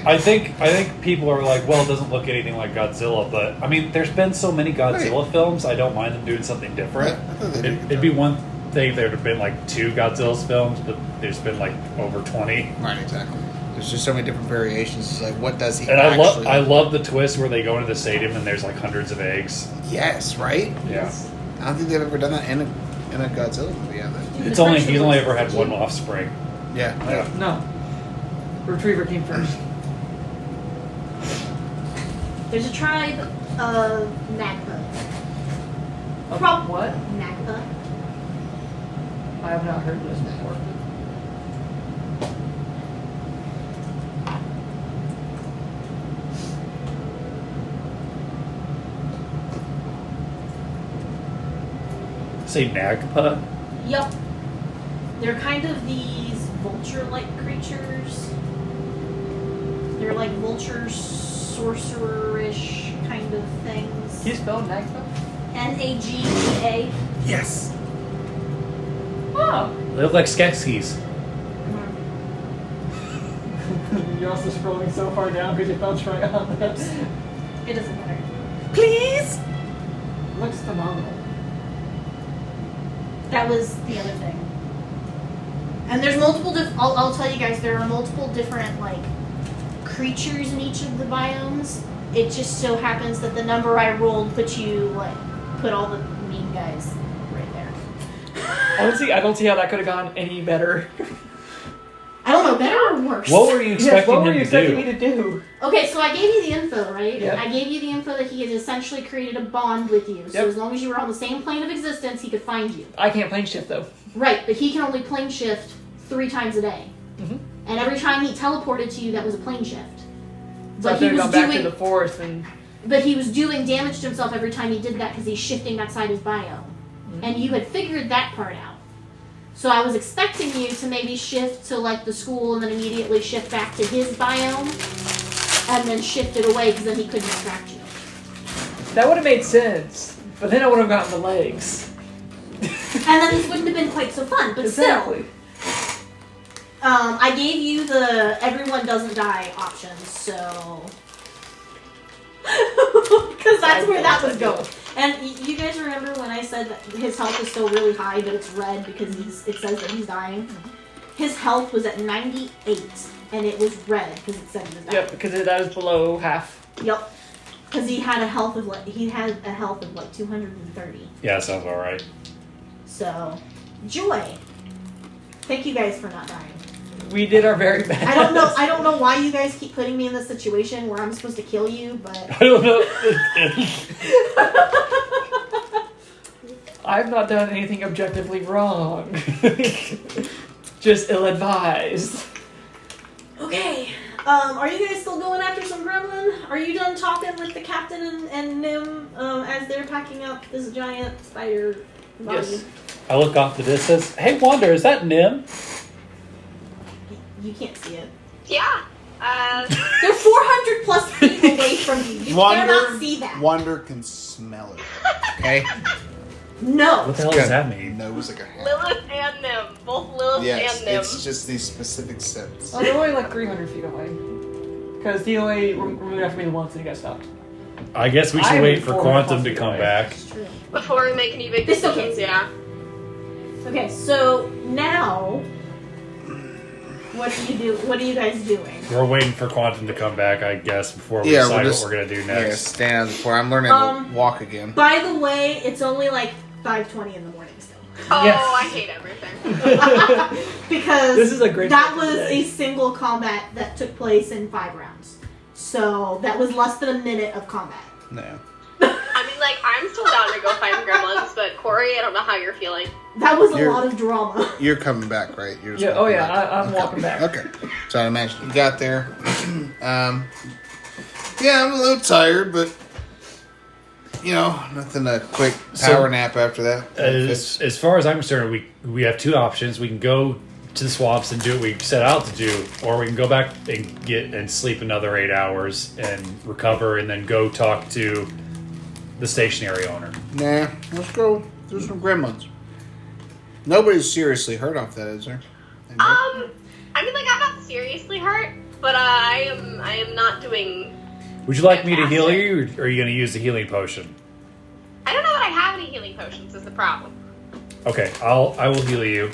I think people are like, well, it doesn't look anything like Godzilla, but I mean, there's been so many Godzilla films. I don't mind them doing something different. I thought they did a good It'd be one thing if there had been like 2 Godzilla's films, but there's been like over 20. Right, exactly. There's just so many different variations. It's like, what does he And actually... I love the twist where they go into the stadium and there's like hundreds of eggs. Yes, right? Yeah. I don't think they've ever done that in a Godzilla movie, have they? He's only ever had one offspring. Yeah. Yeah. No. Retriever came first. There's a tribe of Nagpa. What? Nagpa. I have not heard this before. Say Nagpa? Yup. They're kind of these vulture-like creatures. They're like vulture sorcerer-ish kind of things. Can you spell Nagpa? Nagpa. Yes. Oh. They look like Skeksis. You're also scrolling so far down because you fell right on that. It doesn't matter. Please! Looks phenomenal. That was the other thing. And there's multiple I'll tell you guys, there are multiple different, like, creatures in each of the biomes. It just so happens that the number I rolled put all the mean guys right there. Honestly, I don't see how that could have gone any better. I don't know, better or worse? What were you expecting what were him you to expecting do? me to do? Okay, so I gave you the info, right? Yep. I gave you the info that he had essentially created a bond with you. So Yep. as long as you were on the same plane of existence, he could find you. I can't plane shift though. Right, but he can only plane shift 3 times a day. Mm-hmm. And every time he teleported to you, that was a plane shift. So I But he could have was gone back to doing, the forest and but he was doing damage to himself every time he did that because he's shifting outside his biome. Mm-hmm. And you had figured that part out. So I was expecting you to maybe shift to like the school and then immediately shift back to his biome and then shift it away because then he couldn't distract you. that would have made sense. But then I would have gotten the legs. And then this wouldn't have been quite so fun, but Exactly. still. I gave you the everyone doesn't die option, so... Because that's where that was going. And you guys remember when I said that his health is still really high, but it's red because it says that he's dying? His health was at 98, and it was red because it said he was dying. Yep, because that is below half. Yep. Because he had a health of like 230. Yeah, that sounds alright. So, joy. Thank you guys for not dying. We did our very best. I don't know why you guys keep putting me in this situation where I'm supposed to kill you, but I don't know. I've not done anything objectively wrong. Just ill-advised. okay. Are you guys still going after some gremlin? Are you done talking with the captain and Nim as they're packing up this giant spider body? Yes. I look off the distance. Hey, Wander, is that Nim? You can't see it. Yeah. They're 400 plus feet away from you. You cannot see that. Wonder can smell it. Okay? No. What the hell does that mean? Nose like a hat. Lilith and Nim. Both Lilith Yes, and Nim. it's just these specific scents. Oh, they're only like 300 feet away. Because he only removed after me once and he got stopped. I guess we should I'm wait for 400 Quantum to feet come away. back. It's true. Before we make any big They still can't decisions, see. yeah. Okay, so now, what are you guys doing? We're waiting for Quantum to come back, I guess, before we Yeah, decide we'll just- what we're going to do Yeah, next. stand out before I'm learning to walk again. By the way, it's only like 5:20 in the morning still. Oh, Yes. I hate everything. Because This is a great that start to was the day. a single combat that took place in 5 rounds. So that was less than a minute of combat. No. I mean, like, I'm still down to go find gremlins, but Corey, I don't know how you're feeling. That was a You're- lot of drama. You're coming back, right? You're just Yeah, oh walking yeah, back. I'm Okay. walking back. Okay. So I imagine you got there. Yeah, I'm a little tired, but nothing a quick power nap after that. As far as I'm concerned, we have two options. We can go to the swamps and do what we set out to do, or we can go back and sleep another 8 hours and recover, and then go talk to the stationary owner. Nah, let's go. There's some gremlins. Nobody's seriously hurt off that, is there? I mean, like, I'm not seriously hurt, but I am not doing... Would you like me to heal you, or are you going to use the healing potion? I don't know that I have any healing potions is the problem. Okay, I will heal you.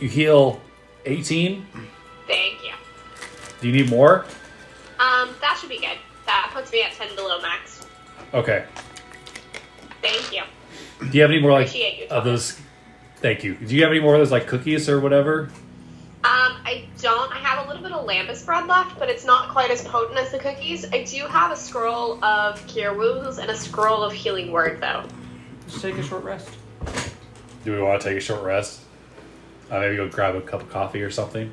You heal 18. Thank you. Do you need more? That should be good. That puts me at 10 below max. Okay. Thank you. Do you have any more like Appreciate you, of those? Thank you. Do you have any more of those like cookies or whatever? I don't. I have a little bit of lambus bread left, but it's not quite as potent as the cookies. I do have a scroll of cure wounds and a scroll of healing word, though. Just take a short rest. Do we want to take a short rest? Maybe go grab a cup of coffee or something.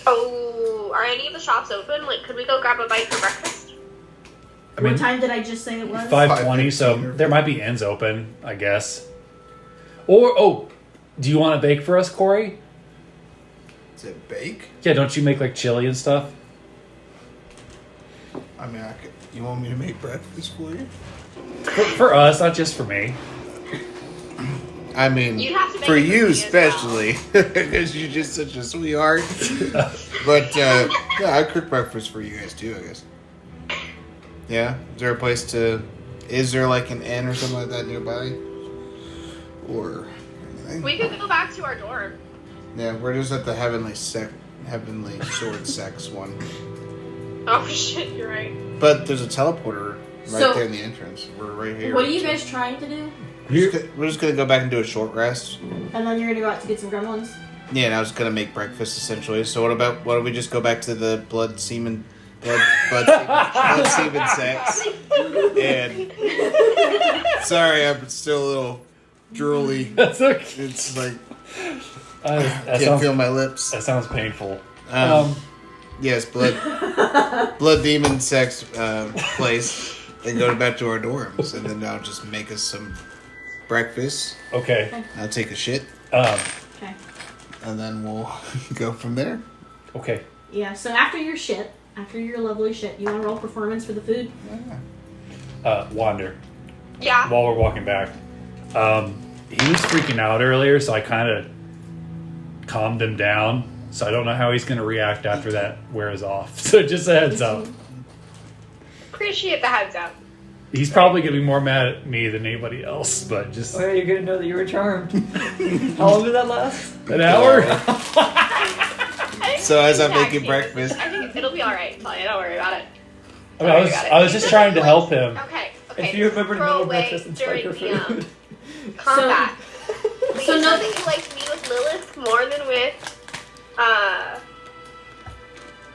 Oh, are any of the shops open? Like, could we go grab a bite for breakfast? I mean, What time did I just say it was? 5:20, so 5:15 or- there might be inns open, I guess. Or do you want to bake for us, Corey? Is it bake? Yeah, don't you make like chili and stuff? I mean, you want me to make breakfast for you? For us, not just for me. I mean, You'd have to make for it for you me as well. especially, because you're just such a sweetheart. But yeah, I cook breakfast for you guys too, I guess. Yeah, is there a place to? Is there like an inn or something like that nearby? Or anything? We could go back to our dorm. Yeah, we're just at the heavenly sword sex one. Oh shit, you're right. But there's a teleporter right So- there in the entrance. We're right here. What are you guys trying to do? We're just gonna go back and do a short rest. And then you're gonna go out to get some gremlins? Yeah, and I was gonna make breakfast essentially. So why don't we just go back to the blood semen sex? And sorry, I'm still a little drooly. That's okay. It's like That can't sounds, feel my lips. that sounds painful. Yes, blood demon sex place. And go back to our dorms, and then I'll just make us some breakfast. Okay. I'll take a shit, Okay. and then we'll go from there. Okay. Yeah, so after your lovely shit, you wanna roll performance for the food? Wander. Yeah. While we're walking back, he was freaking out earlier, so I kind of calmed him down. So I don't know how he's going to react after that wears off. So just a heads up. Appreciate the heads up. He's probably going to be more mad at me than anybody else, but just Oh, yeah, you're gonna know that you were charmed. How long did that last? an hour. So as I'm Tag making team. breakfast, I think it'll be alright, Talia. Don't worry about it. I mean, I was just trying to help him. Okay. If you remember to Throw know away breakfast and spike during your the food. combat. So So no- know that you liked me with Lilith more than with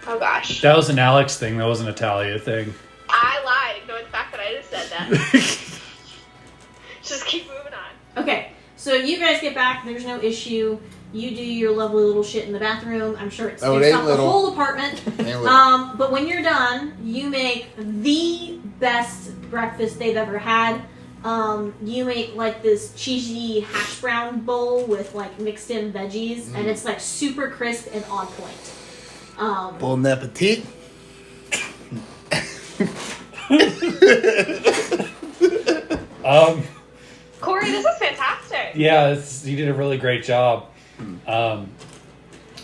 oh gosh. That was an Alex thing. That wasn't a Talia thing. I lied, ignoring the fact that I just said that. Just keep moving on. Okay, so you guys get back, there's no issue. You do your lovely little shit in the bathroom. I'm sure it Oh, it stinks ain't out the little. whole apartment. Ain't little. But when you're done, you make the best breakfast they've ever had. You make like this cheesy hash brown bowl with like mixed in veggies, and it's like super crisp and on point. bon appetit. Corey, this is fantastic. Yeah, you did a really great job.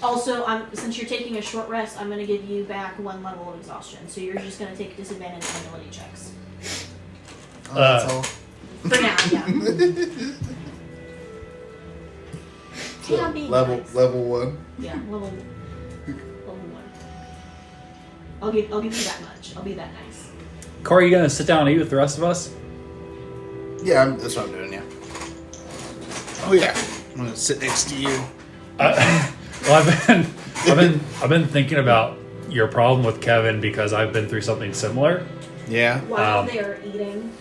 Also, since you're taking a short rest, I'm going to give you back 1 level of exhaustion. So you're just going to take disadvantage on ability checks. Oh, that's all. For now, yeah. Yeah, I'm being nice. Level 1. Yeah, level 1. I'll give you that much. I'll be that nice. Corey, you gonna sit down and eat with the rest of us? Yeah, that's what I'm doing. Yeah. Oh yeah, I'm gonna sit next to you. Well, I've been thinking about your problem with Kevin because I've been through something similar. Yeah. While they are eating,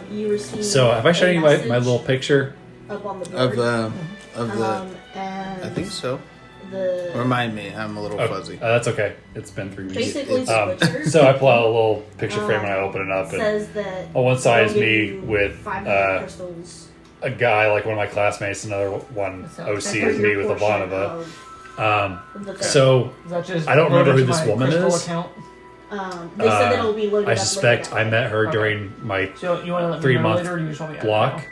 you receive. So have I shown a you my message little picture? up on the Of board. the. And I think so. The Remind me, I'm a little fuzzy. That's okay. It's been 3 weeks. basically it's- Switcher So I pull out a little picture frame and I open it up, and says that on one side is they'll give me you with 500 crystals. a guy like one of my classmates, another one OC for is your me with portion Ivanova. of the thing. So Is that just I don't remember loaded who to this my woman crystal is. Account? They said that it'll be loaded I up suspect later I that met her Okay. during my So you want to let me 3 know month later, or you just want me to add it block now?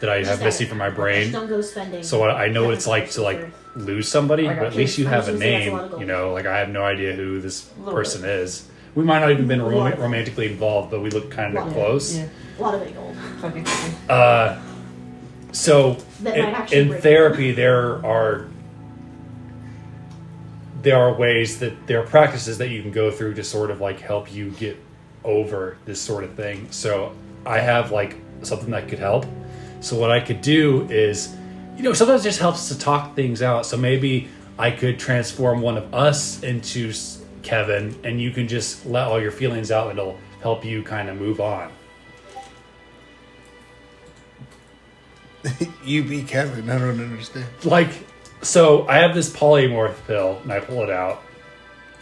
that I have Just missing add it. from my Just brain. don't go spending. So I know what it's like to like lose somebody, I got but at you. least you I have was a gonna say that's a name. lot of gold. You know, like I have no idea who this little person bit. is. We might not even been A lot. romantically involved, but we look kind of Yeah. close. Yeah. A lot of it gold. Fucking So That might actually in break therapy, there are ways that there are practices that you can go through to sort of like help you get over this sort of thing. So I have like something that could help. So what I could do is, you know, sometimes it just helps to talk things out. So maybe I could transform one of us into Kevin, and you can just let all your feelings out, and it'll help you kind of move on. You be Kevin. I don't understand. Like, so I have this polymorph pill, and I pull it out,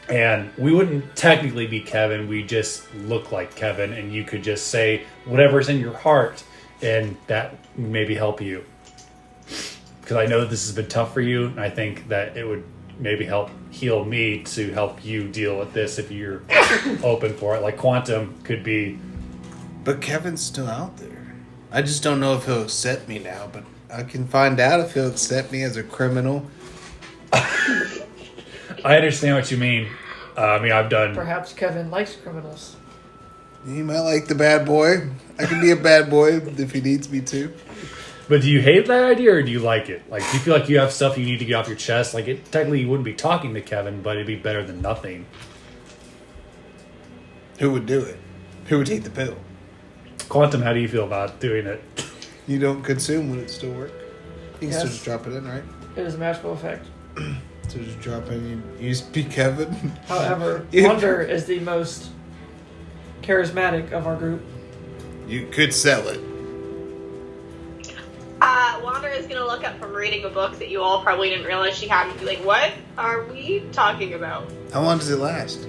and we wouldn't technically be Kevin. We just look like Kevin, and you could just say whatever's in your heart, and that would maybe help you. Because I know that this has been tough for you, and I think that it would maybe help heal me to help you deal with this if you're open for it. Like Quantum could be But Kevin's still out there. I just don't know if he'll accept me now, but I can find out if he'll accept me as a criminal. I understand what you mean. I've done... Perhaps Kevin likes criminals. He might like the bad boy. I can be a bad boy if he needs me to. But do you hate that idea, or do you like it? Like, do you feel like you have stuff you need to get off your chest? Like, technically you wouldn't be talking to Kevin, but it'd be better than nothing. Who would do it? Who would take the pill? Quantum, how do you feel about doing it? You don't consume, would it still work? You can still Yes. just drop it in, right? It is a magical effect. So just drop in, you just be Kevin. However, Yeah. Wander is the most charismatic of our group. You could sell it. Wander is gonna look up from reading a book that you all probably didn't realize she had and be like, what are we talking about? How long does it last?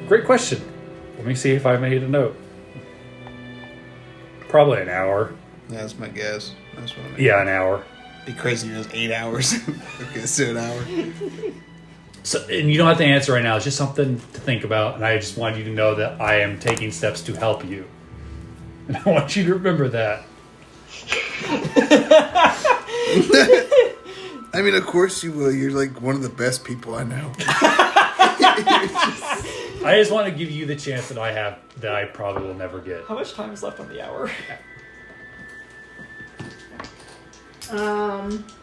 Great question. Let me see if I made a note. Probably an hour. That's my guess. That's what I mean. Yeah, an hour. Be crazy if it was 8 hours. Okay, so an hour. So, and you don't have to answer right now. It's just something to think about, and I just want you to know that I am taking steps to help you. And I want you to remember that. I mean, of course you will. You're like one of the best people I know. I just want to give you the chance that I have that I probably will never get. How much time is left on the hour?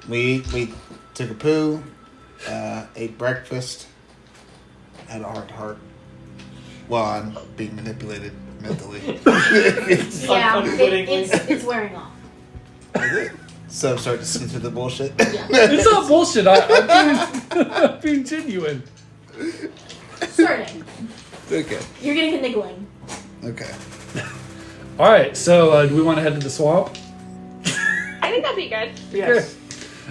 We took a poo, ate breakfast, had a heart. Well, I'm being manipulated mentally. Yeah, Unwittingly. it's wearing off. So I'm starting to see through the bullshit. Yeah. It's not bullshit. I'm being genuine. Starting. Okay. You're getting a niggling. Okay. All right, so do we want to head to the swamp? I think that'd be good. Yes.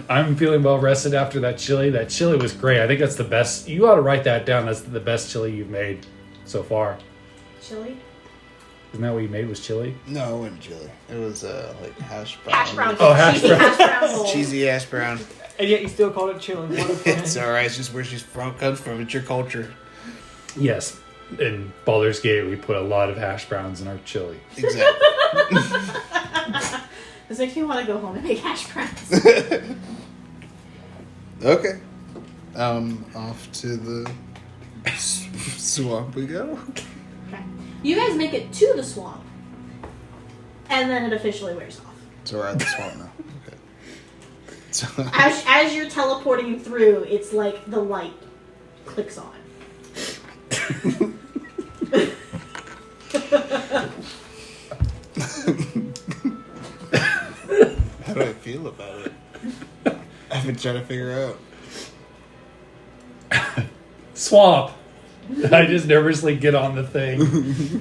I'm feeling well rested after that chili. That chili was great. I think that's the best. You ought to write that down. That's the best chili you've made so far. Chili? Isn't that what you made, was chili? No, it wasn't chili. It was like hash brown. Hash brown. Oh, hash Cheesy brown. hash brown bowl. Cheesy hash brown. And yet you still called it chili. What a It's plan. alright. It's just where she's from. Comes from. It's your culture. Yes. In Baldur's Gate, we put a lot of hash browns in our chili. Exactly. This makes me want to go home and make hash browns. Okay. Off to the swamp we go. Okay. You guys make it to the swamp, and then it officially wears off. So we're at the swamp now. Okay. So, As you're teleporting through, it's like the light clicks on. how do I feel about it? I've been trying to figure out. Swamp! I just nervously get on the thing.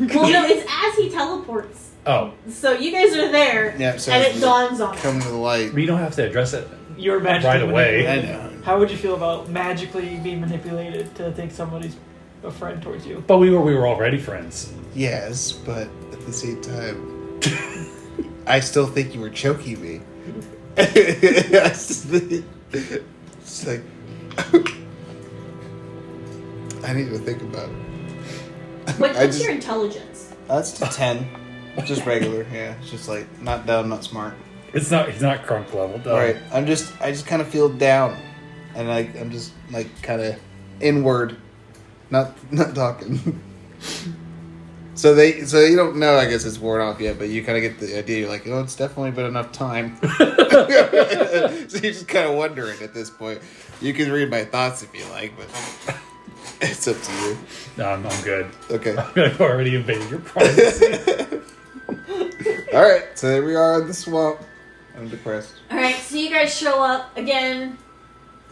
Well, no, it's as he teleports. Oh, So you guys are there, Yeah, so and it dawns on him. Come to the light. but you don't have to address it. You're magically Right away. I manipulated. know. How would you feel about magically being manipulated to think somebody's a friend towards you? But we were already friends. Yes, but at the same time, I still think you were choking me. It's like I need to think about it. What's your intelligence? That's to 10. Just regular, yeah. It's just like not dumb, not smart. He's not crunk level, though. Right. I just kind of feel down, and I'm just like kind of inward, not talking. So you don't know. I guess it's worn off yet, but you kind of get the idea. You're like, oh, it's definitely been enough time. So you're just kind of wondering at this point. You can read my thoughts if you like, but it's up to you. No, I'm good. Okay. I've already invaded your privacy. All right. So there we are in the swamp. I'm depressed. Alright, so you guys show up again.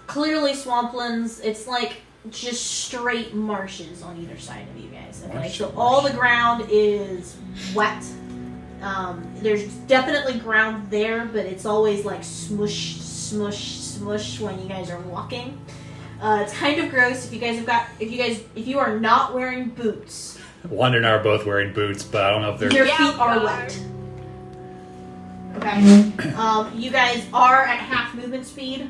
Clearly swamplands. It's like just straight marshes on either side of you guys. Okay, so all the ground is wet. There's definitely ground there, but it's always like smush, smush, smush when you guys are walking. It's kind of gross if you are not wearing boots. Wander and I are both wearing boots, but I don't know if they're... Your Yeah, feet are God. wet. Okay. You guys are at half movement speed.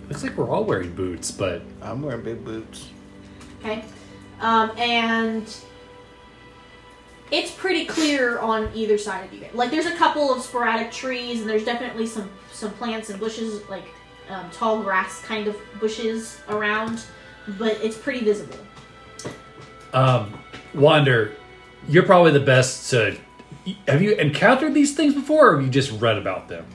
Looks like we're all wearing boots, but... I'm wearing big boots. Okay. And It's pretty clear on either side of you. Like, there's a couple of sporadic trees, and there's definitely some plants and bushes, like tall grass kind of bushes around, but it's pretty visible. Wander, you're probably the best to... Have you encountered these things before, or have you just read about them?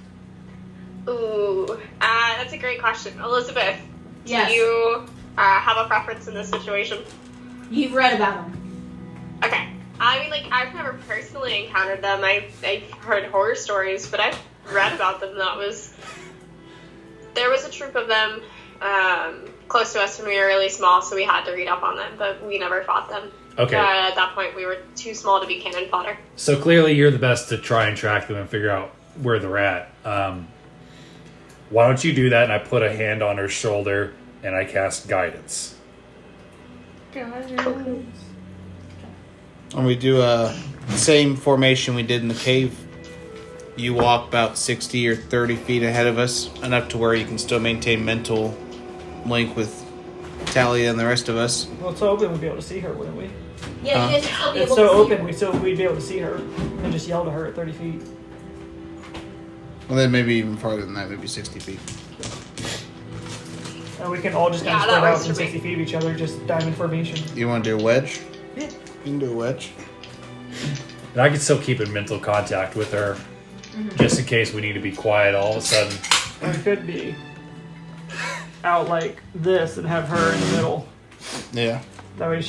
Ooh, that's a great question. Elizabeth, Yes. do you have a preference in this situation? You've read about them. Okay. I mean, like, I've never personally encountered them. I've heard horror stories, but I've read about them. There was a troop of them close to us when we were really small, so we had to read up on them, but we never fought them. Okay. At that point, we were too small to be cannon fodder. So clearly you're the best to try and track them and figure out where they're at. Why don't you do that? And I put a hand on her shoulder and I cast guidance. And we do the same formation we did in the cave. You walk about 60 or 30 feet ahead of us, enough to where you can still maintain mental link with Talia and the rest of us. Well, it's so open we'd be able to see her, wouldn't we? Yeah, you guys would still be It's able so to see open her. we'd be able to see her and just yell to her at 30 feet. Well, then maybe even farther than that, maybe 60 feet. And we can all just kind Yeah, of that spread out works in for me. 60 feet of each other, just diamond formation. You want to do a wedge? Yeah. You can do a wedge. And I can still keep in mental contact with her, just in case we need to be quiet all of a sudden. And we could be out like this and have her in the middle. Yeah. That way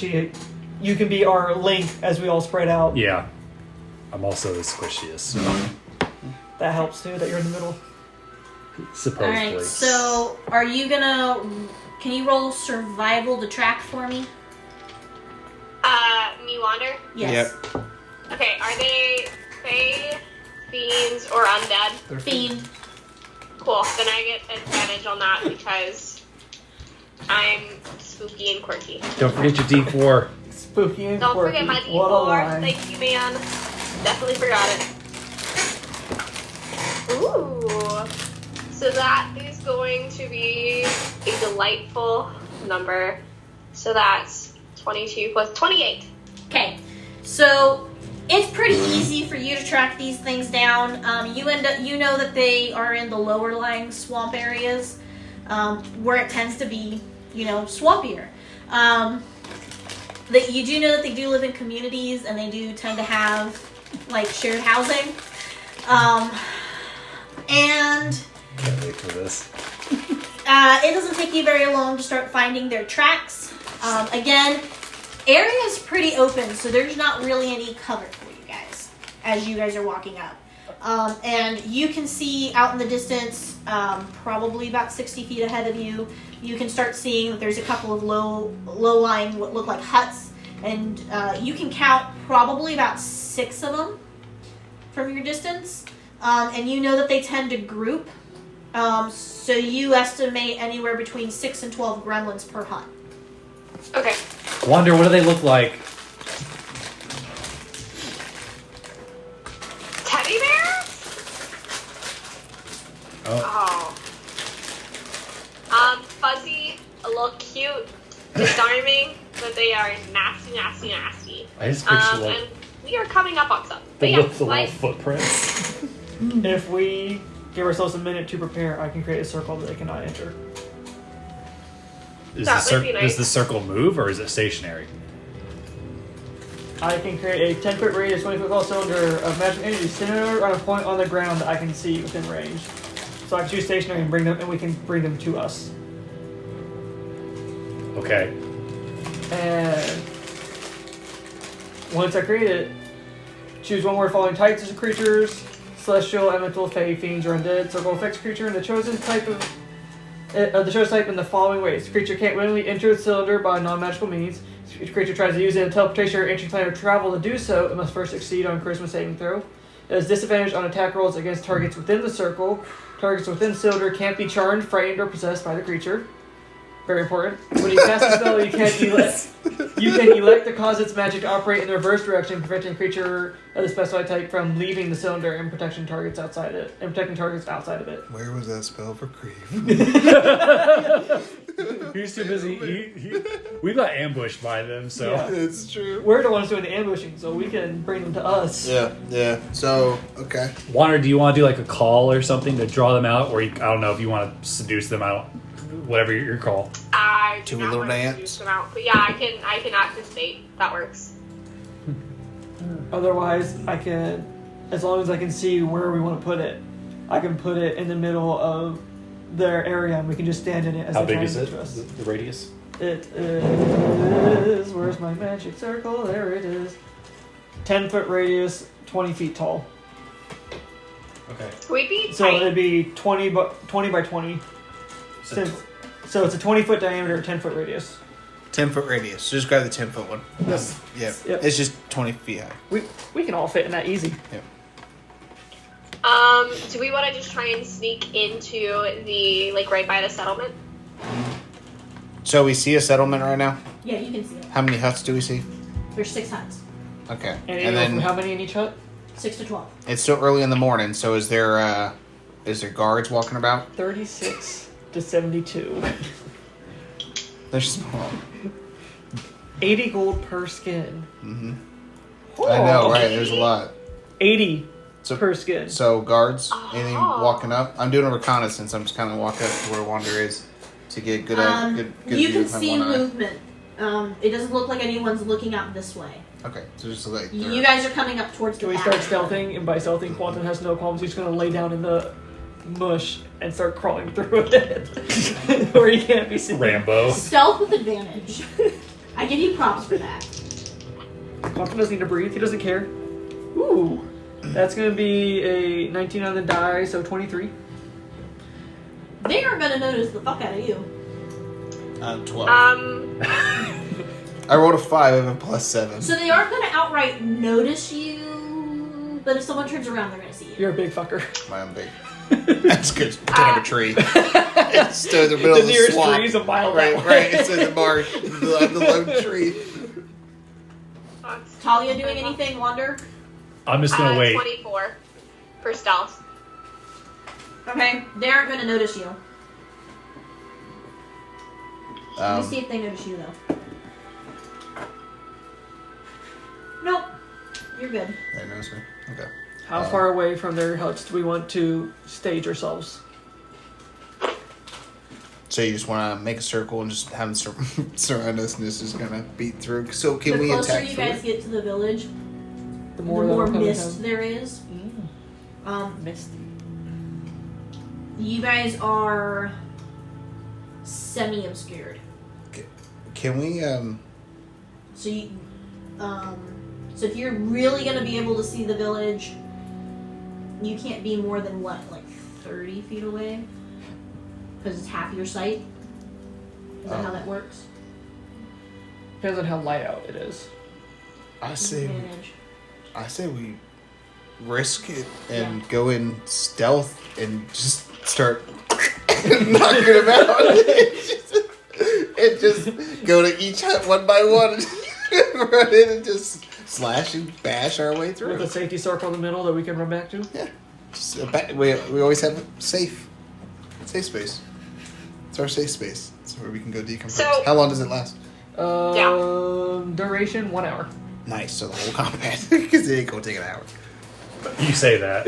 you can be our link as we all spread out. Yeah. I'm also the squishiest, so That helps too, that you're in the middle. supposedly. Alright, so are you gonna... Can you roll survival to track for me? Me wander? Yes. Yep. Okay, are they fae, fiends, or undead? Fiend. Cool, then I get advantage on that because I'm spooky and quirky. Don't forget your D4. Spooky and Don't quirky. forget my What a D4. lie. Thank you, man. Definitely forgot it. Ooh. So that is going to be a delightful number. So that's 22 plus 28. Okay, so it's pretty easy for you to track these things down. You know that they are in the lower lying swamp areas, where it tends to be, swampier. That you do know that they do live in communities and they do tend to have like shared housing. And Can't wait for this. it doesn't take you very long to start finding their tracks. Again, area is pretty open, so there's not really any cover for you guys as you guys are walking up. And you can see out in the distance, probably about 60 feet ahead of you, you can start seeing that there's a couple of low-lying, what look like huts, and you can count probably about 6 of them from your distance. And you know that they tend to group, so you estimate anywhere between 6 and 12 gremlins per hut. Okay. Wander, what do they look like? Teddy bears? Oh. Fuzzy, a little cute, disarming, but they are nasty, nasty, nasty. I just picture And we are coming up on some. But the yeah, little like, footprints. If we give ourselves a minute to prepare, I can create a circle that they cannot enter. That would be nice. Does the circle move or is it stationary? I can create a 10-foot radius, 20-foot tall cylinder of magic energy centered on a point on the ground that I can see within range. So I can choose stationary and bring them, and we can bring them to us. Okay. And once I create it, choose one word following types of creatures: celestial, elemental, fae, fiends, or undead. Circle affects creature in the chosen type the chosen type in the following ways: creature can't willingly enter the cylinder by non-magical means. If a creature tries to use it in a teleportation or entry plan or travel to do so, it must first succeed on charisma saving throw. It has disadvantage on attack rolls against targets within the circle. Targets within the cylinder can't be charmed, frightened, or possessed by the creature. Very important. When you cast a spell, you can elect to cause its magic to operate in the reverse direction, preventing a creature of the specified type from leaving the cylinder and protecting targets outside of it. Where was that spell for grief? He's too busy. We got ambushed by them, so. Yeah. It's true. We're the ones doing the ambushing, so we can bring them to us. Yeah. So, okay. Wander, do you want to do like a call or something to draw them out? Or I don't know if you want to seduce them out. Whatever your call. I To do a not little want to dance? seduce them out, but yeah, I can act as bait. That works. Otherwise, I can, as long as I can see where we want to put it, I can put it in the middle of their area, and we can just stand in it as How they big try is and it? get to us. The radius? It is. Where's my magic circle? There it is. 10-foot radius, 20 feet tall. Okay. We'd be So tight. it'd be 20 by 20. So it's a 20-foot diameter, 10-foot radius. 10-foot radius. Just grab the 10-foot one. Yes. Yeah. Yep. It's just 20 feet high. We can all fit in that easy. Yeah. Do we want to just try and sneak into the, like, right by the settlement? So we see a settlement right now. Yeah, you can see it. How many huts do we see? There's 6 huts. Okay. And then how many in each hut? 6 to 12. It's still early in the morning, so is there guards walking about? 36 to 72. They're small. 80 gold per skin. Mm-hmm. I know, right? There's a lot. 80 So, per skin. so guards, anything Oh. walking up? I'm doing a reconnaissance. I'm just kind of walking up to where Wander is to get good You view can with my see one eye. movement. It doesn't look like anyone's looking out this way. Okay, so just like You guys are coming up towards Can the we back. start stealthing? And by stealthing, Quantum has no qualms. He's going to lay down in the mush and start crawling through it. Where he can't be seen. Rambo. Stealth with advantage. I give you props for that. Quantum doesn't need to breathe. He doesn't care. Ooh. That's going to be a 19 on the die, so 23. They aren't going to notice the fuck out of you. 12. Um, I rolled a 5. I have a +7. So they aren't going to outright notice you, but if someone turns around, they're going to see you. You're a big fucker. I'm big. That's good. Kind of a tree. It's still in the middle The of the nearest swamp. tree is a mile Right, that way. right. It's in the marsh. The lone tree. Talia doing anything, Wander? I'm just gonna wait. 24 for stealth. Okay, they aren't going to notice you. Let me see Um, if they notice you, though. Nope. You're good. they notice me. Okay. How far away from their huts do we want to stage ourselves? So you just want to make a circle and just have them surround us, and this is gonna beat through. So can The we closer attack you through guys it? get to the village, The the more, more that we're mist coming there is. Mist. You guys are semi-obscured. Can we So you, so if you're really gonna be able to see the village, you can't be more than what, like 30 feet away, because it's half your sight. Is that how that works? Depends on how light out it is. I say Advantage. we risk it and go in stealth and just start knocking them out. And just go to each hut one by one and run in and just slash and bash our way With through. a safety circle in the middle that we can run back to. Yeah. Just we always have a safe space. It's our safe space. It's where we can go decompose. So- How long does it last? Duration 1 hour. Nice. So the whole combat. Because it ain't going to take an hour. You say that.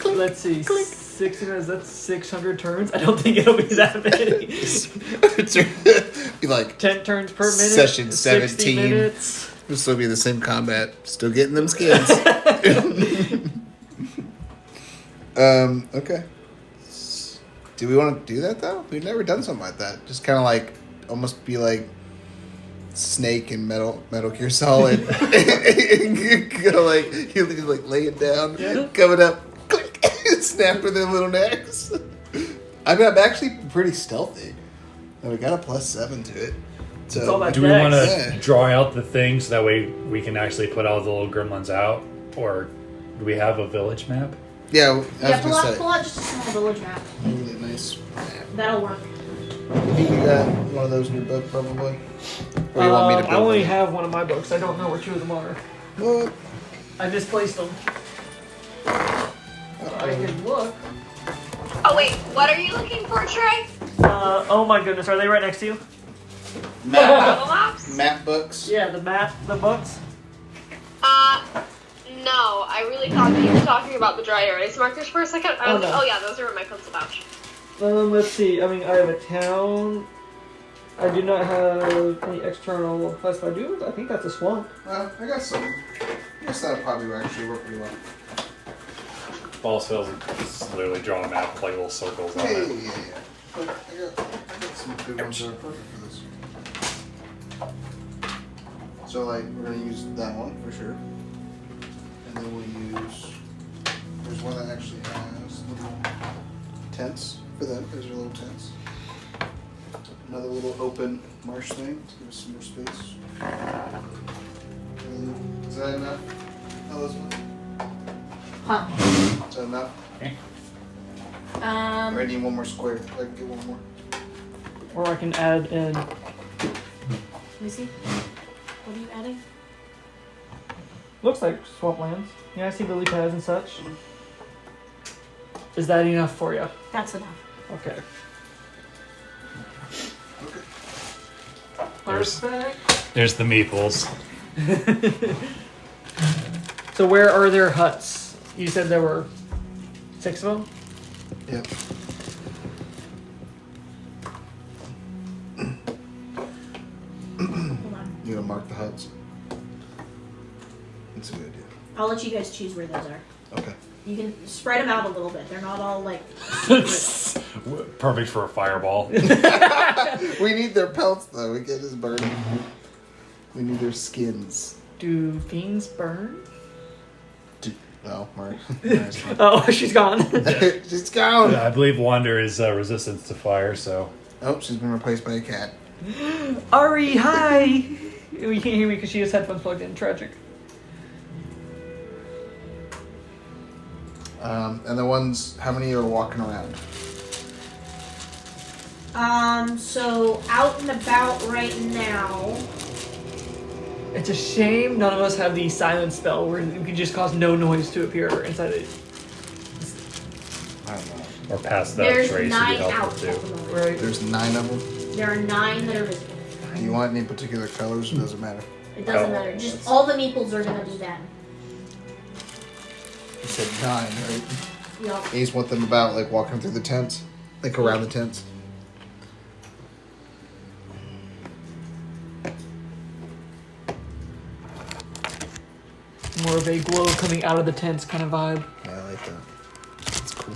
Let's see. 60 minutes, that's 600 turns. I don't think it'll be that many. Be like, 10 turns per minute. Session 60 17. minutes. we'll still be in the same combat. Still getting them skins. Okay. Do we want to do that though? We've never done something like that. Just kind of like, almost be like Snake and Metal Gear Solid. Go like, you're like laying down, coming up, click, snap with their little necks. I mean, I'm actually pretty stealthy. And we got a +7 to it. So It's all about Do we want to Yeah. draw out the things so that way we can actually put all the little gremlins out? Or do we have a village map? yeah, I was Yeah, gonna say, pull out just a small village map. really nice map. That'll work. You got one of those in your book, probably. Or you want me to build I only one? have one of my books. I don't know where 2 of them are. What? I misplaced them. I can look. Oh wait, what are you looking for, Trey? Oh my goodness, are they right next to you? Map, Maps? map books. Yeah, the map, the books. No. I really thought that you were talking about the dry erase markers for a second. I was Oh, no. like, oh yeah, those are in my pencil pouch. Let's see. I mean, I have a town. I do not have any external classified dudes. I think that's a swamp. Well, I got some. I guess that'll probably actually work pretty well. Ballsville's literally drawn a map with like little circles on Yeah. it. But I got some good ones that are perfect for this. So, like, we're gonna use that one for sure. And then we'll use. There's one that actually has little tents for them. There's your little tents. Another little open marsh thing to give us some more space. Is that enough, Elizabeth? Huh. Is that enough? Or I need one more square. I can get one more. Or I can add in. Let me see. What are you adding? Looks like swamplands. Yeah, I see lily pads and such. Is that enough for you? That's enough. Okay. There's the meeples. So where are their huts? You said there were 6 of them? Yep. Hold on. You gonna mark the huts? That's a good idea. I'll let you guys choose where those are. Okay. You can spread them out a little bit. They're not all like. Perfect for a fireball. We need their pelts though. We get this burning. We need their skins. Do fiends burn? No, Mark. Oh, she's gone. She's gone. I believe Wander is resistance to fire, so. Oh, she's been replaced by a cat. Ari, hi! You can't hear me because she has headphones plugged in. Tragic. And the ones, how many are walking around? So out and about right now. It's a shame none of us have the silence spell where you can just cause no noise to appear inside it. I don't know. Or past that There's trace would be 9 out helpful at the too. moment. Right. There's 9 of them. There are 9 that are visible. Do you want any particular colors? Or does it matter? It doesn't matter. Just all the meeples are gonna be them. You said 9, right? Yup. You just want them about like walking through the tents, like around the tents. More of a glow coming out of the tents kind of vibe. Yeah, I like that. That's cool.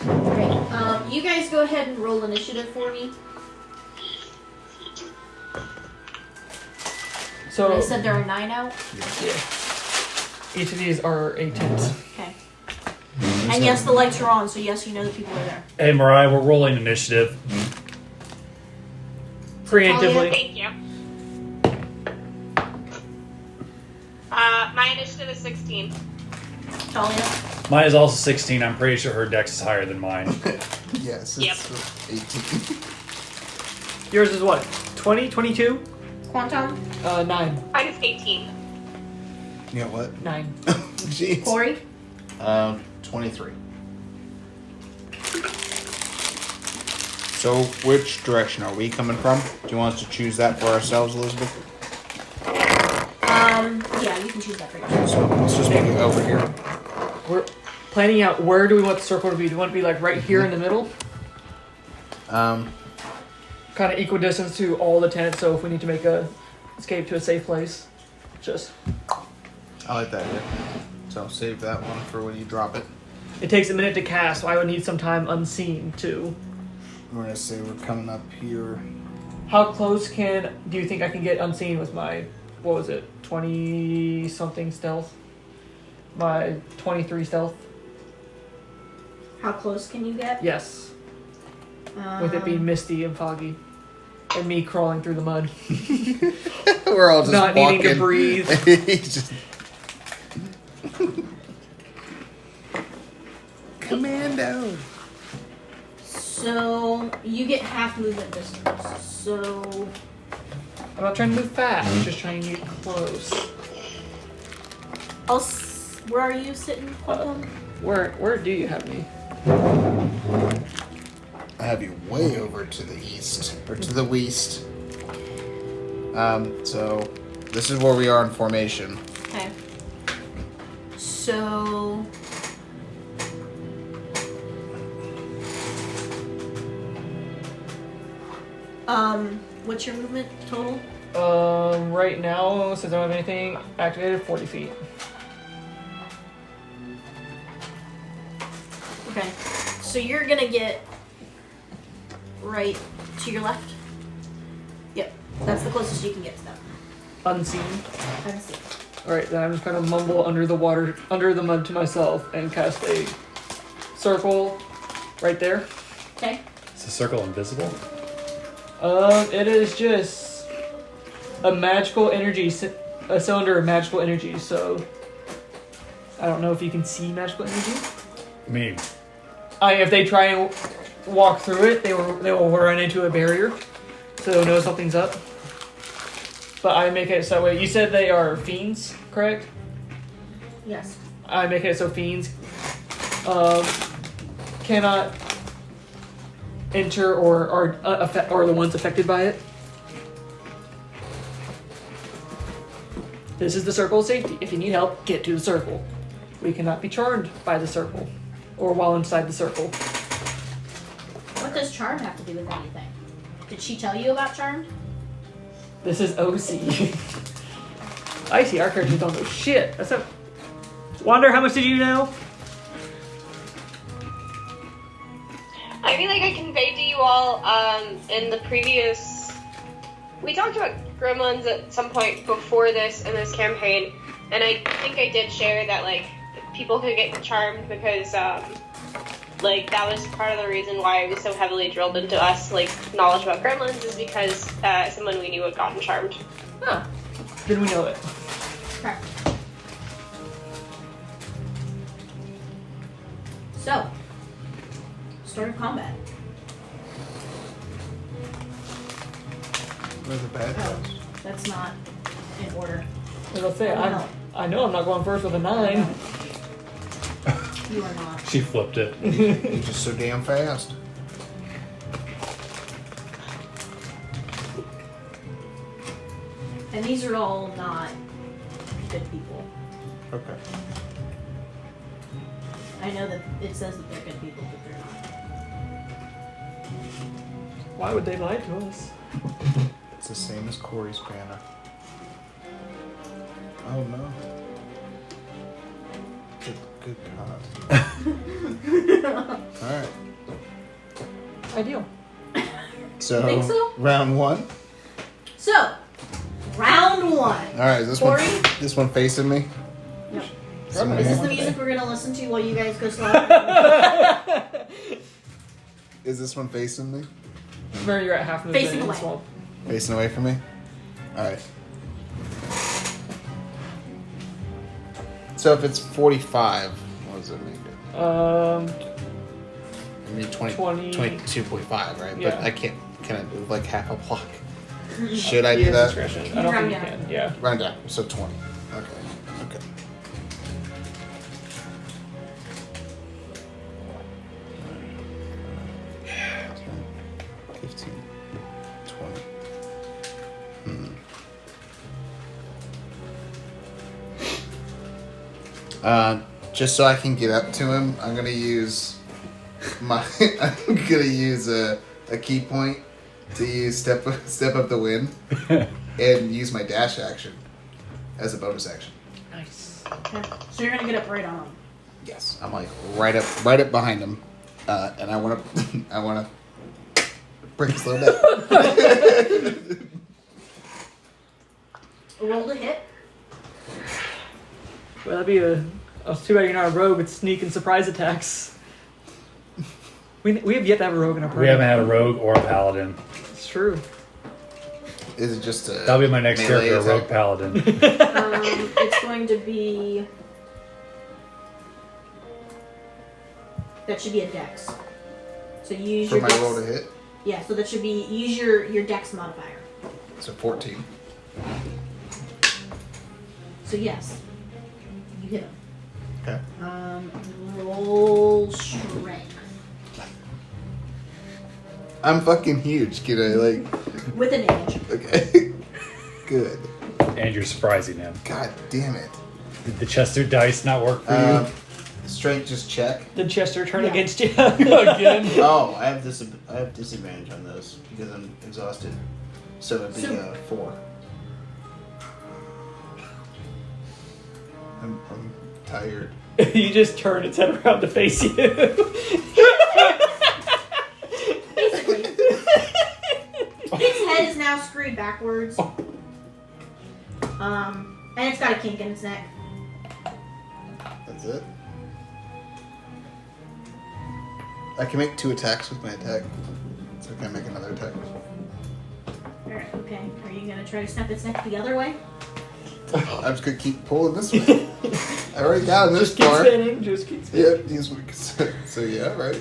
Great. You guys go ahead and roll initiative for me. So I said there are 9 out. yeah. Each of these are a tent. Okay. And yes, the lights are on, so yes, you know the people are there. Hey, Mariah, we're rolling initiative. Preemptively. Thank you. My initiative is 16. Talia. Mine is also 16. I'm pretty sure her dex is higher than mine. Yes, Yep. it's 18. Yours is what? 20? 22? Quantum. 9. Mine is 18. You know what? 9. Jeez. Corey. 23. So, which direction are we coming from? Do you want us to choose that for ourselves, Elizabeth? Yeah, you can choose that for yourself. So, let's just make it over here. We're planning out where do we want the circle to be? Do we want it to be like right here in the middle? Um, Kind of equidistant to all the tents, so if we need to make a escape to a safe place, just... I like that idea. So, save that one for when you drop it. It takes a minute to cast, so I would need some time unseen too. We're gonna say we're coming up here. How close do you think I can get unseen with my, what was it, 20-something stealth? My 23 stealth? How close can you get? Yes. With it being misty and foggy. And me crawling through the mud. We're all just Not walking. needing to breathe. He's just... Commando. So you get half movement distance. So I'm not trying to move fast, I'm just trying to get close. where are you sitting, Quantum? Where do you have me? I have you way over to the east, or to the west. So this is where we are in formation. Okay. So. What's your movement total? Right now, since I don't have anything activated, 40 feet. Okay. So you're gonna get right to your left. Yep. That's the closest you can get to them. Unseen. Let's see. Alright, then I'm just gonna mumble under the water, under the mud to myself and cast a circle right there. Okay. Is the circle invisible? It is just a magical energy, a cylinder of magical energy, so I don't know if you can see magical energy. I mean, If they try and walk through it, they will run into a barrier, so they'll know something's up. But I make it so way. You said they are fiends, correct? Yes. I make it so fiends cannot enter or are the ones affected by it. This is the circle of safety. If you need help, get to the circle. We cannot be charmed by the circle or while inside the circle. What does charm have to do with anything? Did she tell you about charmed? This is OC. I see, our characters don't know shit. That's a... Wander, how much did you know? I feel like I conveyed to you all in the previous... We talked about gremlins at some point before this in this campaign, and I think I did share that, like, people could get charmed because, like, that was part of the reason why it was so heavily drilled into us, like, knowledge about gremlins is because someone we knew had gotten charmed. Huh. Then we know it. Okay. So, start of combat. Where's the bad Oh, guys? that's not in order. As I say, Oh, no. I know I'm not going first with a 9. You are not. she flipped it. You're just so damn fast. And these are all not good people. Okay. I know that it says that they're good people, but they're not. Why would they lie to us? It's the same as Corey's banner. Oh no. Good God. Alright. Ideal. So, Think so? round 1. So, round 1. Alright, is Corey? this one facing me? No. Somebody Is this hand- the music we're gonna listen to while you guys go slow? Is this one facing me? Remember, you're at half movement. Facing in away. swamp. Facing away from me? Alright. So if it's 45, what does it make it? Um, I mean 20, 20. 22.5, right? Yeah. But I can't, can I move like half a block? Should I he do has that? discretion. I don't Round think you down. can. Yeah. Round down, so 20. Okay. 15, 20. Just so I can get up to him, I'm gonna use my. I'm gonna use a key point to use step up the wind and use my dash action as a bonus action. Nice. Okay. So you're gonna get up right on them. Yes, I'm like right up behind him, and I want to break his little neck. Roll to hit. Well, that'd be a. Oh, it's too bad you're not a rogue with sneak and surprise attacks. We have yet to have a rogue in our party. We haven't had a rogue or a paladin. It's true. Is it just a? That'll be my next melee character, a rogue attack? paladin. It's going to be. That should be a dex. So you use For your my dex. roll to hit, Yeah, so that should be use your dex modifier. so 14. So yes, you hit him. Okay. Roll strength. I'm fucking huge, kid. Like, With advantage. okay. Good. And you're surprising him. God damn it. Did the Chester dice not work for you? Strength just check. Did Chester turn Yeah. against you? Again? Oh, I have disadvantage on those because I'm exhausted. So it'd be 4. I'm tired. You just turn its head around to face you. Basically. Its head is now screwed backwards. And it's got a kink in its neck. That's it. I can make 2 attacks with my attack. So can I make another attack? Alright, okay. Are you gonna try to snap its neck the other way? I'm just gonna keep pulling this way. I already got this Keep far. spinning, just keep spinning. Yeah, these weeks. So yeah, right.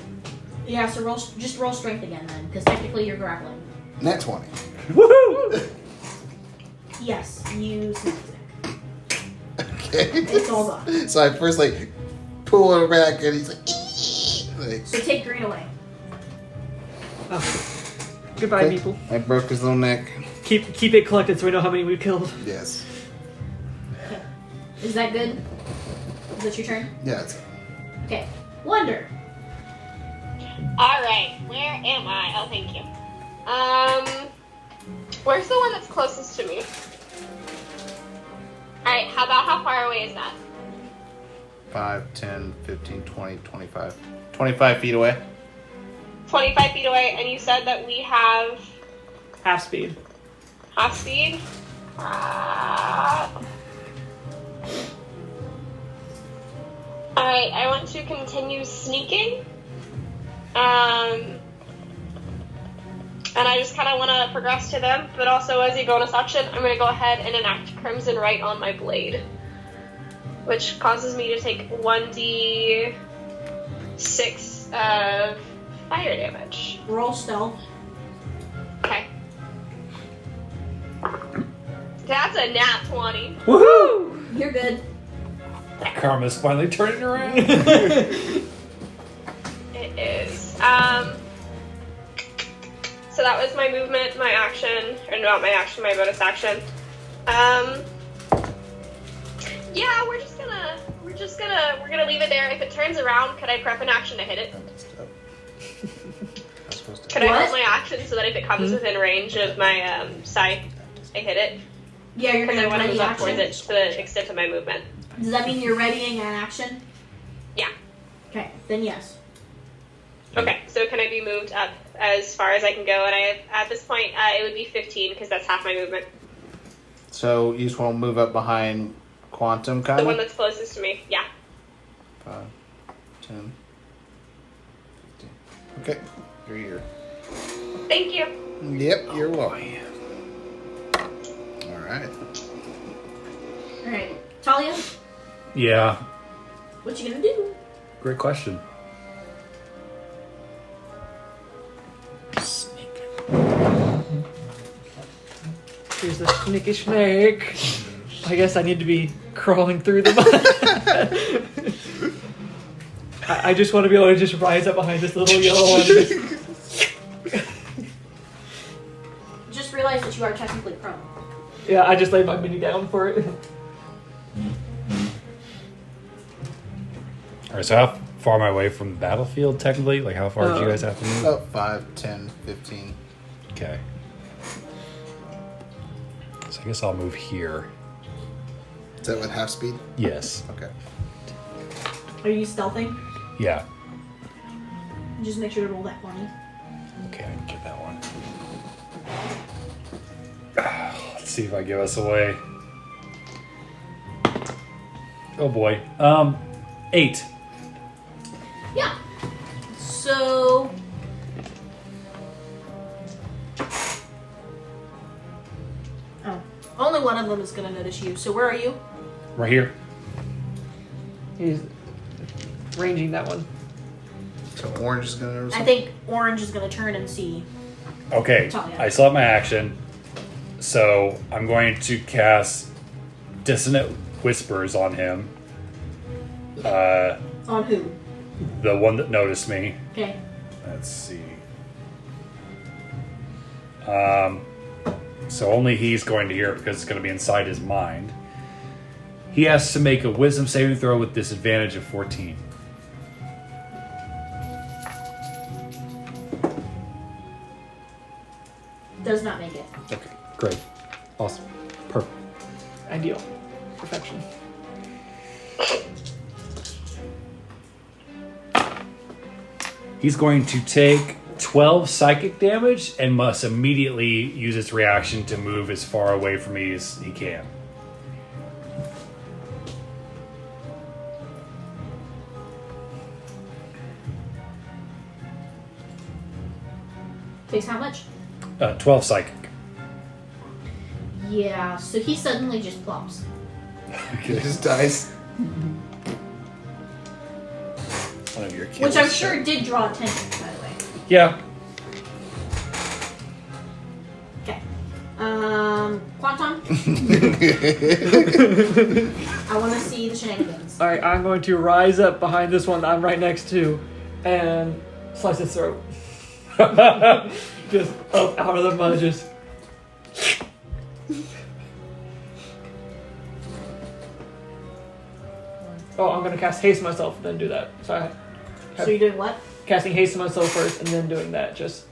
Yeah, so just roll strength again then, because technically you're grappling. Nat 20. Woohoo! Yes, you snap its neck. Okay. It's all gone. So I first like pull it back and he's like, like So take green away. Oh. Goodbye, okay. people. I broke his little neck. Keep it collected so we know how many we killed. Yes. Okay. Is that good? Is that your turn? Yeah, it's Okay. Wonder. Alright, where am I? Oh, thank you. Where's the one that's closest to me? Alright, how far away is that? 5, 10, 15, 20, 25. 25 feet away. 25 feet away, and you said that we have Half speed. half speed? Alright, I want to continue sneaking. And I just kind of want to progress to them, but also as a bonus action, I'm going to go ahead and enact Crimson Right on my blade, which causes me to take 1d6 of fire damage. Roll stealth. Okay. That's a nat 20. Woohoo! You're good. Karma's finally turning around. It is. So that was my movement, my action, or not my action, my bonus action. Yeah, we're gonna leave it there. If it turns around, could I prep an action to hit it? Could I What? hold my action so that if it comes within range of my scythe, I hit it? Yeah, you're Because I gonna want to ready move up towards action. it to the extent of my movement. Does that mean you're readying an action? Yeah. Okay, then yes. Okay, so can I be moved up as far as I can go? And at this point, it would be 15 because that's half my movement. So you just want to move up behind Quantum, kind The of? one that's closest to me. Yeah. 5, 10, 15. Okay, you're here. Thank you. Yep, you're welcome. All right. Alright. Talia, Yeah, what you gonna do? great question. Here's the sneaky snake. I guess I need to be crawling through them. I just want to be able to just rise up behind this little yellow one. Just realize that you are technically prone. Yeah, I just laid my mini down for it. Alright, so how far am I away from the battlefield, technically? Like, how far did you guys have to move? About 5, 10, 15. Okay. So I guess I'll move here. Is that with half speed? Yes. Okay. Are you stealthing? Yeah. Just make sure to roll that for me. Okay, I can get that one. Let's see if I give us away. Oh boy. 8. Yeah. So. Oh. Only one of them is gonna notice you. So where are you? Right here. He's ranging that one. So orange is going to notice I him? think Orange is gonna turn and see. Okay, Talia. I still have my action. So I'm going to cast Dissonant Whispers on him. On who? The one that noticed me. Okay. Let's see. So only he's going to hear it because it's going to be inside his mind. He has to make a wisdom saving throw with disadvantage of 14. Does not make it. Okay, great. Awesome. Perfect. Ideal. Perfection. He's going to take 12 psychic damage and must immediately use its reaction to move as far away from me as he can. Takes how much? 12 psychic. Yeah, so he suddenly just plumps. He just dies. One of your Which kills. I'm sure did draw attention, by the way. Yeah. Okay. Quantum, I want to see the shenanigans. Alright, I'm going to rise up behind this one that I'm right next to and slice its throat. Just up out of the mud, just. Oh, I'm gonna cast haste myself and then do that. So I So you're doing what? casting haste to myself first and then doing that. Just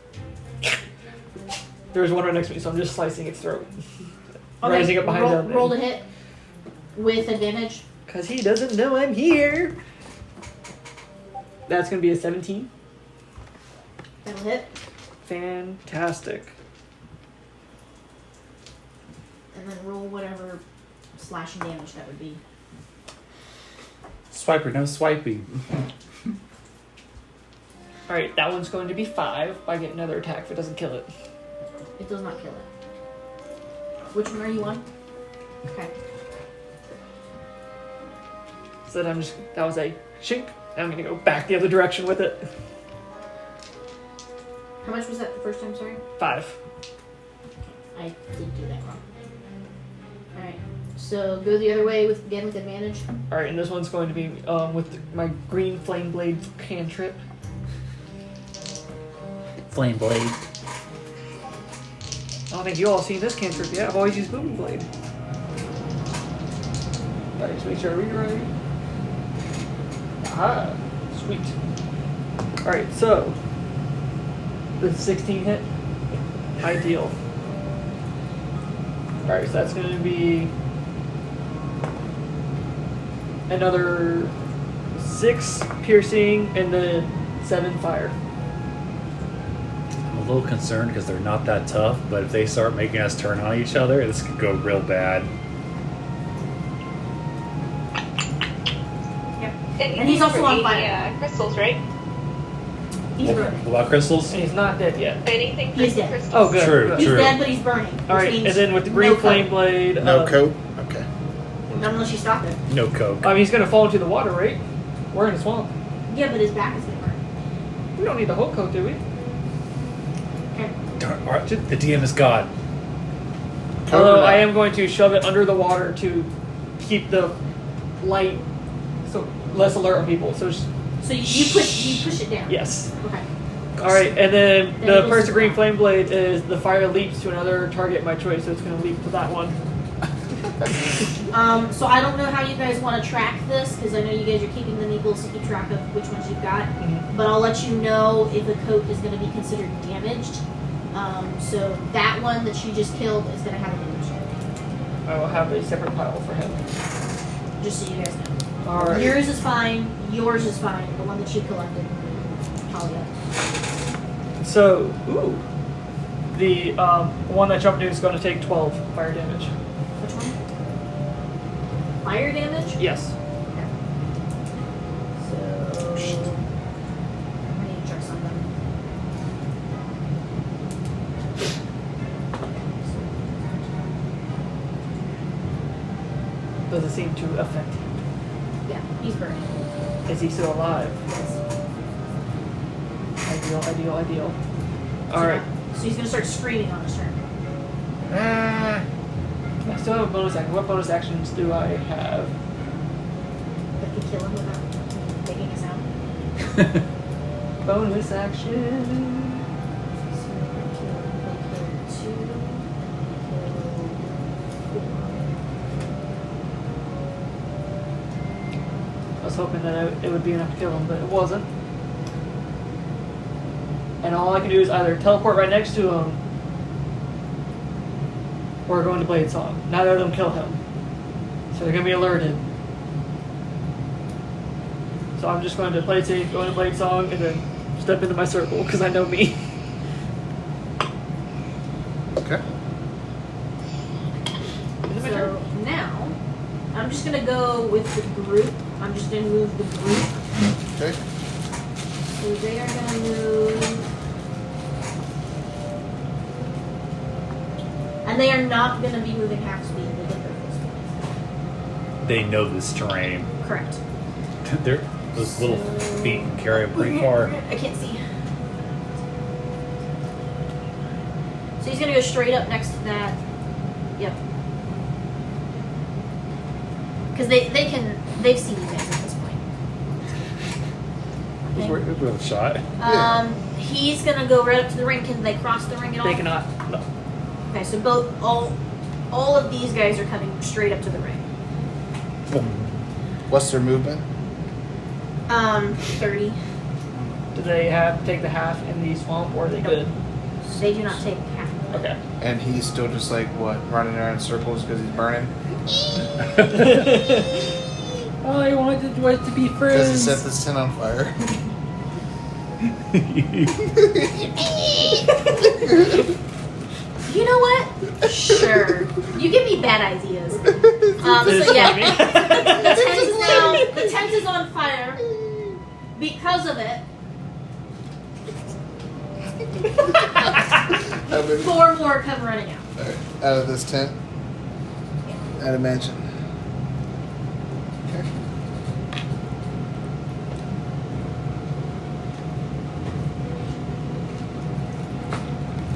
there's one right next to me, so I'm just slicing its throat. Rising up behind roll, him. roll to hit with advantage. Cause he doesn't know I'm here. That's gonna be a 17. That'll hit. Fantastic. And then roll whatever slashing damage that would be. Swiper, no swiping. Alright, that one's going to be 5. I get another attack if it doesn't kill it. It does not kill it. Which one are you on? Okay. So then that was a shink. Now I'm gonna go back the other direction with it. How much was that the first time, sorry? 5. I did do that wrong. Alright. So go the other way again with advantage. Alright, and this one's going to be with my green flame blade cantrip. Flame blade. I don't think you all seen this cantrip yet. I've always used booming blade. Alright, just make sure I read it right. Ah, sweet. Alright, so the 16 hit. Ideal. Alright, so that's going to be another 6 piercing and then 7 fire. I'm a little concerned because they're not that tough, but if they start making us turn on each other, this could go real bad. And he's also on fire. Crystals, right? He's burning. What about crystals? And he's not dead yet. Anything for He's dead. crystals? Oh, good. True, good. He's true. dead, but he's burning. which Alright, and means then with the green no flame coat. blade. No coat? Okay. Not unless you stop it. No coke. I mean, he's going to fall into the water, right? We're in a swamp. Yeah, but his back is gonna burn. We don't need the whole coat, do we? Okay. Darn, the DM is God. Although I am going to shove it under the water to keep the light so less alert on people. So So you push it down. yes. Okay. All right, and then Then the it first goes green down. flame blade is the fire leaps to another target of my choice, so it's going to leap to that one. So I don't know how you guys want to track this because I know you guys are keeping the meeples to keep track of which ones you've got. Mhm. But I'll let you know if the coat is going to be considered damaged. So that one that you just killed is going to have a damage. I will have a separate pile for him. Just so you guys know. All right. Yours is fine. Yours is fine. The one that you collected. Talia. So, ooh, the one that jumped in is going to take 12 fire damage. Which one? Fire damage? Yes. Okay. So I need to check something. Does it seem to affect him? Yeah, he's burning. Is he still alive? Ideal. All right. So he's gonna start screaming on his turn. I still have a bonus action. What bonus actions do I have? That could kill him without making a sound. Bonus action. was hoping that it would be enough to kill him, but it wasn't. And all I can do is either teleport right next to him or go into Blade Song. Neither of them kill him. So they're going to be alerted. So I'm just going to play safe, go into Blade Song, and then step into my circle, because I know me. Okay. So now, I'm just gonna go with the group. I'm just gonna move the group. Okay. So they are gonna move. And they are not gonna be moving half speed. They get their full speed. They know this terrain. Correct. Those little feet can carry them pretty far. I can't see. So he's gonna go straight up next to that. Yep. Because they've seen you guys at this point. It was worth a shot. He's gonna go right up to the ring. Can they cross the ring at all? They cannot. No. Okay, so all of these guys are coming straight up to the ring. What's their movement? 30. Do they have to take the half in the swamp, or are they good? They do not take half. Okay. And he's still just like, what, running around in circles because he's burning? All I wanted was to be friends. Does he set this tent on fire? You know what? Sure. You give me bad ideas. So yeah, the tent is on fire. Because of it, 4 more come running out. Alright, out of this tent? Out of mansion. Okay.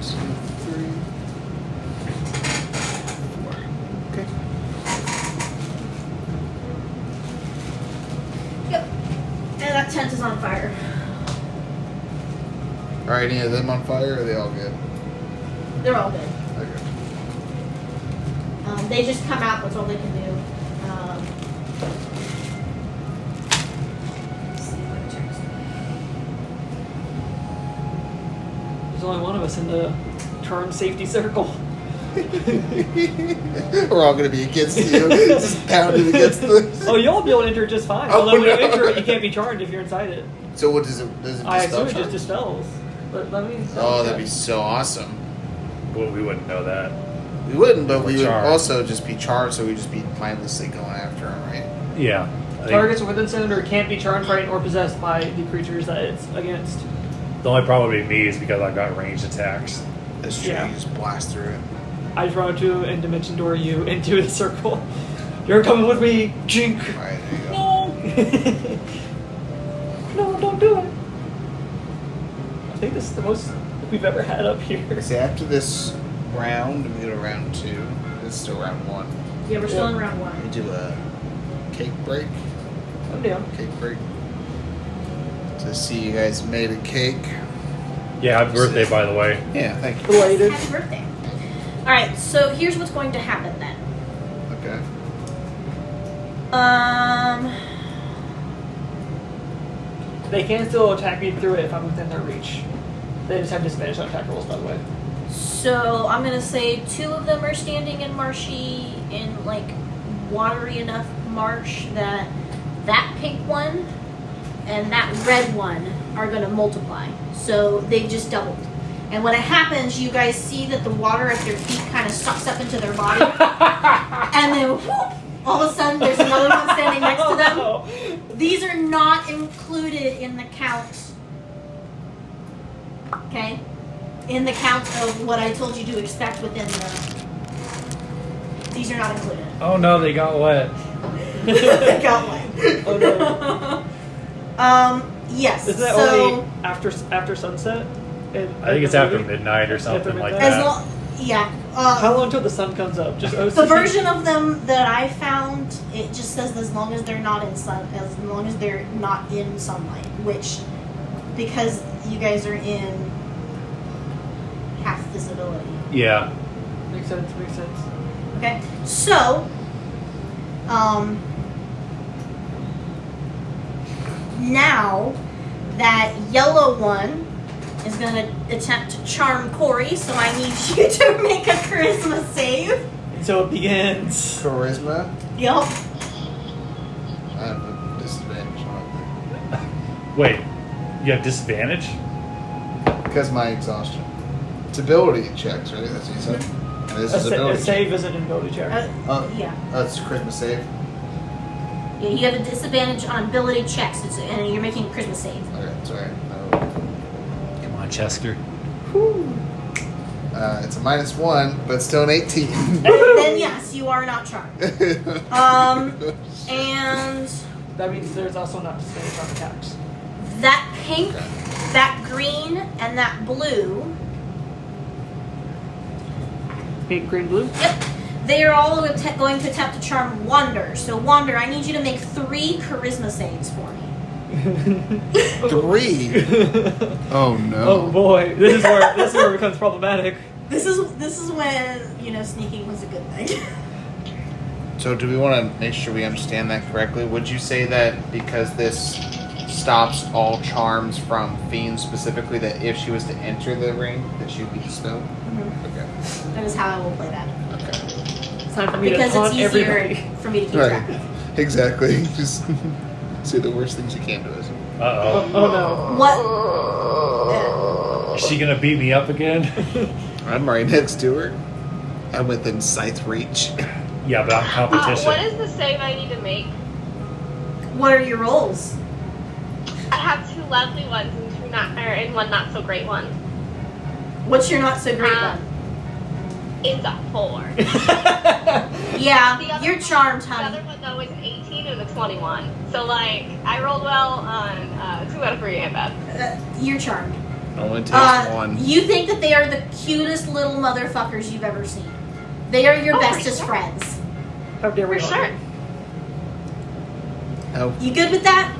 Two, 3, 4. Okay. Yep. And that tent is on fire. Are any of them on fire, or are they all good? They're all good. Okay. They just come out. That's all they can do. Let's see what turns. There's only one of us in the turn safety circle. We're all gonna be against you. Just pounding against this. Oh, you'll be able to enter it just fine. Oh, Although when you no. enter it, you can't be charmed if you're inside it. So what does it? Does it I dispel assume it just charm? dispels. But let me. Oh, that'd be so awesome. Well, we wouldn't know that. We wouldn't, but we would Charmed. also just be charged, so we'd just be mindlessly going after him, right? Yeah. I think Targets within center can't be charmed, frightened, or possessed by the creatures that it's against. the only problem with me is because I've got ranged attacks. That's true. Yeah. You just blast through it. I just run up to and dimension door you into the circle. You're coming with me, jink. All right, there you go. No! No, don't do it. I think this is the most we've ever had up here. See, after this round, we go to round 2. It's still round 1. Yeah, we're still in round 1. We do a cake break. I'm down. Cake break. To see you guys made a cake. Yeah, happy birthday, by the way. Yeah, thank you. Belated. Happy birthday. Alright, so here's what's going to happen then. Okay. They can still attack me through it if I'm within their reach. They just have disadvantage on attack rolls, by the way. So I'm gonna say 2 of them are standing in marshy, in like watery enough marsh that pink one and that red one are gonna multiply. So they just doubled. And when it happens, you guys see that the water at their feet kind of sucks up into their body. And then whoop, all of a sudden there's another one standing next to them. These are not included in the count. Okay? In the count of what I told you to expect within the... These are not included. Oh no, they got wet. They got one. Oh no. Yes. Isn't that so, only after sunset? I think it's after midnight or something like midnight? as that. long, yeah. How long until the sun comes up? Just The version of them that I found, it just says as long as they're not in as long as they're not in sunlight, which, because you guys are in half visibility. Yeah. Makes sense. Makes sense. Okay, so, now that yellow one is going to attempt to charm Corey, so I need you to make a charisma save. And so it begins. Charisma. Yup. I have a disadvantage on it. Wait, you have disadvantage? Because my exhaustion. It's ability checks, right? That's what you said? And this is A ability check. save is an ability check. Yeah. It's a charisma save. Yeah, you have a disadvantage on ability checks, and you're making a charisma save. Okay, sorry. Come on, Chester. It's a -1, but still an 18. Then yes, you are not charmed. And That means there's also not disadvantage on attacks. that pink, that green, and that blue, Pink, green, blue. yep, they are all going to attempt to charm Wander. So Wander, I need you to make 3 charisma saves for me. 3? Oh no. Oh boy, this is where it becomes problematic. This is when sneaking was a good thing. So do we want to make sure we understand that correctly? Would you say that because this stops all charms from fiends specifically, that if she was to enter the ring, that she would be dispelled? Okay. That is how I will play that. Okay. It's time for me Because to it's taunt easier everybody. for me to keep track Right. of. Exactly. Just say the worst things you can to us. Uh-oh. Oh What? Is she gonna beat me up again? I'm right next to her. I'm within sight reach. Yeah, but I'm competition. What is the save I need to make? What are your rolls? I have 2 lovely ones and one not so great one. What's your not so great one? It's a 4. Yeah, you're charmed, The other honey. one though is 18 and a 21. So like I rolled well on 2 out of 3 and bad. You're charmed. Only takes one. You think that they are the cutest little motherfuckers you've ever seen. They are your Oh, for bestest sure. friends. How dare we? For sure. You good with that?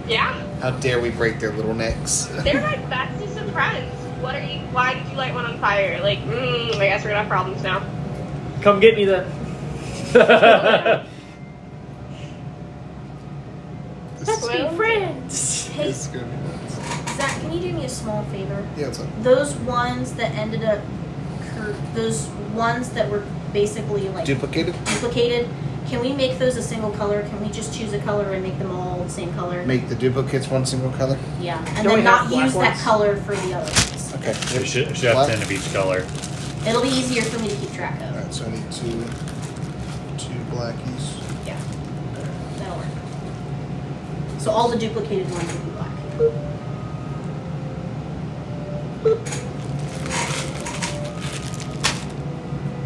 Yeah. How dare we break their little necks? They're my bestest of friends. Why did you light one on fire? Like, I guess we're gonna have problems now. Come get me then. Let's be Well, friends. Hey, It's gonna be nuts. Zach, can you do me a small favor? Yeah, it's up. Those ones that ended up, those ones that were basically like Duplicated? duplicated, can we make those a single color? Can we just choose a color and make them all the same color? Make the duplicates one single color? Yeah, and Don't then we not have black use that ones? color for the other ones. Okay. It should have What? 10 of each color. It'll be easier for me to keep track of. Alright, so I need two blackies. Yeah, that'll work. So all the duplicated ones will be black.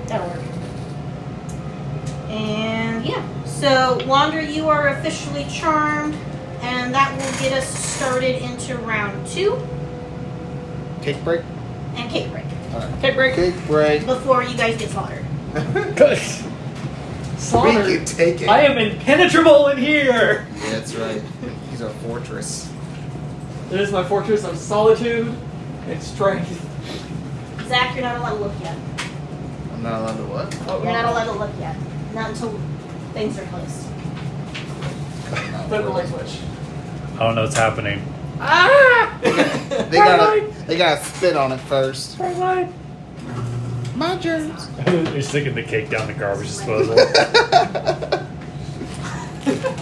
That'll work. And yeah, so Wander, you are officially charmed, and that will get us started into round 2 Cake break? and cake break Okay, break. Cake break. before you guys get slaughtered. We can take it. I am impenetrable in here. Yeah, that's right. He's our fortress. It is my fortress of solitude and strength. Zach, you're not allowed to look yet. I'm not allowed to what? Oh, You're not allowed to look yet. Not until things are placed. Flip the light switch. I don't know what's happening. Ah! They gotta spit on it first. Bright light. My germs. You're sticking the cake down the garbage disposal.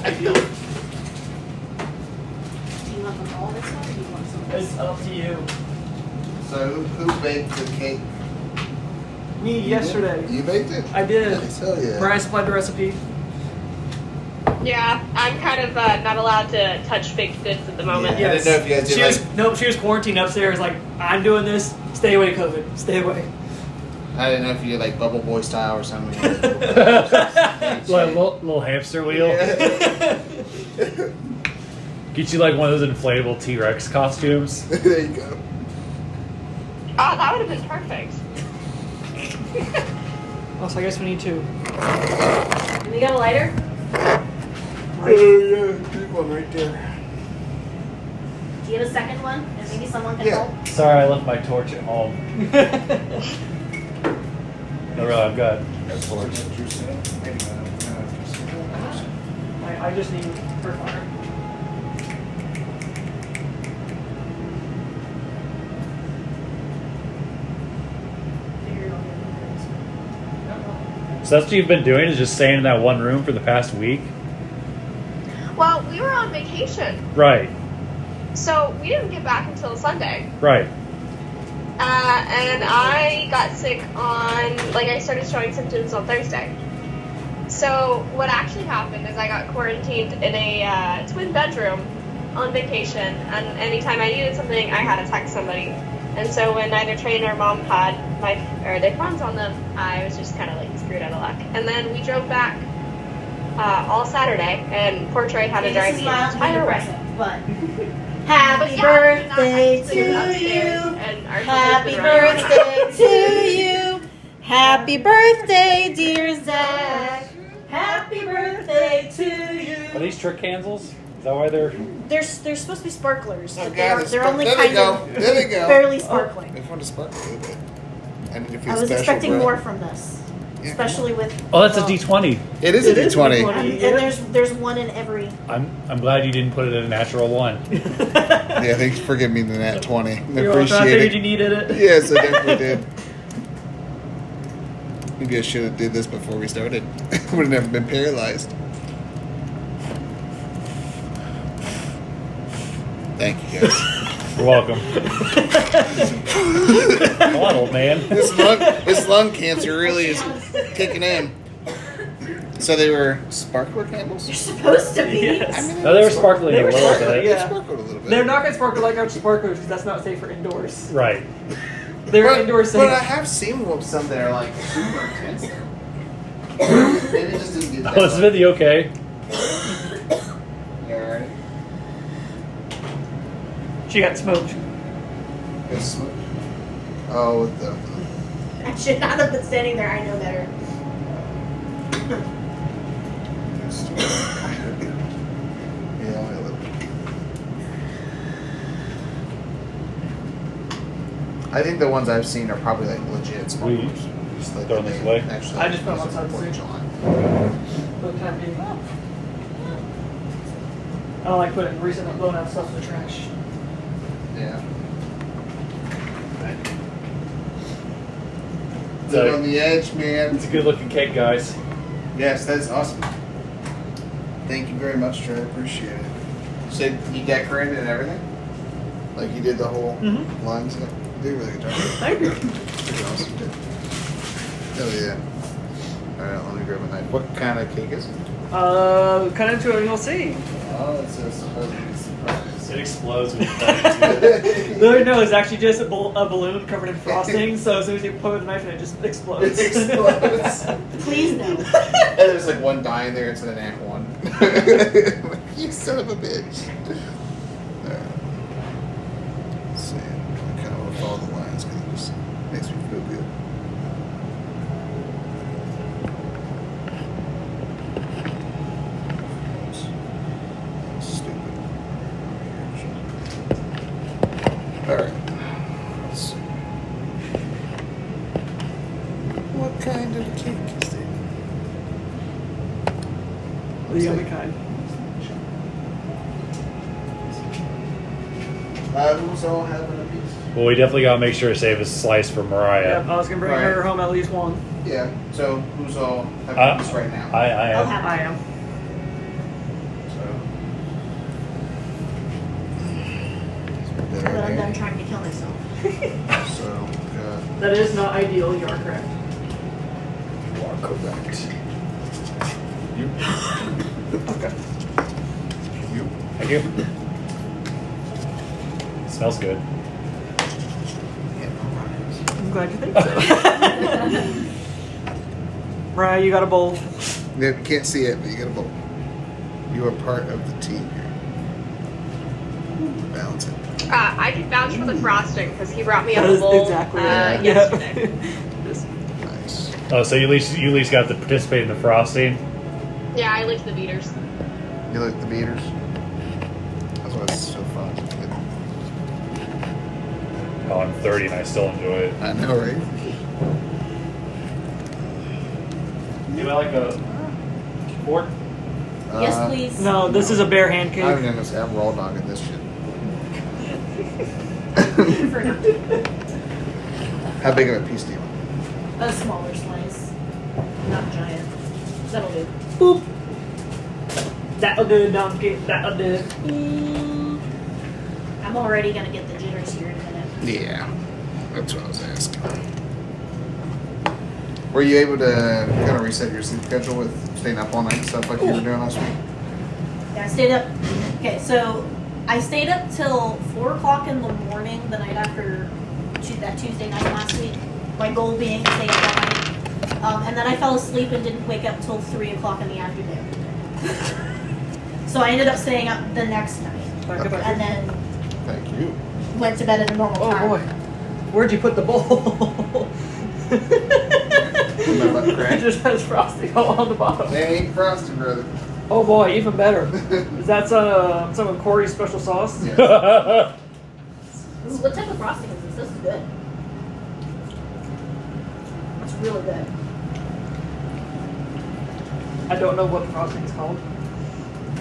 Ideal. Do you want them all this way, or do you want some of this? It's up to you. So who baked the cake? Me yesterday. You baked it? I did. Nice, hell yeah. Brian supplied the recipe. Yeah, I'm kind of not allowed to touch baked goods at the moment. Yeah. I didn't know if you guys did, She like- was, nope, she was quarantined upstairs. Like, I'm doing this. Stay away, COVID. Stay away. I didn't know if you did like Bubble Boy style or something. Like little hamster wheel. Get you like one of those inflatable T-Rex costumes. There you go. Oh, that would have been perfect. Also, I guess we need to. We got a lighter? Oh yeah, big one right there. Do you have a second one? And maybe someone can Yeah. help? Sorry, I left my torch at home. No, really, I've got a torch. I just need her fire. So that's what you've been doing, is just staying in that one room for the past week? Well, we were on vacation, Right, so we didn't get back until Sunday. right. And I got sick I started showing symptoms on Thursday. So what actually happened is I got quarantined in a twin bedroom on vacation, and anytime I needed something, I had to text somebody. And so when neither Trey nor Mom had their phones on them, I was just kind of like screwed out of luck. And then we drove back all Saturday, and poor Trey had to drive the entire way. But happy birthday to you. Happy birthday to you. Happy birthday, dear Zach. Happy birthday to you. Are these trick candles? Is that why they're... They're supposed to be sparklers, Oh, but God, they're only there kind they go. of There they go. barely sparkling. I just want to sparkle a little bit. I need to feel I was special, expecting bro. more from this, Yeah. especially with. Oh, that's a D20. It is a It is a D20. D20. And there's one in every. I'm glad you didn't put it in a natural one. Yeah, thanks for giving me the nat 20. I You're welcome. I appreciate figured it. you needed it. Yes, I definitely did. Maybe I should have did this before we started. Would have never been paralyzed. Thank you, guys. You're welcome. Come on, old man. This lung cancer really is kicking in. So they were sparkler candles? You're supposed to be. Yes. No, they were sparkling They a were little sparkling, bit. yeah. They sparkled a little bit. They're not going to sparkle like our sparklers because that's not safe for indoors. Right. They're indoor safe. But I have seen some that are like super intense. Maybe it just didn't get that. Elizabeth, you okay? You alright? She got smoked. It's smoke. Oh, with the. I should not have been standing there. I know better. Yeah, I love it. I think the ones I've seen are probably like legit sparklers. Just like Throw them they away? actually. I just put them use outside for the 4th sink. of July. For the time being. I don't like putting recent blown out stuff in the trash. Yeah. Live So- on the edge, man. It's a good looking cake, guys. Yes, that's awesome. Thank you very much, Trey. I appreciate it. So you decorated and everything? Like you did the whole Mhm. lines. You did a really good job. Thank you. Pretty awesome, dude. Hell yeah. Alright, let me grab a knife. What kind of cake is it? Cut into it and you'll see. Oh, it's a supposedly surprise. It explodes when you cut it. No, it's actually just a balloon covered in frosting, so as soon as you put a knife in it, just explodes. It explodes. Please no. And there's like one die in there instead of an one. You son of a bitch. Alright. Let's see. I kind of want to follow the lines because it just makes me feel good. Stupid. Alright. Let's see. What kind of cake is it? The yummy kind. Who's all having a piece? Well, we definitely gotta make sure to save a slice for Mariah. Yep, I was gonna bring her home at least one. Yeah. So who's all having this right now? I I'll am. have I am. So, But I'm done trying to kill myself. so got That is not ideal. You are correct. you are correct. You. Okay. You. Thank you. Smells good. I'm glad you think so. Mariah, you got a bowl. You can't see it, but you got a bowl. You are part of the team here. Balance it. I can vouch for the frosting because he brought me That up a is bowl exactly it. yesterday. Just- Nice. Oh, so you at least got to participate in the frosting. Yeah, I licked the beaters. You like the beaters? That's why it's so fun. Oh, I'm 30 and I still enjoy it. I know, right? Do I like a fork? Yes, please. No, this is a bare hand I'm cake. gonna say I'm raw dogging this shit. For now. How big of a piece do you want? A smaller slice. not giant. That'll do. Boop. That'll do, donkey. That'll do. I'm already gonna get the jitters here in a minute. Yeah, that's what I was asking. Were you able to kind of reset your sleep schedule with staying up all night and stuff like you were doing last week? Yeah, I stayed up. Okay, so I stayed up till 4 o'clock in the morning the night after that Tuesday night last week. My goal being to stay up all night. And then I fell asleep and didn't wake up till 3 o'clock in the afternoon. So I ended up staying up the next night. And then Thank you. went to bed at a normal Oh time. boy. Where'd you put the bowl? My butt It crack. just has frosting all on the bottom. They ain't frosted, brother. Oh boy, even better. Is that some of Corey's special sauce? Yeah. What type of frosting is this? This is good. It's really good. I don't know what the frosting is called.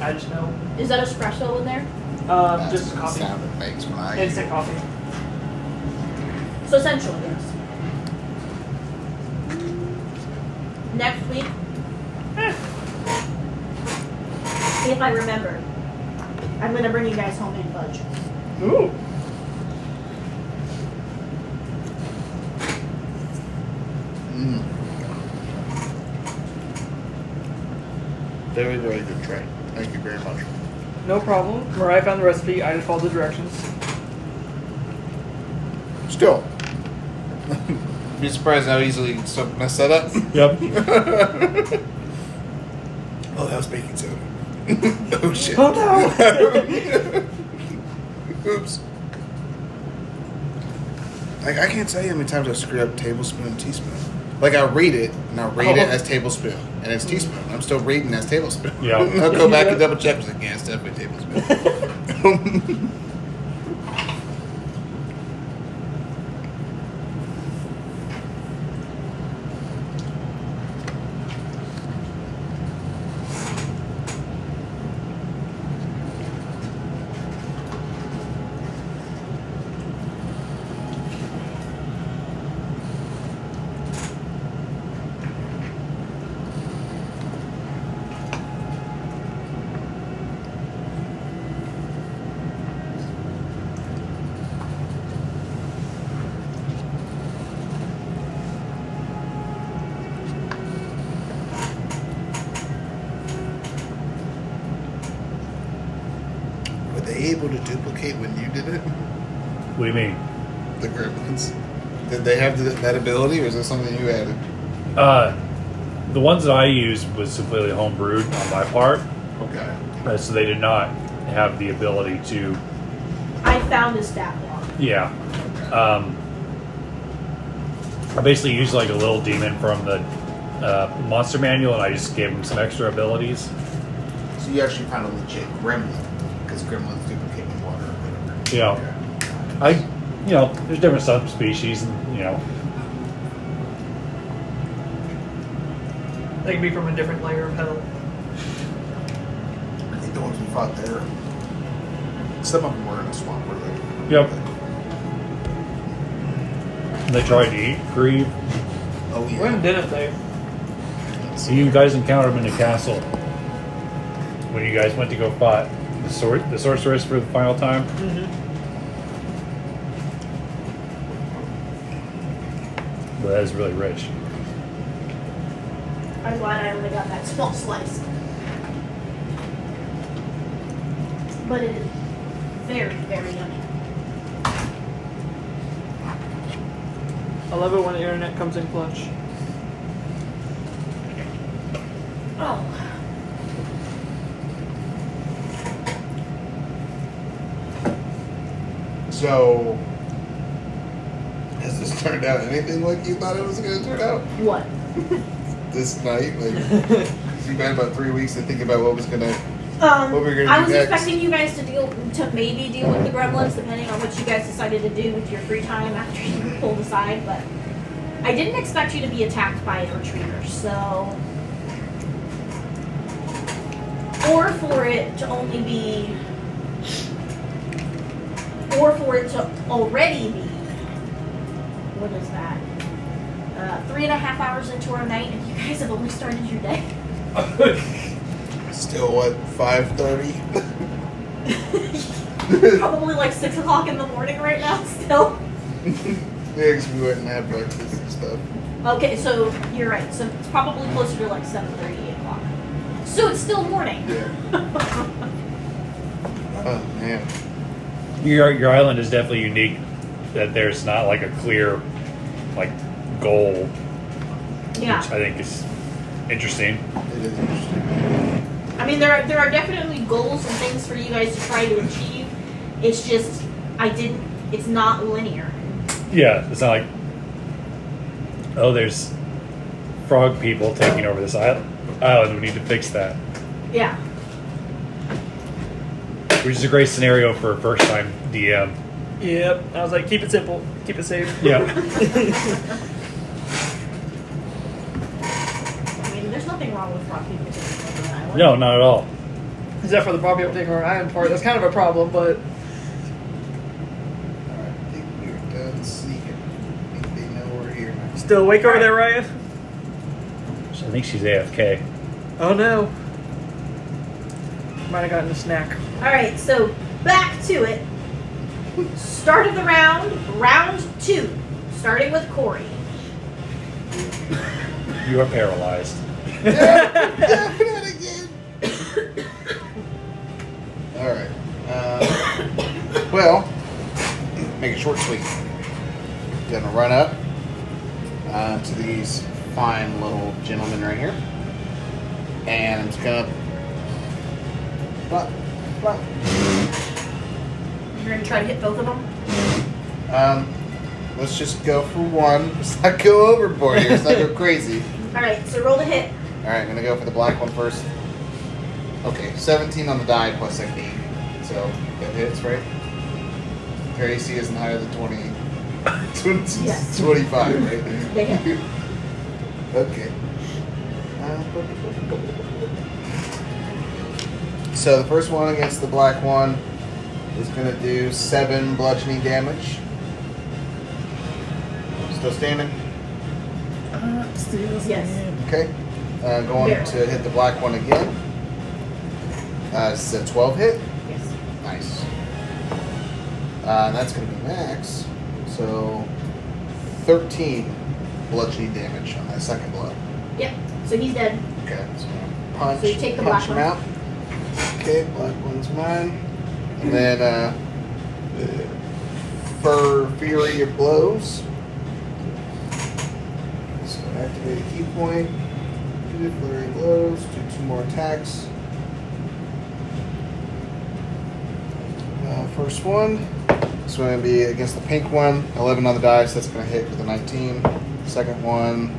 I just know. Is that espresso in there? That's Just the coffee. sound it makes when I Instant coffee. So essentially, yes. Next week, if I remember, I'm gonna bring you guys homemade fudge. Ooh. Mm. Very, very good tray. Thank you very much. No problem. Mariah found the recipe. I just followed the directions. Still. Be surprised how easily stuff mess that up. Yep. Oh, that was baking soda. Oh shit. Oh no! Oops. Like I can't tell you how many times I screwed up tablespoon and teaspoon. Like I read it and I read it as tablespoon and it's teaspoon. I'm still reading as tablespoon. Yeah. I'll go back and double check. I was like, yeah, it's definitely tablespoon. Were they able to duplicate when you did it? What do you mean? The Gremlins. Did they have that ability, or is that something you added? The ones that I used was completely homebrewed on my part, Okay. so they did not have the ability to. I found a stat block. Yeah. I basically used like a little demon from the monster manual, and I just gave him some extra abilities. So you actually found a legit Gremlin, because Gremlins duplicate in water or whatever. Yeah. There's different subspecies, and They can be from a different layer of hell. I think the ones we fought there, some of them were in a swamp, were they? Yep. They tried to eat Grieve. Oh yeah. When didn't they? So you guys encountered him in the castle when you guys went to go fight the sorceress for the final time. Mm-hmm. But that is really rich. I'm glad I only got that small slice. But it is very, very yummy. I love it when the internet comes in clutch. Oh. So, has this turned out anything like you thought it was going to turn out? What? This night? Like, you've had about 3 weeks to think about what was going to... What we're gonna I do was next. expecting you guys to maybe deal with the gremlins, depending on what you guys decided to do with your free time after you pulled aside, but I didn't expect you to be attacked by a retriever, so... Or for it to only be... Or for it to already be... What is that? 3.5 hours into our night, and you guys have only started your day. Still, what, 5:30? Probably like 6 o'clock in the morning right now still. Yeah, 'cause we went and had breakfast and stuff. Okay, so you're right. So it's probably closer to like 7:30, 8 o'clock. So it's still morning. Yeah. Oh, man. Your island is definitely unique. That there's not like a clear, like, goal, Yeah. which I think is interesting. It is interesting. I mean, there are definitely goals and things for you guys to try to achieve. It's just it's not linear. Yeah, it's not like, oh, there's frog people taking over this island. We need to fix that. Yeah. Which is a great scenario for a first-time DM. Yep. I was like, keep it simple, keep it safe. Yeah. I mean, there's nothing wrong with rock people taking over an island. No, not at all. Except for the Bobby taking our island part. That's kind of a problem, but Alright, I think we're done sneaking. I think they know we're here now. still awake over there, Ryan? I think she's AFK. Oh no. Might have gotten a snack. All right, so back to it. Start of the round, round 2, starting with Corey. You are paralyzed. Alright. Well, make it short sweet. Gonna run up to these fine little gentlemen right here. And I'm just gonna Well, You're gonna try to hit both of them? let's just go for one. Let's not go overboard here. Let's not go crazy. All right, so roll the hit. All right, I'm gonna go for the black one first. Okay, 17 on the die plus like 8. So that hits, right? Their AC isn't higher than 20. Yes. 25, right? They hit. Okay. So the first one against the black one is going to do 7 bludgeoning damage. Still standing? Yes. Okay. Going Barely. to hit the black one again. It's a 12 hit. Yes. Nice. That's going to be max. So 13 bludgeoning damage on that second blow. Yep. So he's dead. Okay. So punch, So you take the punch black him one. out. Okay, black one's mine. And then for Fury of Blows. So activate a key point. Do Flurry of Blows. Do 2 more attacks. First one. It's going to be against the pink one. 11 on the dice. That's going to hit with a 19. Second one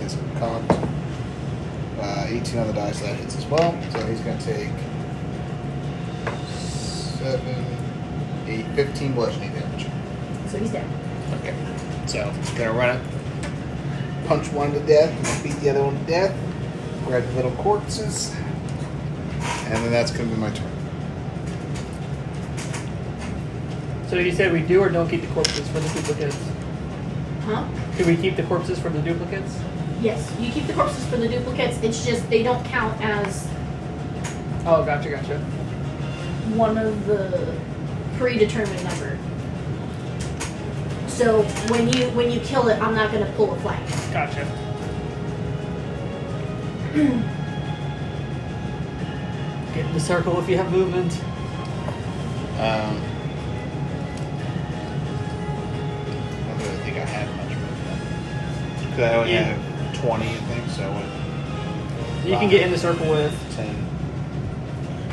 is cocked. 18 on the dice. That hits as well. So he's going to take 7, 8, 15 bludgeoning damage. So he's dead. Okay. So he's going to run it. Punch one to death. Beat the other one to death. Grab the little corpses. And then that's going to be my turn. So you said we do or don't keep the corpses for the duplicates? Huh? Do we keep the corpses for the duplicates? Yes. You keep the corpses for the duplicates. It's just they don't count as Oh, gotcha. one of the predetermined number. So when you kill it, I'm not going to pull a flank. Gotcha. Get in the circle if you have movement. I don't really think I have much movement. Because I only have 20, I think, so what? You can get in the circle with. 10,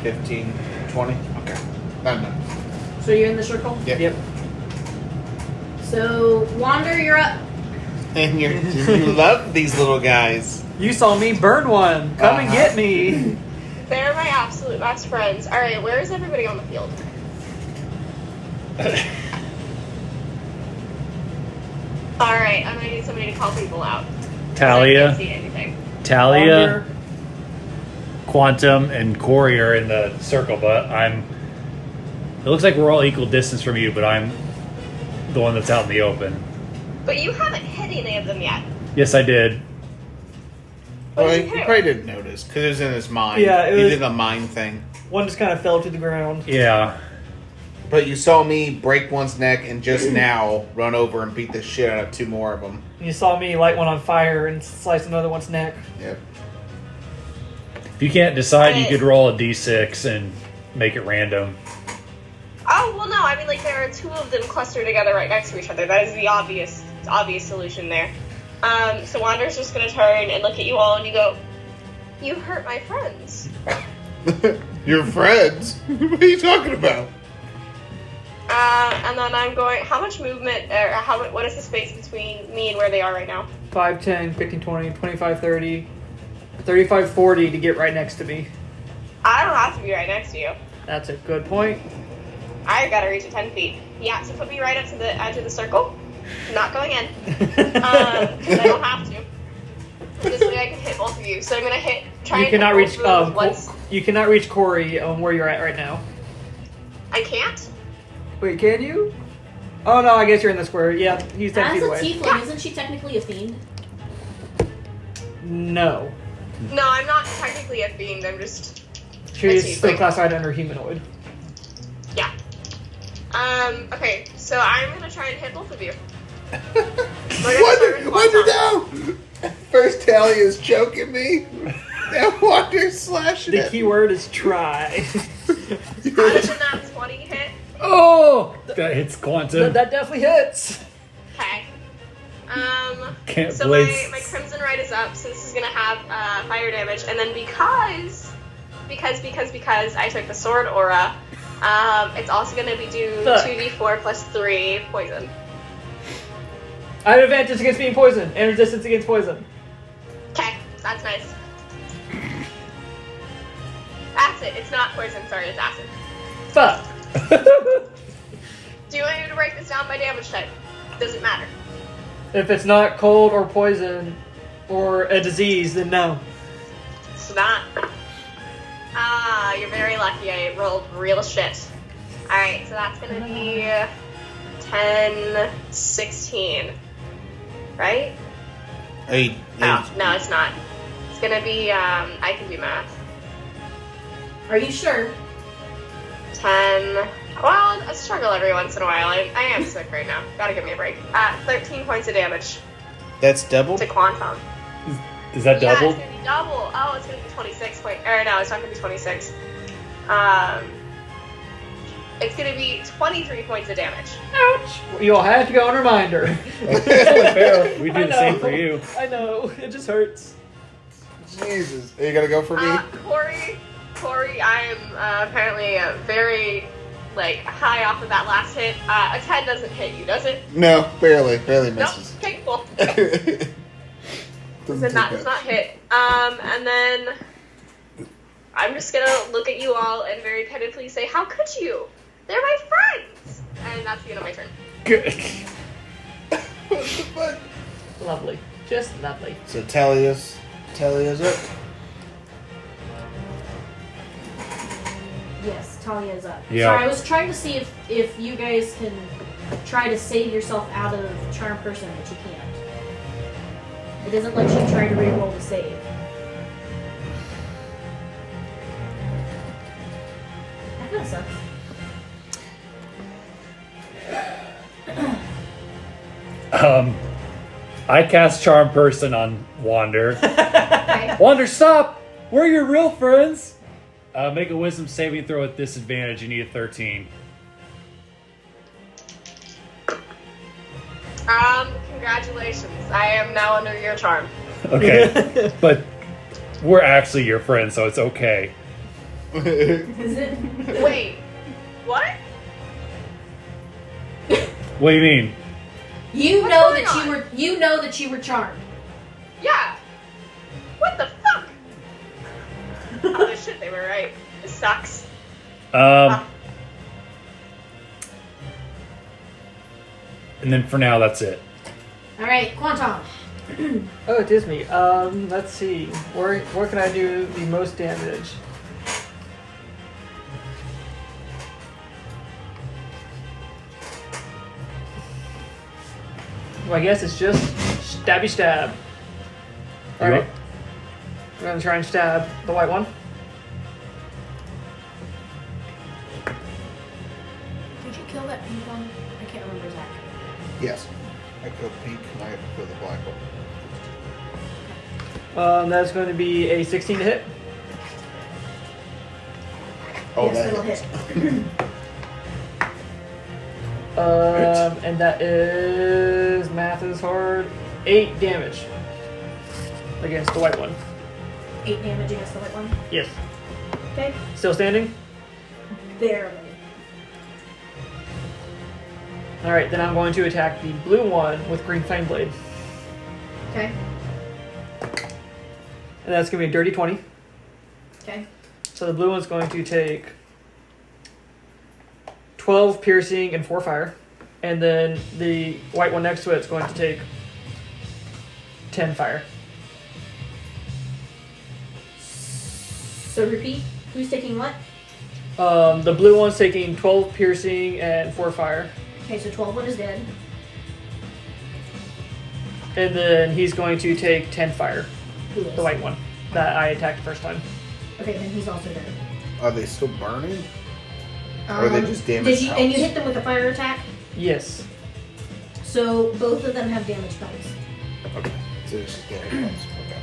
15, 20? Okay. Not enough. So you're in the circle? Yeah. Yep. So Wander, you're up. And you love these little guys. You saw me burn one. Come and get me. They're my absolute best friends. All right, where is everybody on the field? All right, I'm gonna need somebody to call people out. I can't Talia, see anything. Talia, Quantum, and Corey are in the circle, but it looks like we're all equal distance from you, but I'm the one that's out in the open. But you haven't hit any of them yet. Yes, I did. What Well, did he you hit? probably didn't notice because it was in his mind. Yeah, it he was- did a mind thing. One just kind of fell to the ground. Yeah. But you saw me break one's neck and just now run over and beat the shit out of 2 more of them. You saw me light one on fire and slice another one's neck. Yep. If you can't decide, you could roll a d6 and make it random. Oh, well, no. I mean, like, there are 2 of them clustered together right next to each other. That is the obvious solution there. So Wander's just going to turn and look at you all and you go, you hurt my friends. Your friends? What are you talking about? And then I'm going, how much movement, or what is the space between me and where they are right now? 5, 10, 15, 20, 25, 30, 35, 40 to get right next to me. I don't have to be right next to you. That's a good point. I gotta reach at 10 feet. Yeah, so put me right up to the edge of the circle. I'm not going in. 'Cause I don't have to. And this way I can hit both of you. So I'm gonna try You and cannot hit reach. both of them once. You cannot reach Corey where you're at right now. I can't? Wait, can you? Oh no, I guess you're in the square. Yeah, he's 10 As feet a away. tiefling, isn't she technically a fiend? No, No, I'm not technically a fiend. I'm just... she's still tiefling. classified under humanoid. Yeah. Okay, so I'm gonna try and hit both of you. Wonder down! First Talia's choking me. Now Wander's slashing The at key me. word is try. How does a nat 20 hit? Oh, That hits Quantum. that definitely hits. Okay. Can't So blades. my Crimson Rite is up, so this is gonna have fire damage, and then because I took the sword aura, it's also gonna be do Fuck. 2d4 plus 3 poison. I have advantage against being poisoned and resistance against poison. Okay, that's nice. Acid. It's not poison. Sorry, it's acid. Fuck. Do you want me to break this down by damage type? Doesn't matter. If it's not cold or poison or a disease, then no. It's not. Ah, you're very lucky. I rolled real shit. Alright, so that's gonna be 10, 16. Right? Hey, Oh, no, it's not. It's gonna be, I can do math. Are you sure? 10. Well, I struggle every once in a while. I am sick right now. Gotta give me a break. 13 points of damage that's double? to Quantum. Is that Yeah, double? it's gonna be double. Oh, it's gonna be 26 point. Or no, it's not gonna be 26. It's gonna be 23 points of damage. Ouch. You'll have to go on reminder. It's only fair. We I do the same know. for you. I know. It just hurts. Jesus. Are you gonna go for me? Corey, I am apparently very, high off of that last hit. A 10 doesn't hit you, does it? No, barely Nope. misses. Okay, cool. Doesn't Then take that does not hit. And then I'm just gonna look at you all and very pitifully say, "How could you? They're my friends!" And that's the end of my turn. Good. What the fuck? Lovely. Just lovely. So Talia's up. Yes, Talia's up. Yeah. Sorry, I was trying to see if you guys can try to save yourself out of Charm Person, but you can't. It doesn't let you try to reroll the save. That kind of sucks. I cast Charm Person on Wander. Okay. Wander, stop! We're your real friends! Make a wisdom saving throw at disadvantage. You need a 13. Congratulations. I am now under your charm. Okay. But we're actually your friends, so it's okay. Is it? Wait, what? What do you mean? You What's know going that on? you know that you were charmed. Yeah. What the fuck? Oh shit, they were right. This sucks. And then for now, that's it. All right, Quantum. Oh, it is me. Let's see. Where can I do the most damage? Well, I guess it's just stabby stab. Alright. I'm gonna try and stab the white one. Did you kill that pink one? I can't remember, Zach. Yes. I killed pink and I killed the black one. That's going to be a 16 to hit. Oh, Yes, it'll hit. And that is, math is hard, 8 damage against the white one. 8 damage against the white one. Yes. Okay. Still standing? Barely. Alright, then I'm going to attack the blue one with green flame blade. Okay. And that's going to be a dirty 20. Okay. So the blue one's going to take 12 piercing and 4 fire. And then the white one next to it is going to take 10 fire. So repeat. Who's taking what? The blue one's taking 12 piercing and 4 fire. Okay, so 12 one is dead. And then he's going to take 10 fire. Who is? The white one that I attacked the first time. Okay, then he's also dead. Are they still burning? Or are they just damaged Did you, and you hit them with a fire attack? Yes. So both of them have damage pelts. Okay. So it's just damage ones. Okay.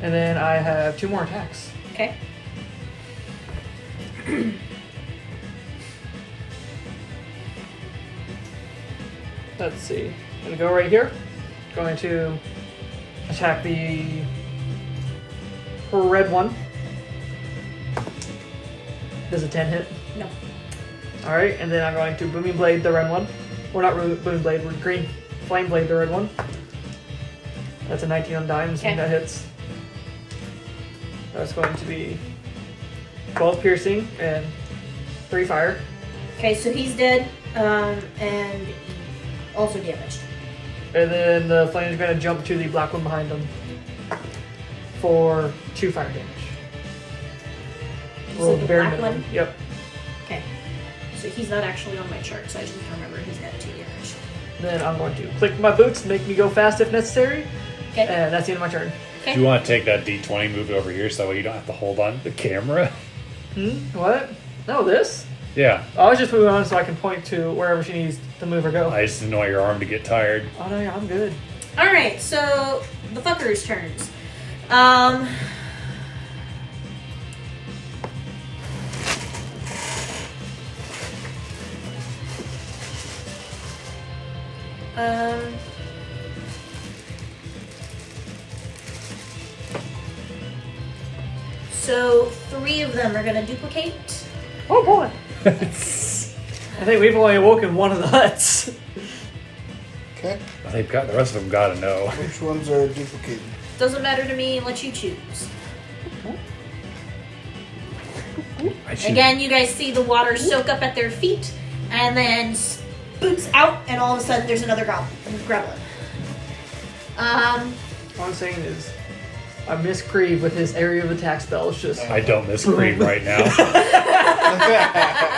And then I have 2 more attacks. Okay. Let's see. I'm gonna go right here. Going to attack the red one. Does a 10 hit? No. Alright, and then I'm going to booming blade the red one. Or not booming blade, we're green flame blade the red one. That's a 19 on dimes, Okay. and that hits. That's going to be 12 piercing and 3 fire. Okay, so he's dead, and also damaged. And then the flame is going to jump to the black one behind him for 2 fire damage. You said the bare black minimum. one? Yep. Okay. So he's not actually on my chart, so I just need to remember he's got 2 damage. Then I'm going to click my boots, make me go fast if necessary, Okay. and that's the end of my turn. Okay. Do you want to take that D20, move it over here, so that way you don't have to hold on to the camera? What? No, this? Yeah. I was just moving on so I can point to wherever she needs to move or go. I just didn't want your arm to get tired. Oh no, yeah, I'm good. Alright, so the fuckers' turns. So 3 of them are gonna duplicate. Oh boy! I think we've only awoken one of the huts. Okay. They've got the rest of them. Got to know. Which ones are duplicated? Doesn't matter to me, let you choose. I should- Again, you guys see the water soak up at their feet, and then boots out, and all of a sudden there's another gremlin. All I'm saying is, I miss Creve with his area of attack spells. Just, I don't miss Creed right now.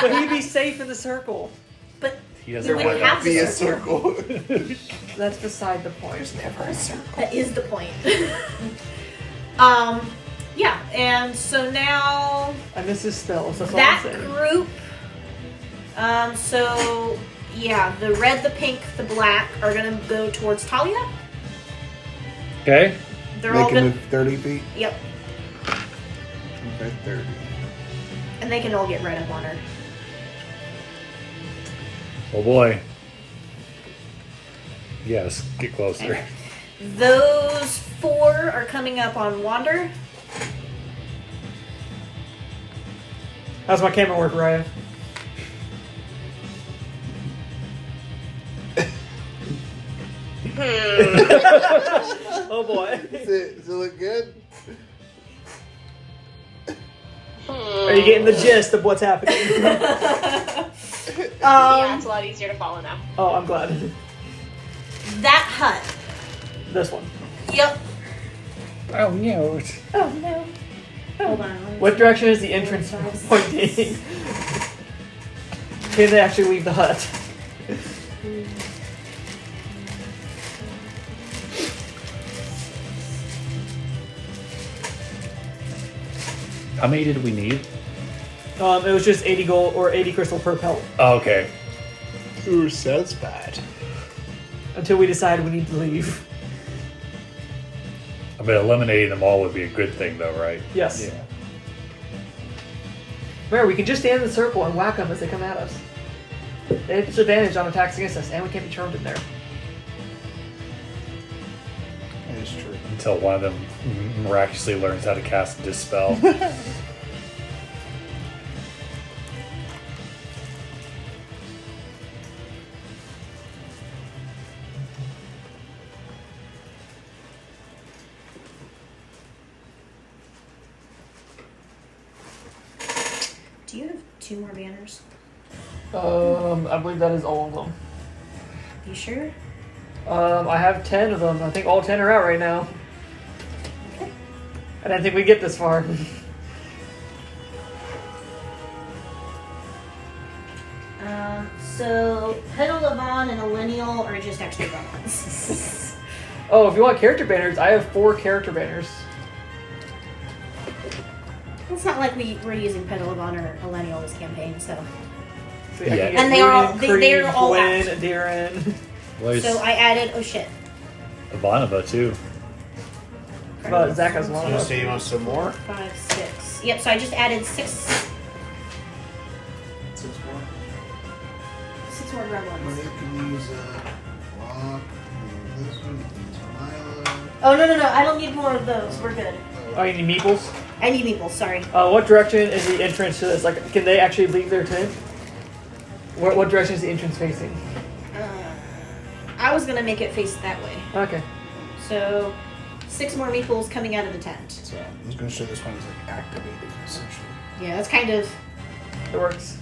but he'd be safe in the circle. But He we doesn't wouldn't want have Be the a circle. circle. That's beside the point. Never a circle. That is the point. Yeah, and so now I miss his spells. That's all that I'm saying. group. So yeah, the red, the pink, the black are gonna go towards Talia. Okay. They're They all can gonna. move 30 feet. Yep, Okay, 30. and they can all get right up on her. Oh boy. Yes. Get closer. Okay. Those 4 are coming up on Wander. How's my camera work, Raya? Oh boy. Does it look good? Are you getting the gist of what's happening? Yeah, it's a lot easier to follow now. Oh, I'm glad. That hut. This one. Yep. Oh no. Oh no. Hold on. What direction is the entrance pointing? Can they actually leave the hut? How many did we need? It was just 80 gold or 80 crystal per pellet Oh, okay. Ooh, sounds bad. until we decide we need to leave. I mean, eliminating them all would be a good thing, though, right? Yes. Yeah. Remember, we can just stand in the circle and whack them as they come at us. They have disadvantage on attacks against us, and we can't be charmed in there. That is true. Until one of them miraculously learns how to cast Dispel. Do you have 2 more banners? I believe that is all of them. You sure? I have 10 of them. I think all 10 are out right now. Okay. I didn't think we'd get this far. So Petal Levon and Millennial are just extra gremlins. Oh, if you want character banners, I have 4 character banners. It's not like we're using Petal Levon or Millennial this campaign, so. So I can Yeah. get And they are all- Rudy, they are Creed, all Gwen, out. Darren. Well, So I added. Oh shit. Ivanova, too. But Zach has So one you of say them. you want some more? 5, 6. Yep. So I just added 6 6 more. more Well, gremlins. you can use block. This one. You can use Milo. Oh no! I don't need more of those. We're good. Oh, you need meeples? I need meeples. Sorry. What direction is the entrance to this? Like, can they actually leave their tent? What direction is the entrance facing? I was gonna make it face that way. Okay. So 6 more meeples coming out of the tent. So I'm just going to show this one is like activated, essentially. Yeah, that's kind of. It works.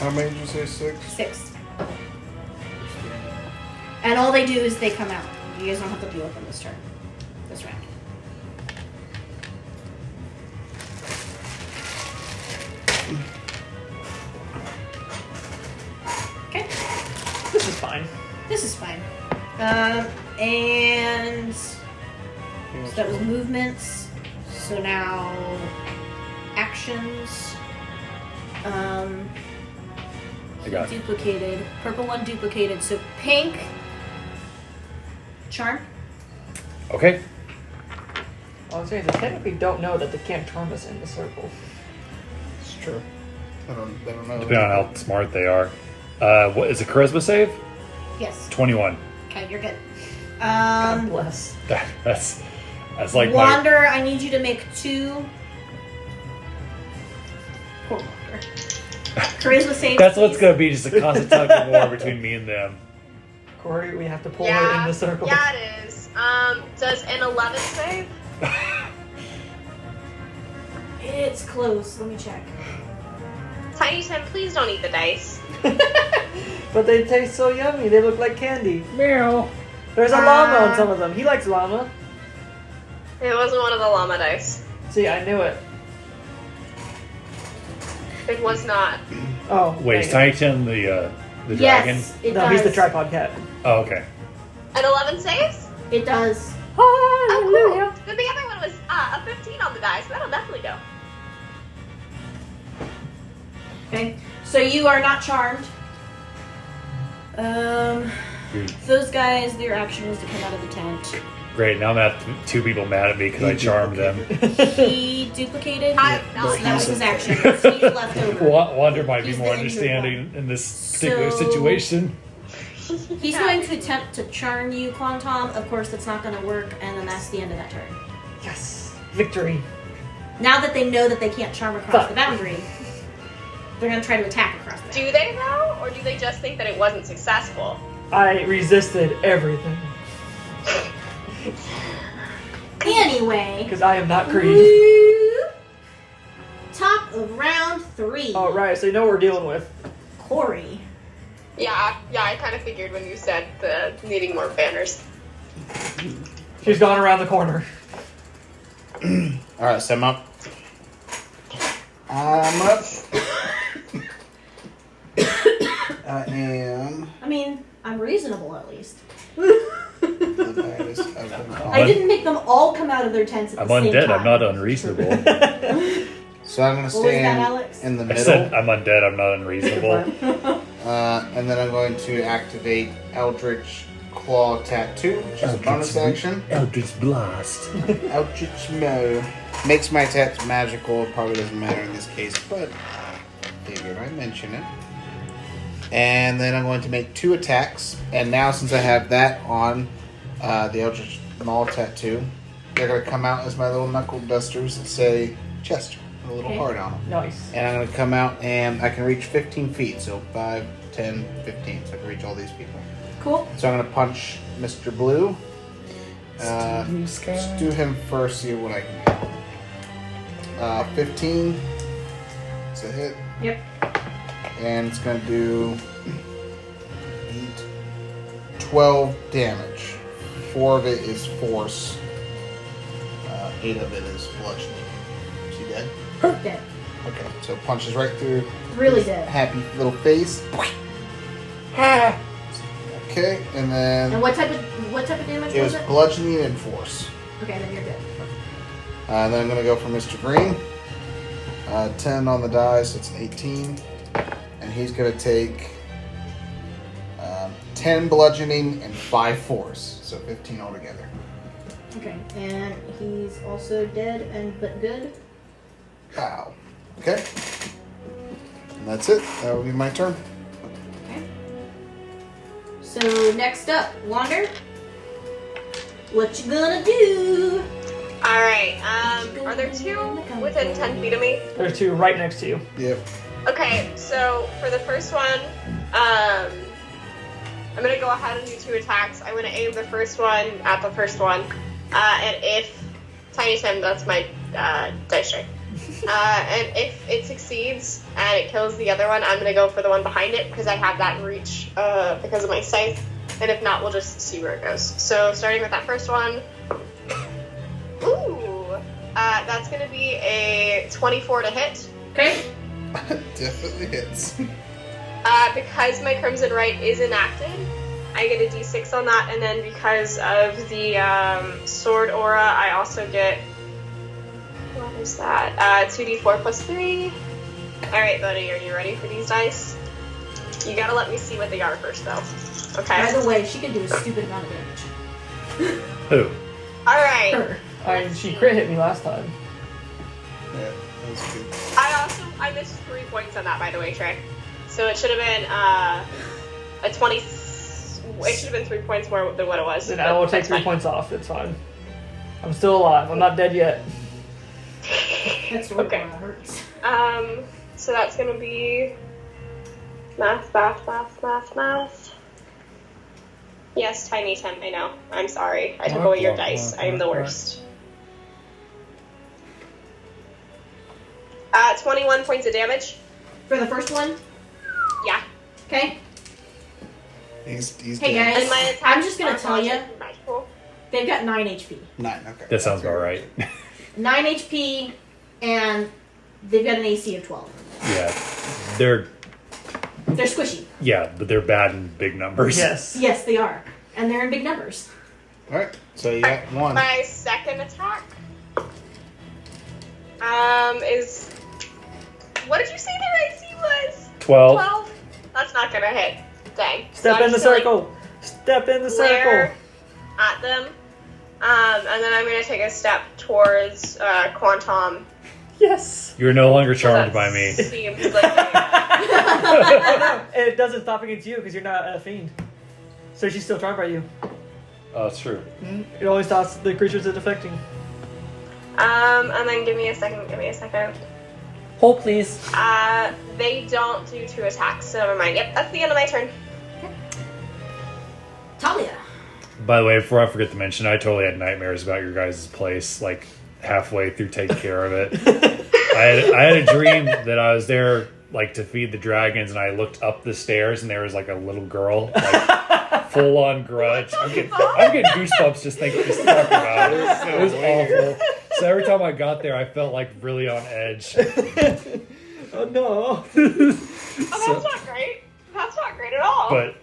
How many did you say? 6? 6. And all they do is they come out. You guys don't have to deal with them this turn. This round. Okay. This is fine. This is fine. And so that was movements. So now actions. I got it. Duplicated. Purple one duplicated. So pink. Charm. Okay. All I'm saying is they technically don't know that they can't charm us in the circle. It's true. They don't know. Depending on how smart they are. What is a charisma save? Yes. 21. Okay, you're good. God bless. That's like Wander, I need you to make 2. Poor Wander. Charisma save. That's what's please. gonna be, just a constant tug of war between me and them. Corey, we have to pull her in the circle. Yeah, it is. Does an 11 save? It's close. Let me check. Tiny Tim, please don't eat the dice. But they taste so yummy. They look like candy. Meow. There's a llama on some of them. He likes llama. It wasn't one of the llama dice. See, I knew it. It was not. Oh, Wait, is dang it. Tiny Tim the dragon? Yes, it No, does. he's the tripod cat. Oh, okay. An 11 saves? It does. Oh, cool. Then the other one was a 15 on the dice. That'll definitely go. Okay. So you are not charmed. Those guys, their action was to come out of the tent. Great, now I'm gonna have 2 people mad at me because I charmed them. He duplicated. I'm So not. that was his action. So he's left over. Wander might be He's more the injured understanding in this particular So- situation. He's going to attempt to charm you, Quantom. Of course, that's not going to work, and then that's the end of that turn. Yes. Victory. Now that they know that they can't charm across the boundary, they're going to try to attack across the boundary. Do they though? Or do they just think that it wasn't successful? I resisted everything. Anyway, Because I am not Creed. woo, top of round 3. Oh, right. So you know what we're dealing with. Corey. Yeah, I kind of figured when you said the needing more banners. She's gone around the corner. Alright, so I'm up. I'm up. I am I mean, I'm reasonable at least. the baddest of them I didn't make them all come out of their tents at I'm the same undead. time. I'm not unreasonable. So I'm going to What was that, stand Alex? in the I middle. said I'm undead. I'm not unreasonable. And then I'm going to activate Eldritch Claw Tattoo, which is a bonus action. Eldritch Blast. Eldritch Mo. Makes my attacks magical. It probably doesn't matter in this case, but figured I'd mention it. And then I'm going to make 2 attacks. And now, since I have that on, the Eldritch Maul Tattoo, they're going to come out as my little knuckle dusters that say Chester, with a little heart on them. Nice. And I'm going to come out and I can reach 15 feet. So 5, 10, 15. So I can reach all these people. Cool. So I'm going to punch Mr. Blue. Let's do him first, see what I can get. 15. It's a hit. Yep. And it's going to do 8, 12 damage. 4 of it is force. 8 of it is bludgeoning. Is he dead? Dead. Okay, so punches right through Really his dead. happy little face. Okay, and then And what type of damage it was was it? bludgeoning and force. Okay, then you're good. Then I'm going to go for Mr. Green. 10 on the die, so it's an 18. And he's going to take 10 bludgeoning and 5 force. So 15 altogether. Okay, and he's also dead but good. Wow. Okay. And that's it. That will be my turn. Okay. So next up, Wander. What you gonna do? Alright, are there 2 within 10 feet of me? There's 2 right next to you. Yep. Okay, so for the first one, I'm gonna go ahead and do 2 attacks. I'm gonna aim the first one at the first one, and if Tiny Tim, that's my dice strike, and if it succeeds and it kills the other one, I'm gonna go for the one behind it because I have that in reach because of my scythe. And if not, we'll just see where it goes. So starting with that first one, ooh, that's gonna be a 24 to hit. Okay. Definitely hits. Because my Crimson Rite is enacted, I get a d6 on that, and then because of the sword aura, I also get, what is that? 2d4 plus 3. Alright, buddy, are you ready for these dice? You gotta let me see what they are first, though. Okay? By the way, she can do a stupid amount of damage. Who? Alright. Her. She crit hit me last time. Yeah, that's good. I missed 3 points on that, by the way, Trey. So it should have been a 20. It should have been 3 points more than what it was. Then but I will take that's 3 fine. points off. It's fine. I'm still alive. I'm not dead yet. That sword Okay. aura hurts. So that's gonna be math. Yes, Tiny Tim, I know. I'm sorry. I took away your dice. I am the worst. 21 points of damage. For the first one? Yeah. Okay. He's Hey dead. guys, And my attacks I'm just gonna are tell you, magic- magical. they've got 9 HP. 9, okay. That sounds about right. 9 HP, and they've got an AC of 12. Yeah. They're squishy. Yeah, but they're bad in big numbers. Yes. Yes, they are. And they're in big numbers. Alright, so you got one. My second attack is... What did you say their AC was? 12. 12? That's not gonna hit. Dang. Step So in the I'm just gonna, circle. Step in the glare circle. at them. And then I'm gonna take a step towards Quantum. Yes. You're no longer So charmed that by me. seems like It doesn't stop against you because you're not a fiend. So she's still charmed by you. Oh, it's true. It only stops the creatures that affecting. and then give me a second. Hold, please. They don't do 2 attacks, so never mind. Yep, that's the end of my turn. Talia. By the way, before I forget to mention, I totally had nightmares about your guys' place, like, halfway through taking care of it. I had a dream that I was there, like, to feed the dragons, and I looked up the stairs, and there was, like, a little girl, like, full-on grudge. I'm getting goosebumps just talking about it. It was awful. So every time I got there, I felt, like, really on edge. Oh no. Oh, that's not great. That's not great at all. But,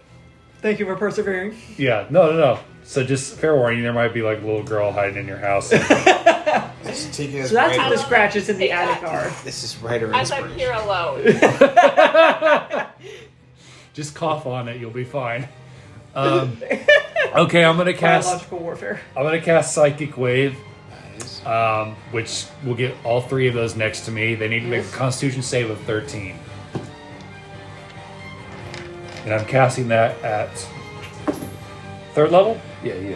Thank you for persevering. yeah, no. So just fair warning, there might be like a little girl hiding in your house. Just taking us So that's right what the scratches in the attic are. This is right around As I'm here alone. Just cough on it, you'll be fine. Okay, I'm gonna cast. Biological warfare. I'm gonna cast Psychic Wave, Nice. which will get all 3 of those next to me. They need to make a Constitution save of 13, and I'm casting that at 3rd level. Yeah.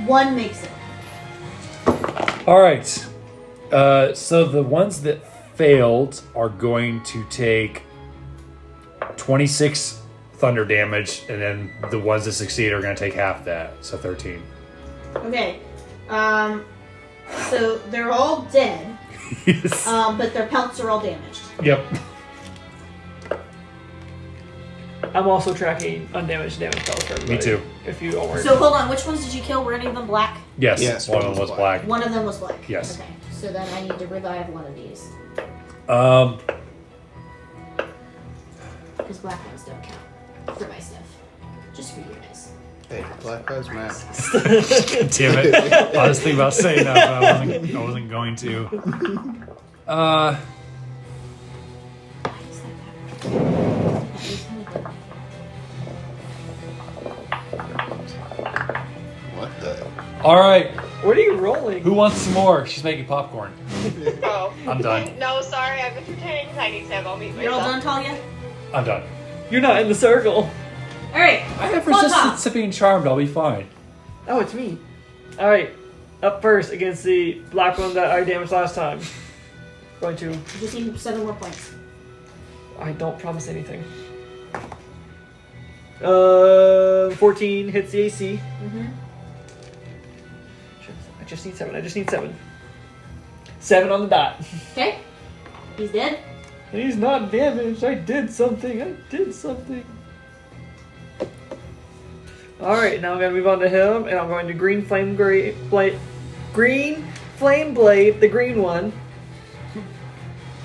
1 makes it. All right. So the ones that failed are going to take 26 thunder damage, and then the ones that succeed are going to take half that, so 13. Okay. So they're all dead, Yes. but their pelts are all damaged. Yep. I'm also tracking undamaged damage spells for everybody. Me too. If you all weren't. So hold on, which ones did you kill? Were any of them black? Yes. Yes, One of them was black. One of them was black. Yes. Okay. So then I need to revive one of these because black ones don't count for my stuff. Just for you guys. Hey, Black Lives Matter. Damn it! I was thinking about saying that, but I wasn't going to. Why does that matter? That is kind of good. What the? All right. What are you rolling? Who wants some more? She's making popcorn. Oh. I'm done. No, sorry, I'm entertaining because I need to go meet You're all myself. done, Talia? I'm done. You're not in the circle. Alright. I have Quantum. resistance to being charmed. I'll be fine. Oh, it's me. All right, up first against the black one that I damaged last time. Going to. You just need 7 more points. I don't promise anything. 14 hits the AC. Mm-hmm. I just need 7. I just need 7. 7 on the dot. Okay. He's dead. And he's not damaged. I did something. Alright, now I'm going to move on to him, and I'm going to Green Flame Blade, the green one.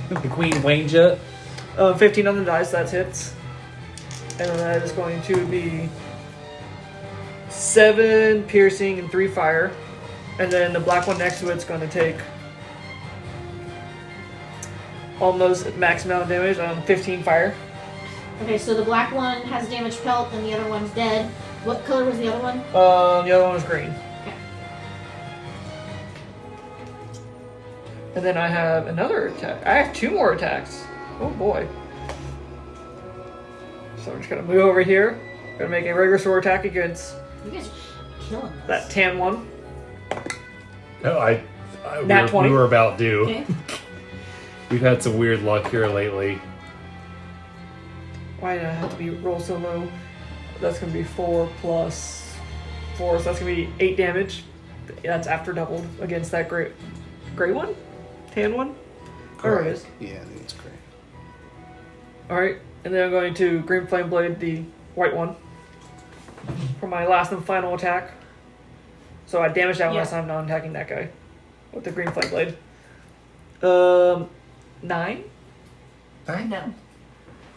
The Queen Wanja. 15 on the dice, that's hits. And then that is going to be 7 piercing and 3 fire. And then the black one next to it's going to take almost max amount of damage on 15 fire. Okay, so the black one has damaged pelt and the other one's dead. What color was the other one? The other one was green. Okay. And then I have another attack. I have 2 more attacks. Oh boy. So I'm just going to move over here. Going to make a regular sword attack against You guys are killing this. that tan one. No, Nat 20. we were about due. Okay. We've had some weird luck here lately. Why did I have to be roll so low? That's going to be 4 plus 4, so that's going to be 8 damage. That's after doubled against that gray one? Tan one? There it is. Yeah, I think it's great. Alright, and then I'm going to Green Flame Blade the white one for my last and final attack. So I damaged that one last time, now I'm attacking that guy with the Green Flame Blade. 9? No.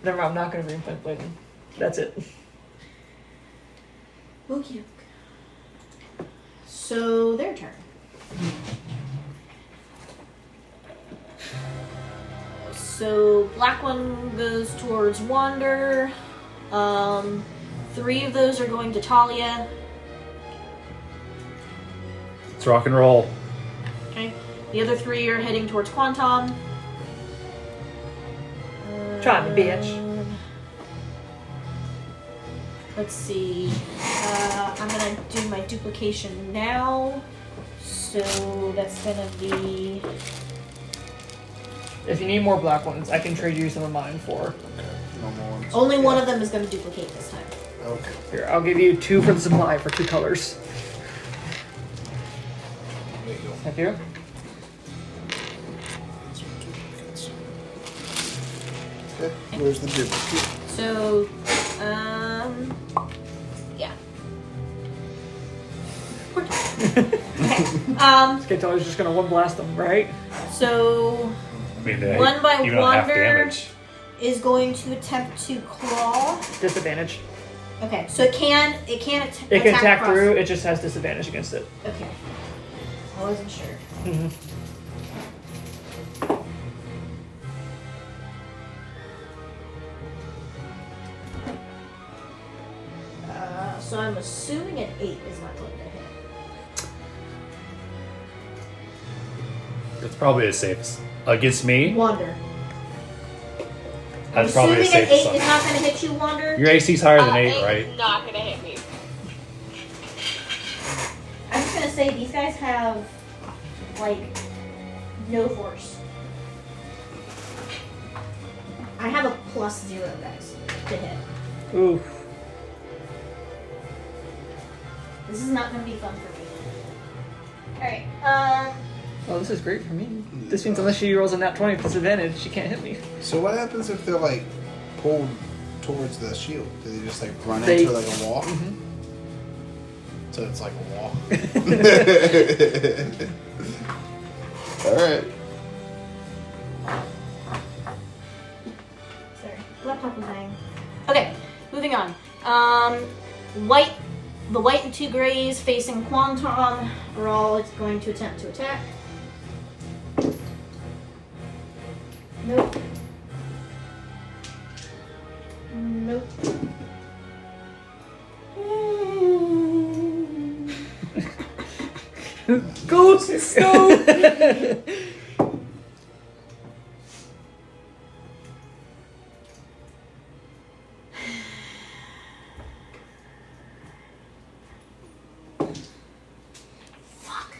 Never mind, I'm not going to Green Flame Blade him. That's it. Okay. So their turn. So black one goes towards Wander. 3 of those are going to Talia. Let's rock and roll. Okay. The other 3 are heading towards Quantum. Try me, bitch. Let's see. I'm gonna do my duplication now. So that's gonna be. If you need more black ones, I can trade you some of mine for. Okay. No more ones. Only one of them is gonna duplicate this time. Okay. Here, I'll give you 2 for the supply for 2 colors. There you go. Thank you. Okay. Where's the duplicate? So, yeah. Okay. Okay, so I was just gonna one blast them, right? So I mean, they One by even on half Wander. damage. is going to attempt to claw. Disadvantage. Okay, so it can It can attack across- through. It just has disadvantage against it. Okay, I wasn't sure. Mm-hmm. So I'm assuming an 8 is not going to hit. It's probably the safest. Against me, Wander. that's probably the Assuming an 8 safest. is not going to hit you, Wander. Your AC's higher than 8, Eight's right? not gonna hit me. I'm just going to say these guys have, like, no force. I have a +0, guys, to hit. Ooh. This is not going to be fun for me. Alright, Oh, this is great for me. This means unless she rolls a nat 20 with disadvantage, she can't hit me. So what happens if they're like pulled towards the shield? Do they just like run They- into like a wall? Mhm. So it's like a wall. All right. sorry, laptop was hanging. Okay, moving on. The white and 2 grays facing Quantum are all going to attempt to attack. Nope. Nope. Ghosts, go! Fuck.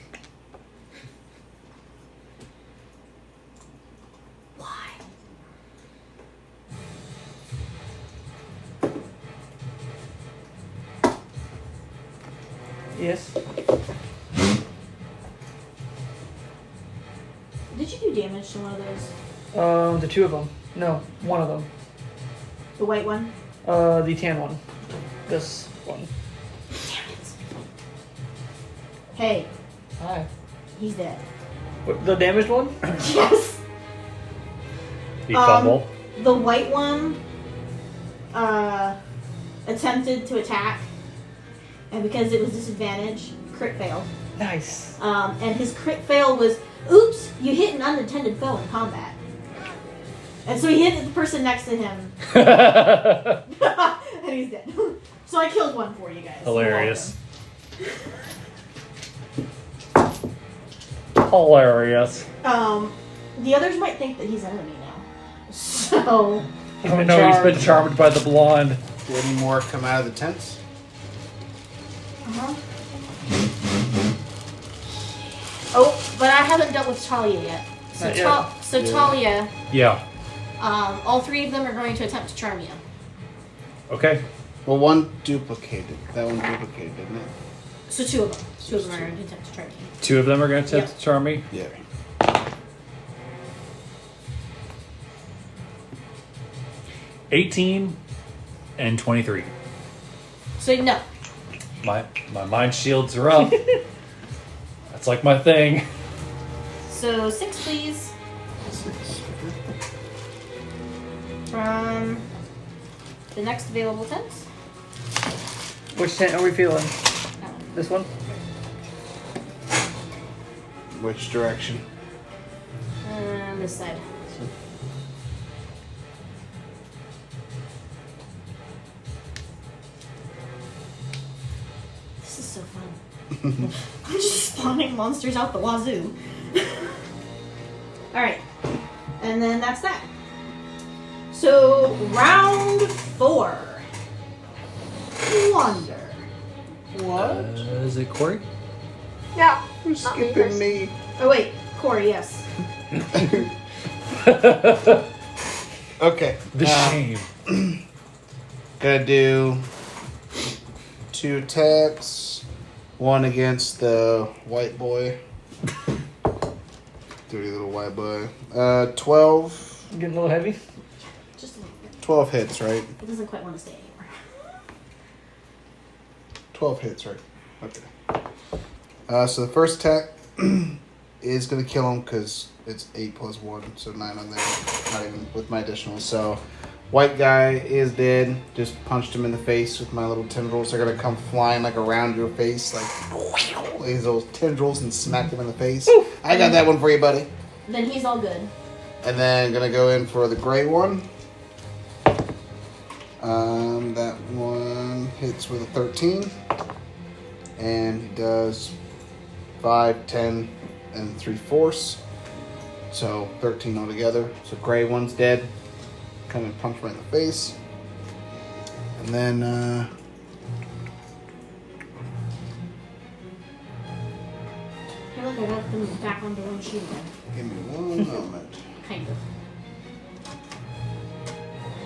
Why? Yes. Did you do damage to one of those? The 2 of them. No, 1 of them. The white one? The tan one. This one. Damn it. Hey, Hi. he's dead. What, the damaged one? Yes. He fumble. The white one attempted to attack, and because it was disadvantage, crit failed. Nice. And his crit fail was, oops, you hit an unintended foe in combat. And so he hit the person next to him, and he's dead. So I killed one for you guys. Hilarious. Hilarious. The others might think that he's enemy now. So, Oh no, he's been charmed by the blonde. Do any more come out of the tents? uh-huh. Oh, but I haven't dealt with Talia yet. So, Not yet. so Talia, Yeah. all 3 of them are going to attempt to charm you. Okay. Well, one duplicated. That one duplicated, didn't it? So 2 of them. 2 of them are going to attempt to charm you. 2 of them are going to attempt Yep. to charm me. Yeah. 18 and 23. So no. My mind shields are up. That's like my thing. So 6, please. 6. From the next available tent. Which tent are we feeling? That one. This one? Which direction? This side. This is so fun. I'm just spawning monsters out the wazoo. Alright. And then that's that. So, round 4. Wonder. What? Is it Corey? Yeah. Who's Not me skipping first. me? Oh wait, Corey, yes. Okay. The shame. Gonna do 2 attacks. 1 against the white boy. Dirty little white boy. 12. Getting a little heavy? Just a little bit. 12 hits, right? It doesn't quite want to stay anymore. 12 hits, right? Okay. So the first attack is going to kill him because it's 8 plus 1, so 9 on there. Not even with my additional. So White guy is dead. Just punched him in the face with my little tendrils. They're gonna come flying like around your face, like these little tendrils, and smack him in the face. I got that one for you, buddy. Then he's all good. And then gonna go in for the gray one. That one hits with a 13. And he does 5, 10, and 3/4. So 13 altogether. So gray one's dead. Come and punch right in the face. And then I feel like I got them back onto one sheet again. give me one moment. Kind of.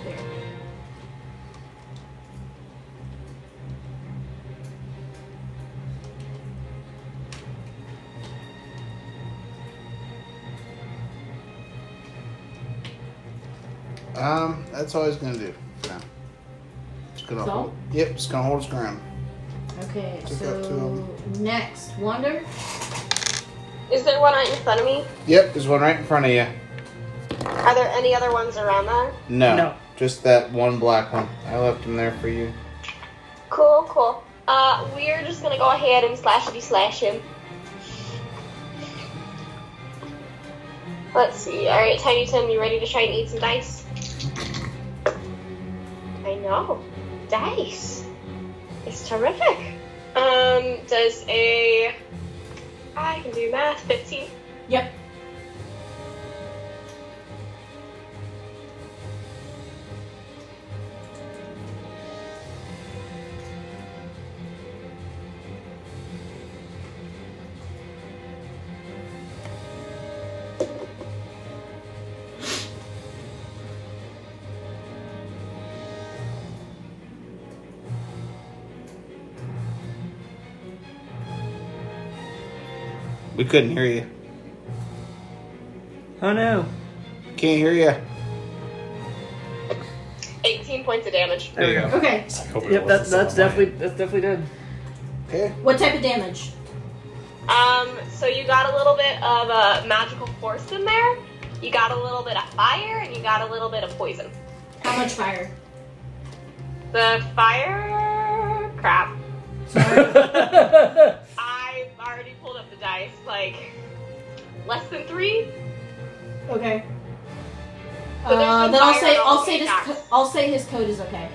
There. That's all he's gonna do for now. Just gonna So? hold. Yep, just gonna hold his ground. Okay, Took out 2 of so 'em. next, Wander. Is there one right in front of me? Yep, there's one right in front of you. Are there any other ones around there? No. Just that one black one. I left him there for you. Cool, cool. We're just gonna go ahead and slash him. Let's see. Alright, Tiny Tim, you ready to try and eat some dice? I know. Dice. It's terrific. Does I can do math, 15. Yep. We couldn't hear you. Oh no. Can't hear you. 18 points of damage. There we go. Okay. I hope it Yep, wasn't that's something definitely dead. Okay. What type of damage? So you got a little bit of magical force in there. You got a little bit of fire, and you got a little bit of poison. How much fire? The fire... crap. Sorry. I already pulled up the dice, like, less than 3? Okay. But there's been Then I'll fire say on all I'll the say this attacks. I'll say his code is okay.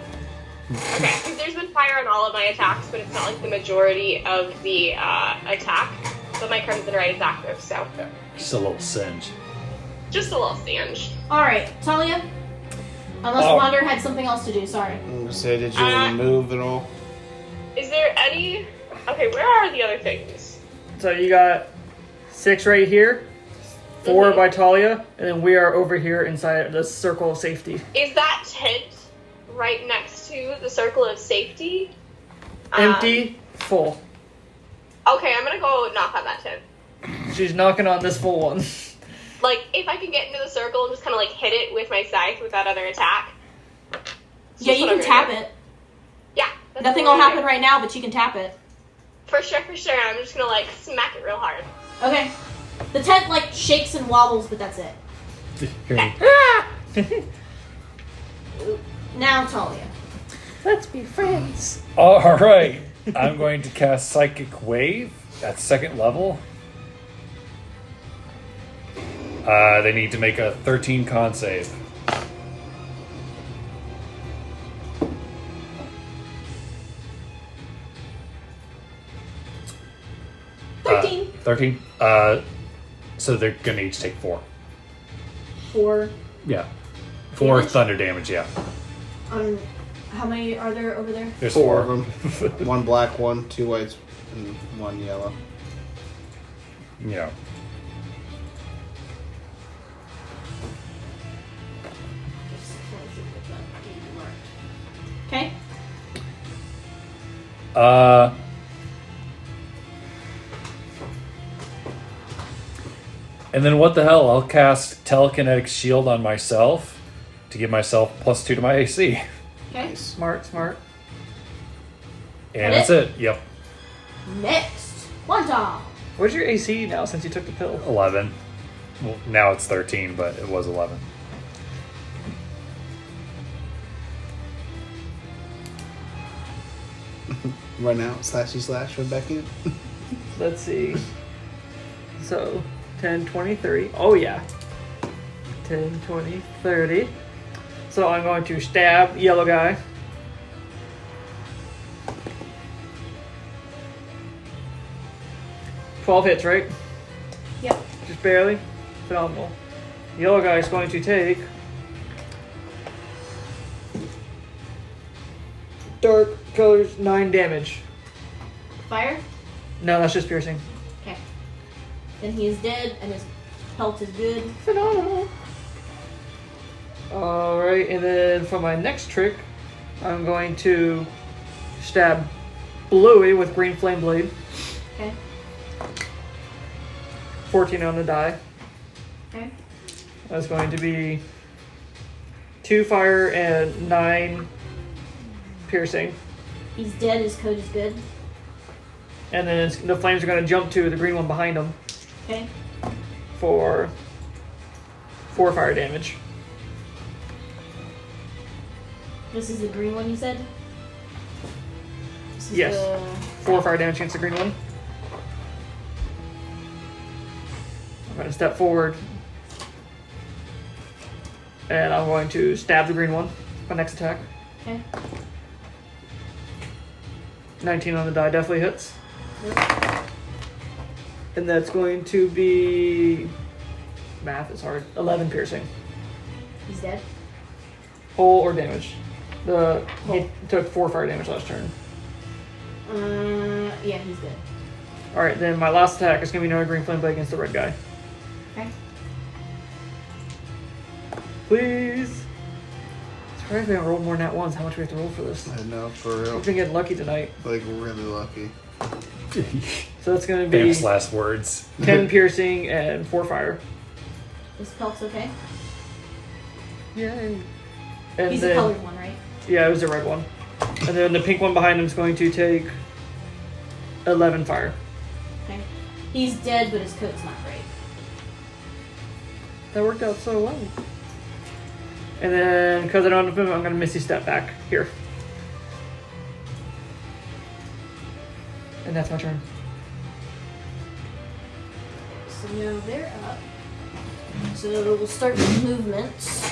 Okay, because there's been fire on all of my attacks, but it's not like the majority of the attack. But my Crimson Red is active, so Just a little singe. just a little singe. All right, Talia. Unless Oh. Wander had something else to do. Sorry. I'm gonna say, did you want to move at all? Is there any... Okay, where are the other things? So you got 6 right here, 4 Mhm. by Talia, and then we are over here inside the circle of safety. Is that tent right next to the circle of safety? Empty, full. Okay, I'm gonna go knock on that tent. She's knocking on this full one. Like, if I can get into the circle and just kind of, like, hit it with my scythe with that other attack. Yeah, you can tap it. Yeah. that's Nothing what will I'm happen right now, but you can tap it. For sure, for sure. I'm just gonna, like, smack it real hard. Okay. The tent like shakes and wobbles, but that's it. Now Talia. Let's be friends. All right. I'm going to cast Psychic Wave at 2nd level. They need to make a 13 con save. Uh, 13? So they're going to each take 4. 4. Yeah. 4 Damage? thunder damage, yeah. How many are there over there? There's 4 4 of them. 1 black, 1, 2 whites, and 1 yellow. Yeah. Okay. And then what the hell? I'll cast Telekinetic Shield on myself to give myself +2 to my AC. Okay. Smart, smart. And That that's it. Yep. Next. Quantum. What's your AC now since you took the pill? 11. Well, now it's 13, but it was 11. run out, /slash, run back in. Let's see. So, 10, 20, 30. Oh, yeah. 10, 20, 30. So I'm going to stab yellow guy. $12 hits, right? Yep. Just barely. Phenomenal. Yellow guy is going to take dark colors 9 damage. Fire? No, that's just piercing. Okay. Then he is dead and his health is good. Phenomenal. Alright, and then for my next trick, I'm going to stab Bluey with green flame blade. Okay. 14 on the die. Okay. That's going to be 2 fire and 9 piercing. He's dead, his code is good. And then the flames are going to jump to the green one behind him Okay. for 4 fire damage. This is the green one you said? This is Yes. the- 4 fire damage against the green one. I'm going to step forward. And I'm going to stab the green one. My next attack. Okay. 19 on the die definitely hits. Yep. And that's going to be... Math is hard. 11 piercing. He's dead. Whole or damage. He Whole. took 4 fire damage last turn. Yeah, he's dead. Alright, then my last attack is going to be another green flame blade against the red guy. Okay. Please! Surprised we haven't rolled more than that once. How much we have to roll for this? I know, for real. We've been getting lucky tonight. Like, really lucky. So that's going to be Famous last words. 10 piercing and 4 fire. His pelt's okay? Yay. And He's then, a colored one, right? Yeah, it was the red one. And then the pink one behind him is going to take 11 fire. Okay. He's dead, but his coat's not great. That worked out so well. And then, because I don't have him, I'm going to Misty Step back here. And that's my turn. So now they're up. So we'll start with movements.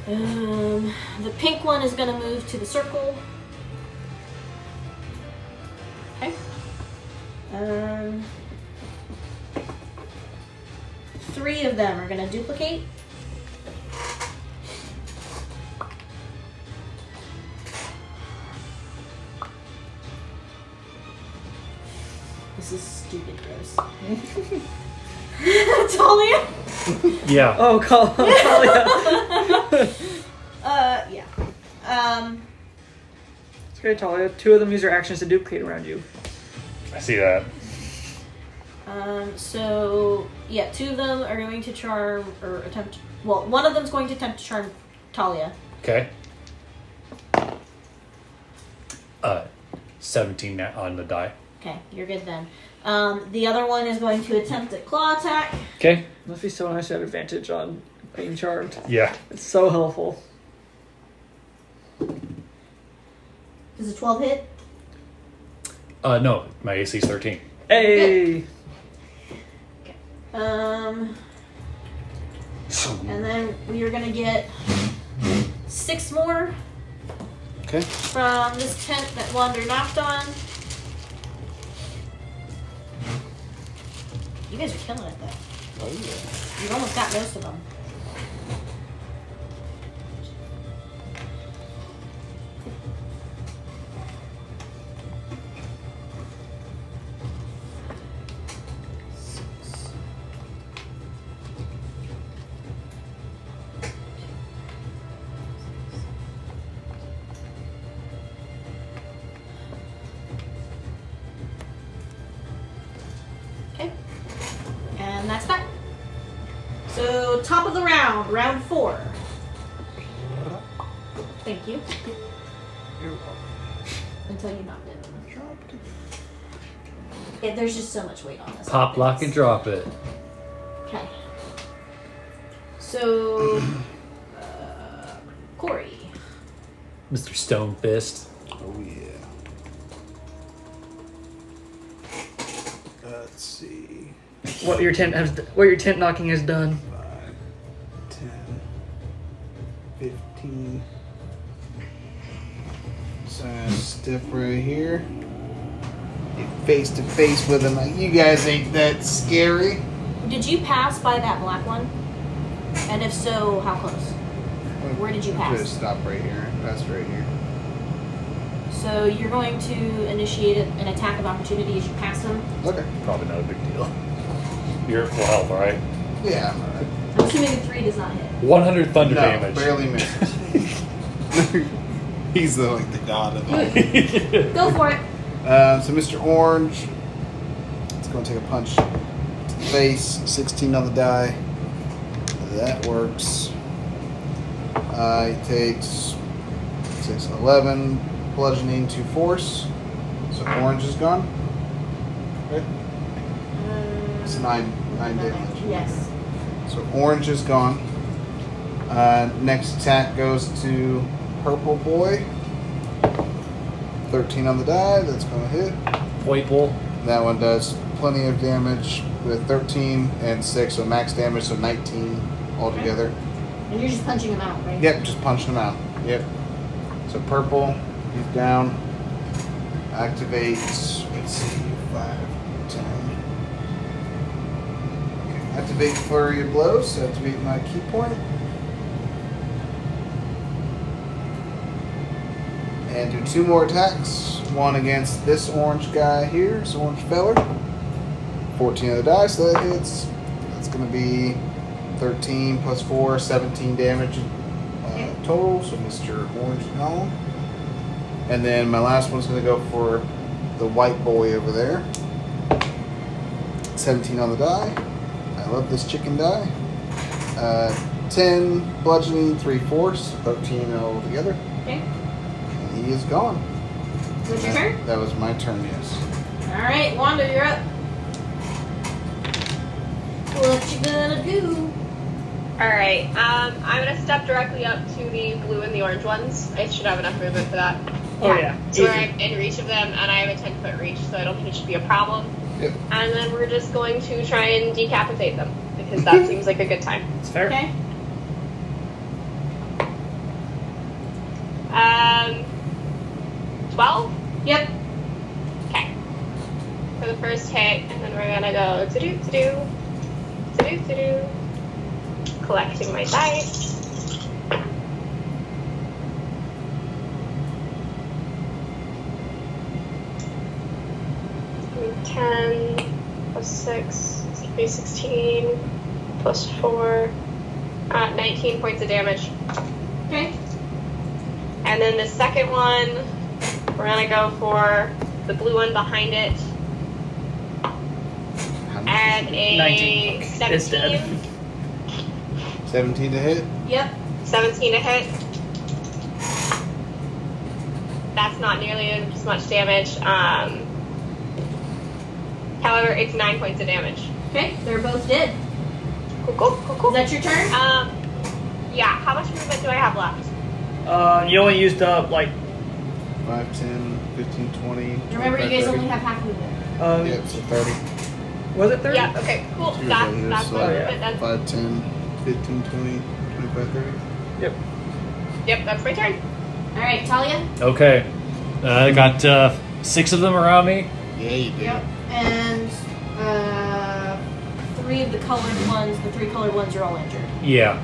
The pink one is going to move to the circle. Okay. 3 of them are going to duplicate. This is stupid gross. Talia? Yeah. Oh, Talia. Yeah. It's great, Talia. 2 of them use their actions to duplicate around you. I see that. So, yeah, 2 of them are going to charm, or attempt, well, one of them's going to attempt to charm Talia. Okay. 17 on the die. Okay, you're good then. The other one is going to attempt a claw attack. Okay. Must be so nice to have advantage on being charmed. Yeah. It's so helpful. Does a 12 hit? No, my AC is 13. Hey! And then we are going to get 6 more Okay. from this tent that Wander knocked on. You guys are killing it though. Oh, yeah. You've almost got most of them. Okay. And that's that. So, top of the round, round 4. Thank you. Until you knocked it. Yeah, there's just so much weight on this. Pop, lock, and drop it. Okay. So, Corey. Mr. Stonefist. Oh, yeah. Let's see. What your tent knocking has done. 5, 10, 15. So I step right here. Get face to face with him. Like, you guys ain't that scary. Did you pass by that black one? And if so, how close? Where did you pass? Just stop right here. Pass right here. So you're going to initiate an attack of opportunity as you pass him. Okay. Probably not a big deal. You're at full health, all right? Yeah, I'm alright. I'm assuming the 3 does not hit. 100 thunder No, damage. barely misses. He's the god of all. Go for it. So Mr. Orange, it's going to take a punch to the face. 16 on the die. That works. He takes 6, 11 bludgeoning to force. So Orange is gone. Right? It's 9 damage. Yes. So Orange is gone. Next attack goes to Purple Boy. 13 on the die. That's going to hit. Poiple. That one does plenty of damage with 13 and 6, so max damage, so 19 altogether. And you're just punching him out, right? Yep, just punching him out. Yep. So Purple, he's down. Activates, let's see, 5, 10. Okay. Activate Flurry of Blows, so activate my key point. And do 2 more attacks. One against this orange guy here, this orange feller. 14 of the die, so that hits. That's going to be 13 plus 4, 17 damage total. So Mr. Orange is gone. And then my last one's going to go for the white boy over there. 17 on the die. I love this chicken die. 10 bludgeoning, 3 force, 13 altogether. Okay. And he is gone. Was it your turn? That was my turn, yes. Alright, Wanda, you're up. What you gonna do? Alright, I'm gonna step directly up to the blue and the orange ones. I should have enough movement for that. Oh yeah. So where Easy. I'm in reach of them, and I have a 10-foot reach, so I don't think it should be a problem. Yep. And then we're just going to try and decapitate them, because that seems like a good time. It's fair. Okay. 12? Yep. Okay. For the first hit, and then we're gonna go to-do. Collecting my dice. And 10 plus 6, 16 plus 4, 19 points of damage. Okay. And then the second one, we're gonna go for the blue one behind it. And a 19. It's 17. dead. 17 to hit. Yep. 17 to hit. That's not nearly as much damage. However, it's 9 points of damage. Okay, they're both dead. Cool. Is that your turn? Yeah. How much movement do I have left? You only used up like 5, 10, 15, 20. Remember, you 25, guys 30. only have half movement. Yeah, so 30. Was it 30? Yeah. Okay. Cool. Two That's right here, my so movement. Then. 5, 10, 15, 20, 25, 30. Yep. Yep. That's my turn. Alright, Talia? Okay. I got 6 of them around me. Yeah, you do. Yep. And 3 of the colored ones, the 3 colored ones are all injured. Yeah.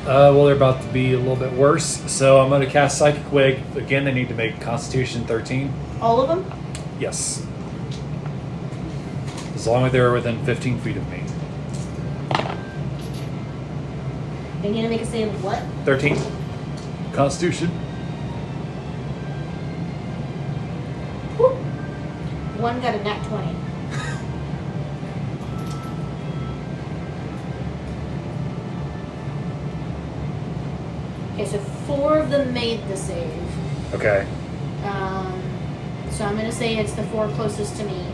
Well, they're about to be a little bit worse, so I'm going to cast Psychic Wig. Again, they need to make Constitution 13. All of them? Yes. As long as they're within 15 feet of me. They need to make a save of what? 13. Constitution. Whew. One got a nat 20. Okay, so 4 of them made the save. Okay. So I'm gonna say it's the 4 closest to me.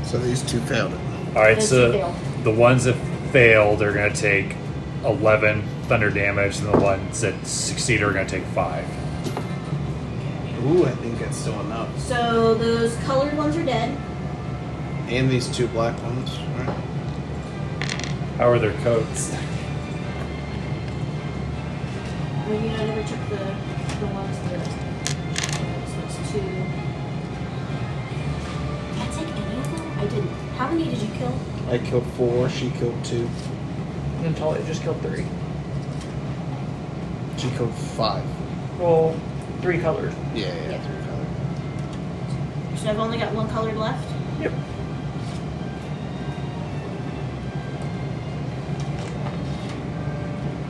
So these 2 failed it. Alright, Those so two failed. the ones that failed are going to take 11 thunder damage, and the ones that succeed are going to take 5. Ooh, I think that's still enough. So those colored ones are dead. And these 2 black ones, right? How are their coats? Well, you know, I never took the ones that. So it's 2. Did I take any of them? I didn't. How many did you kill? I killed 4, she killed 2. And then Talia just killed 3. She killed 5. Well, 3 colored. Yeah, Yeah. 3 color. So I've only got 1 colored left. Yep.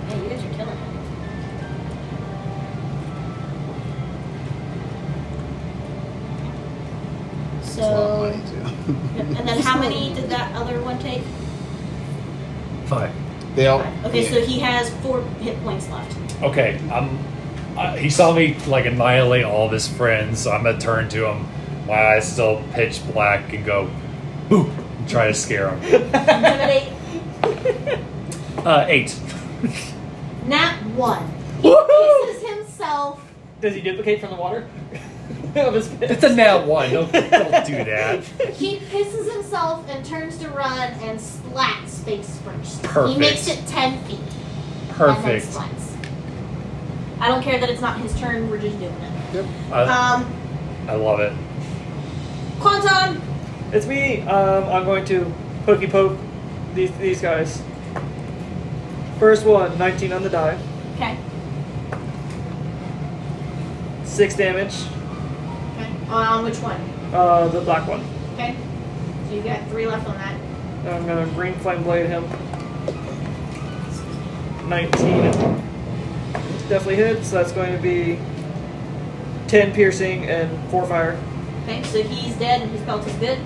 Yeah, you guys are killing it. It's a lot of So, money, too. yeah, and then how many did that other one take? 5. They all. Okay, yeah. so he has 4 hit points left. Okay, he saw me like annihilate all of his friends, so I'm gonna turn to him, my eyes still pitch black, and go, boo, and try to scare him. Intimidate. 8. Nat 1. He Woohoo! pisses himself. Does he duplicate from the water? Of his fist? It's a nat 1. Don't do that. He pisses himself and turns to run and splats face first. Perfect. He makes it 10 feet. And Perfect. then splats. I don't care that it's not his turn, we're just doing it. Yep. I love it. Quantum! It's me. I'm going to pokey poke these guys. First one, 19 on the die. Okay. 6 damage. Okay. On which one? The black one. Okay. So you got 3 left on that. I'm gonna green flame blade him. 19. Definitely hits. So that's going to be 10 piercing and 4 fire. Okay, so he's dead and his belt is good.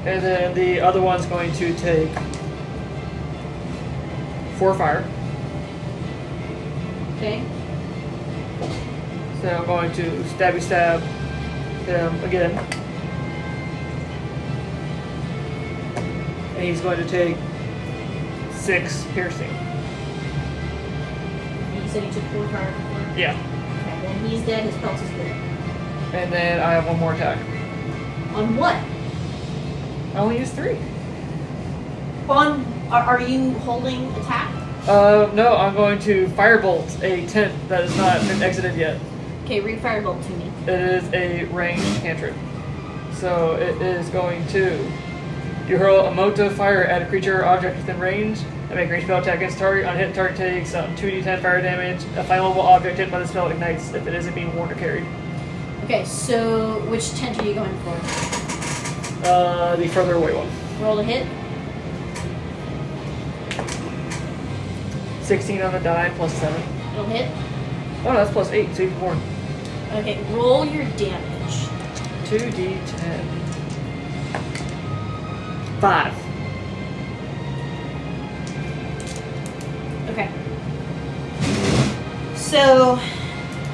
And then the other one's going to take 4 fire. Okay. So I'm going to stabby stab him again. And he's going to take 6 piercing. You said he took 4 fire before? Yeah. Okay, then he's dead, his belt is good. And then I have 1 more attack. On what? I only used 3. Are you holding attack? No, I'm going to firebolt a tent that has not been exited yet. Okay, read firebolt to me. It is a ranged cantrip. So it is going to... You hurl a mote of fire at a creature or object within range, and make a ranged spell attack against target. On hit, target takes 2d10 fire damage. A flammable object hit by the spell ignites if it isn't being worn or carried. Okay, so which tent are you going for? The further away one. Roll a hit. 16 on the die, plus 7. It'll hit. Oh, no, that's plus 8, so even more. Okay, roll your damage. 2d10. 5. Okay. So,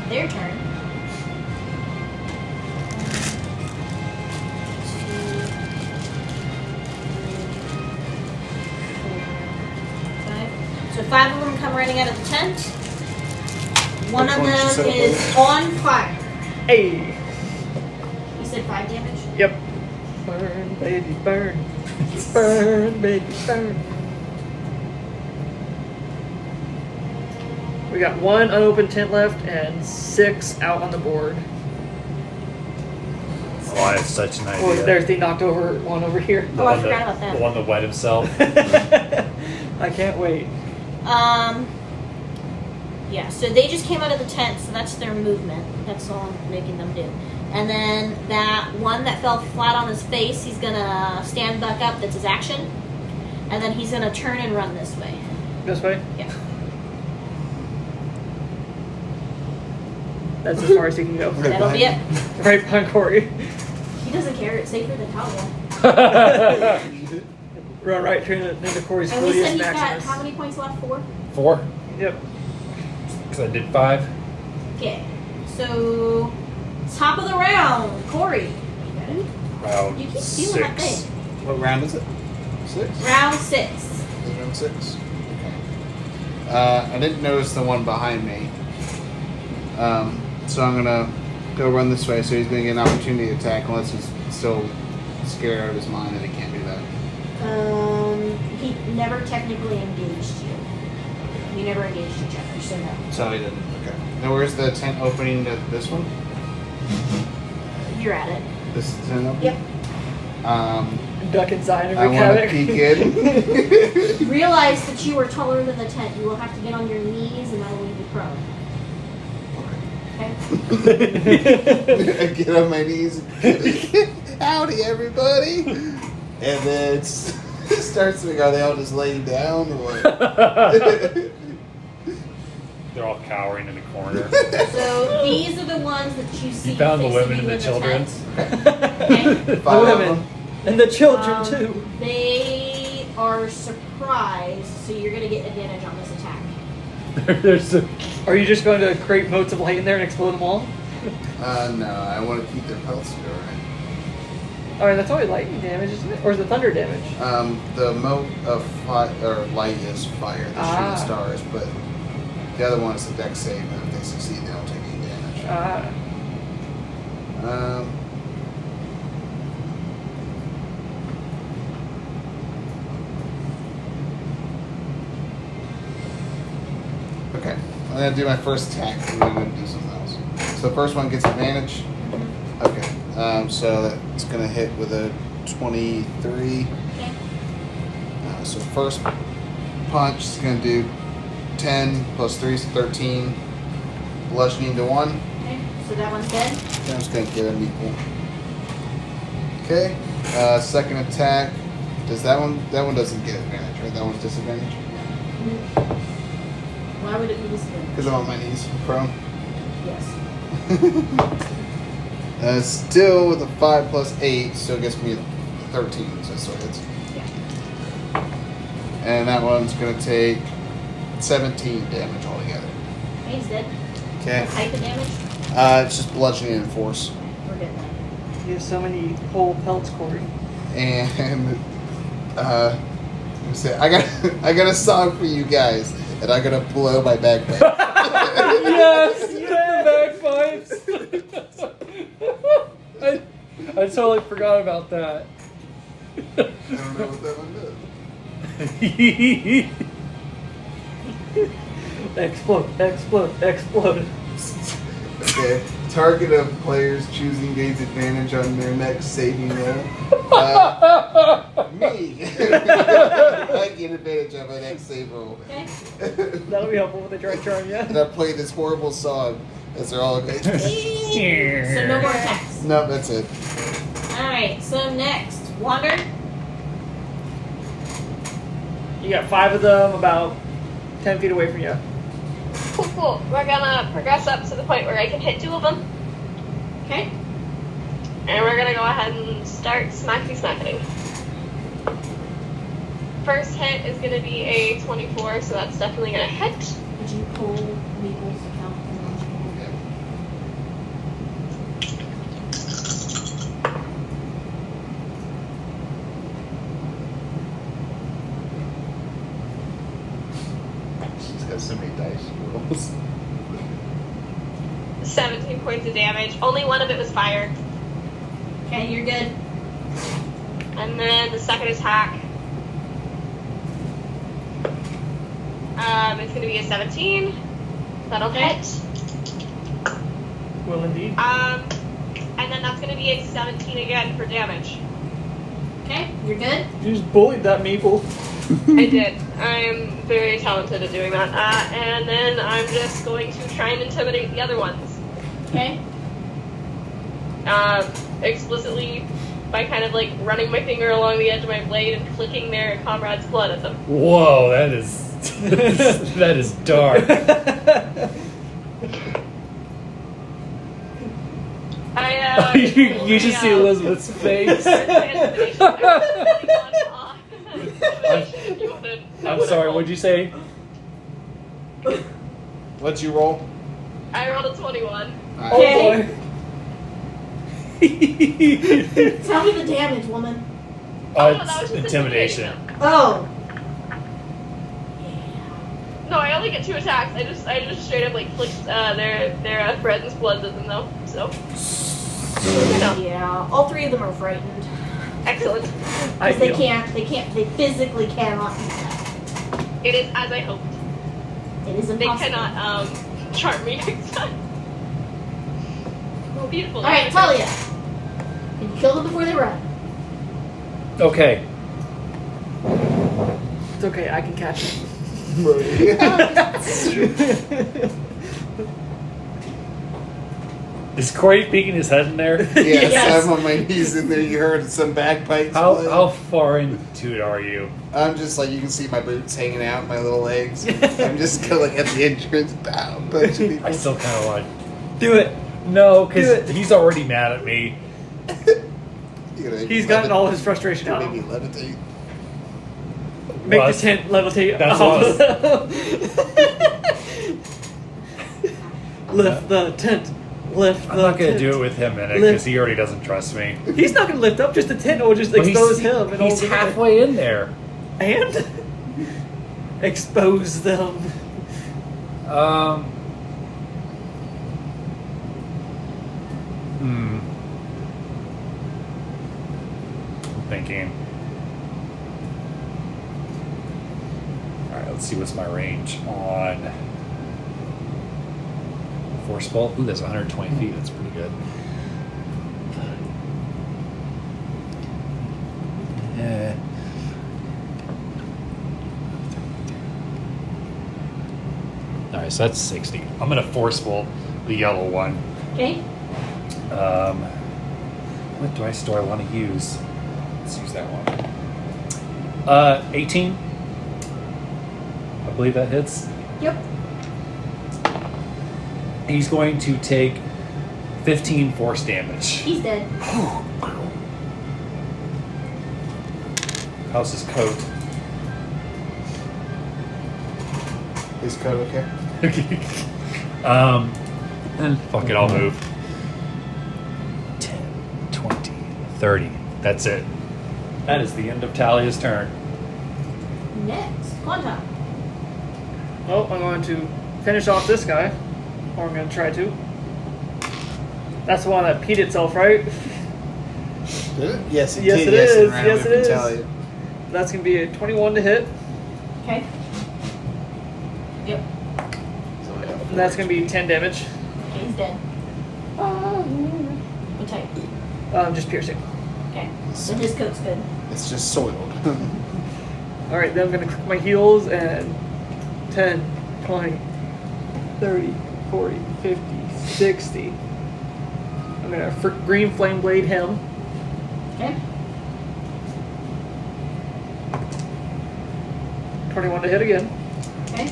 their turn. 5 of them come running out of the tent. One Which of one did you them set up is on fire. Hey! You said 5 damage? Yep. Burn, baby, burn. Burn, baby, burn. We got 1 unopened tent left and 6 out on the board. Oh, that's such an idea. Oh, there's the knocked over one over here. Oh, I forgot about that. The one that wet himself. I can't wait. Yeah, so they just came out of the tent, so that's their movement. That's all I'm making them do. And then that one that fell flat on his face, he's gonna stand back up, that's his action. And then he's gonna turn and run this way. This way? Yeah. That's as far as he can go. That'll be it. Right behind Corey. He doesn't care, it's safer than Cowboy. Run right into Corey's And we said Gluteus he's got Maximus. how many points left? 4? 4? Yep. Because I did 5. Okay. So top of the round, Corey. You got it? Round You keep stealing that 6. thing. What round is it? 6? Round 6. Is it round 6? Okay. I didn't notice the one behind me. So I'm gonna go run this way. So he's gonna get an opportunity attack unless he's still scare out of his mind that he can't do that. He never technically engaged you. You never engaged each other, so no. So he didn't. Okay. Now where's the tent opening to this one? You're at it. This is the tent opening? Yep. Duck inside and I wreak want to havoc. peek in. Realize that you are taller than the tent. You will have to get on your knees, and that'll leave you prone. Okay? I get on my knees. Howdy, everybody. And then it starts to are they all just laying down or what? They're all cowering in the corner. So these are the ones that you see. You found the facing women and you the in children. tent. Okay? The Five of women. them. And the children, too. They are surprised, so you're going to get advantage on this attack. There's a, Are you just going to create motes of light in there and explode them all? No, I want to keep their pelts to go right. Alright, that's only lightning damage, isn't it? Or is it thunder damage? The mote of light is fire, the shooting stars, but the other one is the dex save, and if they succeed, they don't take any damage. Okay, I'm gonna do my first attack, and then I'm gonna do something else. So the first one gets advantage. Okay, so that's gonna hit with a 23. Okay? So first punch is gonna do 10 plus 3 is 13. Bludgeoning to 1. Okay, so that one's dead. I'm just gonna give them equal. Okay, second attack. Does that one doesn't get advantage, right? That one's disadvantage? Why would it be disadvantage? Because I'm on my knees, prone. Yes. Still with a 5 plus 8, still gets me 13, so still hits. Yeah. And that one's gonna take 17 damage altogether. Okay, he's dead. Okay. What type of damage? It's just bludgeoning and force. We're getting that. You have so many whole pelts, Corey. And let me say, I got a song for you guys, and I'm gonna blow my bagpipe. Yes! The bagpipes! I totally forgot about that. I don't know what that one does. Explode. Okay. Target of players choosing gains advantage on their next saving roll. Me. I get advantage on my next save roll. Okay? That'll be helpful with the dry charm, yeah? And I play this horrible song as they're all going. So no more attacks. No, that's it. Alright, so next. Wander. You got 5 of them about 10 feet away from you. Cool. We're gonna progress up to the point where I can hit 2 of them. Okay? And we're gonna go ahead and start smacking. First hit is gonna be a 24, so that's definitely gonna hit. Did you pull Maple's account? She's got so many dice rolls. 17 points of damage. Only one of it was fire. Okay, you're good. And then the second attack. It's gonna be a 17. That'll hit. Will indeed. And then that's gonna be a 17 again for damage. Okay, you're good. You just bullied that Maple. I did. I'm very talented at doing that. And then I'm just going to try and intimidate the other ones. Okay? Explicitly by kind of like running my finger along the edge of my blade and flicking their comrade's blood at them. whoa, that is that is dark. You should see Elizabeth's face. I'm sorry, what'd you say? What'd you roll? I rolled a 21. Okay. Oh Tell me the damage, woman. Oh, no, that was It's just intimidation. Oh. No, I only get 2 attacks. I just straight up like flicked their friend's blood at them though. So Yeah, all 3 of them are frightened. Excellent. Because they physically cannot do that. It is as I hoped. It is They impossible. cannot charm me next time. Oh, beautiful. Alright, Talia. Can you kill them before they run? Okay. It's okay, I can catch him. Is Corey peeking his head in there? Yes, Yes. I'm on my knees in there. You heard some bagpipes play. How far into it are you? I'm just like, you can see my boots hanging out, my little legs. I'm just going at the entrance, bow, punching people. I still kind of want. Do it. No, Do because it. he's already mad at me. You know, He's gotten all his frustration out. Maybe levitate. Make Well, the tent levitate. that's off. Lift the tent. Lift I'm the not gonna tent. do it with him in it Lift. because he already doesn't trust me. He's not gonna lift up, just the tent will just But expose him. And he's all the- halfway in there. And expose them. I'm thinking. Alright, let's see what's my range on force bolt. Ooh, that's 120 feet. That's pretty good. Yeah. Alright, so that's 60. I'm gonna force bolt the yellow one. Okay. What do I want to use? Let's use that one. 18. I believe that hits. Yep. He's going to take 15 force damage. He's dead. How's his coat? Is code okay? And fuck it, I'll move. 10, 20, 30. That's it. That is the end of Talia's turn. Next. Quanta. Oh, I'm going to finish off this guy. Or I'm going to try to. That's the one that peed itself, right? Did it? Yes, it Yes, did. it Yes, is. ran Yes, away it is. from Talia. That's going to be a 21 to hit. Okay. Yep. And that's going to be 10 damage. Okay, he's dead. What type? Just piercing. Okay. So his coat's good. It's just soiled. Alright, then I'm going to click my heels and 10, 20, 30, 40, 50, 60. I'm going to green flame blade him. Okay. 21 to hit again. Okay.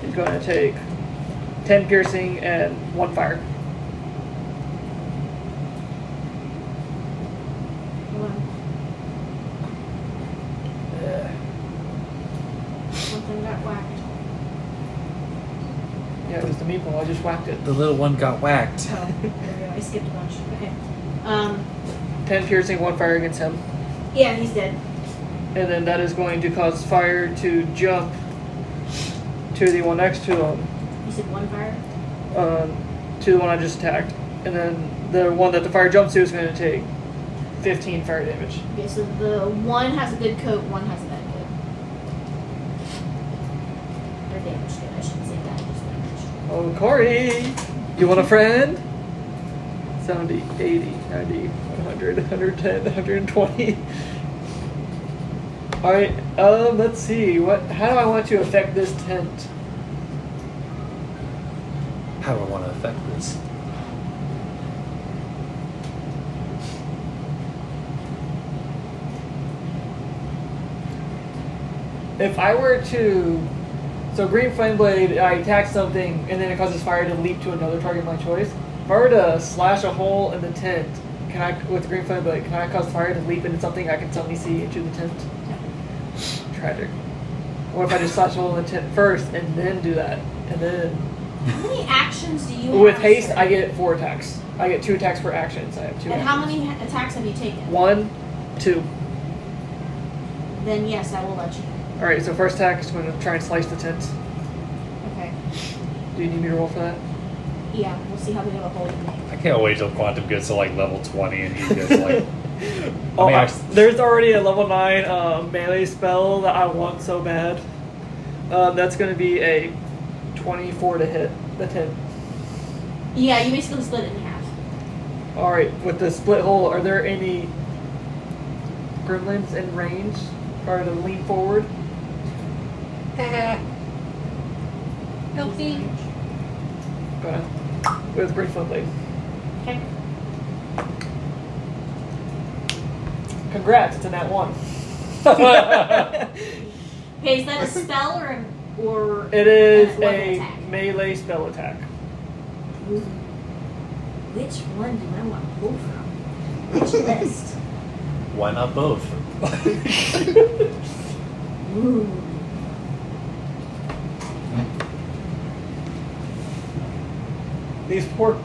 He's going to take 10 piercing and 1 fire. Something got whacked. Yeah, it was the meatball. I just whacked it. The little one got whacked. Oh, there we go. I skipped a bunch. Okay. 10 piercing, 1 fire against him. Yeah, he's dead. And then that is going to cause fire to jump to the one next to him. You said 1 fire? To the one I just attacked. And then the one that the fire jumps to is going to take 15 fire damage. Okay, so the one has a good coat, one has a bad coat. Or damage good, I shouldn't say that, just damage. Oh, Corey! You want a friend? 70, 80, 90, 100, 110, 120. Alright, let's see. How do I want to affect this tent? How do I want to affect this? If I were to... So green flame blade, I attack something and then it causes fire to leap to another target of my choice. If I were to slash a hole in the tent, can I, with the green flame blade, can I cause fire to leap into something I can suddenly see into the tent? Tragic. What if I just slash a hole in the tent first and then do that? And then... How many actions do you With have? haste, sir? I get 4 attacks. I get 2 attacks per action, so I have 2 And actions. how many attacks have you taken? 1, 2. Then yes, I will let you. Alright, so first attack is going to try and slice the tent. Okay. Do you need me to roll for that? Yeah, we'll see how big of a hole you make. I can't wait till Quantum gets to like level 20 and he gets like Oh, I mean, there's already a level 9 melee spell that I want so bad. That's going to be a 24 to hit the 10. Yeah, you basically split it in half. Alright, with the split hole, are there any gremlins in range? Or to lean forward? Help me. Okay. With Green Flintblade. Okay. Congrats, it's a nat 1. Okay, is that a spell or It is weapon a attack? melee spell attack. Ooh. Which one do I want to pull from? Which list? Why not both? Ooh. These poor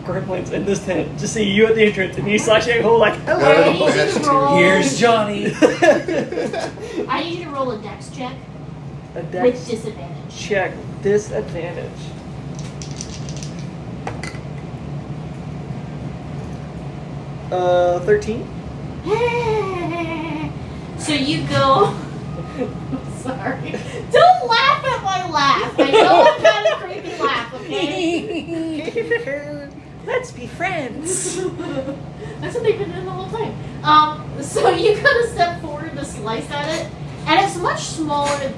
gremlins in this tent just see you at the entrance and you slash a hole like, I hello! need you to roll. Here's Johnny. I need you to roll a dex check A with dex disadvantage. check disadvantage. Uh, 13? So you go. Sorry. Don't laugh at my laugh. I know I'm kind of creepy laugh, okay? Let's be friends. That's what they've been doing the whole time. So you kind of step forward to slice at it, and it's much smaller.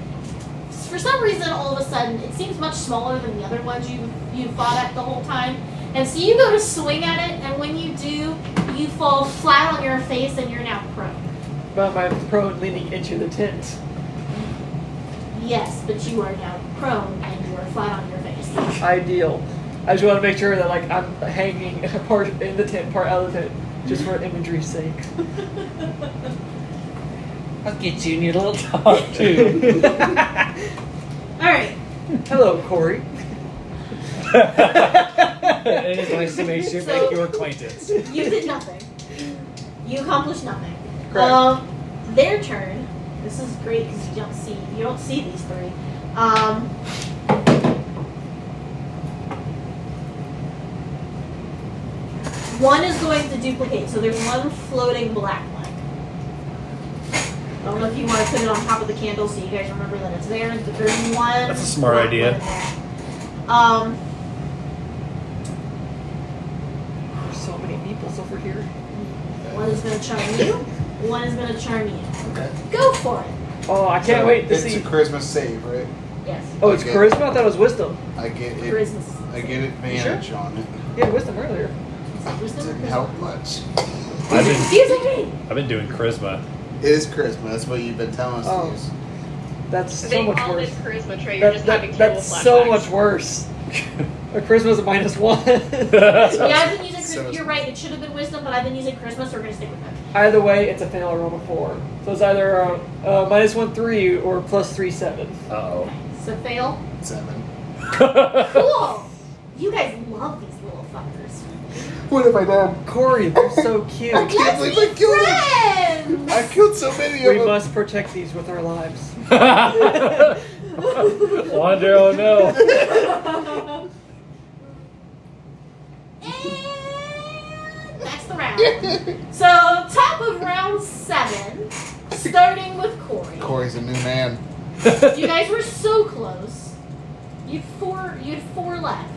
For some reason, all of a sudden, it seems much smaller than the other ones you fought at the whole time. And so you go to swing at it, and when you do, you fall flat on your face, and you're now prone. But I'm prone leaning into the tent. Yes, but you are now prone, and you are flat on your face. Ideal. I just want to make sure that like I'm hanging part in the tent, part out of the tent, just for imagery's sake. I'll get you in your little talk too. All right. Hello, Corey. It is nice to make your acquaintance. You did nothing. You accomplished nothing. Correct. Their turn. This is great because you don't see these three. One is going to duplicate, so there's one floating black one. I don't know if you want to put it on top of the candle so you guys remember that it's there. But there's one. That's a smart black idea. one in there. There's so many meeples over here. One is going to charm you. One is going to charm you. Okay. Go for it. Oh, I can't wait to it's see. a charisma save, right? Yes. Oh, it's Okay. charisma? I thought it was wisdom. I get it. Charisma. I get advantage on it. Yeah, wisdom earlier. Wisdom or Didn't charisma? help much. I've been Confusing me. doing charisma. It is charisma. That's what you've been telling us Oh. to use. That's so They much called it worse. charisma trait. You're just having terrible That's so flashbacks. much worse. A charisma's a -1. Yeah, I've been using So charisma. You're right. It should have been wisdom, but I've been using charisma, so we're gonna stick with that. Either way, it's a fail or roll a 4. So it's either -1 3 or +3 7. Uh So fail. 7. oh. Cool. You guys love these little fuckers. What have I done? Corey, they're so cute. can't Let's believe be I killed them. friends. I killed so many of We them. must protect these with our lives. Wander, oh no. And that's the round. So top of round 7, starting with Corey. Corey's a new man. You guys were so close. You had four left.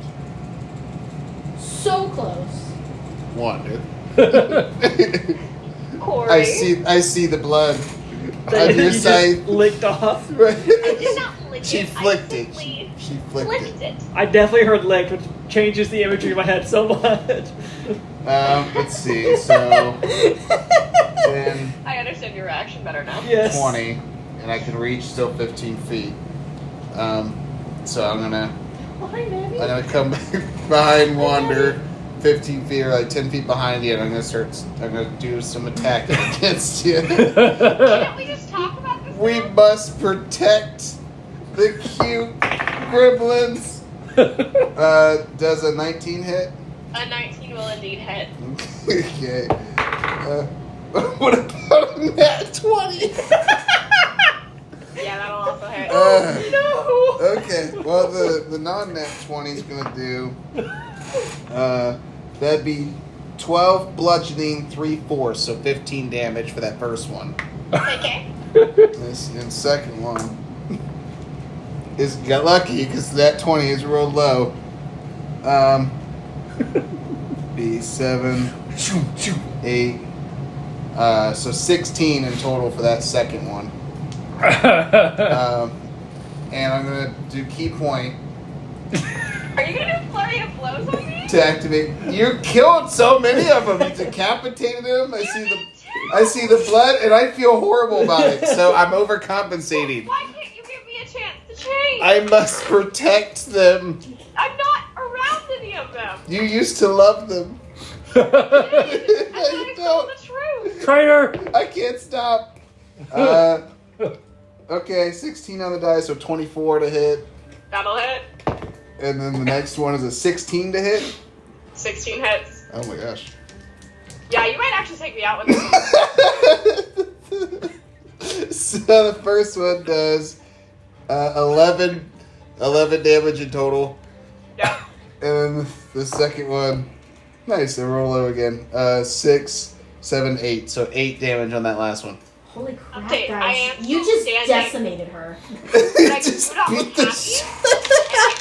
So close. One, Corey. I see the blood That on your you just side. licked off. I did not lick She it. flicked I it. simply She flicked flicked it. it. I definitely heard licked, which changes the imagery in my head so much. Let's see. So 10, I understand your reaction better now. Yes. 20, and I can reach still 15 feet. So I'm gonna come behind Wander 15 feet or like 10 feet behind you, and I'm gonna do some attacking against you. Can't we just talk about this? We now? must protect the cute gremlins. Does a 19 hit? A 19 will indeed hit. Okay. What about a nat 20? Yeah, that'll also hit. No! Okay. Well, the non-nat 20 is gonna do. That'd be 12 bludgeoning, 3 force, so 15 damage for that first one. Okay. And second one is got lucky because that 20 is real low. Be 7, 8, so 16 in total for that second one. And I'm gonna do key point Are you gonna do flurry of blows on me? to activate. You killed so many of them. You decapitated them. I see the blood, and I feel horrible about it. So I'm overcompensating. Why can't you give me a chance to change? I must protect them. I'm not around any of them. You used to love them. I You told don't. the truth. Traitor! I can't stop. Okay, 16 on the die, so 24 to hit. That'll hit. And then the next one is a 16 to hit. 16 hits. Oh my gosh. Yeah, you might actually take me out with this. So the first one does 11 damage in total. Yeah. And then the second one, nice, I roll low again. 6, 7, 8. So 8 damage on that last one. Holy crap, Okay, I guys. am You still just standing. decimated her. But I Just do not beat look the happy, shit. and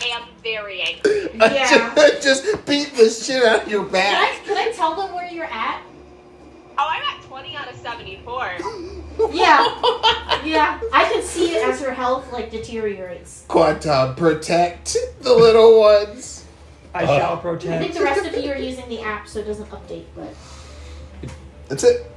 I am very angry. Yeah. I just beat the shit out of your back. Can I tell them where you're at? Oh, I'm at 20 out of 74. Yeah. Yeah. I can see it as her health deteriorates. Quantum, protect the little ones. I shall I think protect. the rest of you are using the app, so it doesn't update, but That's it.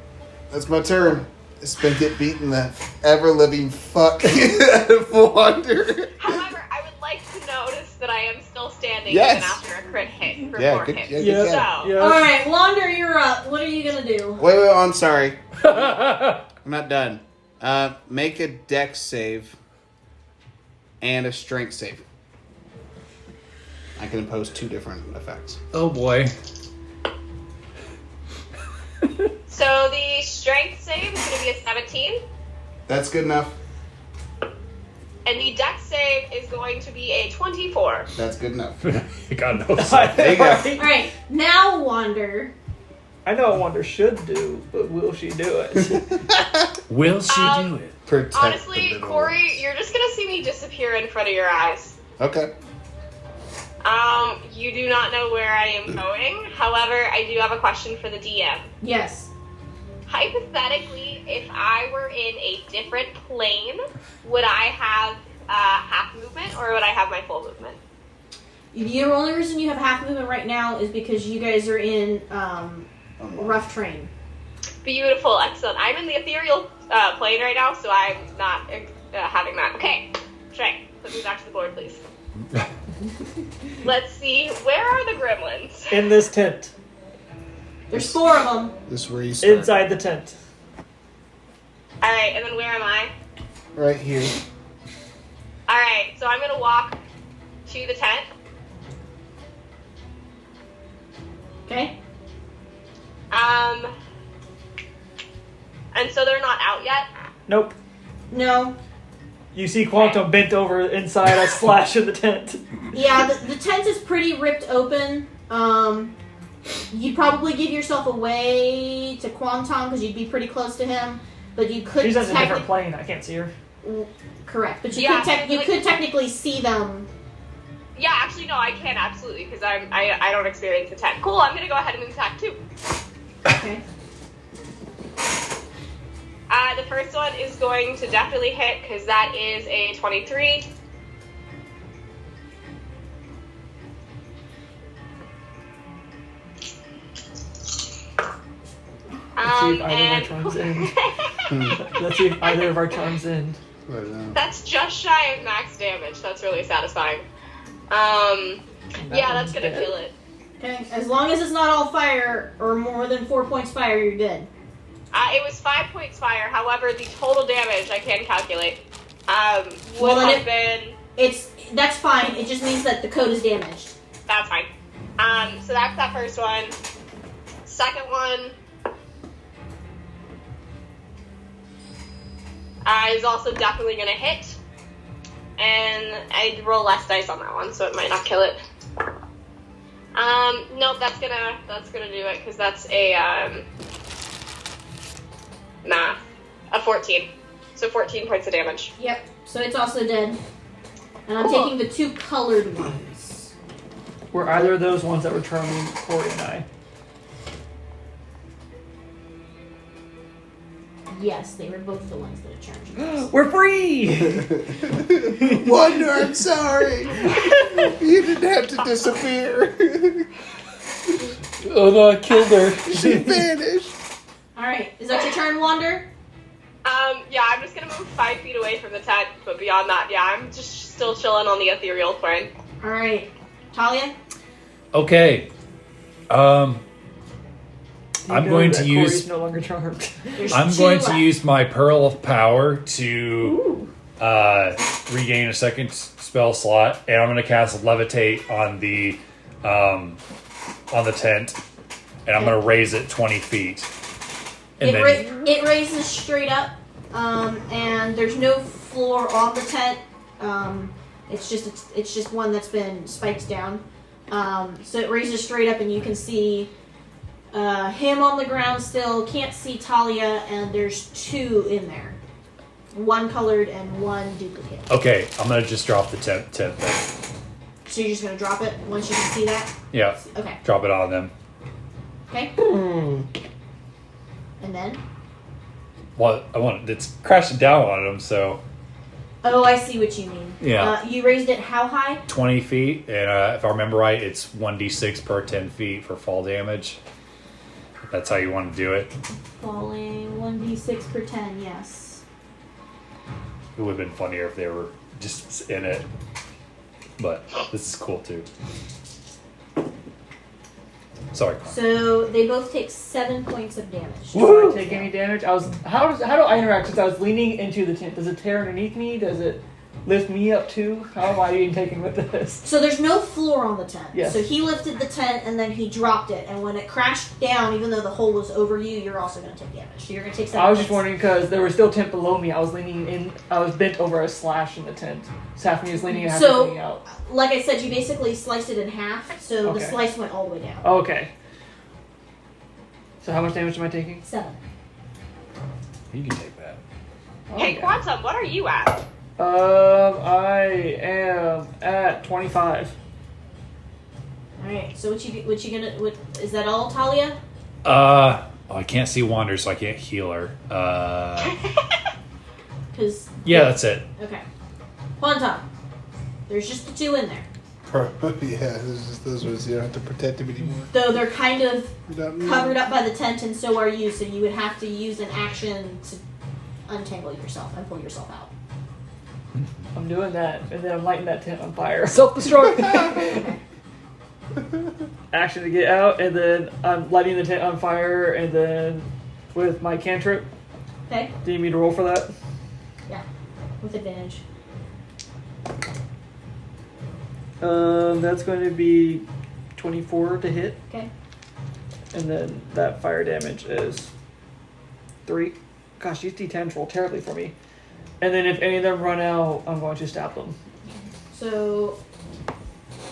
That's my turn. I spent it beating the ever-living fuck out of Wander. However, I would like to notice that I am still standing Yes. even after a crit hit for Yeah, 4 good- hits. yeah, Yeah. good So, Yeah. Alright, Wander, you're up. What are you gonna do? Wait, I'm sorry. I'm not done. Make a dex save and a strength save. I can impose 2 different effects. Oh boy. so the strength save is going to be a 17, That's good enough. and the dex save is going to be a 24. That's good enough. God knows. There you go. Alright, now Wander. I know what Wonder should do, but will she do it? Will she do it? Protect the Honestly, little Corey, ones. you're just going to see me disappear in front of your eyes. Okay. You do not know where I am going. However, I do have a question for the DM. Yes. Hypothetically, if I were in a different plane, would I have half movement or would I have my full movement? The only reason you have half movement right now is because you guys are in rough terrain. Beautiful, excellent. I'm in the ethereal plane right now, so I'm not having that. Okay, Shrek, put me back to the board, please. Let's see, where are the gremlins? In this tent. There's 4 of them. This is where you start. Inside the tent. Alright, and then where am I? Right here. Alright, so I'm gonna walk to the tent. Okay? And so they're not out yet? Nope. No. You see Quantum bent over inside a slash in the tent. Yeah, the tent is pretty ripped open. You'd probably give yourself away to Quantum because you'd be pretty close to him. But you could She's on a different plane. I can't see her. Correct. But you Yeah, could technically see them. Yeah, actually, no, I can absolutely, because I don't experience attack. Cool, I'm gonna go ahead and attack too. Okay. The first one is going to definitely hit, because that is a 23. Let's see if either of our charms end. That's just shy of max damage. That's really satisfying. Yeah, that's gonna kill it. Okay. As long as it's not all fire or more than 4 points fire, you're good. It was 5 points fire. However, the total damage I can calculate would Well, then have been. That's fine. It just means that the code is damaged. That's fine. So that's that first one. Second one is also definitely gonna hit, and I roll less dice on that one, so it might not kill it. Nope, that's gonna do it because that's a 14. So 14 points of damage. Yep. So it's also dead. And I'm Cool. taking the 2 colored ones. Were either of those ones that were charming Corey and I? Yes, they were both the ones that had charmed you. We're free! Wonder, I'm sorry. You didn't have to disappear. Oh no, I killed her. She vanished. Alright, is that your turn, Wander? Yeah, I'm just gonna move 5 feet away from the tent, but beyond that, yeah, I'm just still chilling on the ethereal plane. Alright. Talia? Okay. I'm going to use. Corey's no longer charmed. There's I'm 2 going to left. use my Pearl of Power to regain a second spell slot, and I'm going to cast Levitate on the tent, and I'm going to raise it 20 feet. And It raises straight up, and there's no floor on the tent. It's just one that's been spiked down. So it raises straight up, and you can see him on the ground still. Can't see Talia, and there's 2 in there, 1 colored and 1 duplicate. Okay, I'm going to just drop the tent then. So you're just gonna drop it once you can see that. Yeah, Okay. drop it on them. Okay. And then. Well, it's crashing down on them, so Oh, I see what you mean. Yeah. You raised it how high? 20 feet, and if I remember right, it's 1d6 per 10 feet for fall damage. That's how you want to do it. Falling 1d6 per 10. Yes. It would have been funnier if they were just in it, but this is cool too. Sorry. So they both take 7 points of damage. Do I take any damage? How do I interact? Since I was leaning into the tent, does it tear underneath me? Does it lift me up too? How am I being taken with this? So there's no floor on the tent. Yes. So he lifted the tent and then he dropped it. And when it crashed down, even though the hole was over you, you're also going to take damage. So you're going to take 7 I was just points. wondering because there was still tent below me. I was leaning in. I was bent over a slash in the tent. So half of me is leaning in, half So- is leaning out. Like I said, you basically sliced it in half. So the Okay. slice went all the way down. Okay. So how much damage am I taking? 7. You can take that. Hey, Okay. Quantum, what are you at? I am at 25. Alright, so what you gonna, is that all, Talia? I can't see Wander, so I can't heal her. Because. Yeah, that's it. Okay. Quantum. There's just the 2 in there. Yeah, those ones. You don't have to protect him anymore. Though they're kind of You're not covered up by the tent, and so are you, so you would have to use an action to untangle yourself and pull yourself out. I'm doing that, and then I'm lighting that tent on fire. Self-destruct! Action to get out, and then I'm lighting the tent on fire, and then with my cantrip. Okay? Do you need me to roll for that? Yeah. With advantage. That's going to be 24 to hit, Okay? and then that fire damage is 3. Gosh, these D10s roll terribly for me. And then if any of them run out, I'm going to stab them. So,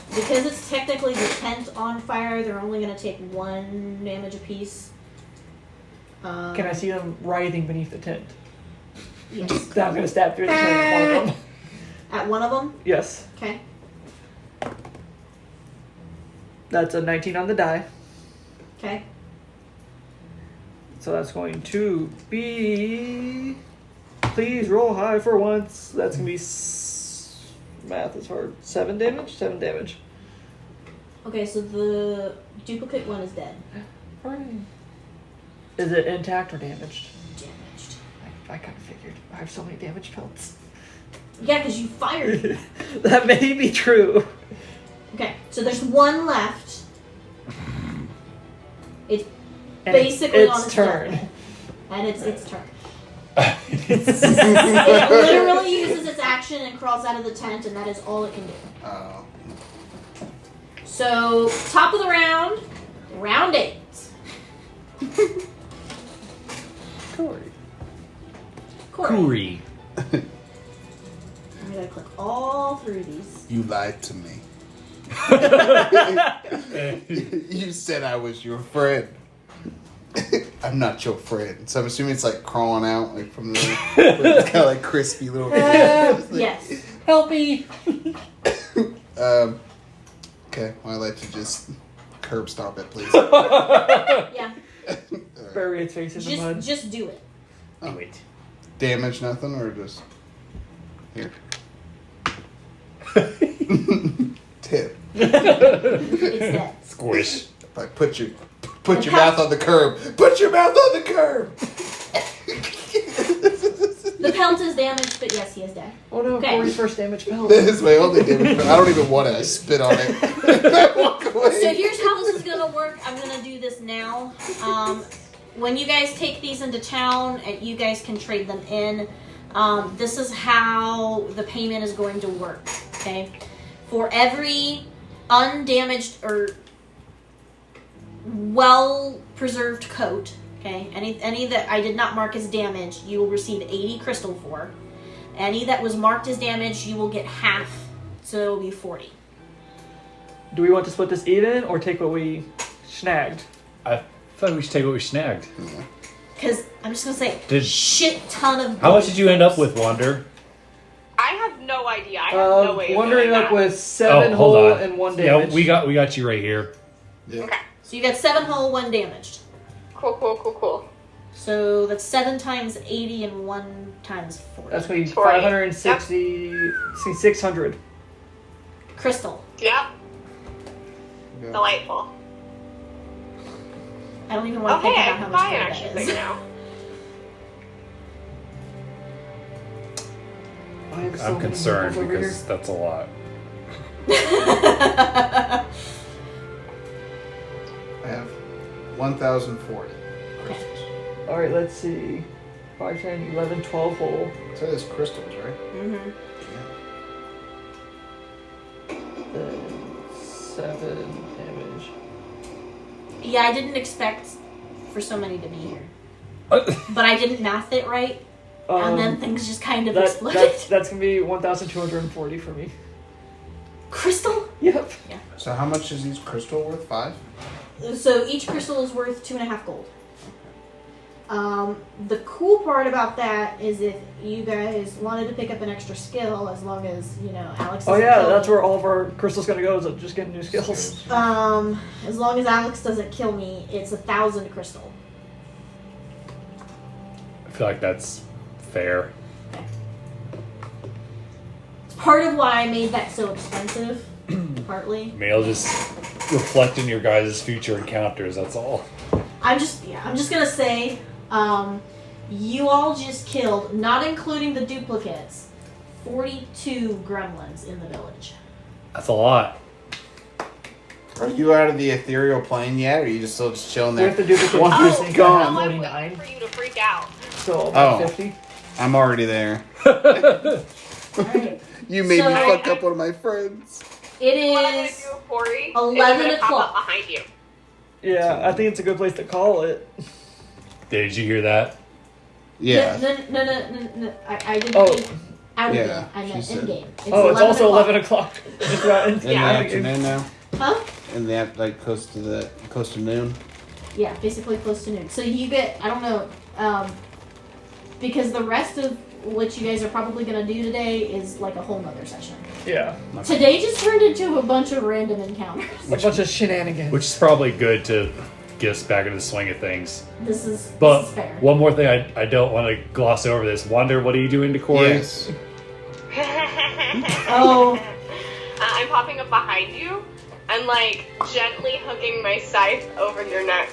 because it's technically the tent on fire, they're only going to take 1 damage apiece. Can I see them writhing beneath the tent? Yes. Then I'm going to stab through the tent at one of them. At one of them? Yes. Okay. That's a 19 on the die. Okay. So that's going to be... Please roll high for once. That's going to be... Math is hard. 7 damage? 7 damage. Okay, so the duplicate one is dead. Is it intact or damaged? Damaged. I kind of figured. I have so many damage pelts. Yeah, because you fired it. That may be true. Okay, so there's 1 left. It's And basically it's on its turn. deathbed. And it's its turn. It literally uses its action and crawls out of the tent, and that is all it can do. Oh. So, top of the round, round 8. Corey. Corey. Kuri. I'm gonna click all through these. You lied to me. You said I was your friend. I'm not your friend. So I'm assuming it's like crawling out like from the. It's kind of like crispy little. Yes. Help me! Okay, well, I'd like to just curb stomp it, please. Yeah. Bury its face in the mud. Just do it. Oh. Damage nothing, or just here. Tip. It's dead. Squish. Like put your mouth on the curb. Put your mouth on the curb. The pelt is damaged, but yes, he is dead. Oh no, Okay. Corey's first damage fell. That is my only damage. I don't even want to spit on it. I walk away. So here's how this is gonna work. I'm gonna do this now. When you guys take these into town, you guys can trade them in. This is how the payment is going to work. Okay, for every undamaged or well-preserved coat, okay, any that I did not mark as damaged, you will receive 80 crystal for. Any that was marked as damaged, you will get half, so it will be 40. Do we want to split this even or take what we snagged? I thought we should take what we snagged. Because I'm just gonna say, Did- shit ton of. How much did you end up with, Wander? I have no idea. I have no way of Wondering knowing up that. with 7 hold whole on. and 1 Yeah, damage. we got you right here. Okay. So you got 7 whole, 1 damaged. Cool. So that's 7 times 80 and 1 times 40. That's going to be 40. 560, 600. Crystal. Yep. Delightful. I don't even want to Okay, think I about how can much buy an gold extra that thing is. now. I have so I'm many concerned nobles over because that's a lot. I have 1,040 crystals. here. Alright, let's see. 5, 10, 11, 12 whole. So there's crystals, right? Mm-hmm. Then 7 damage. Yeah, I didn't expect for so many to be here. But I didn't math it right, and then things just kind of exploded. That's going to be 1,240 for me. Crystal? Yep. So how much is each crystal worth? 5? So each crystal is worth 2.5 gold. The cool part about that is if you guys wanted to pick up an extra skill, as long as, Alex doesn't Oh yeah, kill that's me. where all of our crystals going to go, is just getting new skills. As long as Alex doesn't kill me, it's 1,000 crystal. I feel like that's fair. It's part of why I made that so expensive, partly. It'll just reflect in your guys' future encounters, that's all. I'm just gonna say, you all just killed, not including the duplicates, 42 gremlins in the village. That's a lot. Are you out of the ethereal plane yet, or are you just still just chilling there? With the duplicate One I is think I gone. have Oh, I'm waiting 49. for you to freak out. So about Oh. 50. I'm already there. Alright. You made me So- fuck up one of my friends. It What I'm gonna is do, Corey, is 11 I'm gonna pop o'clock. up behind you. Yeah, I think it's a good place to call it. Did you hear that? Yeah. No. I didn't Oh. mean out of Yeah, game. I she meant said- in game. It's also 11 o'clock. Just about in, In the Yeah. afternoon now? Huh? In the like close to noon? Yeah, basically close to noon. So you get, I don't know, because the rest of what you guys are probably going to do today is like a whole nother session. Yeah, Today just turned into a bunch of random encounters. a bunch of shenanigans. Which is probably good to get us back into the swing of things. This is But fair. one more thing, I don't want to gloss over this. Wander, what are you doing to Corey? Yes. Oh, I'm popping up behind you and gently hooking my scythe over your neck.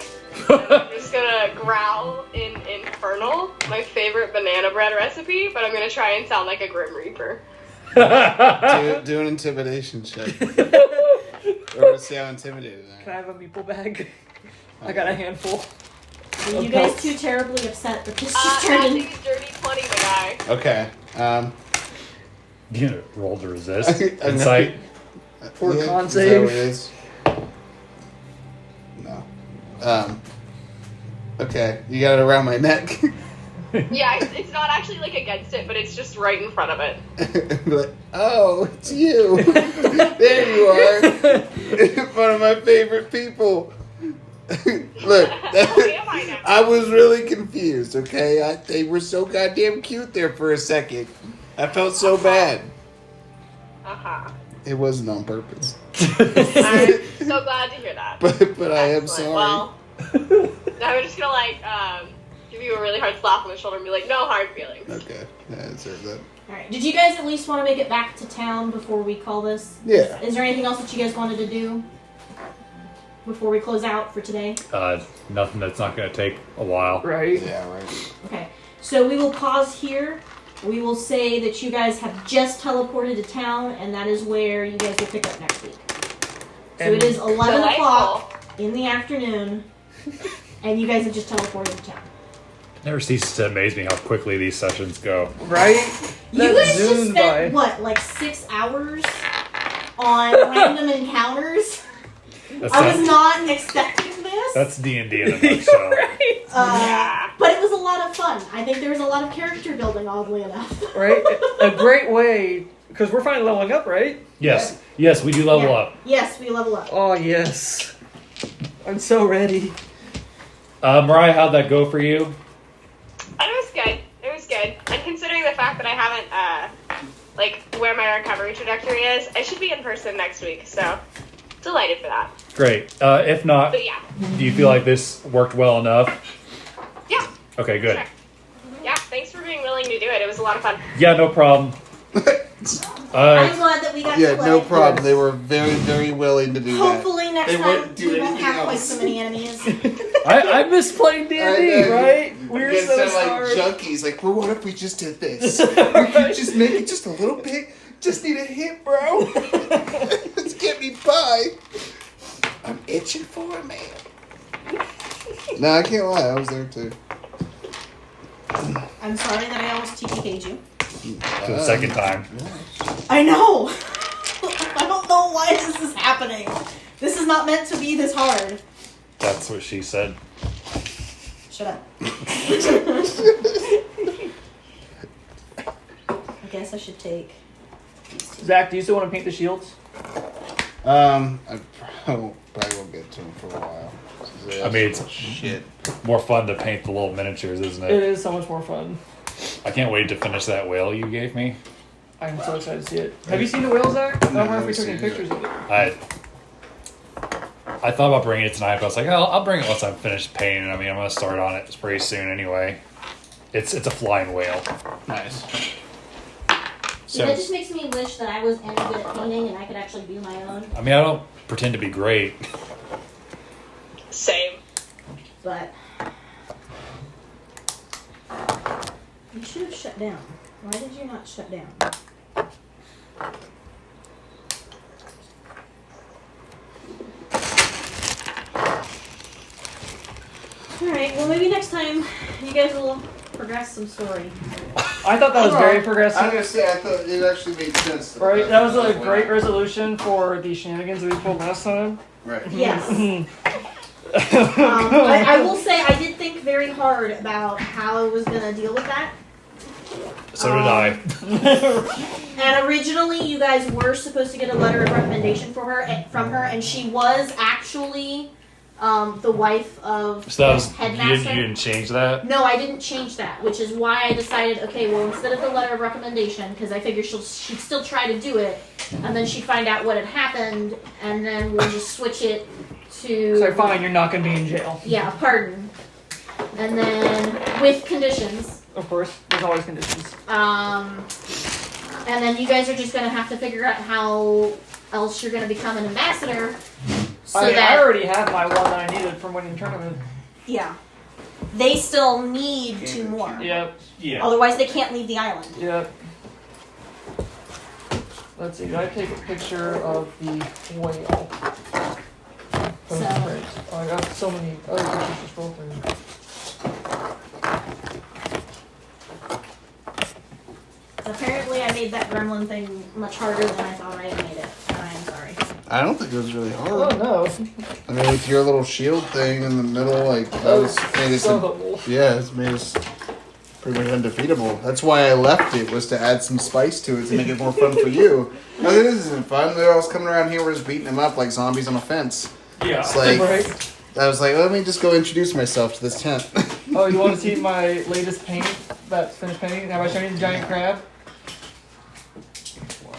And I'm just gonna growl in Infernal, my favorite banana bread recipe, but I'm gonna try and sound like a Grim Reaper. Do an intimidation check. Or see how intimidated I Can I am. have a meeple bag? I got a handful. are you guys too terribly upset that this just That's turned a into... dirty 20, my guy. Okay. You gonna roll to resist? I know. Insight? For yeah, con is that save. what it is? No. Okay, you got it around my neck. Yeah, it's not actually like against it, but it's just right in front of it. Be like, oh, it's you. There you are. One of my favorite people. Look, am I now? I was really confused, okay? They were so goddamn cute there for a second. I felt so bad. Uh-huh. It wasn't on purpose. I'm so glad to hear that. But I am Excellent. sorry. Well, I'm just gonna give you a really hard slap on the shoulder and be like, no hard feelings. Okay, I deserve that. Alright, did you guys at least want to make it back to town before we call this? Yeah. Is there anything else that you guys wanted to do before we close out for today? Nothing that's not going to take a while. Right? Yeah, right. Okay, so we will pause here. We will say that you guys have just teleported to town, and that is where you guys will pick up next week. So And it is 11 o'clock Delightful. in the afternoon, and you guys have just teleported to town. Never ceases to amaze me how quickly these sessions go. Right? You That guys just zoomed spent, by. what, like 6 hours on random encounters? That's I was not expecting this. That's D&D in a nutshell. But it was a lot of fun. I think there was a lot of character building, oddly enough. Right? A great way, because we're finally leveling up, right? Yes, we do level Yeah. up. Yes, we level up. Oh, yes. I'm so ready. Mariah, how'd that go for you? It was good. It was good. And considering the fact that I haven't, where my recovery trajectory is, I should be in person next week, so delighted for that. Great. If not, But yeah. do you feel like this worked well enough? Yeah. Okay, good. Sure. Yeah, thanks for being willing to do it. It was a lot of fun. Yeah, no problem. I'm glad that we got Yeah, to play. no problem. They were very, very willing to do that. Hopefully next They time wouldn't do we won't anything have quite else. so many enemies. I miss playing D&D, I know. right? We We're were gonna so sound sorry. like junkies. Like, well, what if we just did this? We could just make it just a little bit. Just need a hit, bro. Let's get me by. I'm itching for a man. No, I can't lie. I was there too. I'm sorry that I almost TPK'd you. For the second time. I know! I don't know why this is happening. This is not meant to be this hard. That's what she said. Shut up. I guess I should take these two. Zach, do you still want to paint the shields? I probably won't get to him for a while. I mean, it's Shit. more fun to paint the little miniatures, isn't It it? is so much more fun. I can't wait to finish that whale you gave me. I'm so excited to see it. Have you seen the whale, Zach? I don't remember if we I've took any seen it. pictures of it. I thought about bringing it tonight, but I was like, I'll bring it once I'm finished painting. I mean, I'm going to start on it pretty soon anyway. It's a flying whale. Nice. See, that just makes me wish that I was any good at painting and I could actually do my own. I mean, I don't pretend to be great. Same. But you should have shut down. Why did you not shut down? Alright, well maybe next time you guys will progress some story. I thought that was very I was progressive. gonna say, I thought it actually made sense. Right? That was a great resolution for the shenanigans that we pulled last time. Right. Yes. I will say I did think very hard about how I was gonna deal with that. So did I. And originally, you guys were supposed to get a letter of recommendation from her, and she was actually the wife of So that the was, you headmaster. didn't change that? No, I didn't change that, which is why I decided, okay, well, instead of the letter of recommendation, because I figured she'd still try to do it, and then she'd find out what had happened, and then we'll just switch it to... So fine, you're not going to be in jail. Yeah, pardon. And then, with conditions, Of course, there's always conditions. and then you guys are just going to have to figure out how else you're going to become an ambassador, so I that... already have my one that I needed from winning the tournament. Yeah. They still need 2 more. Yep, Yeah. Otherwise, they can't leave the island. yep. Let's see, did I take a picture of the whale? So- Oh, I got so many other pictures to scroll through. Apparently, I made that gremlin thing much harder than I thought I had made it. And I'm sorry. I don't think it was really Oh hard. no. I mean, with your little shield thing in the middle, like, that Oh, was made us. so- Yeah, it's made us pretty much undefeatable. That's why I left it, was to add some spice to it to make it more fun for you. No, this isn't fun. They're all coming around here, we're just beating them up like zombies on a fence. Yeah. It's like, Right. I was like, let me just go introduce myself to this tent. Oh, you want to see my latest paint that's finished painting? Have I shown you the giant crab?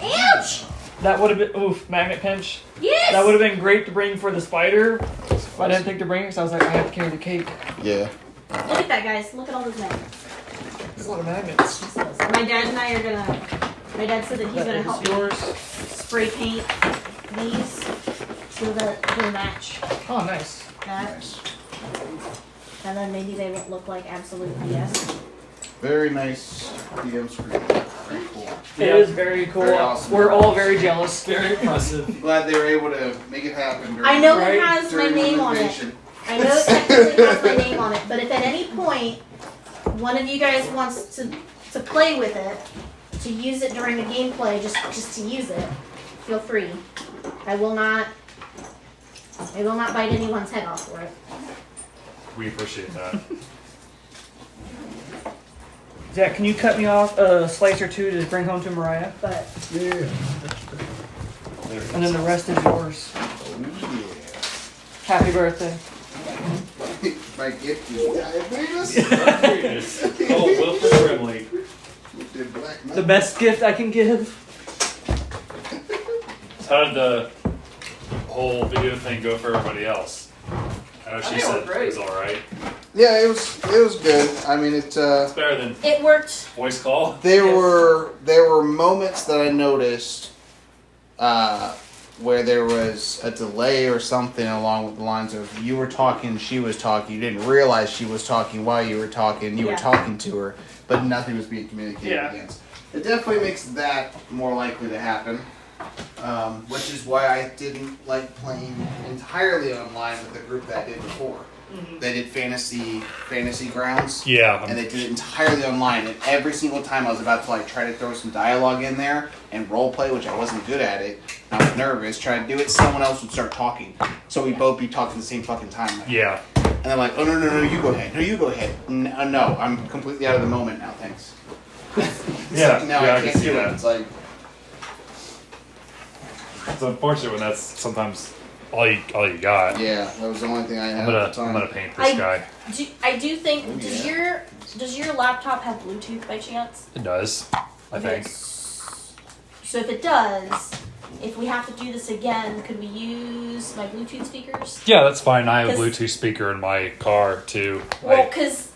Ouch! That would have been, oof, magnet pinch. Yes! That would have been great to bring for the spider, but I didn't think to bring it because I was like, I have to carry the cake. Yeah. Look at that, guys. Look at all those magnets. There's a lot of magnets. My dad and I are gonna. My dad said that he's gonna help me yours. spray paint these so that they'll match Oh, nice. that, and then maybe they won't look like absolute BS. Very nice DM screen. Very cool. It is very cool. Very awesome. We're all very jealous. Very impressive. Glad they were able to make it happen. I know Right. it has my during name on it. renovation. I know it technically has my name on it, but if at any point one of you guys wants to play with it, to use it during the gameplay, just to use it, feel free. I will not bite anyone's head off for it. We appreciate that. Zach, can you cut me off a slice or two to bring home to Mariah? But And then the rest is yours. Oh, Happy birthday. yeah. My gift is diabetes. Oh, Wilfred Gremlin. Did black The best gift I can give. How did the whole video thing go for everybody else? I know she think it said went great. it was alright. Yeah, it was good. I mean, It's better than it worked. voice call. there Yes. were moments that I noticed where there was a delay or something along with the lines of you were talking, she was talking, you didn't realize she was talking while you were talking, you were Yeah. talking to her, but nothing was being communicated Yeah. against. It definitely makes that more likely to happen, which is why I didn't like playing entirely online with the group that I did before. They did fantasy grounds. Yeah. And they did it entirely online, and every single time I was about to like try to throw some dialogue in there and role play, which I wasn't good at it, I was nervous trying to do it, someone else would start talking. So we'd both be talking at the same fucking time. Yeah. And they're like, oh no, you go ahead. No, you go ahead. No, I'm completely out of the moment now, thanks. It's Yeah, like, now yeah, I I can can't see do that. it. It's like, It's unfortunate when that's sometimes all you got. yeah, that was the only thing I had I'm at the time. gonna paint this guy. I do think. Oh, Does yeah. your laptop have Bluetooth by chance? It does, I Okay, think. So if it does, if we have to do this again, could we use my Bluetooth speakers? Yeah, that's fine. I have a 'Cause- Bluetooth speaker in my car too. Well, because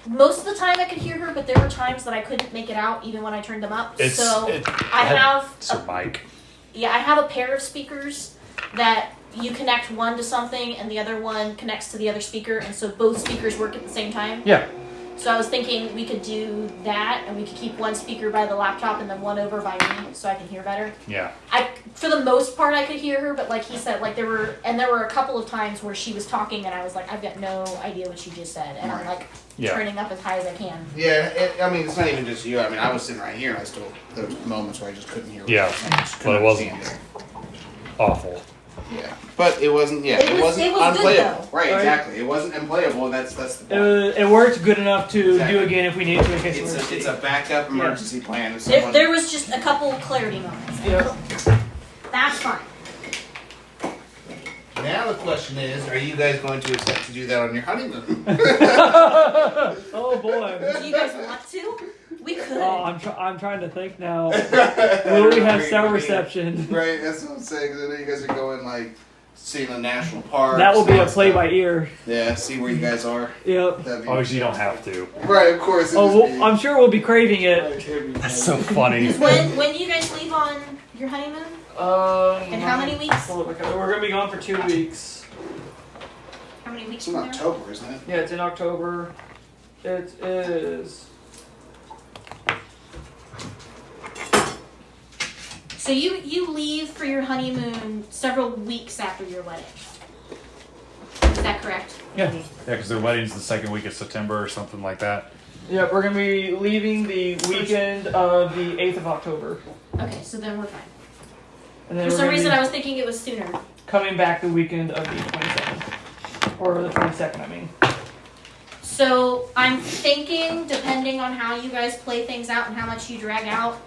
most of the time I could hear her, but there were times that I couldn't make it out even when I turned them up. It's So it, I have it's a mic. I have a pair of speakers that you connect one to something and the other one connects to the other speaker, and so both speakers work at the same time. Yeah. So I was thinking we could do that, and we could keep one speaker by the laptop and then one over by me, so I can hear better. Yeah. For the most part, I could hear her, but like he said, like there were a couple of times where she was talking, and I was like, I've got no idea what she just said, and I'm like Yeah. turning up as high as I can. yeah, I mean, it's not even just you. I mean, I was sitting right here, and I still, there was moments where I just couldn't hear what Yeah, she was saying. I just but couldn't it wasn't understand awful. Yeah, but it wasn't. Yeah, It it, was- wasn't it was good, unplayable. though. Right, Right. exactly. It wasn't unplayable. That's the It, point. it worked good enough to Exactly. do again if we need to in case of emergency. It's a backup emergency plan. If There, someone, there was just a couple clarity moments. Yeah. That's fine. now the question is, are you guys going to attempt to do that on your honeymoon? Oh boy. Do you guys want to? We could. Oh, I'm trying to think now. Will we have cell reception? Right, that's what I'm saying. 'Cause I know you guys are going like seeing the national park. That will be a play by ear. Yeah, see where you guys are. Yep. That'd be Obviously, you don't have to. right. Of course. it'd Oh, just well, be- I'm sure we'll be craving it. That's so funny. When do you guys leave on your honeymoon? And how many weeks? We're gonna be gone for 2 weeks. How many weeks It's in from there? October, isn't it? Yeah, it's in October. It is. So you leave for your honeymoon several weeks after your wedding. Is that correct? Yeah, because their wedding's the second week of September or something like that. Yeah, we're gonna be leaving the weekend of the 8th of October. Okay, so then we're fine. And then For we're some gonna reason, be I was thinking it was sooner. coming back the weekend of the 27th. Or the 22nd, I mean. So I'm thinking, depending on how you guys play things out and how much you drag out,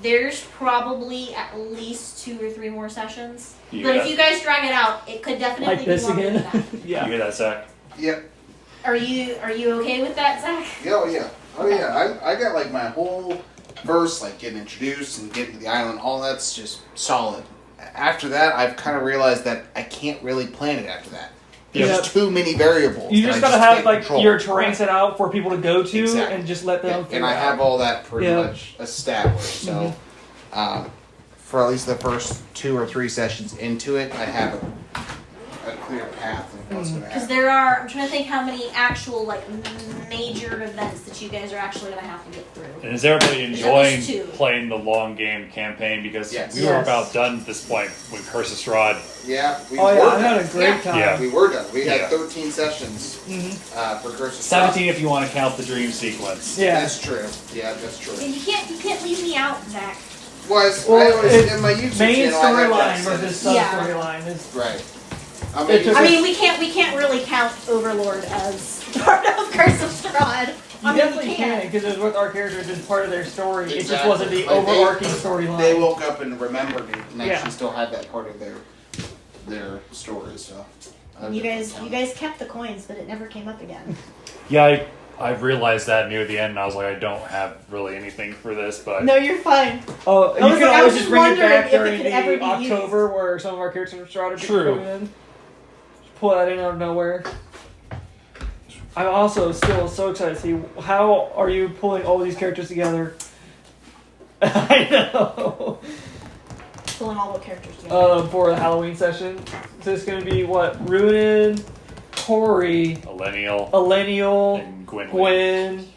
there's probably at least 2 or 3 more sessions. You But hear if you guys drag it out, it could definitely Like be this longer again? than that. that? You Yeah. hear that, Zach? Yep. Are you okay with that, Zach? Yeah, oh yeah. Oh yeah. I got like my whole verse, like getting introduced and getting to the island, all that's just solid. After that, I've kind of realized that I can't really plan it after that. There's Yeah. too many variables. You that just I gotta have can't like control. your terrain set out for people to go to Exactly. and just let them. Yeah, figure and I it have out. all that pretty Yeah. much established. So, for at least the first 2 or 3 sessions into it, I have a clear path of what's going to Because happen. there are, I'm trying to think how many actual like major events that you guys are actually gonna have to get through. And is everybody There's at enjoying least 2. playing the long game campaign? Because Yes. we were Yes. about done at this point with Curse of Strahd. Yeah, we Oh were yeah, I done. had a great Yeah. time. Yeah. We were done. We Yeah. had 13 sessions for Curse of Strahd. 17 if you want to count the dream sequence. Yeah. That's true. Yeah, that's true. And you can't leave me out, Zach. Was Well, I always it's in my YouTube Main channel, I have storyline that versus set. sub Yeah. storyline is. Right. I It mean, took- I mean, we can't really count Overlord as part of Curse of Strahd. You I mean, definitely we can because it was with our characters and part of their story. It just Exactly. wasn't the Like, overarching storyline. they woke up and remembered it, and Yeah. actually still had that part of their story. So You guys kept the coins, but it never came up again. Yeah, I realized that near the end, and I was like, I don't have really anything for this, but No, you're fine. Oh, I you was can like- I always was just just bring it wondering back if it during could ever the be October where some of our characters are started to True. come in. Just pull that in out of nowhere. I'm also still so excited to see how are you pulling all these characters together. I know. Pulling all the characters together. For the Halloween session, so it's gonna be what Runin, Tori, Millennial Elenial, and Gwen. Gwen.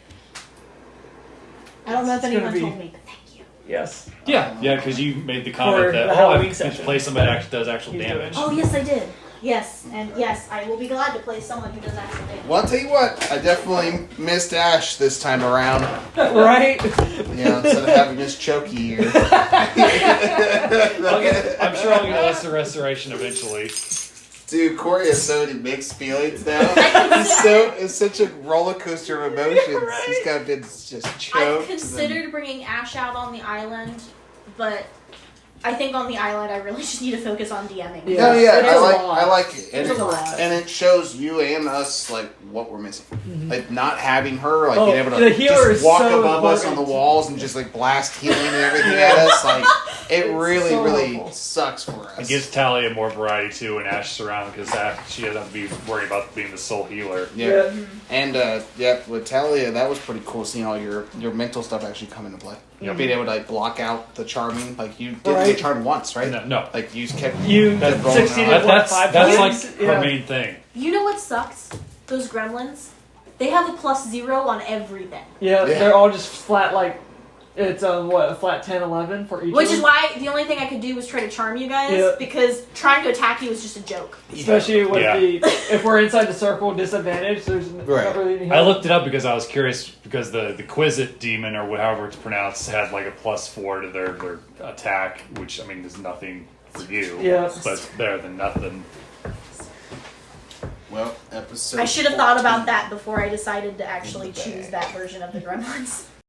I don't know if it's gonna anyone be- told me, but thank you. Yes. Yeah, because you made the For comment that the I Halloween can session. play somebody that actually does actual He's damage. Oh, yes, I did. Yes, and yes, I will be glad to play someone who does actual damage. Well, I'll tell you what, I definitely missed Ash this time around. Right. You know, instead of having Miss Chokey here. I'm sure I'll get a lesser restoration eventually. Dude, Corey has so many mixed feelings now. It's such a roller coaster of emotions. Right. He's kind of been just choked. I've considered bringing Ash out on the island, but I think on the island I really just need to focus on DMing. Yeah. No, yeah, It is a lot. I like it. And, It's a lot. and it shows you and us like what we're missing. Like not having her, like Oh, being able the to healer just is walk so above us on the important. walls and just like blast healing and everything at us. Like it It's really, so really helpful. sucks for us. It gives Talia more variety too when Ash is around because she doesn't have to be worried about being the sole healer. Yeah. And with Talia, that was pretty cool seeing all your mental stuff actually come into play. Yep. Being able to like block out the charming, like you didn't Right. get charmed once, right? No. Like you just kept You kept rolling succeeded out. what, 5 That's times? like Yeah. her main thing. You know what sucks? Those gremlins, they have a +0 on everything. Yeah, Yeah. they're all just flat like it's a flat 10, 11 for each. Which of is them. why the only thing I could do was try to charm you guys, Yeah. because trying to attack you was just a joke. Especially with Yeah. if we're inside the circle disadvantage, there's Right. not really any I help. looked it up because I was curious because the Quizit demon or however it's pronounced had like a +4 to their attack, which I mean is nothing for you. Yeah. But it's better than nothing. Well, episode. I should have thought 14. about that before I decided to actually choose that version of the gremlins.